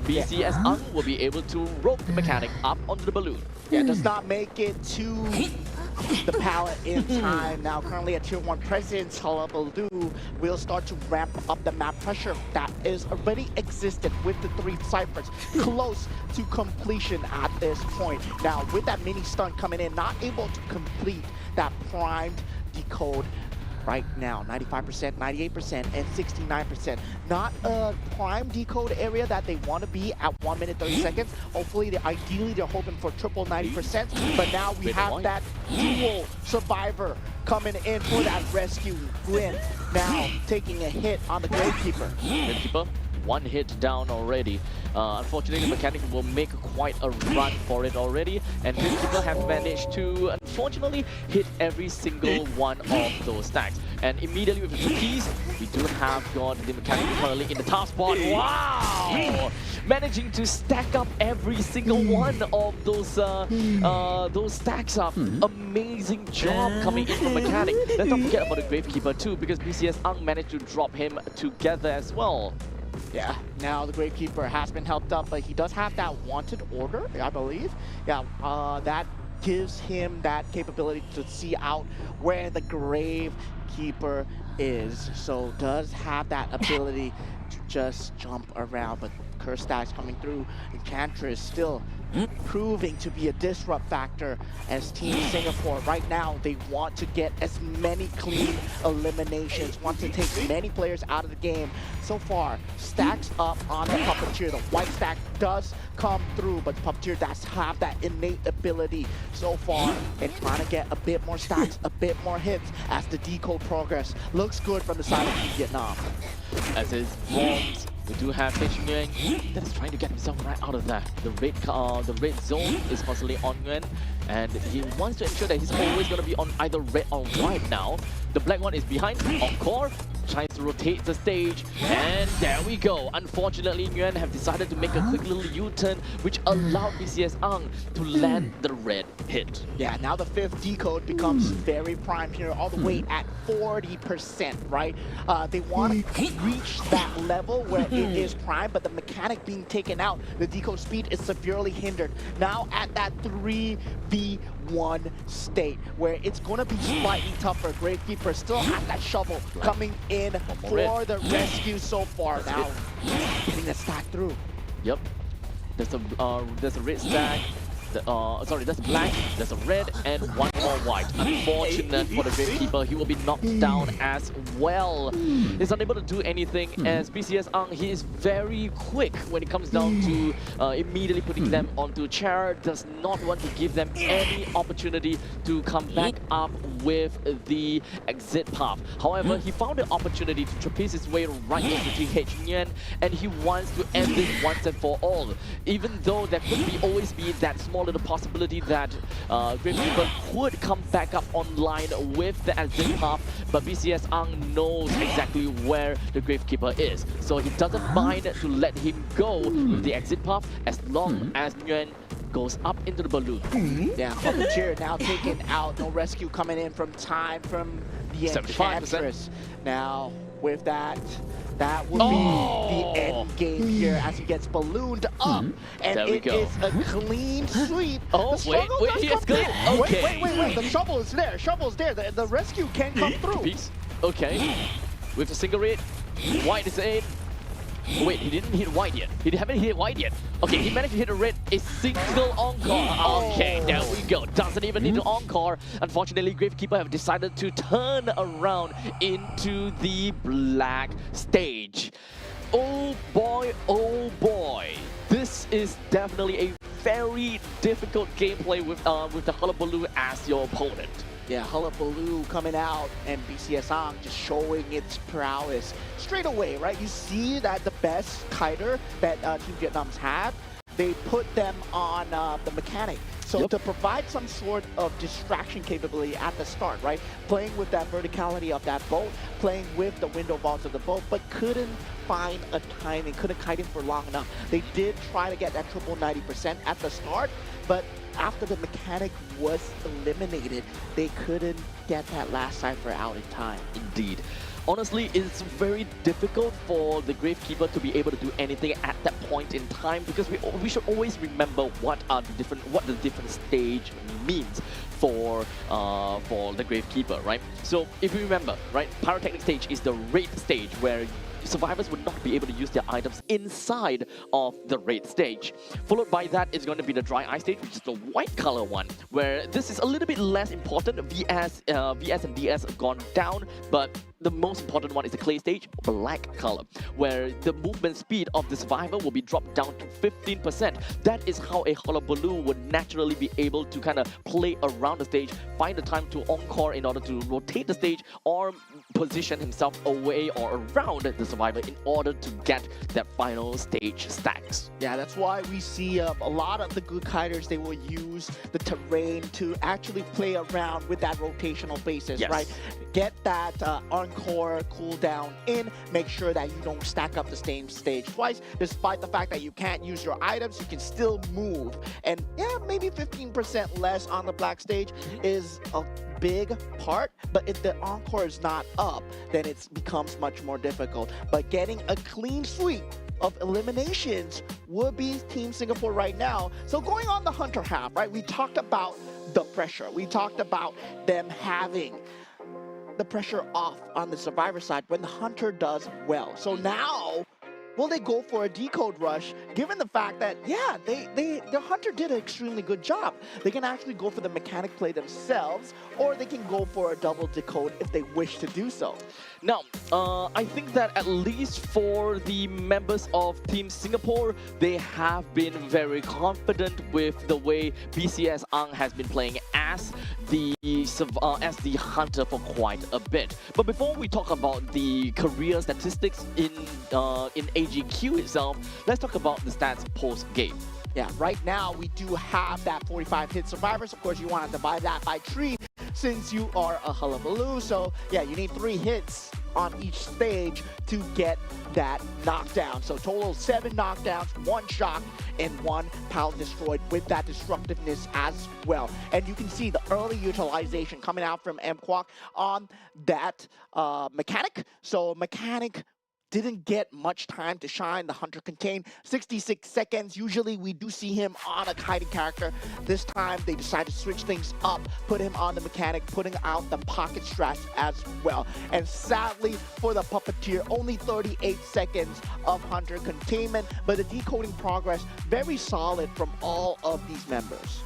PISCES will be able to rope the mechanic up onto the balloon. Yeah, does not make it to the pallet in time. Now currently at tier 1 presence, hullabaloo will start to ramp up the map pressure that is already existed with the 3 ciphers, close to completion at this point. Now with that mini stun coming in, not able to complete that primed decode right now, 95%, 98%, and 69%. Not a prime decode area that they want to be at 1 minute 30 seconds. Hopefully, ideally, they're hoping for triple 90%. But now we have that dual survivor coming in for that rescue. Grin now taking a hit on the gravekeeper. Gravekeeper, 1 hit down already. Unfortunately, the mechanic will make quite a run for it already, and Gravekeeper have managed to, unfortunately, hit every single one of those stacks. And immediately with the keys, we do have got the mechanic currently in the top spot. Wow! Managing to stack up every single one of those stacks up. Amazing job coming in from mechanic. Let's not forget about the Gravekeeper too, because PISCES managed to drop him together as well. Yeah, now the Gravekeeper has been helped up, but he does have that wanted order, I believe. Yeah, that gives him that capability to see out where the Gravekeeper is. So does have that ability to just jump around, but curse stacks coming through. Enchantress still proving to be a disrupt factor as Team Singapore. Right now, they want to get as many clean eliminations, want to take many players out of the game. So far, stacks up on the Puppeteer. The white stack does come through, but the Puppeteer does have that innate ability so far, and trying to get a bit more stacks, a bit more hits as the decode progress. Looks good from the side of Vietnam. As his bombs, we do have Fish Nguyen that is trying to get himself right out of that. The red zone is constantly on Nguyen, and he wants to ensure that he's always going to be on either red or white now. The black one is behind. Encore tries to rotate the stage, and there we go. Unfortunately, Nguyen have decided to make a quick little U-turn, which allowed BCS Ang to land the red hit. Yeah, now the 5th decode becomes very prime here, all the way at 40%, right? They want to reach that level where it is prime, but the mechanic being taken out, the decode speed is severely hindered. Now at that 3v1 state, where it's going to be slightly tougher. Gravekeeper still has that shovel coming in for the rescue so far. Now getting the stack through. Yep. There's a red stack. Sorry, that's black, there's a red, and one more white. Unfortunate for the Gravekeeper, he will be knocked down as well. He's unable to do anything as BCS Ang, he is very quick when it comes down to immediately putting them onto chair, does not want to give them any opportunity to come back up with the exit path. However, he found the opportunity to trapeze his way right into TH Nguyen, and he wants to end this once and for all. Even though there could always be that small little possibility that Gravekeeper could come back up online with the exit path, but BCS Ang knows exactly where the Gravekeeper is. So he doesn't mind to let him go with the exit path as long as Nguyen goes up into the balloon. Yeah, Puppeteer now taken out. No rescue coming in from time from the 75%. Enchantress. Now, with that, that will be the end game here as he gets ballooned up. And there we it go. is a clean sweep. Oh, The wait, struggle wait, does he come is good. through. Okay. Wait. The shovel is there. Shovel's there. The rescue can come through. Peace. Okay. With a single red, white is in. Wait, he didn't hit white yet. He haven't hit white yet. Okay, he managed to hit a single encore. Okay, there we go. Doesn't even need an encore. Unfortunately, Gravekeeper have decided to turn around into the black stage. Oh boy, oh boy. This is definitely a very difficult gameplay with the Hullabaloo as your opponent. Yeah, Hullabaloo coming out and BCS Ang just showing its prowess straight away, right? You see that the best kiter that Team Vietnam's had, they put them on the mechanic. So to provide some sort of distraction capability at the start, right? Playing with that verticality of that boat, playing with the window vaults of the boat, but couldn't find a timing, couldn't kite in for long enough. They did try to get that triple 90% at the start, but after the mechanic was eliminated, they couldn't get that last cipher out in time. Indeed. Honestly, it's very difficult for the Gravekeeper to be able to do anything at that point in time, because we should always remember what the different stage means for the Gravekeeper, right? So if you remember, right, Pyrotechnic stage is the raid stage where survivors would not be able to use their items inside of the raid stage. Followed by that is going to be the dry ice stage, which is the white color one, where this is a little bit less important. VS and DS have gone down, but the most important one is the clay stage, black color, where the movement speed of the survivor will be dropped down to 15%. That is how a Hullabaloo would naturally be able to kind of play around the stage, find the time to encore in order to rotate the stage, or position himself away or around the survivor in order to get that final stage stacks. Yeah, that's why we see a lot of the good kiters, they will use the terrain to actually play around with that rotational basis, right? Get that encore cooldown in, make sure that you don't stack up the same stage twice. Despite the fact that you can't use your items, you can still move. And yeah, maybe 15% less on the black stage is a big part, but if the encore is not up, then it becomes much more difficult. But getting a clean sweep of eliminations would be Team Singapore right now. So going on the Hunter half, right, we talked about the pressure. We talked about them having the pressure off on the survivor side when the Hunter does well. So now, will they go for a decode rush, given the fact that, yeah, the Hunter did an extremely good job. They can actually go for the mechanic play themselves, or they can go for a double decode if they wish to do so. Now, I think that at least for the members of Team Singapore, they have been very confident with the way BCS Ang has been playing as the Hunter for quite a bit. But before we talk about the career statistics in AGQ itself, let's talk about the stats post-game. Yeah, right now we do have that 45 hit survivors. Of course, you want to divide that by 3 since you are a Hullabaloo. So yeah, you need 3 hits on each stage to get that knockdown. So total 7 knockdowns, 1 shock, and 1 pallet destroyed with that destructiveness as well. And you can see the early utilization coming out from MQuack on that mechanic. So mechanic didn't get much time to shine. The Hunter contained 66 seconds. Usually we do see him on a hiding character. This time they decided to switch things up, put him on the mechanic, putting out the pocket strats as well. And sadly for the Puppeteer, only 38 seconds of Hunter containment, but the decoding progress very solid from all of these members.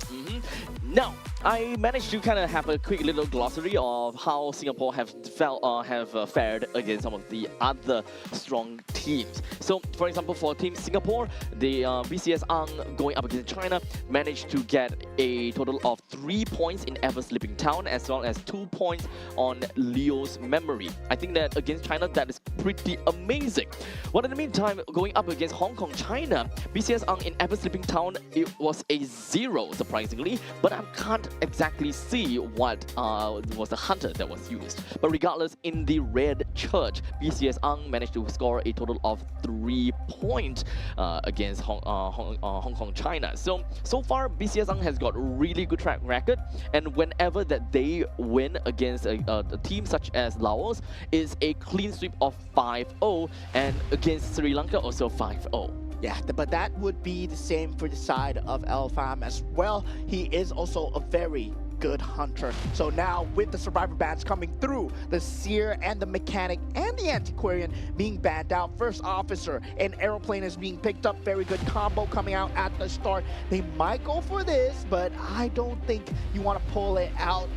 Now, I managed to kind of have a quick little glossary of how Singapore have fared against some of the other strong teams. So, for example, for Team Singapore, the BCS Ang going up against China managed to get a total of 3 points in Ever Sleeping Town, as well as 2 points on Leo's Memory. I think that against China, that is pretty amazing. Well, in the meantime, going up against Hong Kong, China, BCS Ang in Ever Sleeping Town, it was a 0, surprisingly, but I can't exactly see what was the hunter that was used. But regardless, in the Red Church, BCS Ang managed to score a total of 3 points against Hong Kong, China. So far, BCS Ang has got a really good track record, and whenever that they win against a team such as Laos, is a clean sweep of 5-0, and against Sri Lanka also 5-0. Yeah, but that would be the same for the side of LFAM as well. He is also a very good hunter. So now with the survivor bans coming through, the seer and the mechanic and the antiquarian being banned out, first officer and aeroplane is being picked up. Very good combo coming out at the start. They might go for this, but I don't think you want to pull it out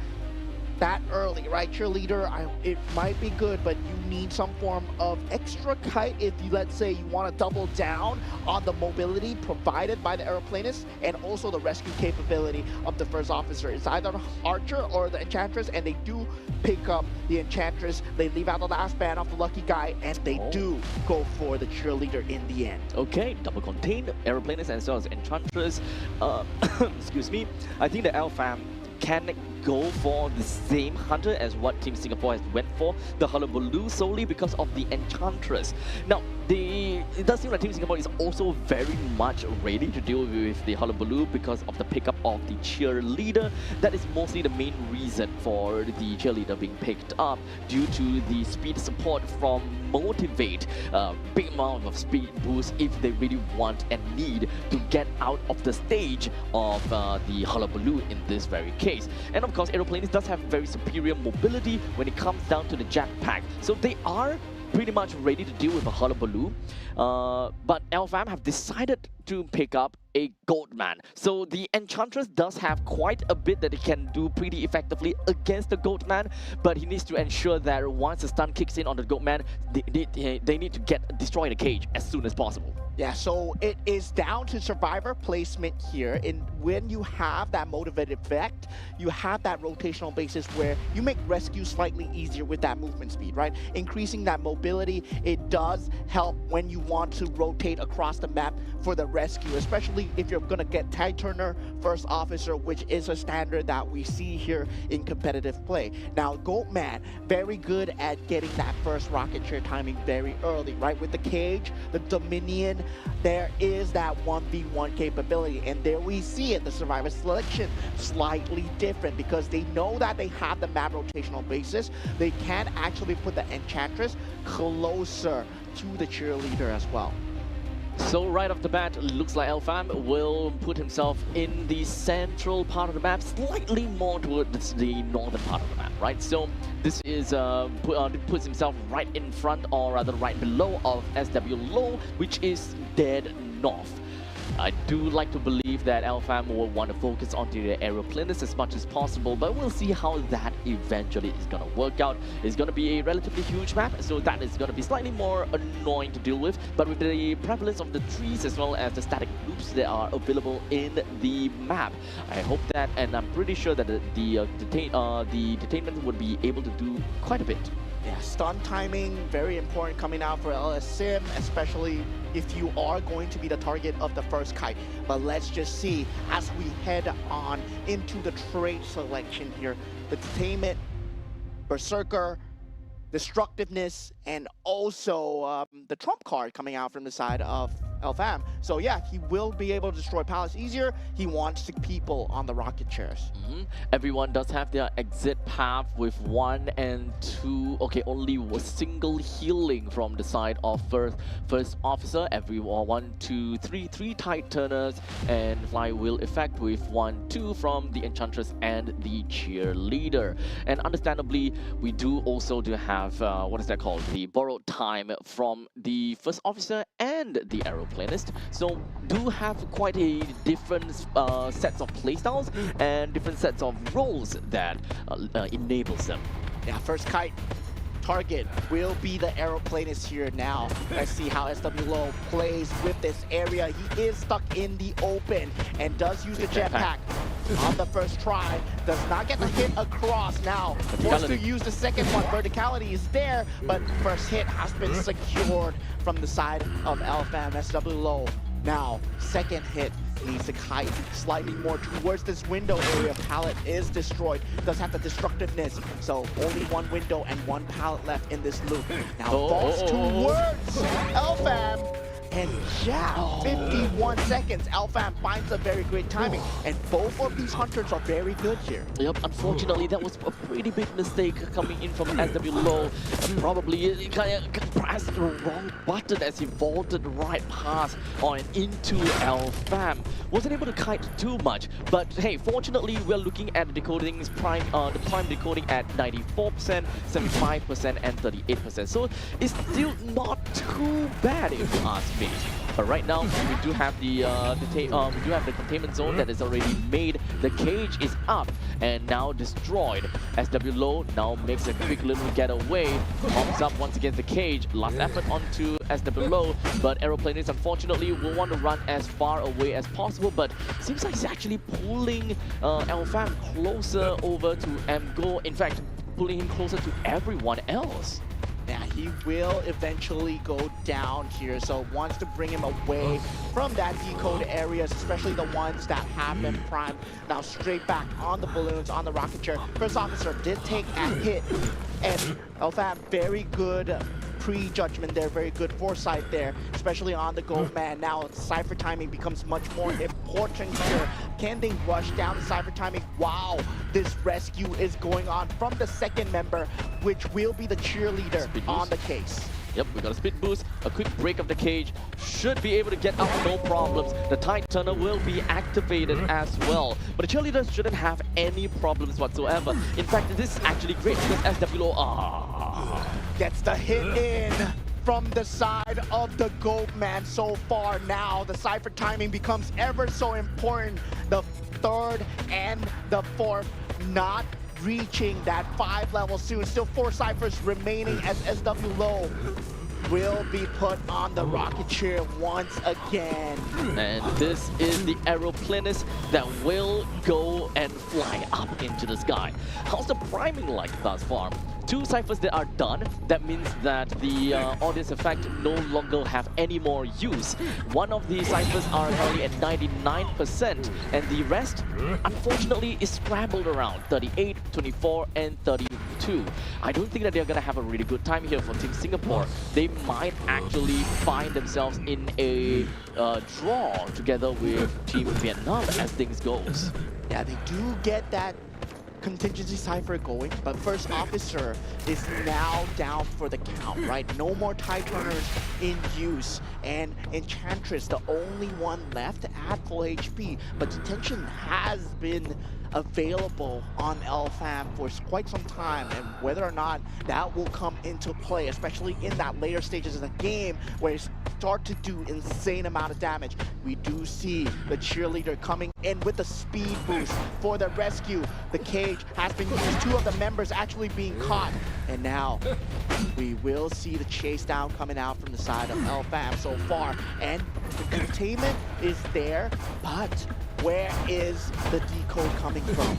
that early, right? Cheerleader, it might be good, but you need some form of extra kite if you, let's say, you want to double down on the mobility provided by the aeroplanist and also the rescue capability of the first officer. It's either the archer or the enchantress, and they do pick up the enchantress. They leave out the last ban off the lucky guy, and they do go for the cheerleader in the end. Okay, double contained aeroplanist as well as enchantress. Excuse me. I think the LFAM can go for the same hunter as what Team Singapore has went for, the Hullabaloo, solely because of the Enchantress. Now, it does seem like Team Singapore is also very much ready to deal with the Hullabaloo because of the pickup of the cheerleader. That is mostly the main reason for the cheerleader being picked up, due to the speed support from Motivate. Big amount of speed boost if they really want and need to get out of the stage of the Hullabaloo in this very case. And of course, aeroplanes does have very superior mobility when it comes down to the jetpack. So they are pretty much ready to deal with a Hullabaloo. But LFAM have decided to pick up a Goatman. So the Enchantress does have quite a bit that it can do pretty effectively against the Goatman, but he needs to ensure that once the stun kicks in on the Goatman, they need to destroy the cage as soon as possible. Yeah, so it is down to survivor placement here. And when you have that motivated effect, you have that rotational basis where you make rescue slightly easier with that movement speed, right? Increasing that mobility, it does help when you want to rotate across the map for the rescue, especially if you're gonna get tag turner, first officer, which is a standard that we see here in competitive play. Now, Goatman, very good at getting that first rocket share timing very early, right? With the cage, the Dominion, there is that 1v1 capability, and there we see it, the survivor selection slightly different because they know that they have the map rotational basis. They can actually put the Enchantress closer to the cheerleader as well. So right off the bat, looks like LFAM will put himself in the central part of the map, slightly more towards the northern part of the map, right? So this is puts himself right in front, or rather right below, of SW Low, which is dead north. I do like to believe that LFAM will want to focus on the aeroplanes as much as possible, but we'll see how that eventually is going to work out. It's going to be a relatively huge map, so that is going to be slightly more annoying to deal with, but with the prevalence of the trees as well as the static loops that are available in the map, I hope that, and I'm pretty sure that the detainment would be able to do quite a bit. Yeah, stun timing, very important coming out for LSM, especially if you are going to be the target of the first kite. But let's just see as we head on into the trade selection here. The detainment, Berserker, destructiveness, and also the trump card coming out from the side of LFAM. So yeah, he will be able to destroy Palace easier. He wants the people on the rocket chairs. Everyone does have their exit path with 1 and 2. Okay, only a single healing from the side of first officer. Everyone 1, 2, 3, 3 tide turners and flywheel effect with 1, 2 from the enchantress and the cheerleader. And understandably, we do also have what is that called? The borrowed time from the first officer and the aeroplanist. So do have quite a different sets of playstyles and different sets of roles that enables them. Yeah, first kite target will be the aeroplanist here now. Let's see how SWLO plays with this area. He is stuck in the open and does use the jetpack on the first try. Does not get the hit across now. Forced to use the second one. Verticality is there, but first hit has been secured from the side of LFAM. SWLO now, second hit needs to kite slightly more towards this window area. Pallet is destroyed. Does have the destructiveness. So only one window and one pallet left in this loop. Now falls towards LFAM. And yeah, 51 seconds. LFAM finds a very great timing. And both of these hunters are very good here. Yep, unfortunately, that was a pretty big mistake coming in from SWLO. Probably kind of pressed the wrong button as he vaulted right past on into LFAM. Wasn't able to kite too much, but hey, fortunately, we're looking at the decoding's prime, the prime decoding at 94%, 75%, and 38%. So it's still not too bad if you ask me. But right now, we do have the containment zone that is already made. The cage is up and now destroyed. SWLO now makes a quick little getaway. Pops up once again the cage. Last effort onto SWLO, but Aeroplanist unfortunately will want to run as far away as possible. But seems like he's actually pulling LFAM closer over to MGO. In fact, pulling him closer to everyone else. Yeah, he will eventually go down here, so wants to bring him away from that decode areas, especially the ones that have been primed. Now straight back on the balloons, on the rocket chair. First officer did take a hit, and LFAM very good pre-judgment there, very good foresight there, especially on the gold man. Now Cypher timing becomes much more important here. Can they rush down the Cypher timing? Wow, this rescue is going on from the second member, which will be the cheerleader on the case. Yep, we got a speed boost, a quick break of the cage, should be able to get out no problems. The Tide Turner will be activated as well, but the cheerleaders shouldn't have any problems whatsoever. In fact, this is actually great because SWLO gets the hit in from the side of the gold man so far. Now the Cypher timing becomes ever so important. The third and the fourth not reaching that 5 level soon. Still 4 Cyphers remaining as SWLO will be put on the rocket chair once again. And this is the aeroplanist that will go and fly up into the sky. How's the priming like thus far? 2 ciphers that are done. That means that the audience effect no longer have any more use. One of the ciphers are currently at 99%, and the rest, unfortunately, is scrambled around 38, 24, and 32. I don't think that they're gonna have a really good time here for Team Singapore. They might actually find themselves in a draw together with Team Vietnam as things goes. Yeah, they do get that contingency cipher going, but first officer is now down for the count, right? No more Tide Turners in use, and Enchantress, the only one left at full HP, but detention has been available on LFAM for quite some time, and whether or not that will come into play, especially in that later stages of the game where it start to do insane amount of damage. We do see the cheerleader coming in with the speed boost for the rescue. The cage has been used, 2 of the members actually being caught, and now we will see the chase down coming out from the side of LFAM so far, and the containment is there, but where is the decode coming from?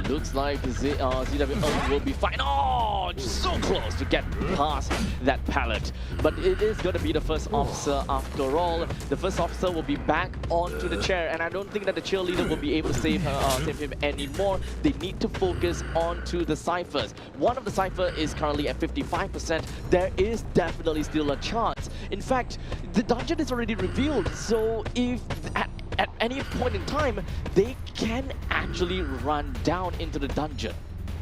Looks like ZWO will be fine. Oh, so close to get past that pallet. But it is going to be the first officer after all. The first officer will be back onto the chair, and I don't think that the cheerleader will be able to save him anymore. They need to focus onto the ciphers. One of the cipher is currently at 55%. There is definitely still a chance. In fact, the dungeon is already revealed, so if at any point in time, they can actually run down into the dungeon.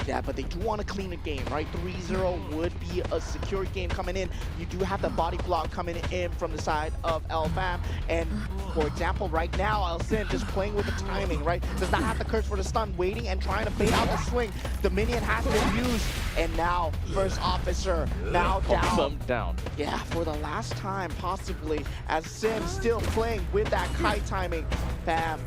Yeah, but they do want to clean the game, right? 3-0 would be a secure game coming in. You do have the body block coming in from the side of LFAM. And for example, right now, ASEAN just playing with the timing, right? Does not have the curse for the stun, waiting and trying to bait out the swing. The minion has been used. And now, first officer, now down. Yeah, for the last time, possibly, as Sim still playing with that kite timing. Bam.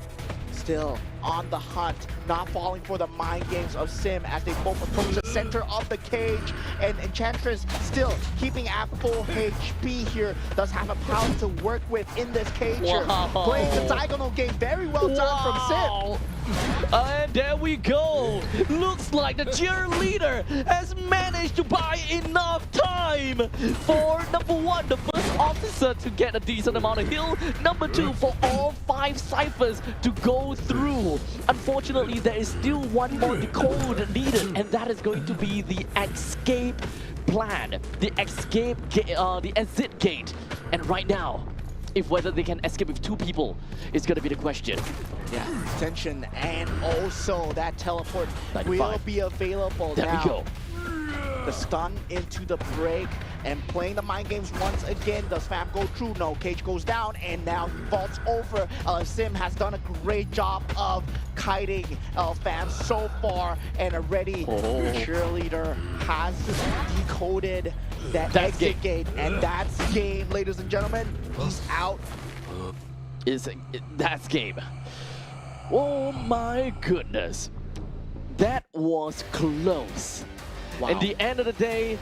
Still on the hunt, not falling for the mind games of Sim as they both approach the center of the cage. And Enchantress still keeping at full HP here, does have a power to work with in this cage here. Playing the diagonal game, very well done from Sim. And there we go. Looks like the cheerleader has managed to buy enough time for number one, the first officer to get a decent amount of heal. Number two, for all 5 ciphers to go through. Unfortunately, there is still one more decode needed, and that is going to be the escape plan, the exit gate. And right now, if whether they can escape with 2 people is going to be the question. Yeah, tension, and also that teleport 95. will be available there now. We go. The stun into the break and playing the mind games once again. Does Fam go through? No, Cage goes down and now he vaults over. Sim has done a great job of kiting Fam so far, and already cheerleader has decoded that exit gate, and that's game, ladies and gentlemen. He's out. That's game. Oh my goodness. That was close. Wow. At the end of the day,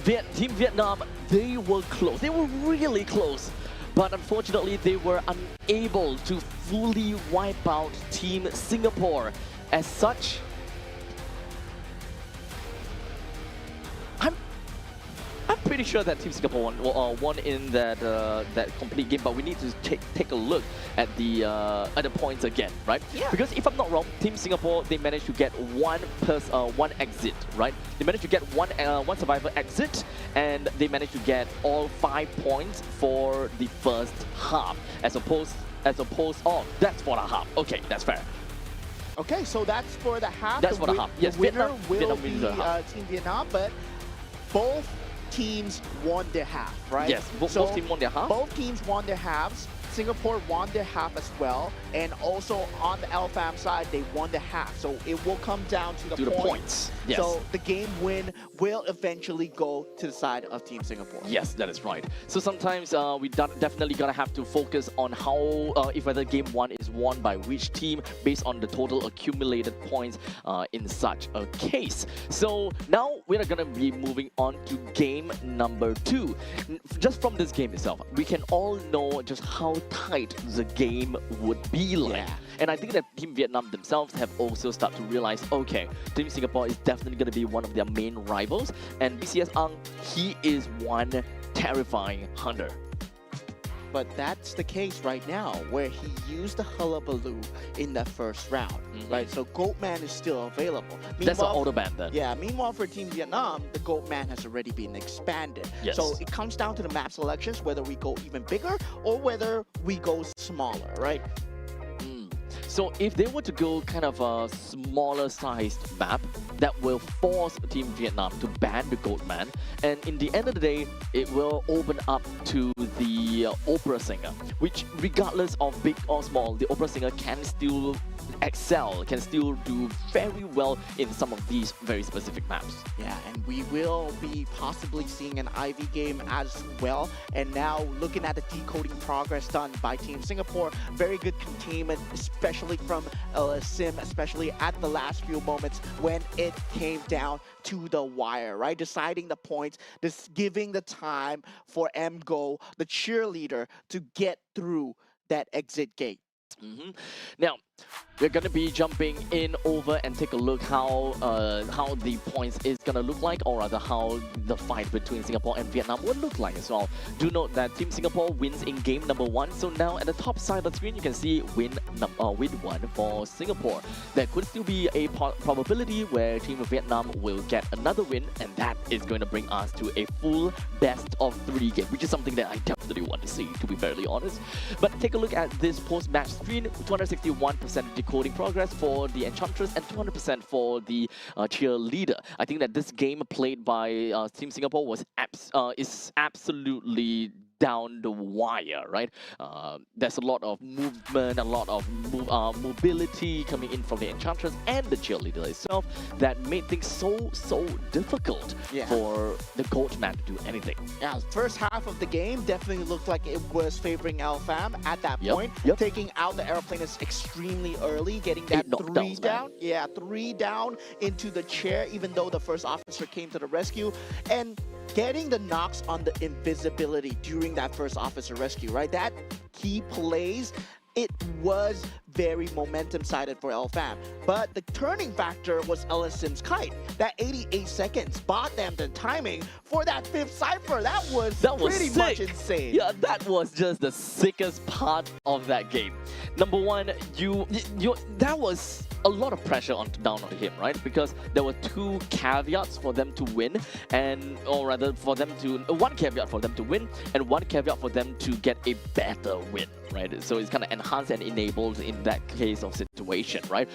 Team Vietnam, they were close. They were really close. But unfortunately, they were unable to fully wipe out Team Singapore. As such, I'm pretty sure that Team Singapore won in that complete game, but we need to take a look at the points again, right? Yeah. Because if I'm not wrong, Team Singapore, they managed to get one exit, right? They managed to get one survivor exit, and they managed to get all 5 points for the first half, as opposed. Oh, that's for the half. Okay, that's fair. Okay, so that's for the half. That's for the half. Yes, the winner will Vietnam be Team Vietnam, but both teams won their half, right? Yes, both teams won their half. Both teams won their halves. Singapore won their half as well, and also on the LFAM side, they won the half. So it will come down to the points. Yes. So the game win will eventually go to the side of Team Singapore. Yes, that is right. So sometimes we definitely gonna have to focus on how, if whether game 1 is won by which team based on the total accumulated points in such a case. So now we're gonna be moving on to game number 2. Just from this game itself, we can all know just how tight the game would be like. Yeah. And I think that Team Vietnam themselves have also started to realize, okay, Team Singapore is definitely going to be one of their main rivals, and PISCES Ang, he is one terrifying hunter. But that's the case right now, where he used the Hullabaloo in the first round, right? So Goatman is still available. That's an auto ban then. Yeah, meanwhile for Team Vietnam, the Goatman has already been expanded. Yes. So it comes down to the map selections, whether we go even bigger or whether we go smaller, right? So if they were to go kind of a smaller sized map, that will force Team Vietnam to ban the Goatman, and in the end of the day, it will open up to the Opera Singer, which regardless of big or small, the Opera Singer can still excel, can still do very well in some of these very specific maps. Yeah, and we will be possibly seeing an Ivy game as well. And now looking at the decoding progress done by Team Singapore, very good containment, especially from Sim, especially at the last few moments when it came down to the wire, right? Deciding the points, just giving the time for MGO, the cheerleader, to get through that exit gate. Now, We're gonna be jumping in over and take a look how the points is gonna look like, or rather how the fight between Singapore and Vietnam would look like as well. Do note that Team Singapore wins in game number 1. So now at the top side of the screen, you can see win 1 for Singapore. There could still be a probability where Team Vietnam will get another win, and that is going to bring us to a full best of 3 game, which is something that I definitely want to see, to be fairly honest. But take a look at this post-match screen. 261% decoding progress for the Enchantress and 200% for the cheerleader. I think that this game played by Team Singapore was is absolutely down the wire, right? There's a lot of movement, a lot of mobility coming in from the Enchantress and the cheerleader itself that made things so difficult for the coach man to do anything. Yeah, first half of the game definitely looked like it was favoring Alfam at that point. Taking out the airplane is extremely early, getting that 3 down. Yeah, 3 down into the chair, even though the first officer came to the rescue. And getting the knocks on the invisibility during that first officer rescue, right? That key plays, it was very momentum-sided for Alfam. But the turning factor was Ellison's kite. That 88 seconds bought them the timing for that 5th cipher. That was pretty much insane. Yeah, that was just the sickest part of that game. Number one, that was a lot of pressure down on him, right? Because there were 2 caveats for them to win, or rather for them to, 1 caveat for them to win, and 1 caveat for them to get a better win, right? So it's kind of enhanced and enabled in that case of situation, right?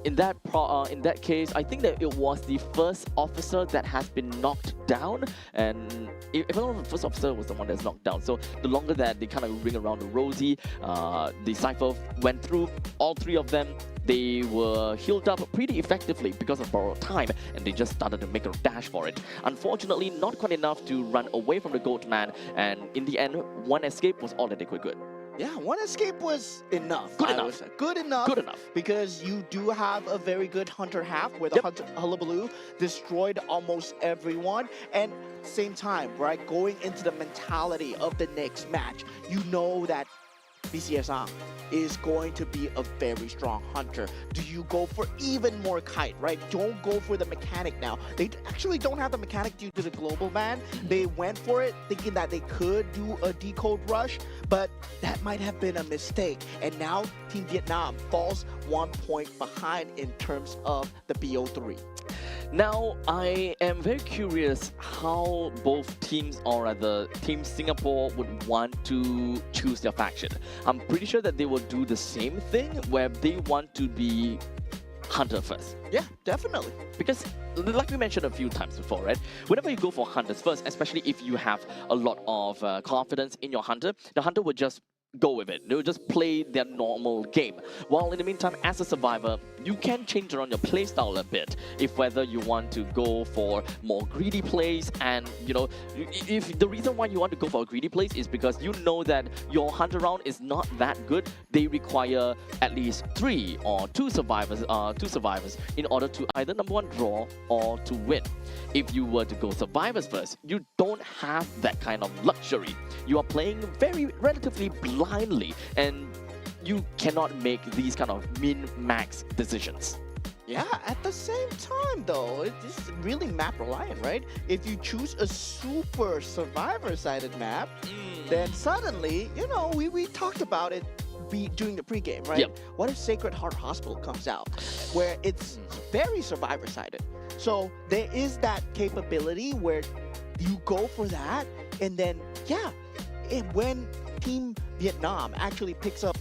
In that case, I think that it was the first officer that has been knocked down, and if I don't know, the first officer was the one that's knocked down. So the longer that they kind of ring around the rosy, the cipher went through, all 3 of them. They were healed up pretty effectively because of borrowed time, and they just started to make a dash for it. Unfortunately, not quite enough to run away from the goat man, and in the end, 1 escape was all that they could get. Yeah, 1 escape was enough. Good enough. Good enough. Good enough. Because you do have a very good hunter half where the Hullabaloo destroyed almost everyone. And same time, right, going into the mentality of the next match, you know that PISCES is going to be a very strong hunter. Do you go for even more kite, right? Don't go for the mechanic now. They actually don't have the mechanic due to the global ban. They went for it thinking that they could do a decode rush, but that might have been a mistake. And now Team Vietnam falls 1 point behind in terms of the BO3. Now, I am very curious how both teams, or rather Team Singapore, would want to choose their faction. I'm pretty sure that they will do the same thing where they want to be hunter first. Yeah, definitely. Because like we mentioned a few times before, right? Whenever you go for hunters first, especially if you have a lot of confidence in your hunter, the hunter would just go with it. They'll just play their normal game. While in the meantime, as a survivor, you can change around your playstyle a bit. If whether you want to go for more greedy plays, and you know, if the reason why you want to go for a greedy plays is because you know that your hunter round is not that good, they require at least 3 or 2 survivors in order to either number 1 draw or to win. If you were to go survivors first, you don't have that kind of luxury. You are playing relatively blindly, and you cannot make these kind of min-max decisions. Yeah, at the same time though, it's really map reliant, right? If you choose a super survivor-sided map, then suddenly, you know, we talked about it during the pregame, right? What if Sacred Heart Hospital comes out, where it's very survivor-sided? So there is that capability where you go for that, and then, when Team Vietnam actually picks up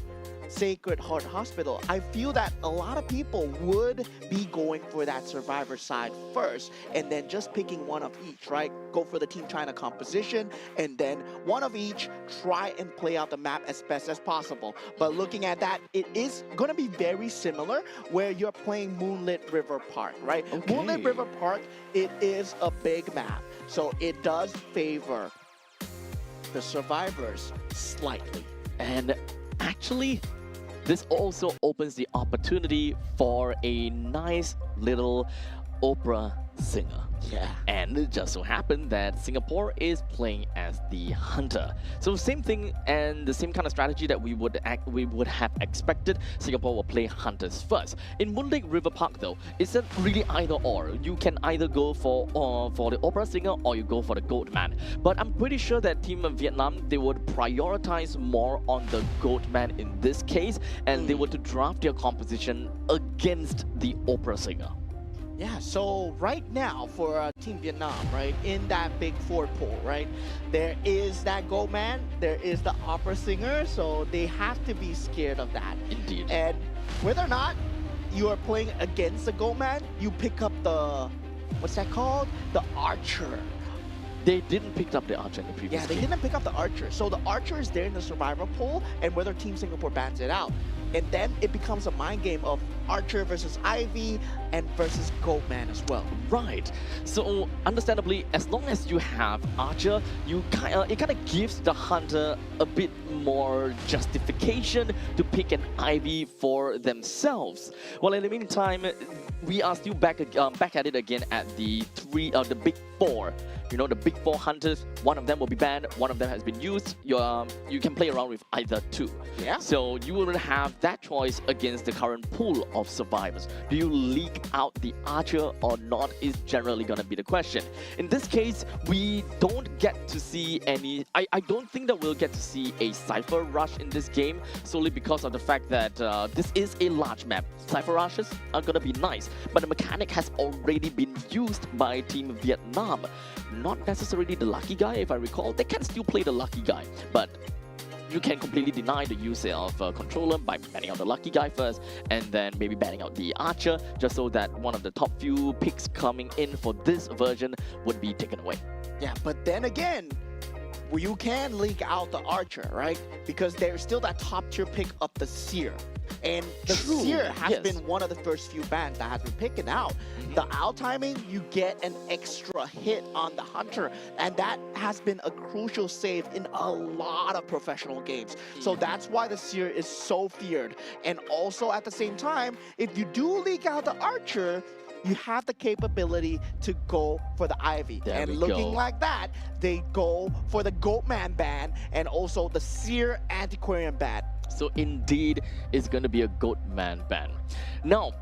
Sacred Heart Hospital, I feel that a lot of people would be going for that survivor side first, and then just picking one of each, right? Go for the Team China composition, and then one of each, try and play out the map as best as possible. But looking at that, it is going to be very similar where you're playing Moonlit River Park, right? Okay. Moonlit River Park, it is a big map, so it does favor the survivors slightly. And actually, this also opens the opportunity for a nice little opera singer. Yeah. And it just so happened that Singapore is playing as the hunter. So same thing and the same kind of strategy that we would have expected. Singapore will play hunters first. In Moon Lake River Park though, it's not really either or. You can either go for the opera singer or you go for the goat man. But I'm pretty sure that Team of Vietnam, they would prioritize more on the goat man in this case, and they were to draft their composition against the opera singer. Yeah, so right now for Team Vietnam, right, in that big four pool, right, there is that goat man, there is the opera singer, so they have to be scared of that. Indeed. And whether or not you are playing against the goat man, you pick up the, what's that called? The archer. They didn't pick up the archer in the previous Yeah, they game. didn't pick up the archer. So the archer is there in the survivor pool, and whether Team Singapore bans it out. And then it becomes a mind game of Archer versus Ivy and versus Goatman as well. Right. So understandably, as long as you have Archer, it kind of gives the hunter a bit more justification to pick an Ivy for themselves. Well, in the meantime, we are still back at it again at the big four. You know, the big four hunters, one of them will be banned, one of them has been used. You can play around with either two. Yeah. So you will have that choice against the current pool of survivors. Do you leak out the archer or not is generally going to be the question. In this case, we don't get to see any... I don't think that we'll get to see a Cypher rush in this game, solely because of the fact that this is a large map. Cypher rushes are going to be nice, but the mechanic has already been used by Team Vietnam. Not necessarily the lucky guy, if I recall. They can still play the lucky guy, but you can completely deny the use of controller by banning out the lucky guy first, and then maybe banning out the archer, just so that one of the top few picks coming in for this version would be taken away. Yeah, but then again, you can leak out the archer, right? Because there's still that top tier pick of the seer. And the seer has been one of the first few bans that has been picking out. The out timing, you get an extra hit on the hunter, and that has been a crucial save in a lot of professional games. So that's why the seer is so feared. And also at the same time, if you do leak out the archer, you have the capability to go for the Ivy. There and we looking go. like that, they go for the Goatman ban and also the Seer Antiquarian ban. So indeed, it's going to be a Goatman ban. Now,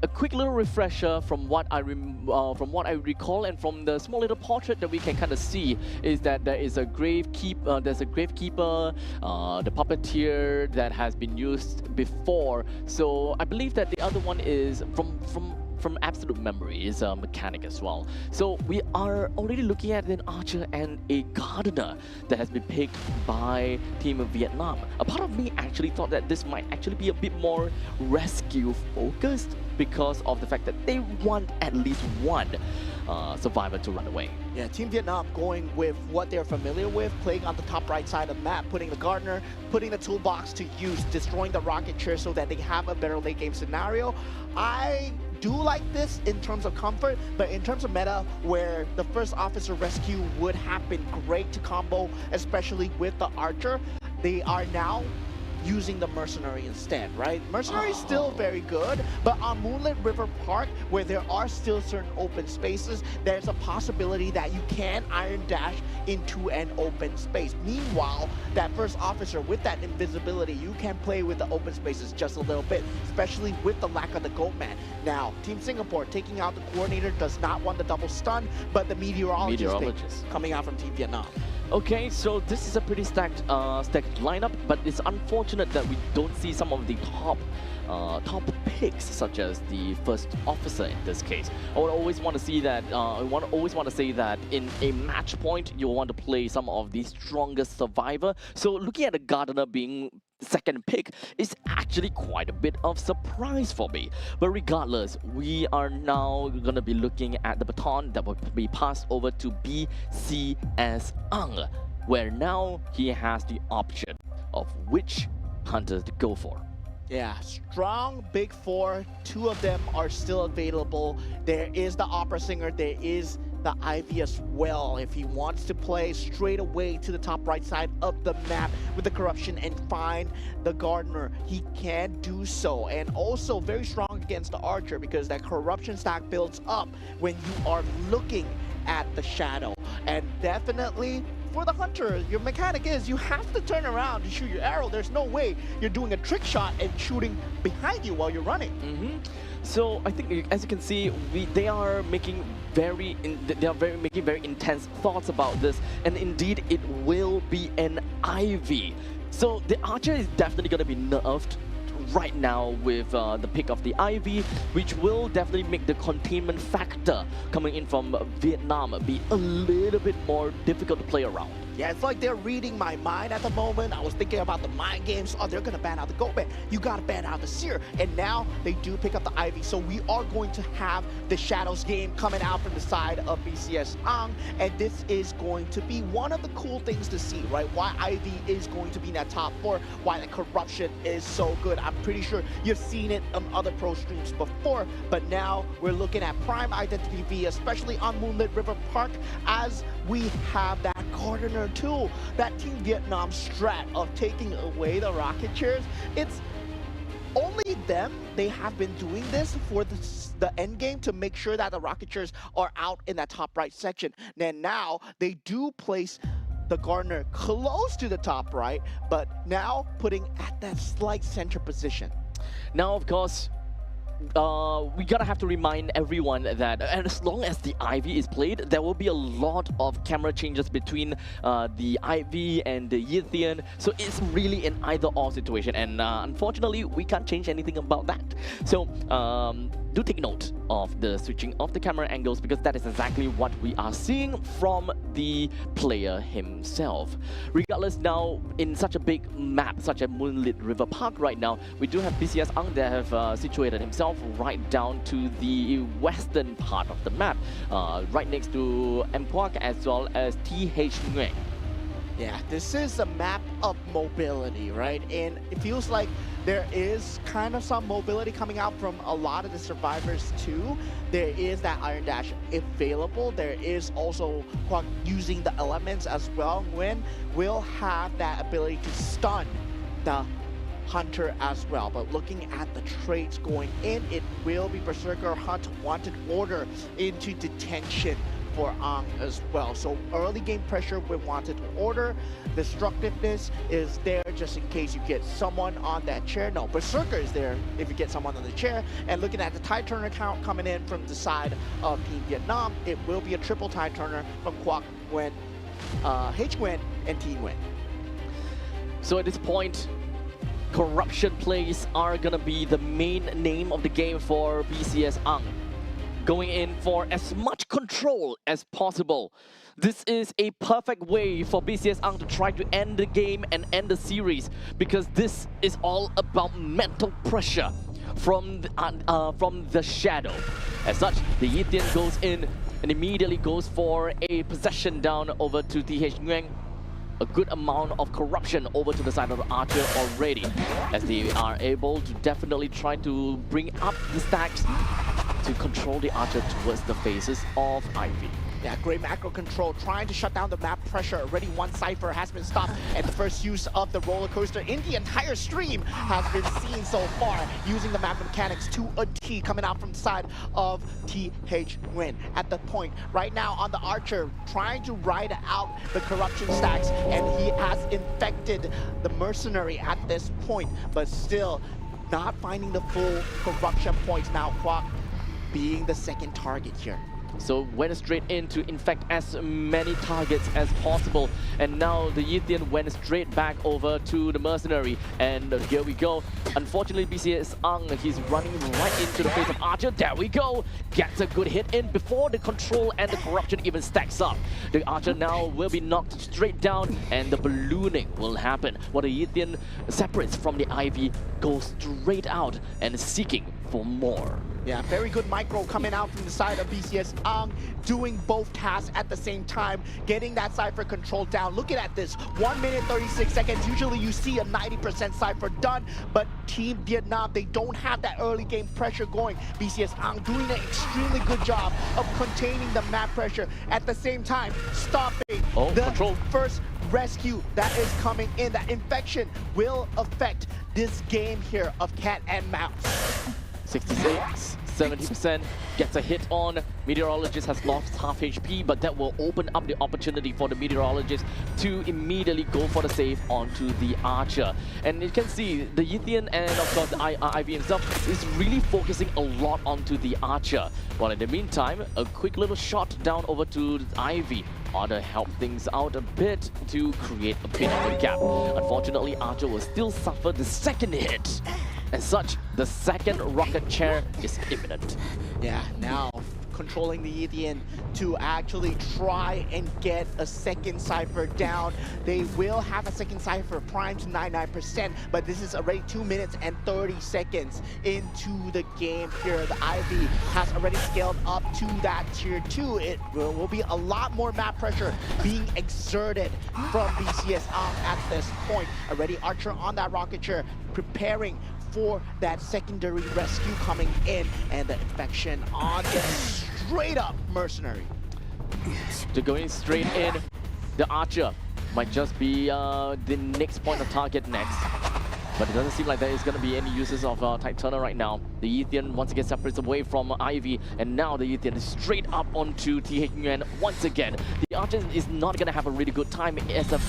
a quick little refresher from what I recall and from the small little portrait that we can kind of see is that there is a gravekeeper, the puppeteer that has been used before. So I believe that the other one is from absolute memory is a mechanic as well. So we are already looking at an archer and a gardener that has been picked by Team of Vietnam. A part of me actually thought that this might actually be a bit more rescue focused because of the fact that they want at least one survivor to run away. Yeah, Team Vietnam going with what they're familiar with, playing on the top right side of the map, putting the gardener, putting the toolbox to use, destroying the rocket chair so that they have a better late game scenario. I do like this in terms of comfort, but in terms of meta, where the first officer rescue would have been great to combo, especially with the archer, they are now using the mercenary instead, right? Mercenary is still very good, but on Moonlit River Park, where there are still certain open spaces, there's a possibility that you can iron dash into an open space. Meanwhile, that first officer with that invisibility, you can play with the open spaces just a little bit, especially with the lack of the Goatman. Now, Team Singapore taking out the coordinator does not want the double stun, but the meteorologist. Coming out from Team Vietnam. Okay, so this is a pretty stacked lineup, but it's unfortunate that we don't see some of the top picks, such as the first officer in this case. I would always want to see that. Always want to say that in a match point, you want to play some of the strongest survivor. So looking at the gardener being second pick is actually quite a bit of surprise for me. But regardless, we are now going to be looking at the baton that will be passed over to PISCES, where now he has the option of which hunter to go for. Yeah, strong big four. Two of them are still available. There is the opera singer, there is the Ivy as well. If he wants to play straight away to the top right side of the map with the corruption and find the gardener, he can do so. And also very strong against the archer because that corruption stack builds up when you are looking at the shadow. And definitely for the hunter, your mechanic is you have to turn around to shoot your arrow. There's no way you're doing a trick shot and shooting behind you while you're running. So I think, as you can see, they are making very intense thoughts about this, and indeed it will be an Ivy. So the archer is definitely going to be nerfed right now with the pick of the Ivy, which will definitely make the containment factor coming in from Vietnam be a little bit more difficult to play around. Yeah, it's like they're reading my mind at the moment. I was thinking about the mind games. Oh, they're going to ban out the Goban. You got to ban out the Seer. And now they do pick up the Ivy. So we are going to have the Shadows game coming out from the side of BCS Ang. And this is going to be one of the cool things to see, right? Why Ivy is going to be in that top 4, why the corruption is so good. I'm pretty sure you've seen it on other pro streams before. But now we're looking at Prime Identity V, especially on Moonlit River Park, as we have that gardener tool, that Team Vietnam strat of taking away the rocket chairs. It's only them. They have been doing this for the end game to make sure that the rocket chairs are out in that top right section. And now they do place the gardener close to the top right, but now putting at that slight center position. Now, of course, we gotta have to remind everyone that as long as the Ivy is played, there will be a lot of camera changes between the Ivy and the Yithian. So it's really an either-or situation, and unfortunately, we can't change anything about that. So do take note of the switching of the camera angles, because that is exactly what we are seeing from the player himself. Regardless, now in such a big map, such as Moonlit River Park right now, we do have BCS Ang that have situated himself right down to the western part of the map, right next to Mquak as well as TH Nguyen. Yeah, this is a map of mobility, right? And it feels like there is kind of some mobility coming out from a lot of the survivors too. There is that Iron Dash available. There is also using the elements as well. Nguyen will have that ability to stun the Hunter as well. But looking at the traits going in, it will be Berserker, Hunt, Wanted Order into detention for Ang as well. So early game pressure with Wanted Order. Destructiveness is there just in case you get someone on that chair. No, Berserker is there if you get someone on the chair. And looking at the Tide Turner count coming in from the side of Team Vietnam, it will be a triple Tide Turner from Quoc, Nguyen, H Nguyen, and T Nguyen. So at this point, corruption plays are gonna be the main name of the game for BCS Ang, going in for as much control as possible. This is a perfect way for BCS Ang to try to end the game and end the series, because this is all about mental pressure from the shadow. As such, the Yithian goes in and immediately goes for a possession down over to TH Nguyen. A good amount of corruption over to the side of the archer already, as they are able to definitely try to bring up the stacks to control the archer towards the faces of Ivy. Yeah, great macro control, trying to shut down the map pressure. Already one Cypher has been stopped, and the first use of the roller coaster in the entire stream has been seen so far, using the map mechanics to a T, coming out from the side of TH Nguyen. At the point right now on the archer, trying to ride out the corruption stacks, and he has infected the mercenary at this point, but still not finding the full corruption points. Now Quoc being the second target here. So went straight in to infect as many targets as possible, and now the Yithian went straight back over to the mercenary, and here we go. Unfortunately, BCS Ang, he's running right into the face of Archer. There we go, gets a good hit in before the control and the corruption even stacks up. The Archer now will be knocked straight down, and the ballooning will happen, while the Yithian separates from the Ivy, goes straight out and seeking for more. Yeah, very good micro coming out from the side of BCS Ang, doing both tasks at the same time, getting that Cypher control down. Looking at this, 1 minute 36 seconds. Usually you see a 90% Cypher done, but Team Vietnam, they don't have that early game pressure going. BCS Ang doing an extremely good job of containing the map pressure. At the same time, stopping the control. first rescue that is coming in. That infection will affect this game here of cat and mouse. 66, 70% gets a hit on. Meteorologist has lost half HP, but that will open up the opportunity for the Meteorologist to immediately go for the save onto the Archer. And you can see the Yithian and of course the Ivy himself is really focusing a lot onto the Archer. While in the meantime, a quick little shot down over to the Ivy ought to help things out a bit to create a bit of a gap. Unfortunately, Archer will still suffer the second hit. As such, the second rocket chair is imminent. Yeah, now controlling the Yithian to actually try and get a second Cypher down. They will have a second Cypher primed to 99%, but this is already 2 minutes and 30 seconds into the game here. The Ivy has already scaled up to that tier 2. It will be a lot more map pressure being exerted from BCS at this point. Already Archer on that rocket chair, preparing for that secondary rescue coming in, and the infection on gets straight up Mercenary. To going straight in, the Archer might just be the next point of target next. But it doesn't seem like there is going to be any uses of Tight Turner right now. The Yithian once again separates away from Ivy, and now the Yithian is straight up onto TH Nguyen once again. The Archer is not going to have a really good time as a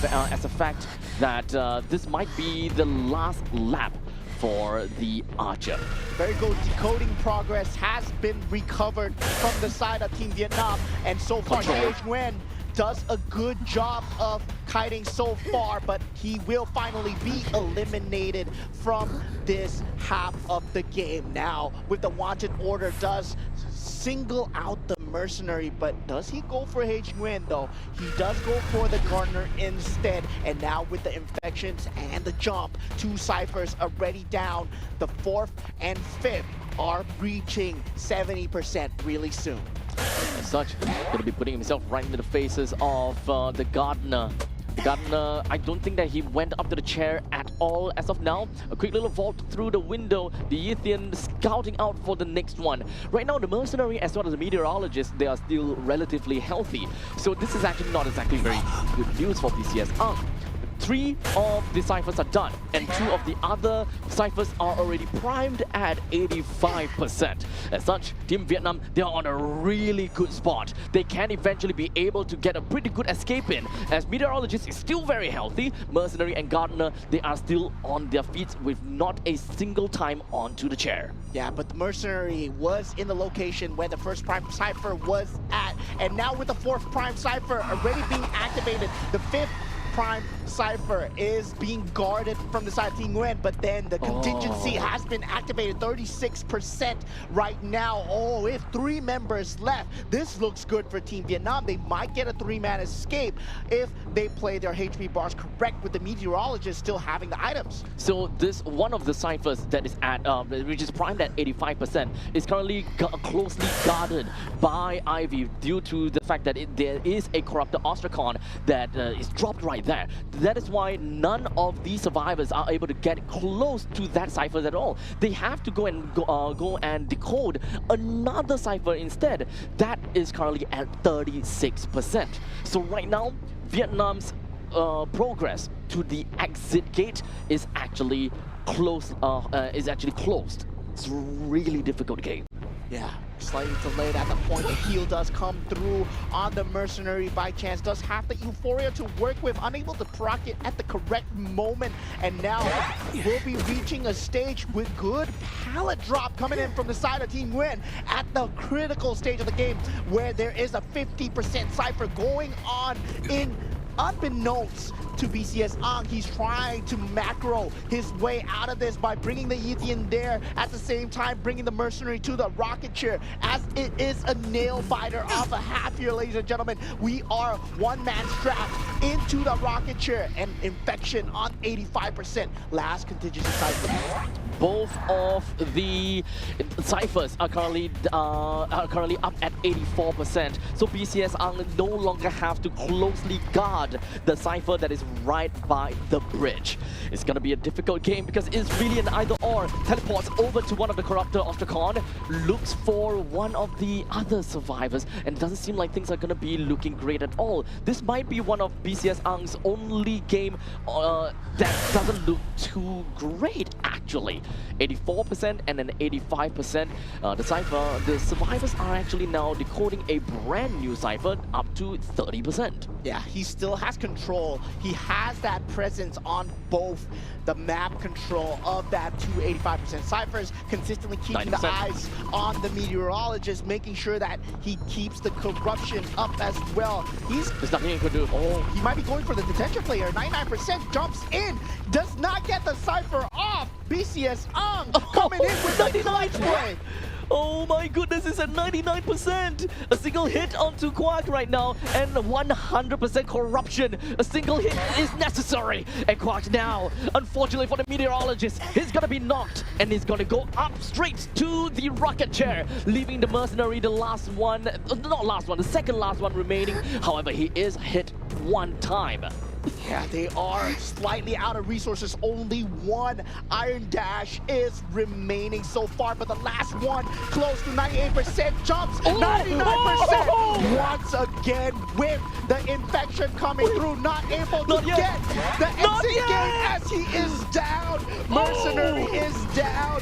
fact that this might be the last lap for the Archer. Very good decoding progress has been recovered from the side of Team Vietnam, and so far TH Nguyen does a good job of kiting so far, but he will finally be eliminated from this half of the game. Now, with the wanted order, does single out the Mercenary, but does he go for H Nguyen though? He does go for the Gardener instead, and now with the infections and the jump, 2 Cyphers already down. The 4th and 5th are reaching 70% really soon. As such, going to be putting himself right into the faces of the Gardener. The Gardener, I don't think that he went up to the chair at all as of now. A quick little vault through the window. The Yithian scouting out for the next one. Right now, the Mercenary as well as the Meteorologist, they are still relatively healthy. So this is actually not exactly very good news for BCS. 3 of the Cyphers are done, and 2 of the other Cyphers are already primed at 85%. As such, Team Vietnam, they are on a really good spot. They can eventually be able to get a pretty good escape in, as Meteorologist is still very healthy. Mercenary and Gardener, they are still on their feet with not a single time onto the chair. Yeah, but the Mercenary was in the location where the first Prime Cypher was at, and now with the 4th Prime Cypher already being activated, the 5th Prime Cypher is being guarded from the side of Team Nguyen, but then the contingency has been activated, 36% right now. Oh, if 3 members left, this looks good for Team Vietnam. They might get a 3-man escape if they play their HP bars correct, with the Meteorologist still having the items. So this one of the Cyphers that is at, which is primed at 85%, is currently closely guarded by Ivy due to the fact that there is a corrupted Ostrakon that is dropped right there. That is why none of these survivors are able to get close to that Cypher at all. They have to go and decode another Cypher instead. That is currently at 36%. So right now, Vietnam's progress to the exit gate is actually closed. It's a really difficult game. Yeah, slightly delayed at the point. The heal does come through on the Mercenary by chance. Does have the Euphoria to work with, unable to proc it at the correct moment. And now we'll be reaching a stage with good pallet drop coming in from the side of Team Nguyen at the critical stage of the game, where there is a 50% Cypher going on in unbeknownst to BCS Ang, he's trying to macro his way out of this by bringing the Ethian there, at the same time bringing the mercenary to the rocket chair, as it is a nail biter off a half here, ladies and gentlemen. We are one man strapped into the rocket chair, and infection on 85%. Last contingency cypher. Both of the ciphers are currently up at 84%. So BCS Ang no longer have to closely guard the cipher that is right by the bridge. It's gonna be a difficult game because it's really an either-or. Teleports over to one of the corruptor of the con, looks for one of the other survivors, and it doesn't seem like things are gonna be looking great at all. This might be one of BCS Ang's only game that doesn't look too great, actually. 84% and an 85%. The survivors are actually now decoding a brand new cipher up to 30%. Yeah, he still has control. He has that presence on both the map control of that 285% ciphers, consistently keeping 90%. the eyes on the meteorologist, making sure that he keeps the corruption up as well. There's nothing he could do. Oh, he might be going for the detention player. 99% jumps in, does not get the cipher off. BCS Ang coming in with 99 the play. Oh my goodness, it's at 99%! A single hit onto Quark right now, and 100% corruption. A single hit is necessary. And Quark now, unfortunately for the meteorologist, he's gonna be knocked, and he's gonna go up straight to the rocket chair, leaving the mercenary the last one, not last one, the second last one remaining. However, he is hit one time. Yeah, they are slightly out of resources. Only one Iron Dash is remaining so far, but the last one, close to 98%, jumps 99%. Once again, with the infection coming through, not able to get the exit gate as he is down. Mercenary is down.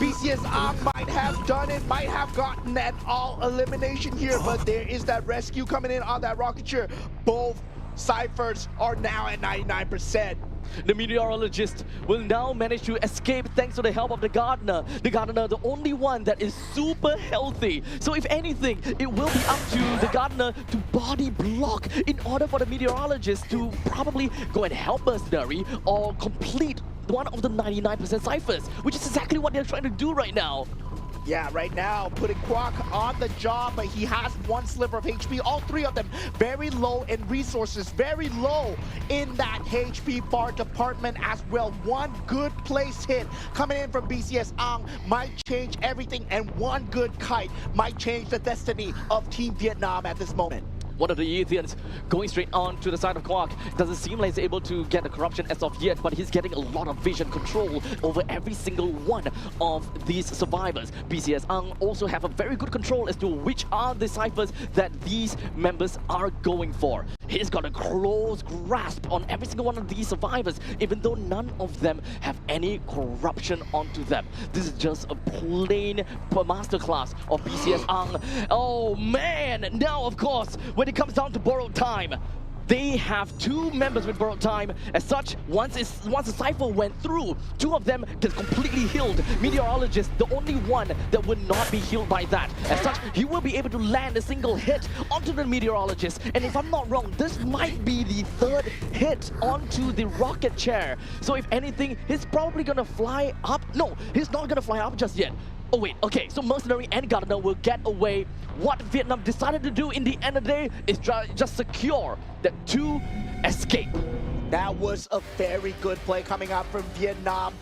BCS Ang might have done it, might have gotten that all elimination here, but there is that rescue coming in on that rocket chair. Both ciphers are now at 99%. The meteorologist will now manage to escape thanks to the help of the gardener. The gardener, the only one that is super healthy. So if anything, it will be up to the gardener to body block in order for the meteorologist to probably go and help Mercenary or complete one of the 99% ciphers, which is exactly what they're trying to do right now. Yeah, right now, putting Quack on the job, but he has one sliver of HP. All three of them very low in resources, very low in that HP bar department as well. One good place hit coming in from BCS Ang might change everything, and one good kite might change the destiny of Team Vietnam at this moment. One of the Ethians going straight on to the side of Quark. Doesn't seem like he's able to get the corruption as of yet, but he's getting a lot of vision control over every single one of these survivors. BCS Ang also have a very good control as to which are the ciphers that these members are going for. He's got a close grasp on every single one of these survivors, even though none of them have any corruption onto them. This is just a plain masterclass of BCS Ang. Oh man! Now, of course, when it comes down to borrowed time, they have two members with borrowed time. As such, once the cipher went through, two of them get completely healed. Meteorologist, the only one that would not be healed by that. As such, he will be able to land a single hit onto the meteorologist. And if I'm not wrong, this might be the third hit onto the rocket chair. So if anything, he's probably gonna fly up. No, he's not gonna fly up just yet. Oh wait, okay, so Mercenary and Gardener will get away. What Vietnam decided to do in the end of the day is just secure that two escape. That was a very good play coming out from Vietnam,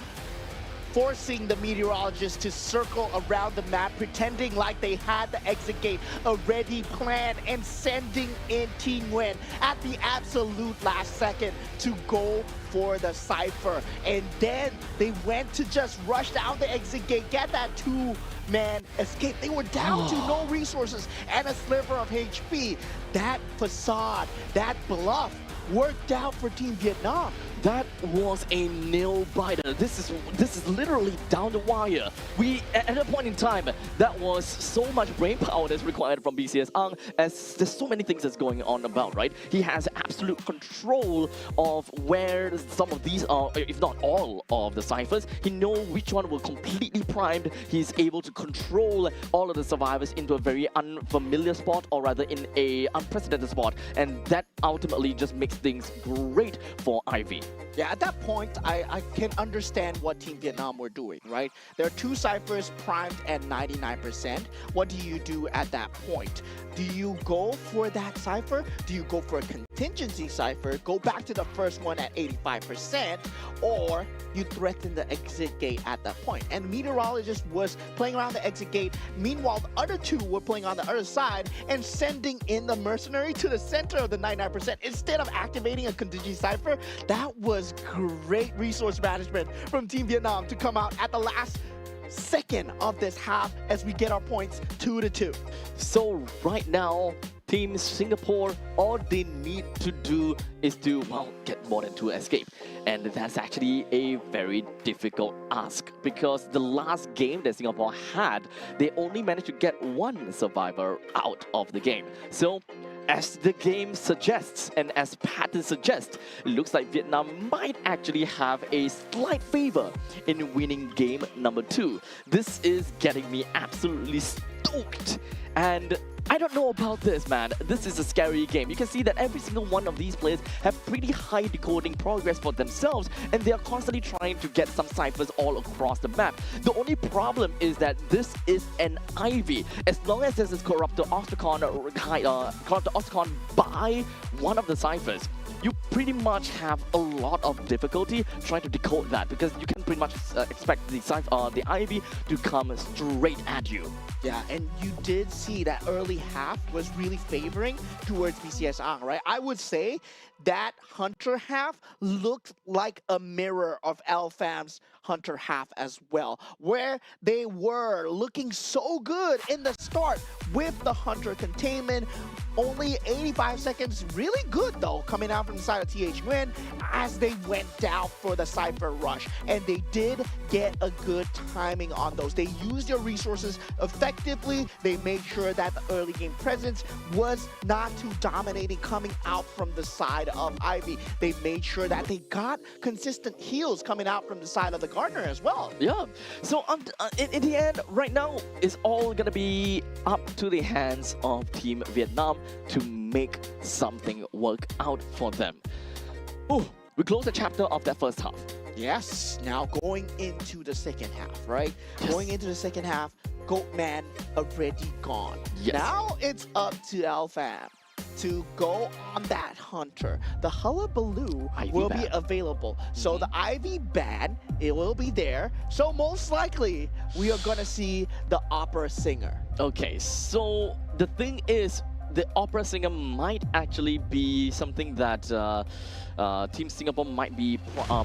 forcing the meteorologist to circle around the map, pretending like they had the exit gate already planned, and sending in Team Nguyen at the absolute last second to go for the cipher. And then they went to just rush down the exit gate, get that two-man escape. They were down to no resources and a sliver of HP. That facade, that bluff worked out for Team Vietnam. That was a nail biter. This is literally down the wire. At a point in time, that was so much brain power that's required from BCS Ang, as there's so many things that's going on about, right? He has absolute control of where some of these are, if not all of the ciphers. He knows which one will completely primed. He's able to control all of the survivors into a very unfamiliar spot, or rather in a unprecedented spot, and that ultimately just makes things great for Ivy. Yeah, at that point, I can understand what Team Vietnam were doing, right? There are two ciphers primed at 99%. What do you do at that point? Do you go for that cipher? Do you go for a contingency cipher, go back to the first one at 85%, or you threaten the exit gate at that point? And Meteorologist was playing around the exit gate. Meanwhile, the other two were playing on the other side and sending in the mercenary to the center of the 99%. Instead of activating a contingency cipher, that was great resource management from Team Vietnam to come out at the last second of this half as we get our points 2-2. So right now, Team Singapore, all they need to do is to, well, get more than 2 escape. And that's actually a very difficult ask, because the last game that Singapore had, they only managed to get 1 survivor out of the game. So as the game suggests, and as pattern suggests, it looks like Vietnam might actually have a slight favor in winning game number 2. This is getting me absolutely stoked. And I don't know about this, man. This is a scary game. You can see that every single one of these players have pretty high decoding progress for themselves, and they are constantly trying to get some ciphers all across the map. The only problem is that this is an Ivy. As long as there's this Corruptor Ostracon by one of the ciphers, you pretty much have a lot of difficulty trying to decode that, because you can pretty much expect the Ivy to come straight at you. Yeah, and you did see that early half was really favoring towards BCS Ang, right? I would say that Hunter half looked like a mirror of LFAM's Hunter half as well, where they were looking so good in the start with the Hunter containment. Only 85 seconds, really good though, coming out from the side of TH Nguyen as they went down for the Cypher Rush. And they did get a good timing on those. They used their resources effectively. They made sure that the early game presence was not too dominating coming out from the side of Ivy. They made sure that they got consistent heals coming out from the side of the Gardner as well. Yeah, so in the end, right now, it's all gonna be up to the hands of Team Vietnam to make something work out for them. Oh, we close the chapter of that first half. Yes, now going into the second half, right? Yes. Going into the second half, Goatman already gone. Yes. Now it's up to LFAM to go on that Hunter. The Hullabaloo will be available. So the Ivy ban, it will be there. So most likely, we are gonna see the opera singer. Okay, so the thing is, the opera singer might actually be something that Team Singapore might be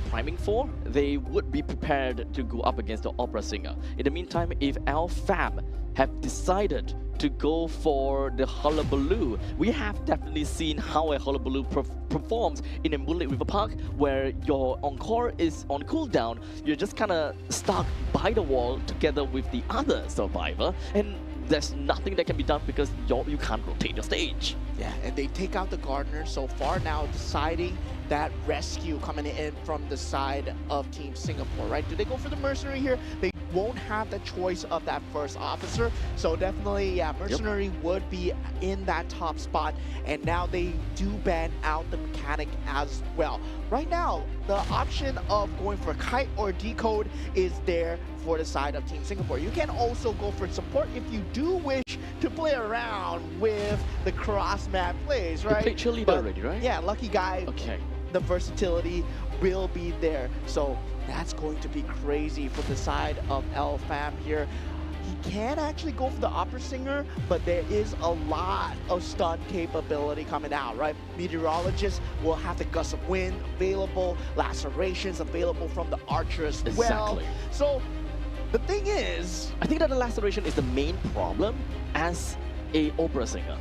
priming for. They would be prepared to go up against the opera singer. In the meantime, if LFAM have decided to go for the Hullabaloo, we have definitely seen how a Hullabaloo performs in a Moonlit River Park, where your encore is on cooldown. You're just kind of stuck by the wall together with the other survivor, and there's nothing that can be done because you can't rotate your stage. Yeah, and they take out the Gardner so far now, deciding that rescue coming in from the side of Team Singapore, right? Do they go for the mercenary here? They won't have the choice of that first officer. So definitely, yeah, mercenary would be in that top spot. And now they do ban out the mechanic as well. Right now, the option of going for kite or decode is there for the side of Team Singapore. You can also go for support if you do wish to play around with the cross map plays, right? You played cheerleader already, right? Yeah, lucky guy. Okay. The versatility will be there. So that's going to be crazy for the side of LFAM here. He can actually go for the opera singer, but there is a lot of stun capability coming out, right? Meteorologists will have the gust of wind available, lacerations available from the archer as well. Exactly. So the thing is, I think that the laceration is the main problem as a opera singer.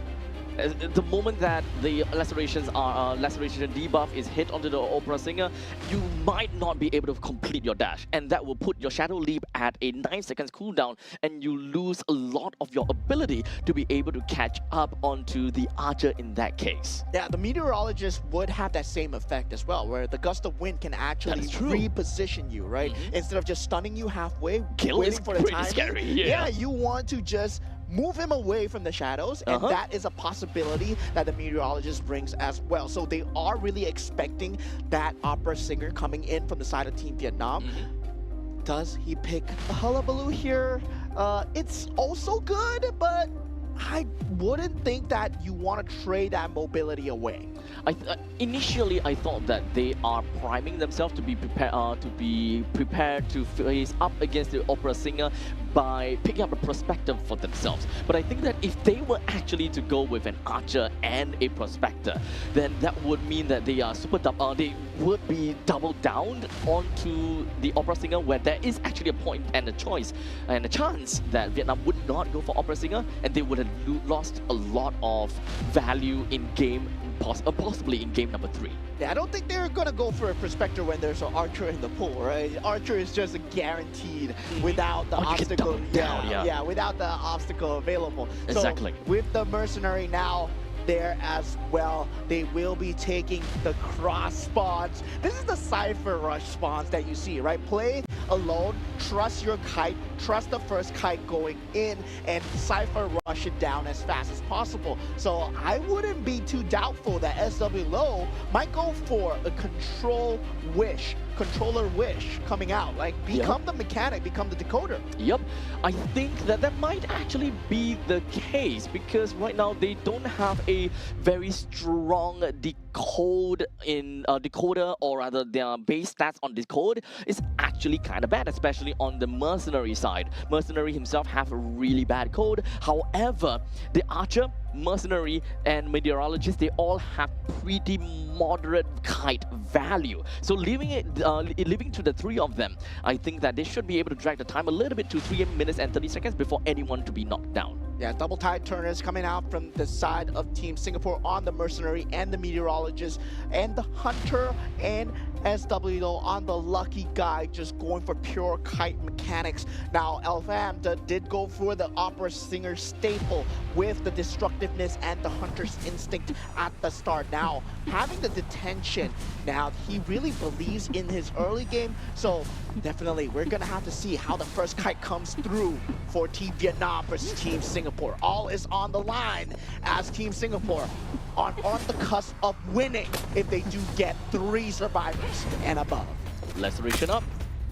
The moment that the laceration debuff is hit onto the Opera Singer, you might not be able to complete your dash, and that will put your Shadow Leap at a 9 seconds cooldown, and you lose a lot of your ability to be able to catch up onto the Archer in that case. Yeah, the Meteorologist would have that same effect as well, where the gust of wind can actually reposition you, right? Instead of just stunning you halfway, Kill is waiting for the pretty timing. scary, Yeah, you want to just move him away from the shadows, and that is a possibility that the Meteorologist brings as well. So they are really expecting that Opera Singer coming in from the side of Team Vietnam. Does he pick a Hullabaloo here? It's also good, but I wouldn't think that you want to trade that mobility away. Initially, I thought that they are priming themselves to be prepared to face up against the Opera Singer by picking up a perspective for themselves. But I think that if they were actually to go with an Archer and a Prospector, then that would mean that they are they would be doubled down onto the Opera Singer, where there is actually a point and a choice and a chance that Vietnam would not go for Opera Singer, and they would have lost a lot of value in game, possibly in game number 3. Yeah, I don't think they're gonna go for a Prospector when there's an Archer in the pool, right? Archer is just a guaranteed without the obstacle. Yeah, without the obstacle available. Exactly. So with the Mercenary now there as well, they will be taking the cross spawns. This is the Cypher Rush spawns that you see, right? Play alone, trust your kite, trust the first kite going in, and Cypher rush it down as fast as possible. So I wouldn't be too doubtful that SW Low might go for a controller wish coming out, like become the mechanic, become the decoder. Yep, I think that might actually be the case, because right now they don't have a very strong decoder, or rather their base stats on decode is actually kind of bad, especially on the Mercenary side. Mercenary himself have a really bad code. However, the Archer, Mercenary, and Meteorologist, they all have pretty moderate kite value. So leaving to the 3 of them, I think that they should be able to drag the time a little bit to 3 minutes and 30 seconds before anyone to be knocked down. Yeah, double tide turners coming out from the side of Team Singapore on the Mercenary and the Meteorologist, and the Hunter and SW on the Lucky Guy, just going for pure kite mechanics. Now, Elfam did go for the Opera Singer staple with the destructiveness and the Hunter's instinct at the start. Now, having the detention, now he really believes in his early game, so definitely we're gonna have to see how the first kite comes through for Team Vietnam versus Team Singapore. All is on the line as Team Singapore on the cusp of winning if they do get 3 survivors and above. Laceration up,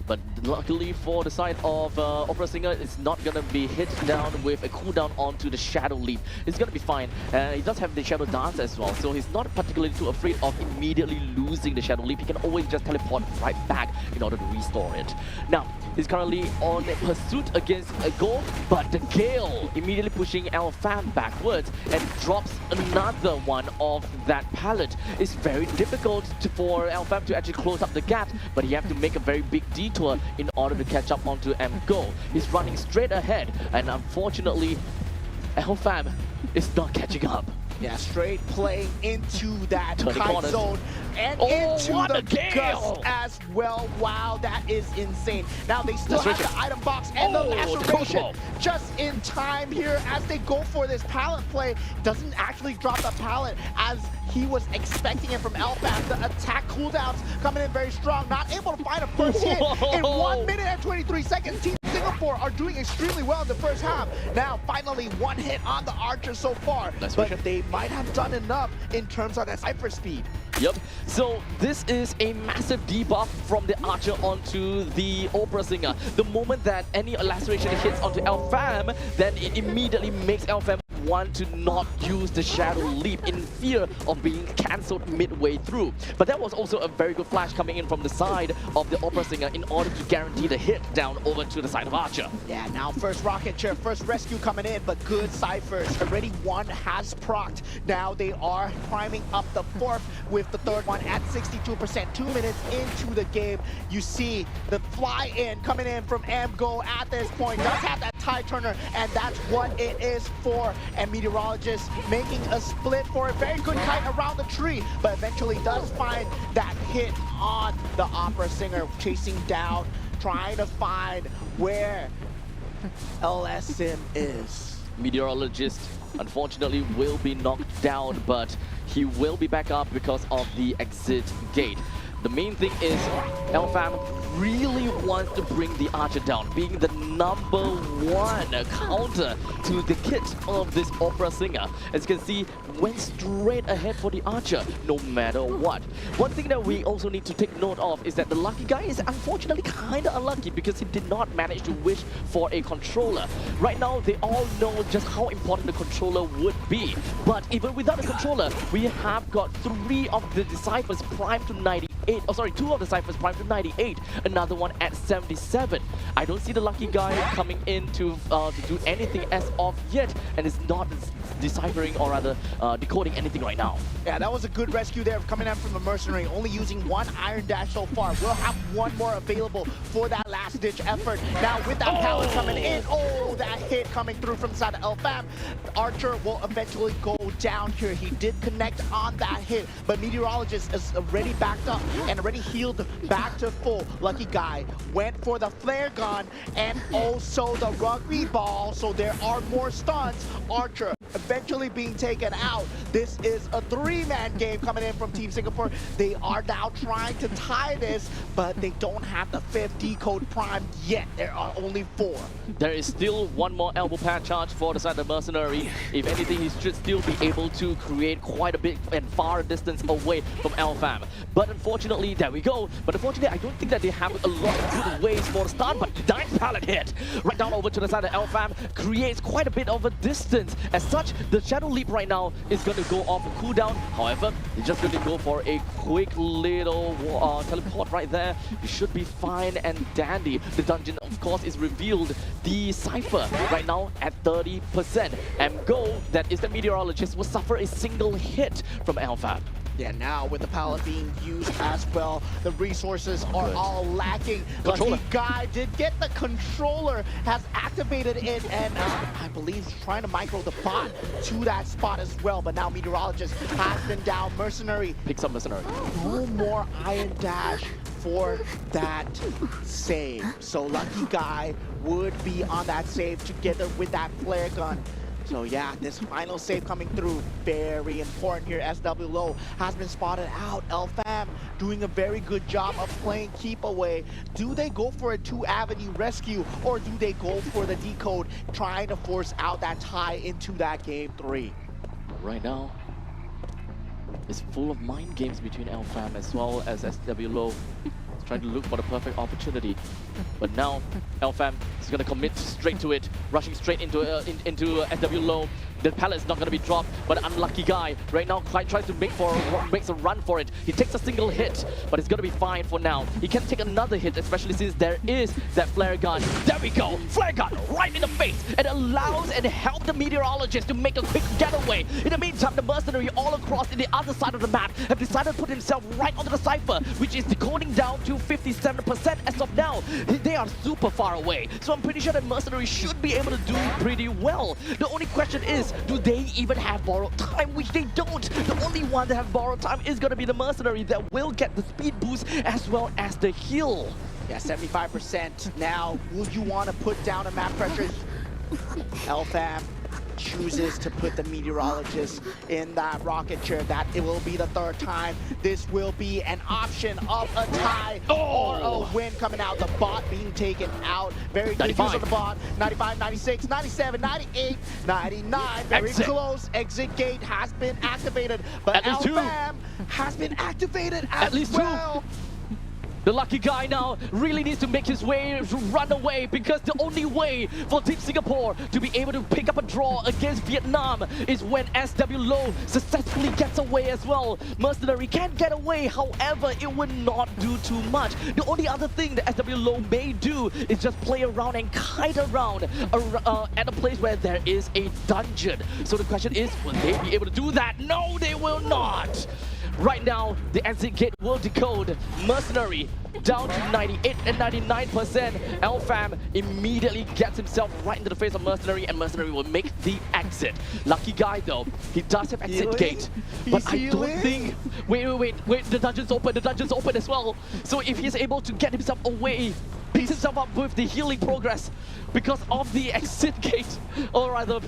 but luckily for the side of Opera Singer, it's not gonna be hit down with a cooldown onto the Shadow Leap. It's gonna be fine. He does have the Shadow Dance as well, so he's not particularly too afraid of immediately losing the Shadow Leap. He can always just teleport right back in order to restore it. Now, he's currently on pursuit against a goal, but the Gale immediately pushing Elfam backwards and drops another one of that pallet. It's very difficult for Elfam to actually close up the gap, but he have to make a very big detour in order to catch up onto MGO. He's running straight ahead, and unfortunately, Elfam is not catching up. Yeah, straight playing into that kite zone and into the gust as well. Wow, that is insane. Now they still have the item box and the laceration just in time here as they go for this pallet play. Doesn't actually drop the pallet as he was expecting it from Elfam. The attack cooldowns coming in very strong. Not able to find a first hit in 1 minute and 23 seconds. Team Singapore are doing extremely well in the first half. Now, finally, 1 hit on the Archer so far, but they might have done enough in terms of that Cypher speed. Yep, so this is a massive debuff from the Archer onto the Opera Singer. The moment that any laceration hits onto Elfam, then it immediately makes Elfam want to not use the Shadow Leap in fear of being cancelled midway through. But that was also a very good flash coming in from the side of the Opera Singer in order to guarantee the hit down over to the side of Archer. Yeah, now first rocket chair, first rescue coming in, but good ciphers. Already one has procced. Now they are priming up the fourth with the third one at 62%. 2 minutes into the game, you see the fly in coming in from Amgo at this point. Does have that tie turner, and that's what it is for. And Meteorologist making a split for a very good kite around the tree, but eventually does find that hit on the opera singer, chasing down, trying to find where LSM is. Meteorologist unfortunately will be knocked down, but he will be back up because of the exit gate. The main thing is LFAM really wants to bring the Archer down, being the #1 counter to the kit of this opera singer. As you can see, went straight ahead for the Archer, no matter what. One thing that we also need to take note of is that the lucky guy is unfortunately kind of unlucky because he did not manage to wish for a controller. Right now, they all know just how important the controller would be. But even without a controller, we have got 3 of the Deciphers primed to 98. Oh, sorry, 2 of the Ciphers primed to 98, another one at 77. I don't see the lucky guy coming in to do anything as of yet, and is not deciphering or rather decoding anything right now. Yeah, that was a good rescue there coming in from the Mercenary, only using 1 Iron Dash so far. We'll have 1 more available for that last-ditch effort. Now with that pallet coming in, that hit coming through from the side of LFAM. Archer will eventually go down here. He did connect on that hit, but Meteorologist is already backed up and already healed back to full. Lucky guy went for the flare gun and also the rugby ball, so there are more stuns. Archer eventually being taken out. This is a 3-man game coming in from Team Singapore. They are now trying to tie this, but they don't have the 5th decode primed yet. There are only 4. There is still 1 more elbow pad charge for the side of the Mercenary. If anything, he should still be able to create quite a bit and far distance away from LFAM. But unfortunately, there we go. But unfortunately, I don't think that they have a lot of good ways for the start, but nice pallet hit. Right down over to the side of LFAM, creates quite a bit of a distance. As such, the Shadow Leap right now is going to go off a cooldown. However, he's just going to go for a quick little teleport right there. He should be fine and dandy. The dungeon, of course, is revealed. The Cypher right now at 30%. And Go, that is the Meteorologist, will suffer a single hit from LFAM. Yeah, now with the pallet being used as well, the resources are all lacking. Lucky guy did get the controller, has activated it, and I believe trying to micro the bot to that spot as well. But now Meteorologist has been down. Mercenary picks up Mercenary. No more Iron Dash for that save. So Lucky guy would be on that save together with that flare gun. So yeah, this final save coming through, very important here. SW Low has been spotted out. LFAM doing a very good job of playing keep away. Do they go for a 2-avenue rescue, or do they go for the decode, trying to force out that tie into that game 3? Right now, it's full of mind games between LFAM as well as SW Low. Trying to look for the perfect opportunity. But now, LFAM is going to commit straight to it, rushing straight into SW Low. The pallet is not going to be dropped, but unlucky guy right now tries to makes a run for it. He takes a single hit, but it's going to be fine for now. He can take another hit, especially since there is that flare gun. There we go, flare gun right in the face. It allows and helps the Meteorologist to make a quick getaway. In the meantime, the Mercenary all across in the other side of the map have decided to put himself right onto the Cypher, which is decoding down to 57% as of now. They are super far away, so I'm pretty sure that Mercenary should be able to do pretty well. The only question is, do they even have borrowed time? Which they don't. The only one that have borrowed time is going to be the Mercenary that will get the speed boost as well as the heal. Yeah, 75%. Now, would you want to put down a map pressure? LFAM chooses to put the Meteorologist in that rocket chair. That it will be the 3rd time. This will be an option of a tie or a win coming out. The bot being taken out. Very good use on the bot. 95, 96, 97, 98, 99. Very close. Exit gate has been activated, but LFAM has been activated as well. The lucky guy now really needs to make his way to run away, because the only way for Team Singapore to be able to pick up a draw against Vietnam is when SW Low successfully gets away as well. Mercenary can get away, however, it would not do too much. The only other thing that SW Low may do is just play around and kite around at a place where there is a dungeon. So the question is, will they be able to do that? No, they will not. Right now, the exit gate will decode. Mercenary down to 98 and 99%. Elfam immediately gets himself right into the face of Mercenary, and Mercenary will make the exit. Lucky guy though, he does have exit gate, but I don't think. Wait, the dungeon's open as well. So if he's able to get himself away, picks himself up with the healing progress because of the exit gate, or rather,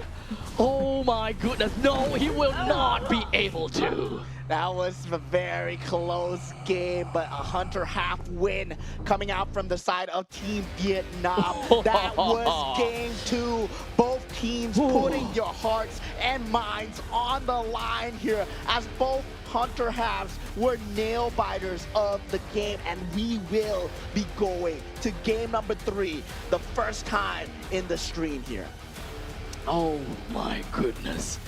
oh my goodness, no, he will not be able to. That was a very close game, but a Hunter half win coming out from the side of Team Vietnam. That was game 2. Both teams putting your hearts and minds on the line here as both Hunter halves were nail biters of the game, and we will be going to game number 3, the first time in the stream here. Oh my goodness.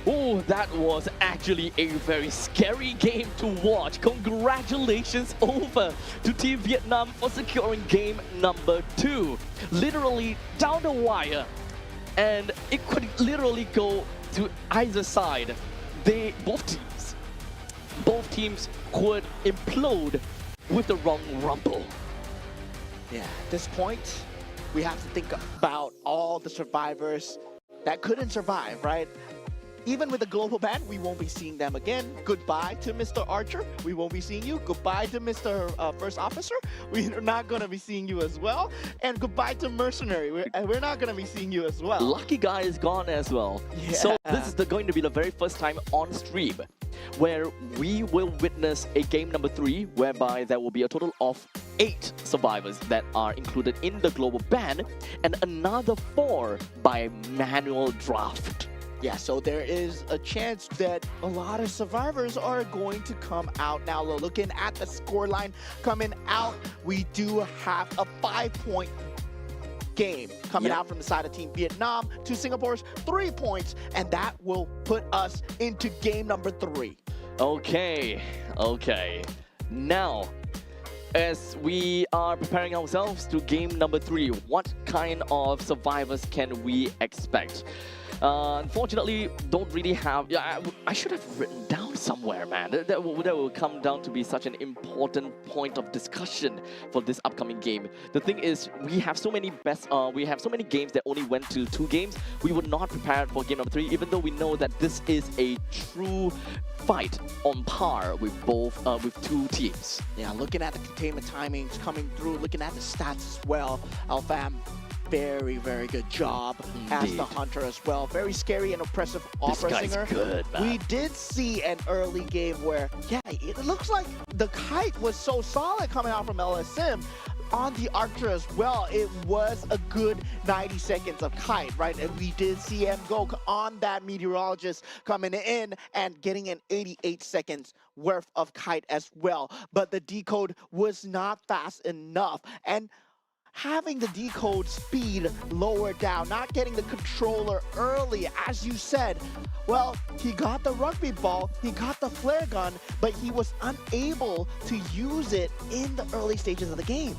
Oh, that was actually a very scary game to watch. Congratulations over to Team Vietnam for securing game number 2. Literally down the wire. And it could literally go to either side. Both teams could implode with the wrong rumble. Yeah, at this point, we have to think about all the survivors that couldn't survive, right? Even with the global ban, we won't be seeing them again. Goodbye to Mr. Archer. We won't be seeing you. Goodbye to Mr. First Officer. We're not going to be seeing you as well. And goodbye to Mercenary. We're not going to be seeing you as well. Lucky guy is gone as well. Yeah. So this is going to be the very first time on stream where we will witness a game number 3, whereby there will be a total of 8 survivors that are included in the global ban, and another 4 by manual draft. Yeah, so there is a chance that a lot of survivors are going to come out. Now, looking at the scoreline coming out, we do have a 5-point game coming out from the side of Team Vietnam to Singapore's 3 points, and that will put us into game number 3. Okay. Now, as we are preparing ourselves to game number 3, what kind of survivors can we expect? Unfortunately, don't really have. Yeah, I should have written down somewhere, man. That will come down to be such an important point of discussion for this upcoming game. The thing is, we have so many games that only went to 2 games. We were not prepared for game number 3, even though we know that this is a true fight on par with with 2 teams. Yeah, looking at the containment timings coming through, looking at the stats as well, Alfam. Very, very good job as the Hunter as well. Very scary and oppressive opera singer. This guy's good, man. We did see an early game where, yeah, it looks like the kite was so solid coming out from LSM. On the Archer as well, it was a good 90 seconds of kite, right? And we did see him go on that meteorologist coming in and getting an 88 seconds worth of kite as well. But the decode was not fast enough. And having the decode speed lowered down, not getting the controller early, as you said, well, he got the rugby ball, he got the flare gun, but he was unable to use it in the early stages of the game.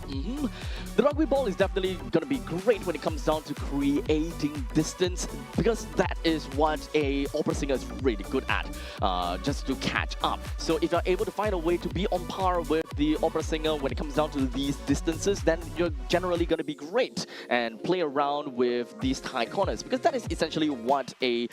The rugby ball is definitely going to be great when it comes down to creating distance, because that is what a opera singer is really good at, just to catch up. So if you're able to find a way to be on par with the opera singer when it comes down to these distances, then you're generally going to be great and play around with these tight corners, because that is essentially what an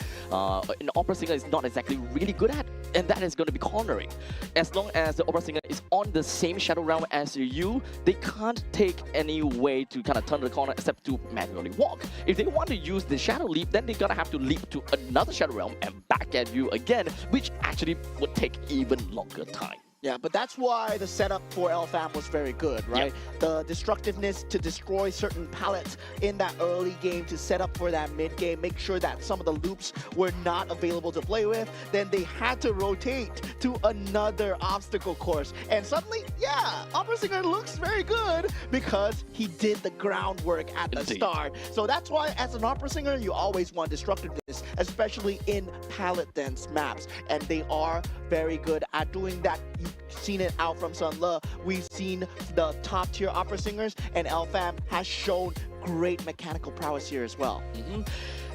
opera singer is not exactly really good at, and that is going to be cornering. As long as the opera singer is on the same shadow realm as you, they can't take any way to kind of turn the corner except to manually walk. If they want to use the shadow leap, then they're gonna have to leap to another shadow realm and back at you again, which actually would take even longer time. Yeah, but that's why the setup for LFAM was very good, right? Yep. The destructiveness to destroy certain pallets in that early game to set up for that mid game, make sure that some of the loops were not available to play with. Then they had to rotate to another obstacle course. And suddenly, yeah, Opera Singer looks very good because he did the groundwork at the start. So that's why as an Opera Singer, you always want destructiveness, especially in pallet-dense maps. And they are very good at doing that. You've seen it out from Sun Le. We've seen the top tier opera singers, and LFAM has shown great mechanical prowess here as well.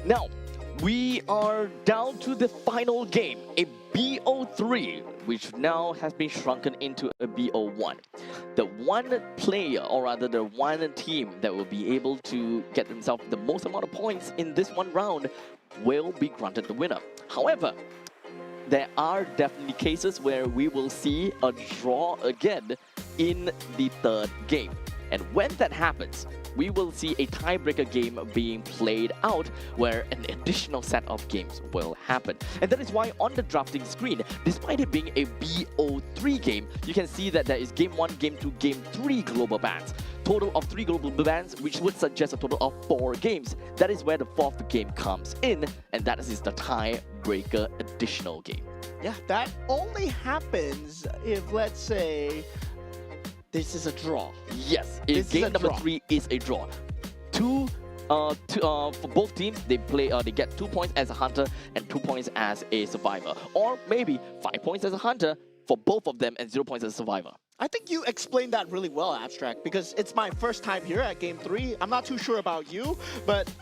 Now, we are down to the final game, a BO3, which now has been shrunken into a BO1. The one player, or rather the one team that will be able to get themselves the most amount of points in this one round will be granted the winner. However, there are definitely cases where we will see a draw again in the third game. And when that happens, we will see a tiebreaker game being played out where an additional set of games will happen. And that is why on the drafting screen, despite it being a BO3 game, you can see that there is Game 1, Game 2, Game 3 global bans. Total of 3 global bans, which would suggest a total of 4 games. That is where the 4th game comes in, and that is the tiebreaker additional game. Yeah, that only happens if, let's say, this is a draw. Yes, if game number 3 is a draw. For both teams, they get 2 points as a hunter and 2 points as a survivor. Or maybe 5 points as a hunter for both of them and 0 points as a survivor. I think you explained that really well, Abstract, because it's my first time here at Game 3. I'm not too sure about you, but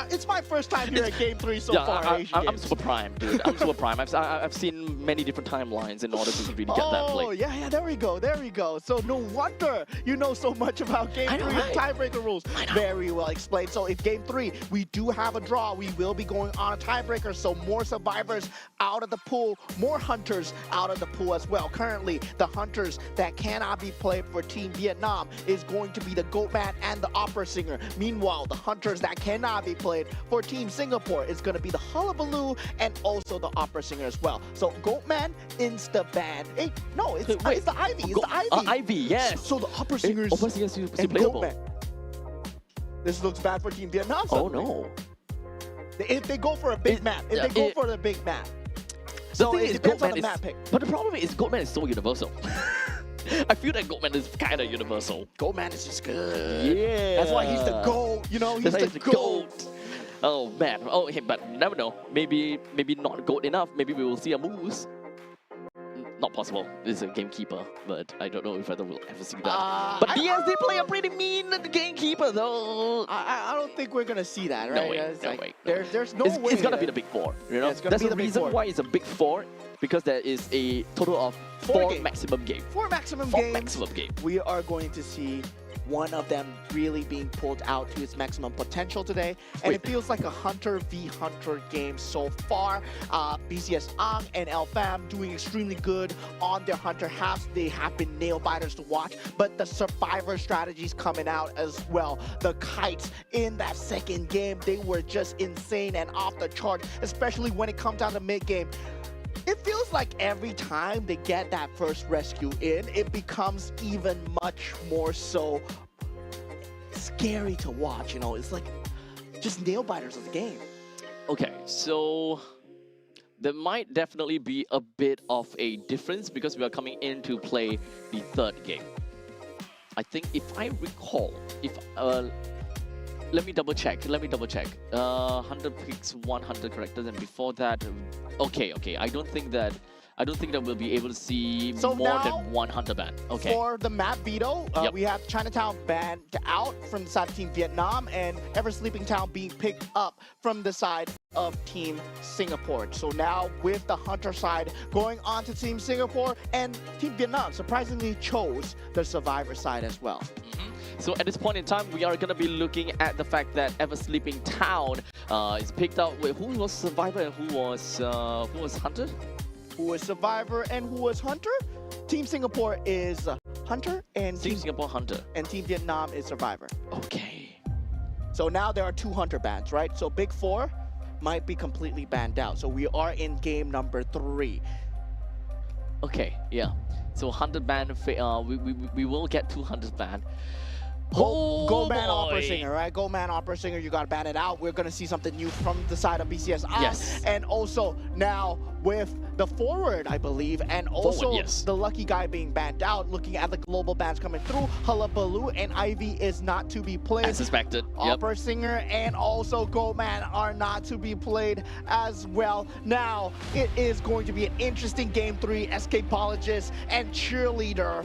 it's my first time here at Game 3 so far. I'm super prime, dude. I'm super prime. I've seen many different timelines in order to really get that play. Oh, yeah, there we go. So no wonder you know so much about Game 3 and tiebreaker rules. Very well explained. So if Game 3, we do have a draw, we will be going on a tiebreaker, so more survivors out of the pool, more hunters out of the pool as well. Currently, the hunters that cannot be played for Team Vietnam is going to be the Goatman and the Opera Singer. Meanwhile, the hunters that cannot be played for Team Singapore is going to be the Hullabaloo and also the Opera Singer as well. So Goatman insta-ban. Hey, no, it's the Ivy. It's the Ivy. Ivy, yes. So the Opera Singers Opera Singers and playable. Goatman. This looks bad for Team Vietnam suddenly. Oh no. If they go for a big map. If they go for the big map. So it depends on the map pick. But the problem is Goatman is so universal. I feel that Goatman is kind of universal. Goatman is just good. Yeah. That's why he's the GOAT. You know, he's the GOAT. Oh man. Oh, hey, but you never know. Maybe not GOAT enough. Maybe we will see a Moose. Not possible. This is a gamekeeper, but I don't know if we'll ever see that. But DS did play a pretty mean gamekeeper though. I don't think we're gonna see that, right? No way. There's no way. It's gonna be the big 4. You know, that's the reason why it's a big 4, because there is a total of 4 maximum game. 4 maximum games. We are going to see one of them really being pulled out to its maximum potential today. And it feels like a Hunter v Hunter game so far. BCS Ang and LFAM doing extremely good on their Hunter halves. They have been nail biters to watch, but the survivor strategies coming out as well. The kites in that second game, they were just insane and off the chart, especially when it comes down to mid game. It feels like every time they get that first rescue in, it becomes even much more so scary to watch, you know? It's like just nail biters of the game. Okay, so there might definitely be a bit of a difference because we are coming in to play the third game. I think if I recall, let me double check. 100 picks, 100 characters, and before that, okay. I don't think that we'll be able to see more than 100 ban. Okay. For the map veto, we have Chinatown banned out from the side of Team Vietnam and Ever Sleeping Town being picked up from the side of Team Singapore. So now with the Hunter side going on to Team Singapore, and Team Vietnam surprisingly chose the Survivor side as well. So at this point in time, we are going to be looking at the fact that Ever Sleeping Town is picked out. Wait, who was Survivor and who was Hunter? Who was Survivor and who was Hunter? Team Singapore is Hunter and Team Singapore Hunter. And Team Vietnam is Survivor. Okay. So now there are 2 Hunter bans, right? So Big 4 might be completely banned out. So we are in game number 3. Okay, yeah. So 100 ban, we will get 200 ban. Go man Opera Singer, right? Go man Opera Singer, you gotta ban it out. We're gonna see something new from the side of BCS. Yes. And also now with the forward, I believe, and also the lucky guy being banned out, looking at the global bans coming through, Hullabaloo and Ivy is not to be played. As suspected. Opera Singer and also Go Man are not to be played as well. Now, it is going to be an interesting game 3, Escapologist and Cheerleader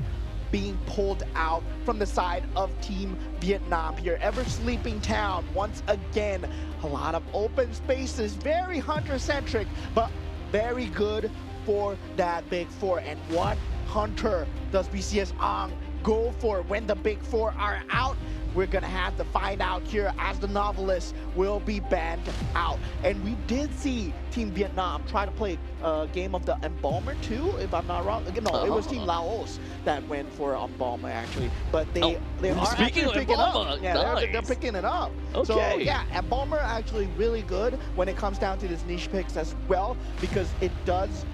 being pulled out from the side of Team Vietnam here. Ever Sleeping Town, once again, a lot of open spaces, very Hunter-centric, but very good for that Big Four. And what hunter does BCS Ang go for when the Big Four are out? We're gonna have to find out here as the Novelists will be banned out. And we did see Team Vietnam try to play a game of the Embalmer too, if I'm not wrong. No, it was Team Laos that went for Embalmer actually. But they are speaking actually of picking Embalmer, up. Yeah, nice. they're picking it up. Okay. So yeah, Embalmer actually really good when it comes down to this niche picks as well, because it does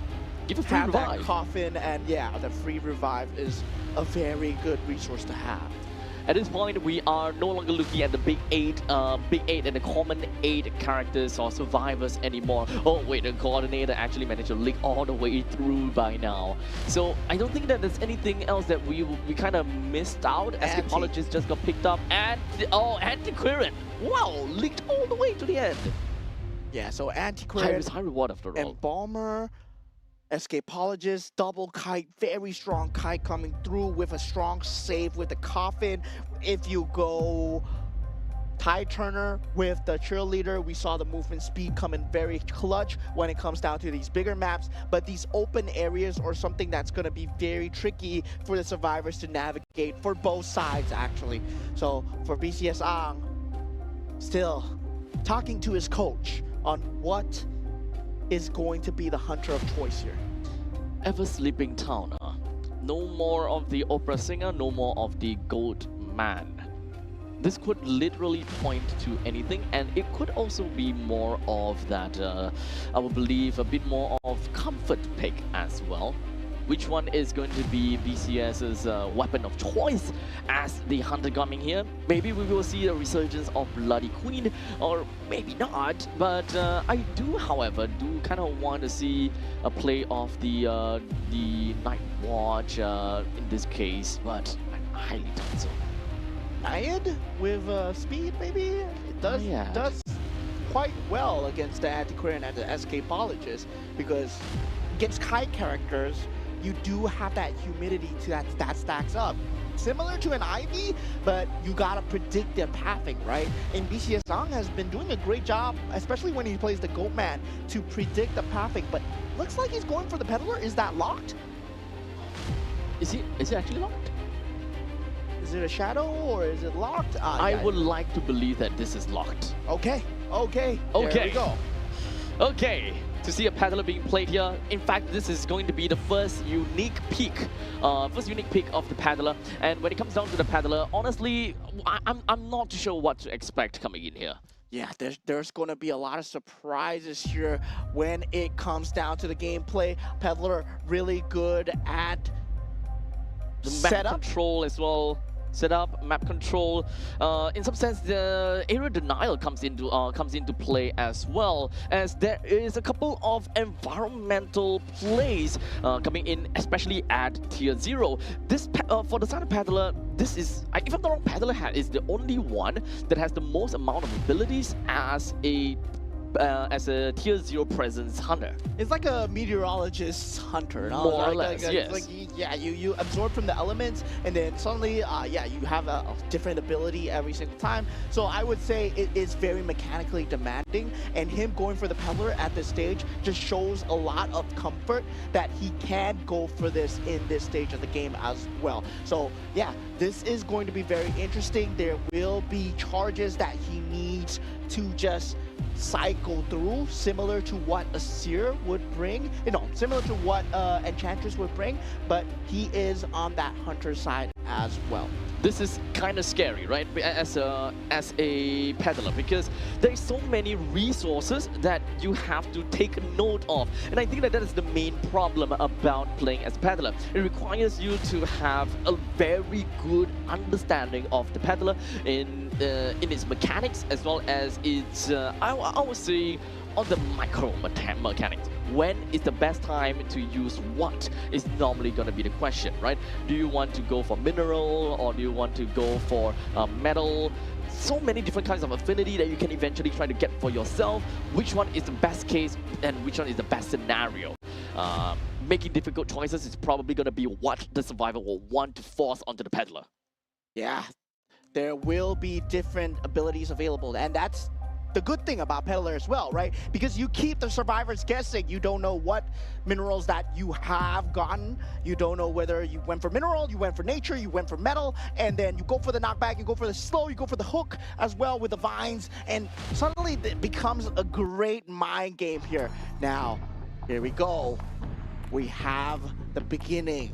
Give a free have that revive. coffin, and yeah, the free revive is a very good resource to have. At this point, we are no longer looking at the big eight and the common 8 characters or survivors anymore. Oh wait, the coordinator actually managed to leak all the way through by now. So I don't think that there's anything else that we kind of missed out. Escapologist just got picked up, and Antiquarian, wow, leaked all the way to the end. Yeah, so High Antiquarian, risk, high reward after all. Embalmer, Escapologist, double kite, very strong kite coming through with a strong save with the coffin. If you go Tide Turner with the cheerleader, we saw the movement speed come in very clutch when it comes down to these bigger maps, but these open areas are something that's going to be very tricky for the survivors to navigate for both sides actually. So for BCS Ang, still talking to his coach on what is going to be the hunter of choice here. Ever sleeping town, huh? No more of the opera singer, no more of the goat man. This could literally point to anything, and it could also be more of that, I would believe, a bit more of comfort pick as well. Which one is going to be BCS's weapon of choice as the hunter coming here? Maybe we will see a resurgence of Bloody Queen, or maybe not. But I do, however, kind of want to see a play of the Night Watch in this case, but I highly doubt so. Nayad with speed, maybe? It does quite well against the Antiquarian and the Escapologist, because against kite characters, you do have that humidity to that stacks up. Similar to an Ivy, but you gotta predict their pathing, right? And BCS Ang has been doing a great job, especially when he plays the Goat Man, to predict the pathing, but looks like he's going for the Peddler. Is that locked? Is it actually locked? Is it a shadow or is it locked? I would like to believe that this is locked. Okay. There we go. Okay. To see a Peddler being played here. In fact, this is going to be the first unique pick of the Peddler. And when it comes down to the Peddler, honestly, I'm not sure what to expect coming in here. Yeah, there's going to be a lot of surprises here when it comes down to the gameplay. Peddler really good at the map setup control as well. Setup, map control. In some sense, the area denial comes into play as well, as there is a couple of environmental plays coming in, especially at tier 0. This for the side of Peddler, this is, if I'm not wrong, Peddler is the only one that has the most amount of abilities as a tier 0 presence hunter. It's like a meteorologist hunter, no? More or less, yes. Like, yeah, you absorb from the elements, and then suddenly, yeah, you have a different ability every single time. So I would say it is very mechanically demanding, and him going for the Peddler at this stage just shows a lot of comfort that he can go for this in this stage of the game as well. So yeah, this is going to be very interesting. There will be charges that he needs to just cycle through, similar to what a Seer would bring, similar to what Enchantress would bring, but he is on that hunter side as well. This is kind of scary, right? As a Peddler, because there's so many resources that you have to take note of, and I think that is the main problem about playing as a Peddler. It requires you to have a very good understanding of the Peddler in its mechanics, as well as its I would say on the micro mechanics. When is the best time to use what is normally going to be the question, right? Do you want to go for mineral, or do you want to go for metal? So many different kinds of affinity that you can eventually try to get for yourself. Which one is the best case and which one is the best scenario? Making difficult choices is probably going to be what the survivor will want to force onto the Peddler. Yeah, there will be different abilities available, and that's the good thing about Peddler as well, right? Because you keep the survivors guessing. You don't know what minerals that you have gotten. You don't know whether you went for mineral, you went for nature, you went for metal, and then you go for the knockback, you go for the slow, you go for the hook as well with the vines, and suddenly it becomes a great mind game here. Now, here we go. We have the beginning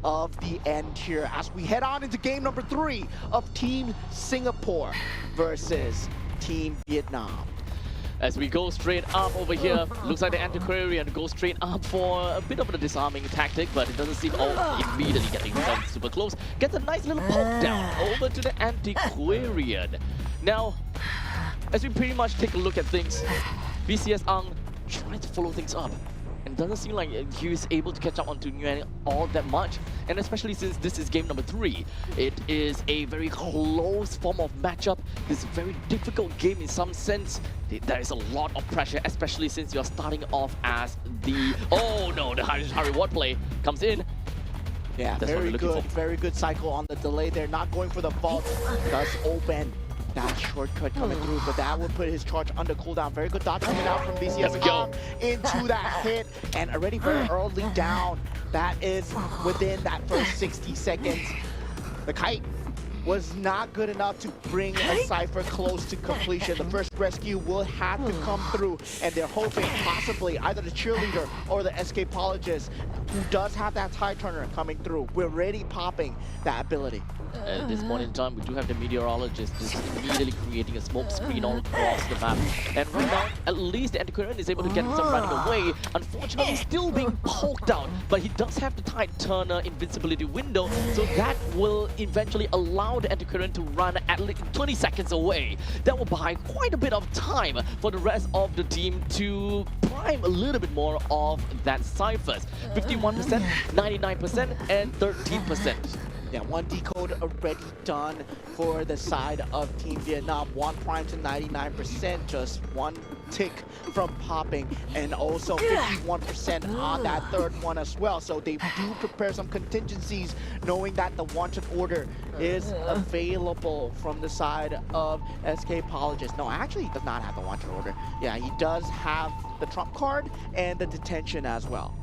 of the end here as we head on into game number 3 of Team Singapore versus Team Vietnam. As we go straight up over here, looks like the Antiquarian goes straight up for a bit of a disarming tactic, but it doesn't seem immediately getting done super close. Gets a nice little poke down over to the Antiquarian. Now, as we pretty much take a look at things, BCS Ang tries to follow things up. And doesn't seem like he is able to catch up on Nguyen all that much. And especially since this is game number 3, it is a very close form of matchup. It's a very difficult game in some sense. There is a lot of pressure, especially since you're starting off as the... Oh no, the Harry Ward play comes in. Yeah, that's very good cycle on the delay there. Not going for the vault, does open that shortcut coming through, but that would put his charge under cooldown. Very good dodge coming out from BCS into that hit, and already very early down. That is within that first 60 seconds. The kite was not good enough to bring a Cypher close to completion. The first rescue will have to come through, and they're hoping possibly either the cheerleader or the escapologist, who does have that tide turner coming through. We're already popping that ability. At this point in time, we do have the meteorologist just immediately creating a smoke screen all across the map. And right now, at least the Antiquarian is able to get himself running away. Unfortunately, still being poked out, but he does have the tide turner invincibility window, so that will eventually allow the Antiquarian to run at least 20 seconds away. That will buy quite a bit of time for the rest of the team to prime a little bit more of that Cyphers. 51%, 99%, and 13%. Yeah, one decode already done for the side of Team Vietnam. One prime to 99%, just one tick from popping, and also 51% on that third one as well. So they do prepare some contingencies, knowing that the wanted order is available from the side of escapologist. No, actually he does not have the wanted order. Yeah, he does have the trump card and the detention as well.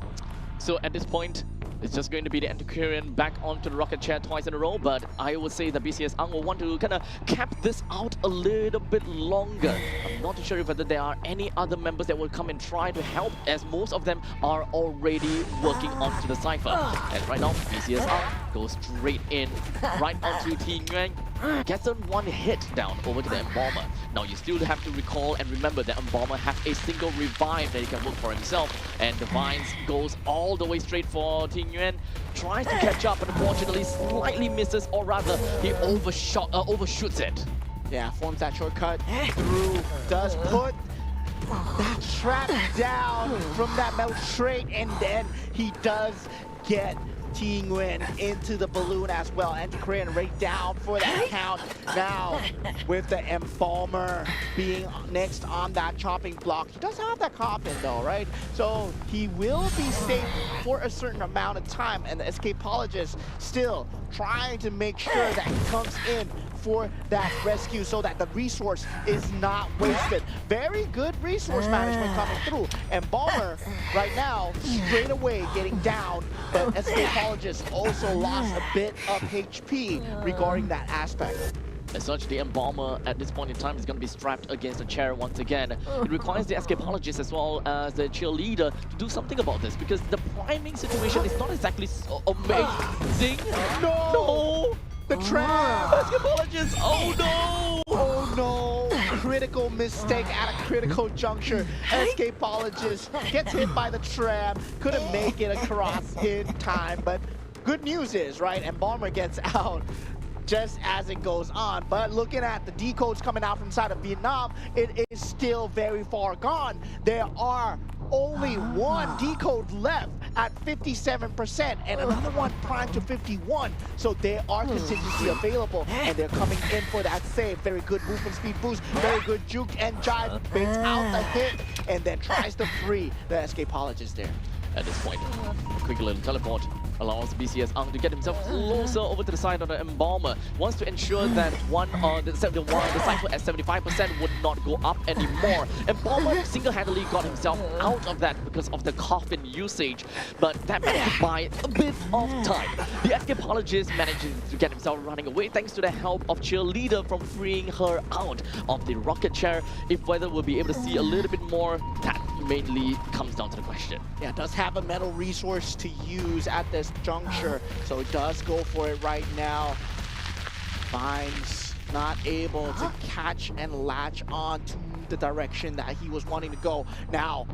So at this point, it's just going to be the Antiquarian back onto the rocket chair twice in a row, but I would say that BCS Ang will want to kind of cap this out a little bit longer. I'm not too sure if whether there are any other members that will come and try to help, as most of them are already working onto the Cypher. And right now, BCS Ang goes straight in, right onto T Nguyen. Gets one hit down over to the Embalmer. Now you still have to recall and remember that Embalmer has a single revive that he can work for himself, and the Vines goes all the way straight for T Nguyen. Tries to catch up, but unfortunately slightly misses, or rather he overshoots it. Yeah, forms that shortcut through, does put that trap down from that metal straight, and then he does get T Nguyen into the balloon as well. Antiquarian right down for that count. Now, with the Embalmer being next on that chopping block, he does have that coffin though, right? So he will be safe for a certain amount of time, and the escapologist still trying to make sure that he comes in for that rescue so that the resource is not wasted. Very good resource management coming through. Embalmer right now straight away getting down, but escapologist also lost a bit of HP regarding that aspect. As such, the Embalmer at this point in time is going to be strapped against the chair once again. It requires the escapologist as well as the cheerleader to do something about this, because the priming situation is not exactly so amazing. No! The trap! Escapologist! Oh no! Oh no! Critical mistake at a critical juncture. Escapologist gets hit by the trap. Couldn't make it across in time, but good news is, right, Embalmer gets out just as it goes on. But looking at the decodes coming out from inside of Vietnam, it is still very far gone. There are only one decode left at 57% and another one primed to 51. So there are contingency available, and they're coming in for that save. Very good movement speed boost, very good juke and jive, baits out the hit, and then tries to free the escapologist there. At this point, quick little teleport allows BCS Ang to get himself closer over to the side of the Embalmer. Wants to ensure that the cycle at 75% would not go up anymore. Embalmer single-handedly got himself out of that because of the coffin usage, but that managed to buy a bit of time. The escapologist managed to get himself running away thanks to the help of Cheerleader from freeing her out of the rocket chair. If whether we'll be able to see a little bit more, that mainly comes down to the question. Yeah, does have a metal resource to use at this juncture, so it does go for it right now. Finds not able to catch and latch on to the direction that he was wanting to go. Now,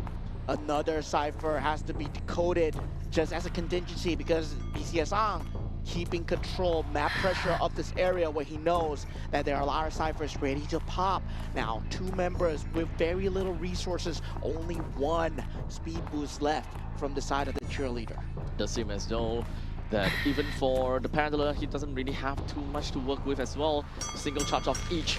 another cipher has to be decoded just as a contingency because BCS Ang keeping control, map pressure of this area where he knows that there are a lot of ciphers ready to pop. Now, 2 members with very little resources, only 1 speed boost left from the side of the Cheerleader. Does seem as though that even for the Paddler, he doesn't really have too much to work with as well. Single charge off each.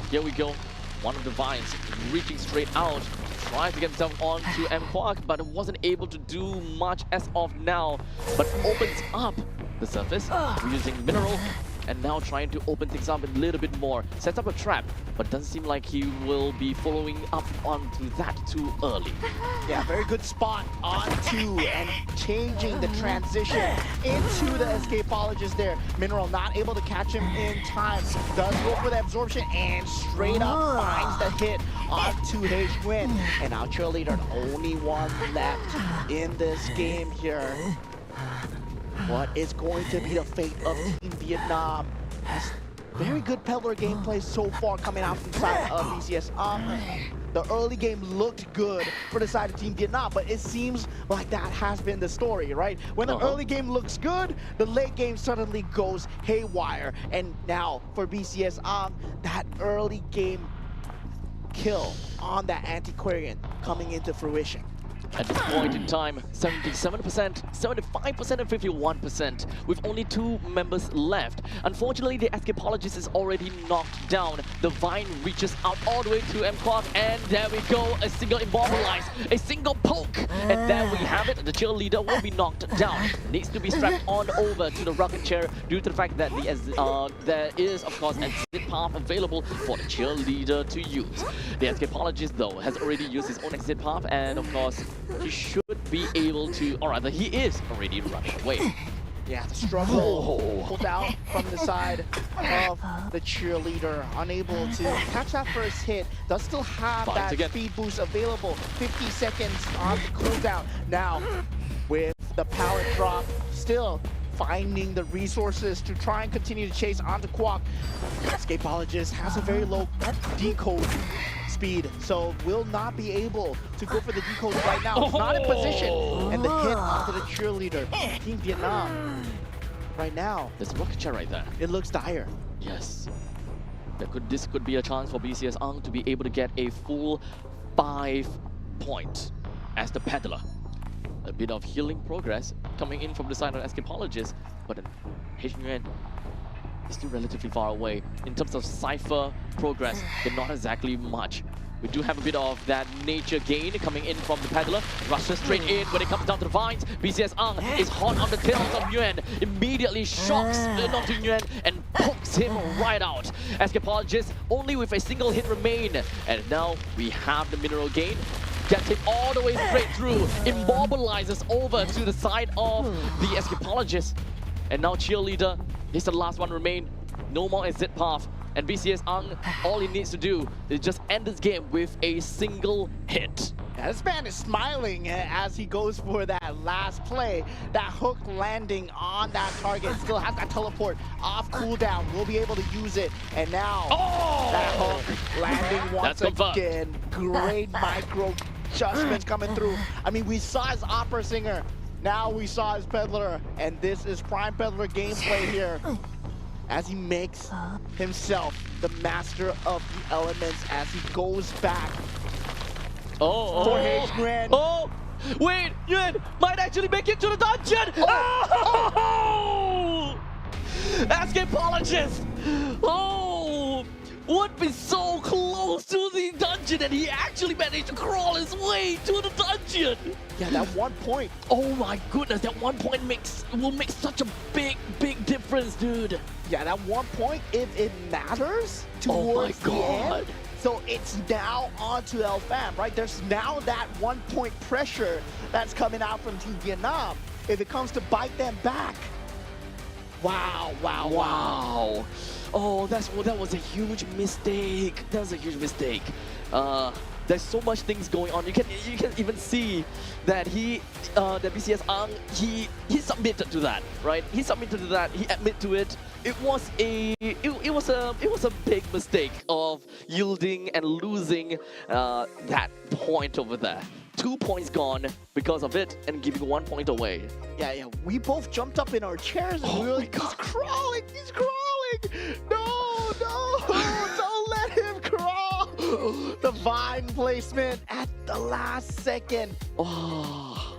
Here we go. One of the vines reaching straight out. Tries to get himself onto M-Quark, but wasn't able to do much as of now. But opens up the surface using Mineral, and now trying to open things up a little bit more. Sets up a trap, but doesn't seem like he will be following up onto that too early. Yeah, very good spot onto and changing the transition into the escapologist there. Mineral not able to catch him in time. Does go for the absorption and straight up finds the hit onto H-Win. And now Cheerleader, the only one left in this game here. What is going to be the fate of Team Vietnam? Has very good Peddler gameplay so far coming out from the side of BCS. The early game looked good for the side of Team Vietnam, but it seems like that has been the story, right? When the early game looks good, the late game suddenly goes haywire. And now for BCS, that early game kill on that Antiquarian coming into fruition. At this point in time, 77%, 75% and 51%, with only 2 members left. Unfortunately, the escapologist is already knocked down. The vine reaches out all the way to M-Quark, and there we go, a single immobilize, a single poke, and there we have it. The Cheerleader will be knocked down. Needs to be strapped on over to the rocket chair due to the fact that there is, of course, an exit path available for the Cheerleader to use. The escapologist, though, has already used his own exit path, and of course, he should be able to, or rather, he is already running away. Yeah, the struggle pulled out from the side of the Cheerleader, unable to catch that first hit. Does still have that speed boost available. 50 seconds on the cooldown. Now, with the power drop, still finding the resources to try and continue to chase onto Quark. Escapologist has a very low decode speed, so will not be able to go for the decode right now. It's not in position, and the hit onto the Cheerleader. Team Vietnam, right now, there's a rocket chair right there. It looks dire. Yes. This could be a chance for BCS Ang to be able to get a full 5 points as the Peddler. A bit of healing progress coming in from the side of escapologist, but H-Nguyen is still relatively far away. In terms of cipher progress, they're not exactly much. We do have a bit of that nature gain coming in from the Peddler. Rushes straight in when it comes down to the vines. BCS Ang is hot on the tails of Nguyen. Immediately shocks onto Nguyen and pokes him right out. Escapologist only with a single hit remain. And now we have the mineral gain. Gets him all the way straight through. Immobilizes over to the side of the escapologist. And now Cheerleader is the last one remain. No more exit path. And BCS Ang, all he needs to do is just end this game with a single hit. Yeah, this man is smiling as he goes for that last play. That hook landing on that target. Still has that teleport off cooldown. Will be able to use it. And now that hook landing once again. Great micro adjustments coming through. I mean, we saw his opera singer. Now we saw his Peddler. And this is prime Peddler gameplay here, as he makes himself the master of the elements as he goes back for H-Nguyen. Oh, wait, Nguyen might actually make it to the dungeon. Escapologist. Oh, would be so close to the dungeon. dungeon, and he actually managed to crawl his way to the dungeon. Yeah, that 1 point. Oh my goodness, that 1 point will make such a big difference, dude. Yeah, that 1 point, if it matters towards the end. So it's now on to El Fam, right? There's now that 1 point pressure that's coming out from Team Vietnam. If it comes to bite them back. Wow. Oh, that was a huge mistake. That was a huge mistake. There's so much things going on. You can even see that the BCS Ang, he submitted to that, right? He submitted to that. He admitted to it. It was a big mistake of yielding and losing that point over there. 2 points gone because of it and giving 1 point away. Yeah. We both jumped up in our chairs and we were like, he's crawling. No, don't let him crawl. The vine placement at the last second. Oh,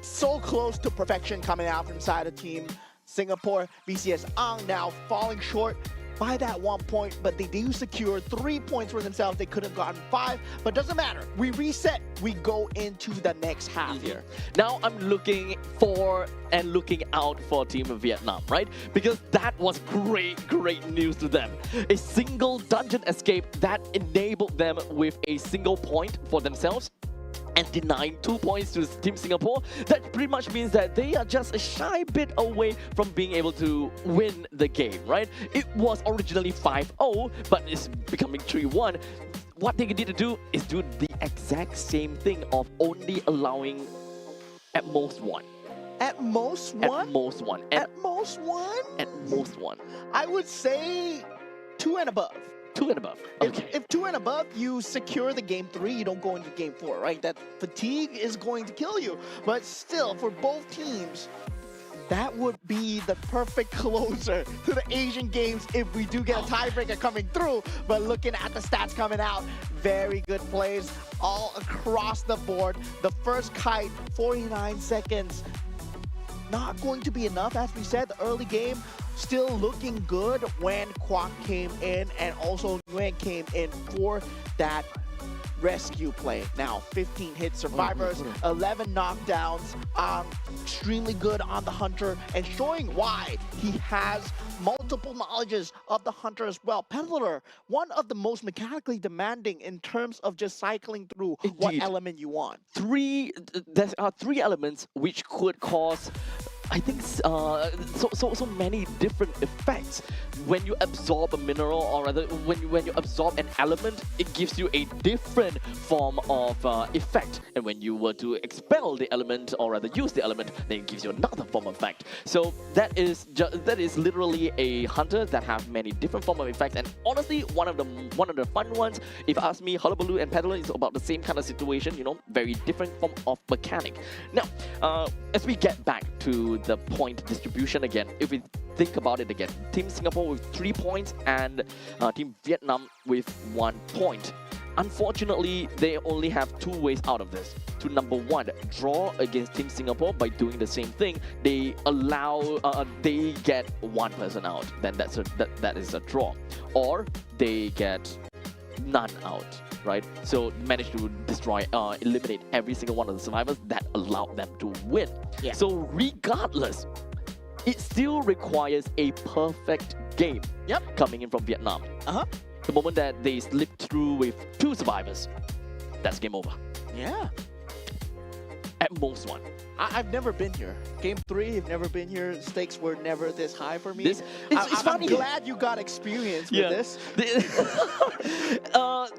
so close to perfection coming out from side of Team Singapore. VCS Ang now falling short by that 1 point, but they do secure 3 points for themselves. They could have gotten 5, but doesn't matter. We reset. We go into the next half here. Now I'm looking out for Team Vietnam, right? Because that was great news to them. A single dungeon escape that enabled them with a single point for themselves, and denying 2 points to Team Singapore. That pretty much means that they are just a shy bit away from being able to win the game, right? It was originally 5-0, but it's becoming 3-1. What they need to do is do the exact same thing of only allowing at most one. At most one? At most one. At most one? At most one. I would say 2 and above. 2 and above. Okay. If 2 and above, you secure the game 3, you don't go into game 4, right? That fatigue is going to kill you. But still, for both teams, that would be the perfect closer to the Asian Games if we do get a tiebreaker coming through. But looking at the stats coming out, very good plays all across the board. The first kite, 49 seconds. Not going to be enough, as we said, the early game still looking good when Kwok came in and also Nguyen came in for that rescue play. Now, 15 hit survivors, 11 knockdowns, extremely good on the Hunter and showing why he has multiple knowledges of the Hunter as well. Peddler, one of the most mechanically demanding in terms of just cycling through what element you want. There are 3 elements which could cause, I think, so many different effects. When you absorb a mineral, or rather when you absorb an element, it gives you a different form of effect. And when you were to expel the element, or rather use the element, then it gives you another form of effect. So that is literally a hunter that have many different form of effects. And honestly, one of the fun ones, if you ask me, Hullabaloo and Peddler is about the same kind of situation. You know, very different form of mechanic. Now, as we get back to the point distribution again, if we think about it again, Team Singapore with 3 points and Team Vietnam with 1 point. Unfortunately, they only have 2 ways out of this. To number 1, draw against Team Singapore by doing the same thing. They get 1 person out, then that is a draw. Or they get none out, right? So manage to eliminate every single one of the survivors that allowed them to win. Yeah. So regardless, it still requires a perfect game coming in from Vietnam. The moment that they slip through with 2 survivors, that's game over. Yeah. At most 1. I've never been here. Game 3, I've never been here. Stakes were never this high for me. It's funny. I'm glad you got experience with this.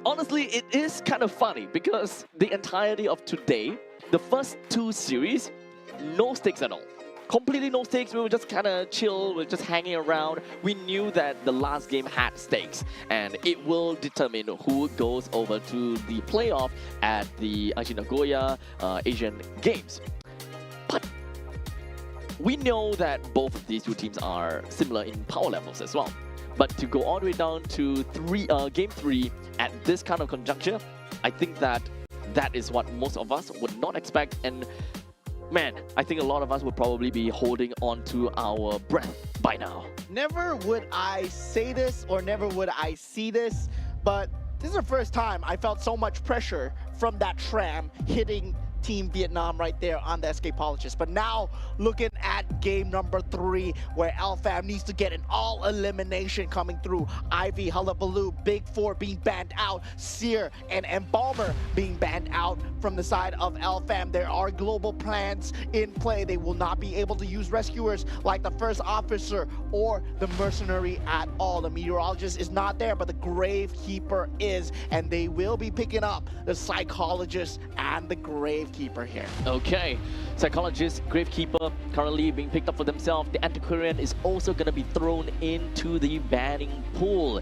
Honestly, it is kind of funny because the entirety of today, the first 2 series, no stakes at all. Completely no stakes. We were just kind of chill. We were just hanging around. We knew that the last game had stakes, and it will determine who goes over to the playoff at the Nagoya Asian Games. But we know that both of these 2 teams are similar in power levels as well. But to go all the way down to game 3 at this kind of conjuncture, I think that is what most of us would not expect. And man, I think a lot of us would probably be holding on to our breath by now. Never would I say this or never would I see this, but this is the first time I felt so much pressure from that tram hitting Team Vietnam right there on the Escapologists. But now looking at game number 3 where LFAM needs to get an all elimination coming through. Ivy, Hullabaloo, Big 4 being banned out, Seer and Embalmer being banned out from the side of LFAM. There are global plans in play. They will not be able to use rescuers like the first officer or the mercenary at all. The meteorologist is not there, but the gravekeeper is, and they will be picking up the psychologist and the gravekeeper here. Okay, psychologist, gravekeeper currently being picked up for themselves. The antiquarian is also going to be thrown into the banning pool.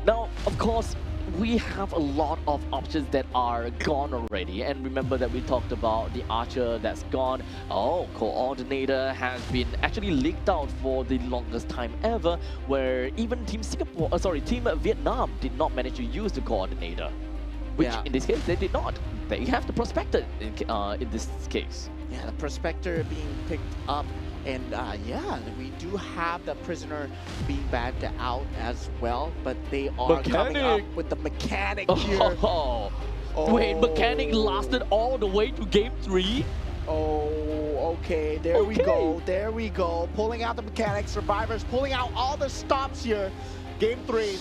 Now, of course, we have a lot of options that are gone already, and remember that we talked about the archer that's gone. Oh, coordinator has been actually leaked out for the longest time ever, where even Team Team Vietnam did not manage to use the coordinator, which in this case they did not. They have the prospector in this case. Yeah, the prospector being picked up. And yeah, we do have the prisoner being banned out as well, but they are coming up with the mechanic here. Wait, mechanic lasted all the way to game 3? Oh, okay, there we go, there we go. Pulling out the mechanic, survivors pulling out all the stops here. Game 3,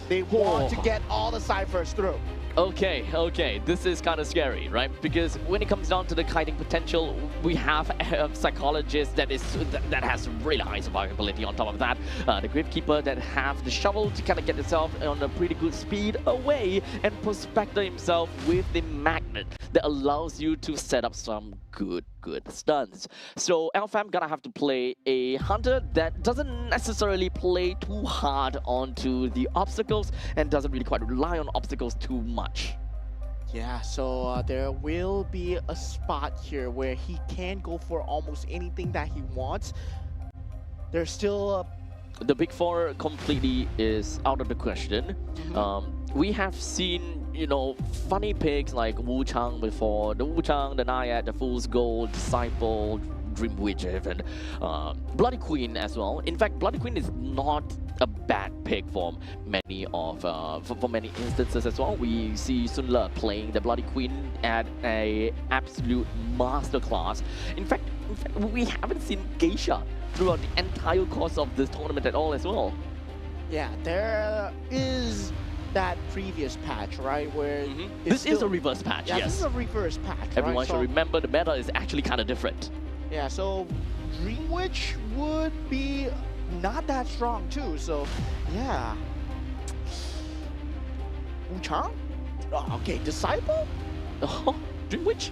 they want to get all the ciphers through. Okay, this is kind of scary, right? Because when it comes down to the kiting potential, we have a psychologist that has really high survivability. On top of that, the gravekeeper that have the shovel to kind of get itself on a pretty good speed away, and prospector himself with the magnet that allows you to set up some good stunts. So LFAM gonna have to play a hunter that doesn't necessarily play too hard onto the obstacles and doesn't really quite rely on obstacles too much. Yeah, so there will be a spot here where he can go for almost anything that he wants. There's still the Big 4 completely is out of the question. We have seen, you know, funny picks like Wu Chang before. The Wu Chang, the Naiad, the Fool's Gold, Disciple, Dream Witch even. Bloody Queen as well. In fact, Bloody Queen is not a bad pick for many of for many instances as well. We see Sun Le playing the Bloody Queen at a absolute masterclass. In fact, we haven't seen Geisha throughout the entire course of this tournament at all as well. Yeah, there is that previous patch, right, where this is a reverse patch. Yeah, yes, this is a reverse patch. Everyone right? should remember the meta is actually kind of different. Yeah, so Dream Witch would be not that strong too. So yeah, Wu Chang. Oh, okay, Disciple. Oh, Dream Witch.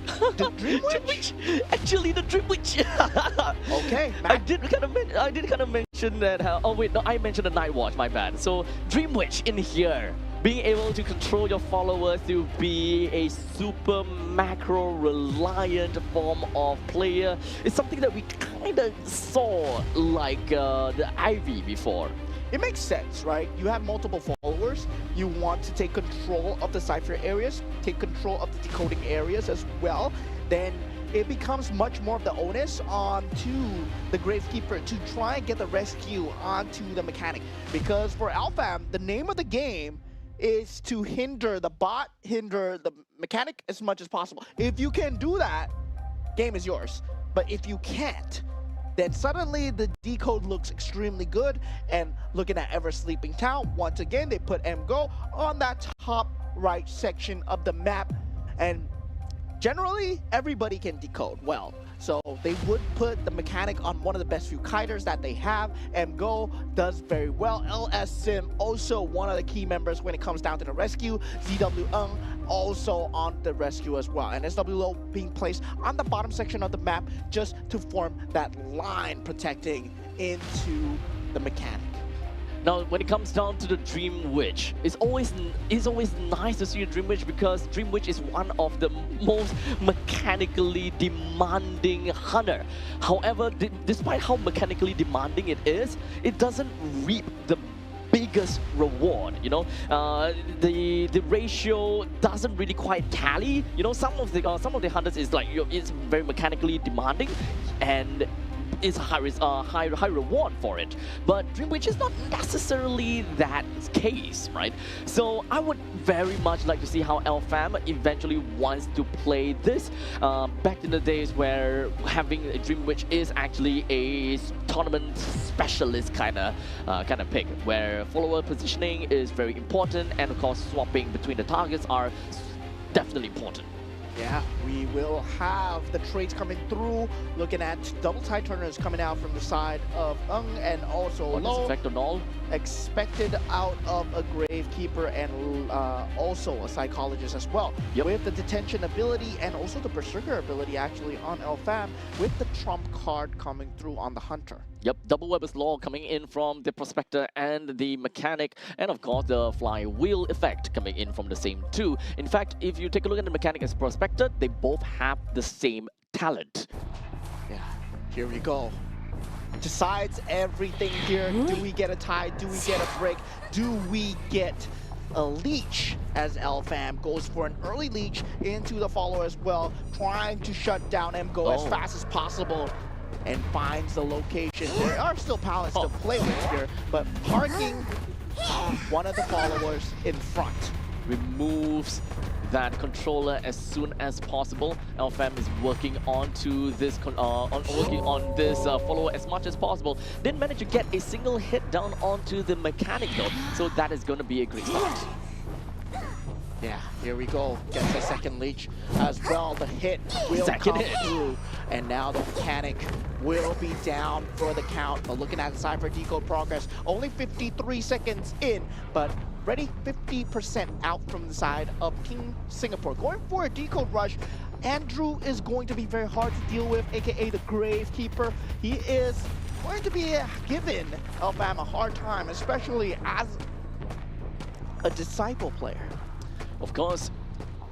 Dream Witch? Actually, the Dream Witch. Okay, I did kind of mention that. Oh wait, no, I mentioned the Night Watch. My bad. So Dream Witch in here, being able to control your followers to be a super macro reliant form of player is something that we kind of saw like the Ivy before. It makes sense, right? You have multiple followers. You want to take control of the cipher areas, take control of the decoding areas as well. Then it becomes much more of the onus onto the Gravekeeper to try and get the rescue onto the mechanic. Because for LFAM, the name of the game is to hinder the bot, hinder the mechanic as much as possible. If you can do that, game is yours. But if you can't, then suddenly the decode looks extremely good. And looking at Ever Sleeping Town, once again, they put MGO on that top right section of the map. And generally, everybody can decode well. So they would put the mechanic on one of the best few kiters that they have. MGO does very well. LS Sim, also one of the key members when it comes down to the rescue. ZW also on the rescue as well. And SWO being placed on the bottom section of the map just to form that line protecting into the mechanic. Now, when it comes down to the Dream Witch, it's always nice to see a Dream Witch because Dream Witch is one of the most mechanically demanding hunter. However, despite how mechanically demanding it is, it doesn't reap the biggest reward, you know. The ratio doesn't really quite tally. You know, some of the hunters is like it's very mechanically demanding, and it's a high reward for it. But Dream Witch is not necessarily that case, right? So I would very much like to see how LFAM eventually wants to play this. Back in the days where having a Dream Witch is actually a tournament specialist kind of pick, where follower positioning is very important, and of course swapping between the targets are definitely important. Yeah, we will have the trades coming through. Looking at double tide turners coming out from the side of and also Low. Effect on all. Expected out of a Gravekeeper and also a Psychologist as well. Yep. With the detention ability and also the Berserker ability actually on LFAM, with the trump card coming through on the Hunter. Yep, double Weber's Law coming in from the Prospector and the Mechanic, and of course the Flywheel effect coming in from the same two. In fact, if you take a look at the Mechanic as Prospector, they both have the same talent. Yeah, here we go. Decides everything here. Do we get a tie? Do we get a break? Do we get a leech, as LFAM goes for an early leech into the follower as well, trying to shut down MGO as fast as possible, and finds the location. There are still pallets to play with here, but parking one of the followers in front. Removes that controller as soon as possible. LFAM is working onto this follower as much as possible. Didn't manage to get a single hit down onto the Mechanic though, so that is going to be a great start. Yeah, here we go. Gets a second leech as well. The hit will come through. And now the Mechanic will be down for the count. But looking at the Cypher decode progress, only 53 seconds in, but ready 50% out from the side of Team Singapore. Going for a decode rush. Andrew is going to be very hard to deal with, aka the Gravekeeper. He is going to be giving LFAM a hard time, especially as a Disciple player. Of course,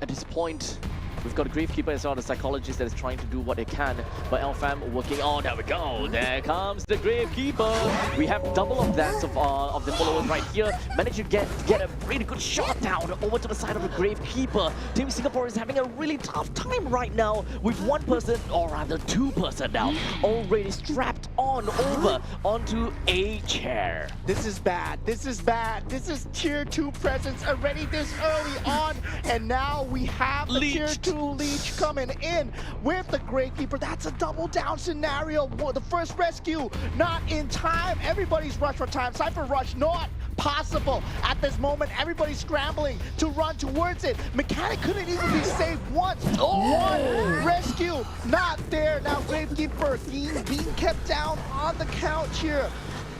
at this point, we've got a Gravekeeper as well, the Psychologist that is trying to do what they can. But LFAM working on, there we go, there comes the Gravekeeper. We have double of that of the followers right here. Managed to get a really good shot down over to the side of the Gravekeeper. Team Singapore is having a really tough time right now with one person, or rather two person now, already strapped on over onto a chair. This is bad, this is bad. This is tier 2 presence already this early on, and now we have the tier 2 leech coming in with the Gravekeeper. That's a double down scenario. The first rescue not in time. Everybody's rushed for time. Cypher rush not possible at this moment. Everybody's scrambling to run towards it. Mechanic couldn't even be saved once. One rescue not there. Now Gravekeeper being kept down on the couch here.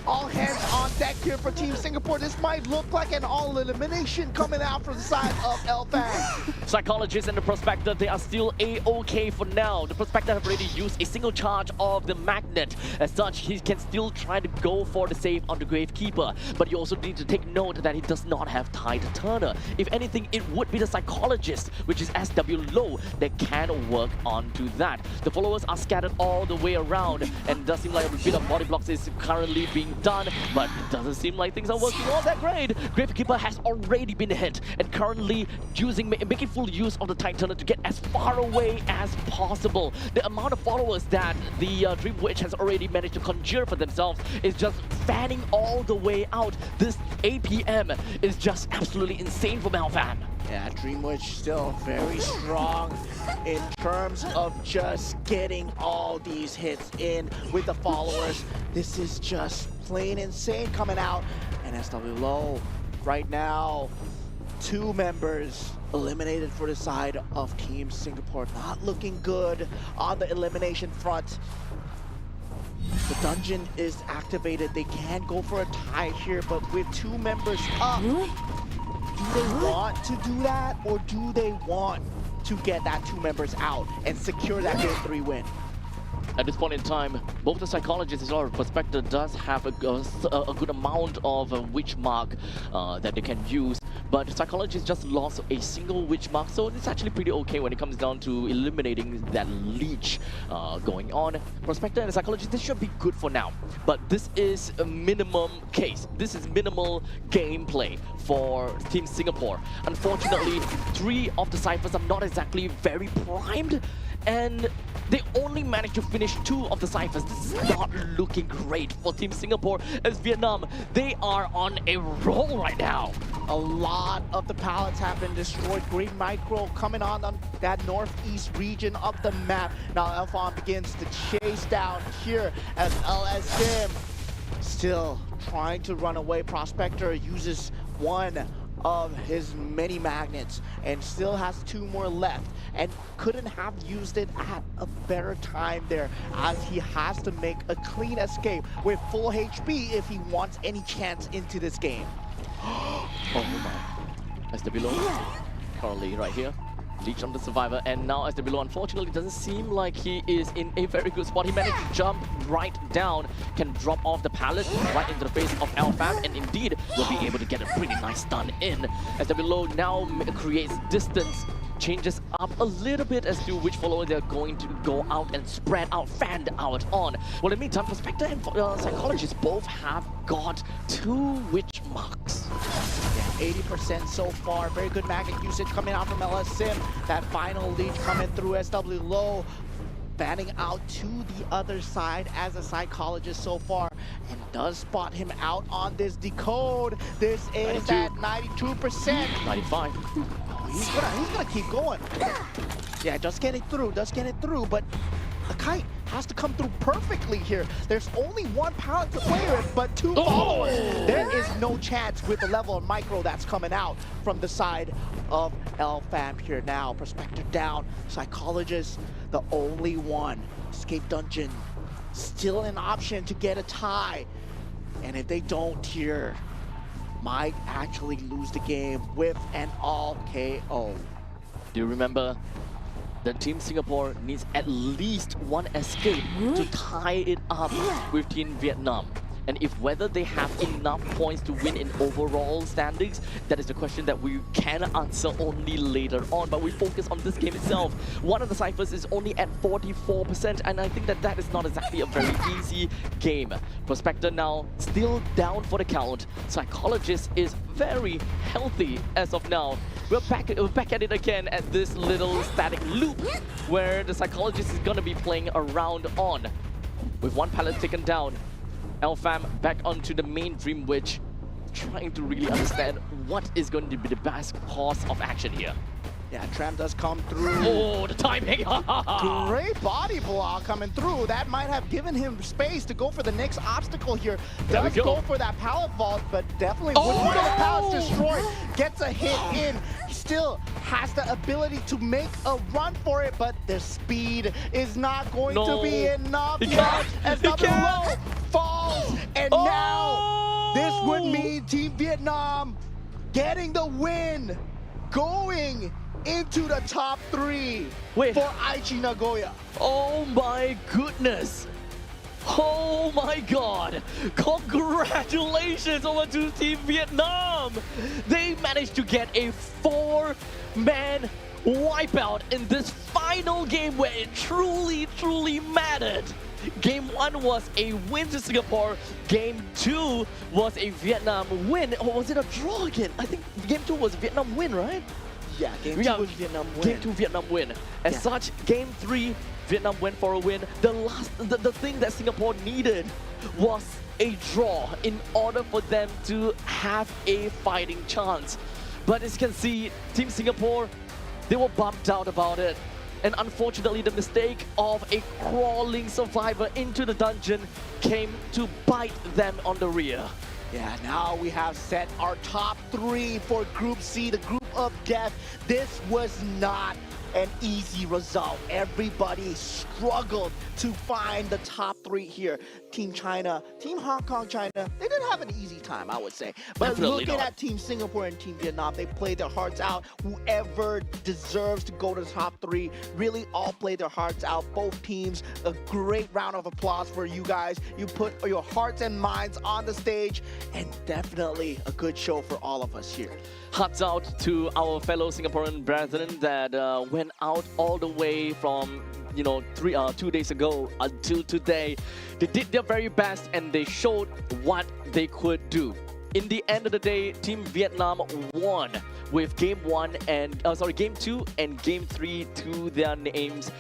All hands on deck here for Team Singapore. This might look like an all-elimination coming out from the side of LFAM. Psychologist and the Prospector, they are still A-OK for now. The Prospector have already used a single charge of the Magnet. As such, he can still try to go for the save on the Gravekeeper. But you also need to take note that he does not have Tide Turner. If anything, it would be the Psychologist, which is SW low, that can work onto that. The followers are scattered all the way around, and it does seem like a bit of body blocks is currently being done, but it doesn't seem like things are working all that great. Gravekeeper has already been hit and currently making full use of the Tide Turner to get as far away as possible. The amount of followers that the Dream Witch has already managed to conjure for themselves is just fanning all the way out. This APM is just absolutely insane from LFAM. Yeah, Dream Witch still very strong in terms of just getting all these hits in with the followers. This is just plain insane coming out. And SW low right now, 2 members eliminated for the side of Team Singapore. Not looking good on the elimination front. The dungeon is activated. They can go for a tie here, but with 2 members up, do they want to do that, or do they want to get that 2 members out and secure that Game 3 win? At this point in time, both the Psychologist as well as Prospector does have a good amount of Witch Mark that they can use. But the Psychologist just lost a single Witch Mark, so it's actually pretty okay when it comes down to eliminating that leech going on. Prospector and the Psychologist, this should be good for now. But this is a minimum case. This is minimal gameplay for Team Singapore. Unfortunately, 3 of the Cyphers are not exactly very primed, and They only managed to finish 2 of the ciphers. This is not looking great for Team Singapore, as Vietnam, they are on a roll right now. A lot of the pallets have been destroyed. Green Micro coming on that northeast region of the map. Now Alphon begins to chase down here as LSM still trying to run away. Prospector uses one of his many magnets and still has 2 more left and couldn't have used it at a better time there, as he has to make a clean escape with full HP if he wants any chance into this game. Oh my. As the below, currently right here. Leech on the survivor, and now as the below, unfortunately, doesn't seem like he is in a very good spot. He managed to jump right down, can drop off the pallet right into the face of Alpham, and indeed will be able to get a pretty nice stun in. As the below now creates distance, changes up a little bit as to which follower they're going to go out and spread out, fanned out on. Well, in the meantime, Prospector and Psychologist both have got 2 witch marks. 80% so far. Very good magnet usage coming out from LSM. That final lead coming through. SW low, fanning out to the other side as a Psychologist so far, and does spot him out on this decode. This is 92. At 92%. 95. He's gonna keep going. Yeah, just get it through, but the kite has to come through perfectly here. There's only 1 pallet to play with, but 2 followers. There is no chance with the level of micro that's coming out from the side of LFAM here now. Prospector down, Psychologist, the only one. Escape dungeon, still an option to get a tie. And if they don't here, might actually lose the game with an all KO. Do you remember that Team Singapore needs at least 1 escape to tie it up with Team Vietnam? And if whether they have enough points to win in overall standings, that is the question that we can answer only later on. But we focus on this game itself. One of the ciphers is only at 44%, and I think that that is not exactly a very easy game. Prospector now still down for the count. Psychologist is very healthy as of now. We're back at it again at this little static loop where the Psychologist is gonna be playing around on. With 1 pallet taken down, Alpham back onto the main Dream Witch, trying to really understand what is going to be the best course of action here. Yeah, Tram does come through. Oh, the timing! Great body block coming through. That might have given him space to go for the next obstacle here. Does go for that pallet vault, but definitely wouldn't get the pallets destroyed. Gets a hit in. He still has the ability to make a run for it, but the speed is not going to be enough yet. As low falls, and now this would mean Team Vietnam getting the win, going into the top 3 for Aichi Nagoya. Oh my goodness! Oh my god! Congratulations over to Team Vietnam! They managed to get a 4-man wipeout in this final game where it truly mattered. Game 1 was a win to Singapore. Game 2 was a Vietnam win. Or was it a draw again? I think Game 2 was a Vietnam win, right? Yeah, Game 2 was Vietnam win. Game 2 Vietnam win. As such, Game 3 Vietnam went for a win. The thing that Singapore needed was a draw in order for them to have a fighting chance. But as you can see, Team Singapore, they were bummed out about it. And unfortunately, the mistake of a crawling survivor into the dungeon came to bite them on the rear. Yeah, now we have set our top 3 for Group C, the group of death. This was not an easy result. Everybody struggled to find the top 3 here. Team China, Team Hong Kong, China, they didn't have an easy time, I would say. But Definitely looking not. at Team Singapore and Team Vietnam, they played their hearts out. Whoever deserves to go to the top 3 really all played their hearts out. Both teams, a great round of applause for you guys. You put your hearts and minds on the stage, and definitely a good show for all of us here. Hats out to our fellow Singaporean brethren that went out all the way from 2 days ago until today. They did their very best and they showed what they could do. In the end of the day, Team Vietnam won with Game 2 and Game 3 to their names.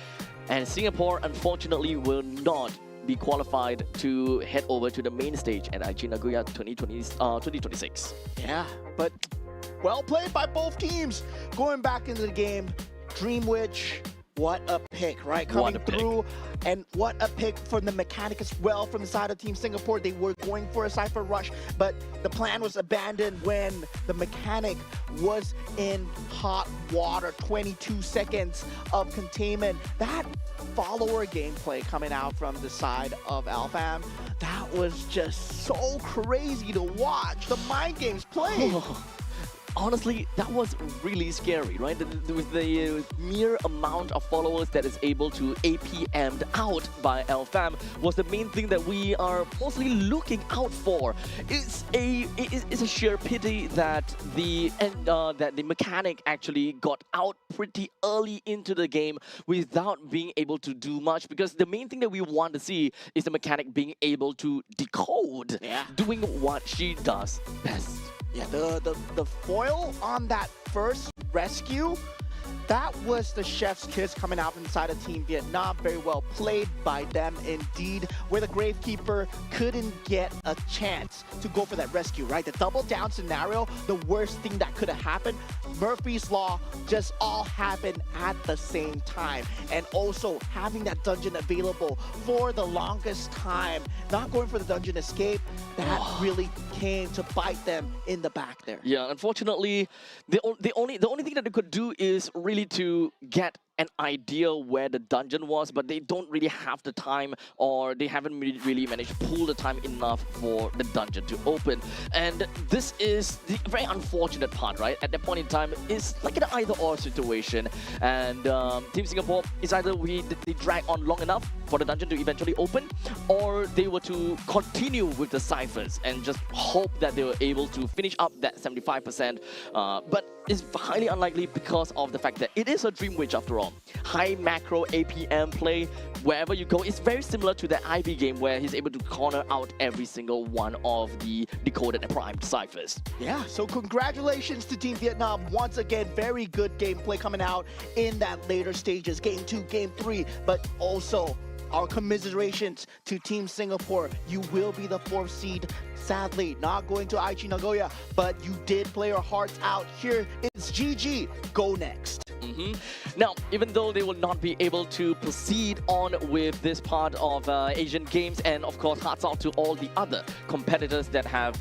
And Singapore, unfortunately, will not be qualified to head over to the main stage at Aichi Nagoya 2026. Yeah, but well played by both teams. Going back into the game, Dream Witch, what a pick, right? Coming through, and what a pick from the mechanic as well from the side of Team Singapore. They were going for a Cypher rush, but the plan was abandoned when the mechanic was in hot water. 22 seconds of containment. That follower gameplay coming out from the side of Alfam, that was just so crazy to watch. The mind games played. Honestly, that was really scary, right? With the mere amount of followers that is able to APM'd out by Alfam was the main thing that we are mostly looking out for. It's a sheer pity that the mechanic actually got out pretty early into the game without being able to do much, because the main thing that we want to see is the mechanic being able to decode, doing what she does best. Yeah, the foil on that first rescue, that was the chef's kiss coming out inside of Team Vietnam. Very well played by them indeed, where the Gravekeeper couldn't get a chance to go for that rescue, right? The double down scenario, the worst thing that could have happened. Murphy's Law just all happened at the same time. And also having that dungeon available for the longest time, not going for the dungeon escape, that really came to bite them in the back there. Yeah, unfortunately, the only thing that they could do is really to get an idea where the dungeon was, but they don't really have the time, or they haven't really managed to pull the time enough for the dungeon to open. And this is the very unfortunate part, right? At that point in time, it's like an either-or situation. And Team Singapore is either they drag on long enough for the dungeon to eventually open, or they were to continue with the ciphers and just hope that they were able to finish up that 75%. But it's highly unlikely because of the fact that it is a Dream Witch after all. High macro APM play, wherever you go, it's very similar to the Ivy game where he's able to corner out every single one of the decoded and primed ciphers. Yeah, so congratulations to Team Vietnam. Once again, very good gameplay coming out in that later stages, Game 2, Game 3, but also our commiserations to Team Singapore. You will be the 4th seed. Sadly, not going to Aichi Nagoya, but you did play your hearts out here. It's GG. Go next. Now, even though they will not be able to proceed on with this part of Asian Games, and of course, hats off to all the other competitors that have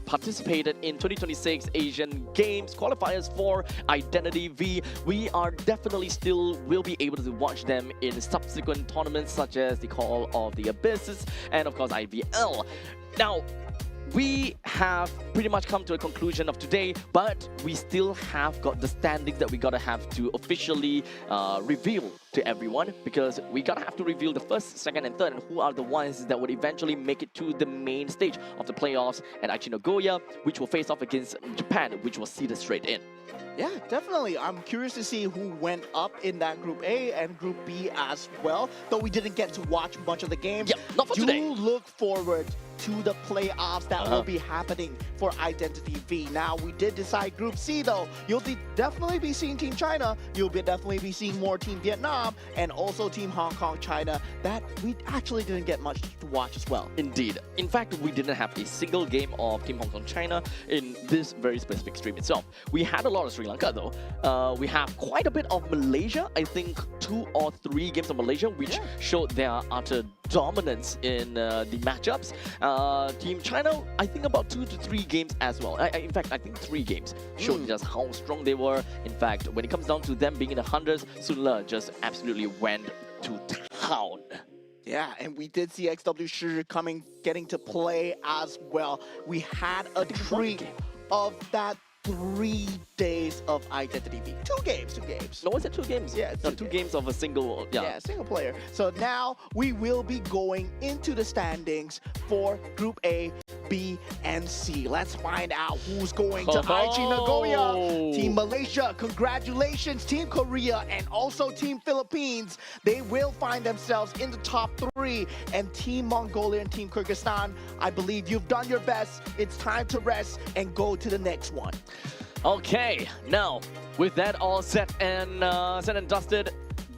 participated in 2026 Asian Games qualifiers for Identity V. We are definitely still will be able to watch them in subsequent tournaments such as the Call of the Abysses and of course IVL. Now, we have pretty much come to a conclusion of today, but we still have got the standings that we gotta have to officially reveal to everyone, because we gotta have to reveal the 1st, 2nd, and 3rd, and who are the ones that would eventually make it to the main stage of the playoffs at Aichi Nagoya, which will face off against Japan, which was seeded straight in. Yeah, definitely. I'm curious to see who went up in that Group A and Group B as well, though we didn't get to watch much of the games. Yep, not for today. Do look forward to the playoffs that will be happening for Identity V. Now, we did decide Group C, though. You'll definitely be seeing Team China. You'll definitely be seeing more Team Vietnam and also Team Hong Kong, China, that we actually didn't get much to watch as well. Indeed. In fact, we didn't have a single game of Team Hong Kong, China in this very specific stream itself. We had a lot of Sri Lanka, though. We have quite a bit of Malaysia. I think 2 or 3 games of Malaysia, which showed their utter dominance in the matchups. Team China, I think about 2 to 3 games as well. In fact, I think 3 games showed just how strong they were. In fact, when it comes down to them being in the hundreds, Sun Le just absolutely went to town. Yeah, and we did see XW Shi getting to play as well. We had a treat of that 3 days of Identity V. 2 games. No, was it 2 games? Yeah, it's 2 games of a single, yeah, single player. So now we will be going into the standings for Group A, B, and C. Let's find out who's going to Aichi Nagoya. Team Malaysia, congratulations. Team Korea and also Team Philippines. They will find themselves in the top 3. And Team Mongolia and Team Kyrgyzstan, I believe you've done your best. It's time to rest and go to the next one. Okay, now with that all set and dusted,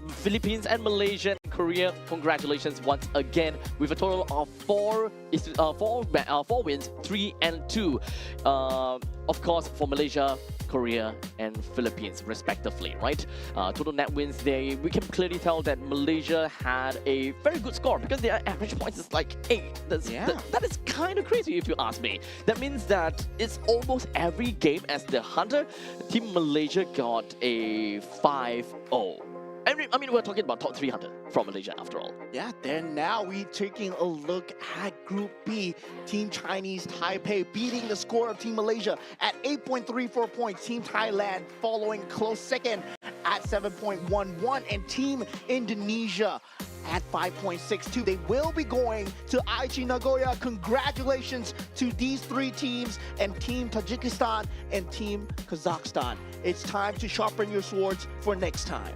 Philippines and Malaysia and Korea, congratulations once again with a total of four wins, 3 and 2. Of course, for Malaysia, Korea and Philippines respectively, right? Total net wins, we can clearly tell that Malaysia had a very good score because their average points is like 8. That is kind of crazy if you ask me. That means that it's almost every game as the hunter. Team Malaysia got a 5-0. I mean, we're talking about top 300 from Malaysia after all. Yeah, then now we taking a look at Group B. Team Chinese Taipei beating the score of Team Malaysia at 8.34 points. Team Thailand following close second at 7.11. And Team Indonesia at 5.62. They will be going to Aichi Nagoya. Congratulations to these 3 teams and Team Tajikistan and Team Kazakhstan. It's time to sharpen your swords for next time.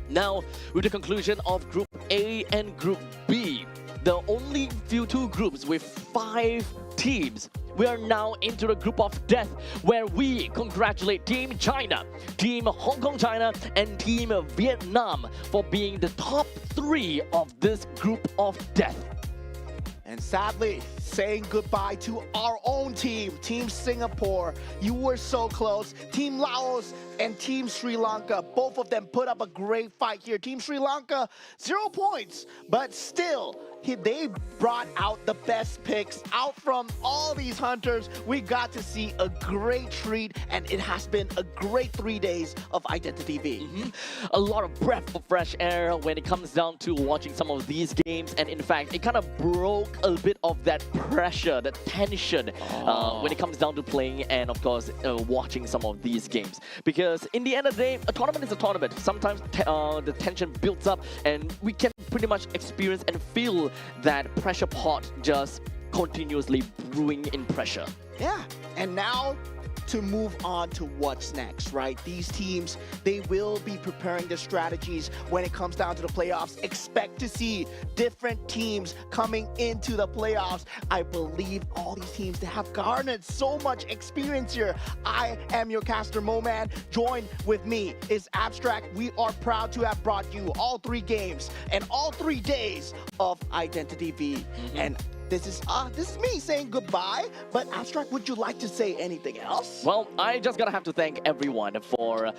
Now, with the conclusion of Group A and Group B, the only two groups with 5 teams, we are now into the group of death where we congratulate Team China, Team Hong Kong China, and Team Vietnam for being the top 3 of this group of death. And sadly, saying goodbye to our own team, Team Singapore. You were so close. Team Laos and Team Sri Lanka, both of them put up a great fight here. Team Sri Lanka, 0 points, but still, they brought out the best picks out from all these hunters. We got to see a great treat, and it has been a great 3 days of Identity V. A lot of breath of fresh air when it comes down to watching some of these games, and in fact, it kind of broke a bit of that pressure, that tension when it comes down to playing and of course watching some of these games. Because in the end of the day, a tournament is a tournament. Sometimes the tension builds up and we can pretty much experience and feel that pressure pot just continuously brewing in pressure. Yeah, and now to move on to what's next, right? These teams, they will be preparing their strategies when it comes down to the playoffs. Expect to see different teams coming into the playoffs. I believe all these teams, they have garnered so much experience here. I am your caster, Moman. Join with me is Abstract. We are proud to have brought you all 3 games and all 3 days of Identity V. And this is me saying goodbye, but Abstract, would you like to say anything else? Well, I just gotta have to thank everyone for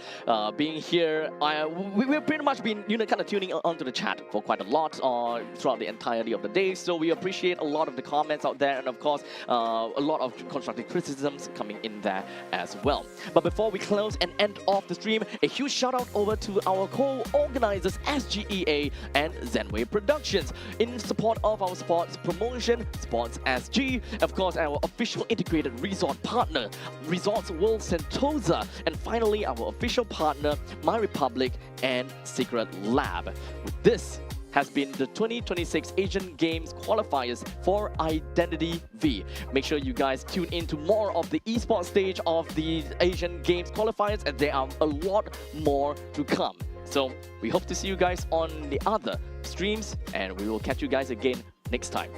being here. We've pretty much been, kind of tuning onto the chat for quite a lot throughout the entirety of the day. So we appreciate a lot of the comments out there, and of course, a lot of constructive criticisms coming in there as well. But before we close and end off the stream, a huge shout out over to our co-organizers SGEA and Zenway Productions in support of our sports promotion. Sports SG, of course, our official integrated resort partner, Resorts World Sentosa, and finally our official partner, My Republic and Secret Lab. This has been the 2026 Asian Games qualifiers for Identity V. Make sure you guys tune in to more of the esports stage of the Asian Games qualifiers, and there are a lot more to come. So we hope to see you guys on the other streams, and we will catch you guys again next time.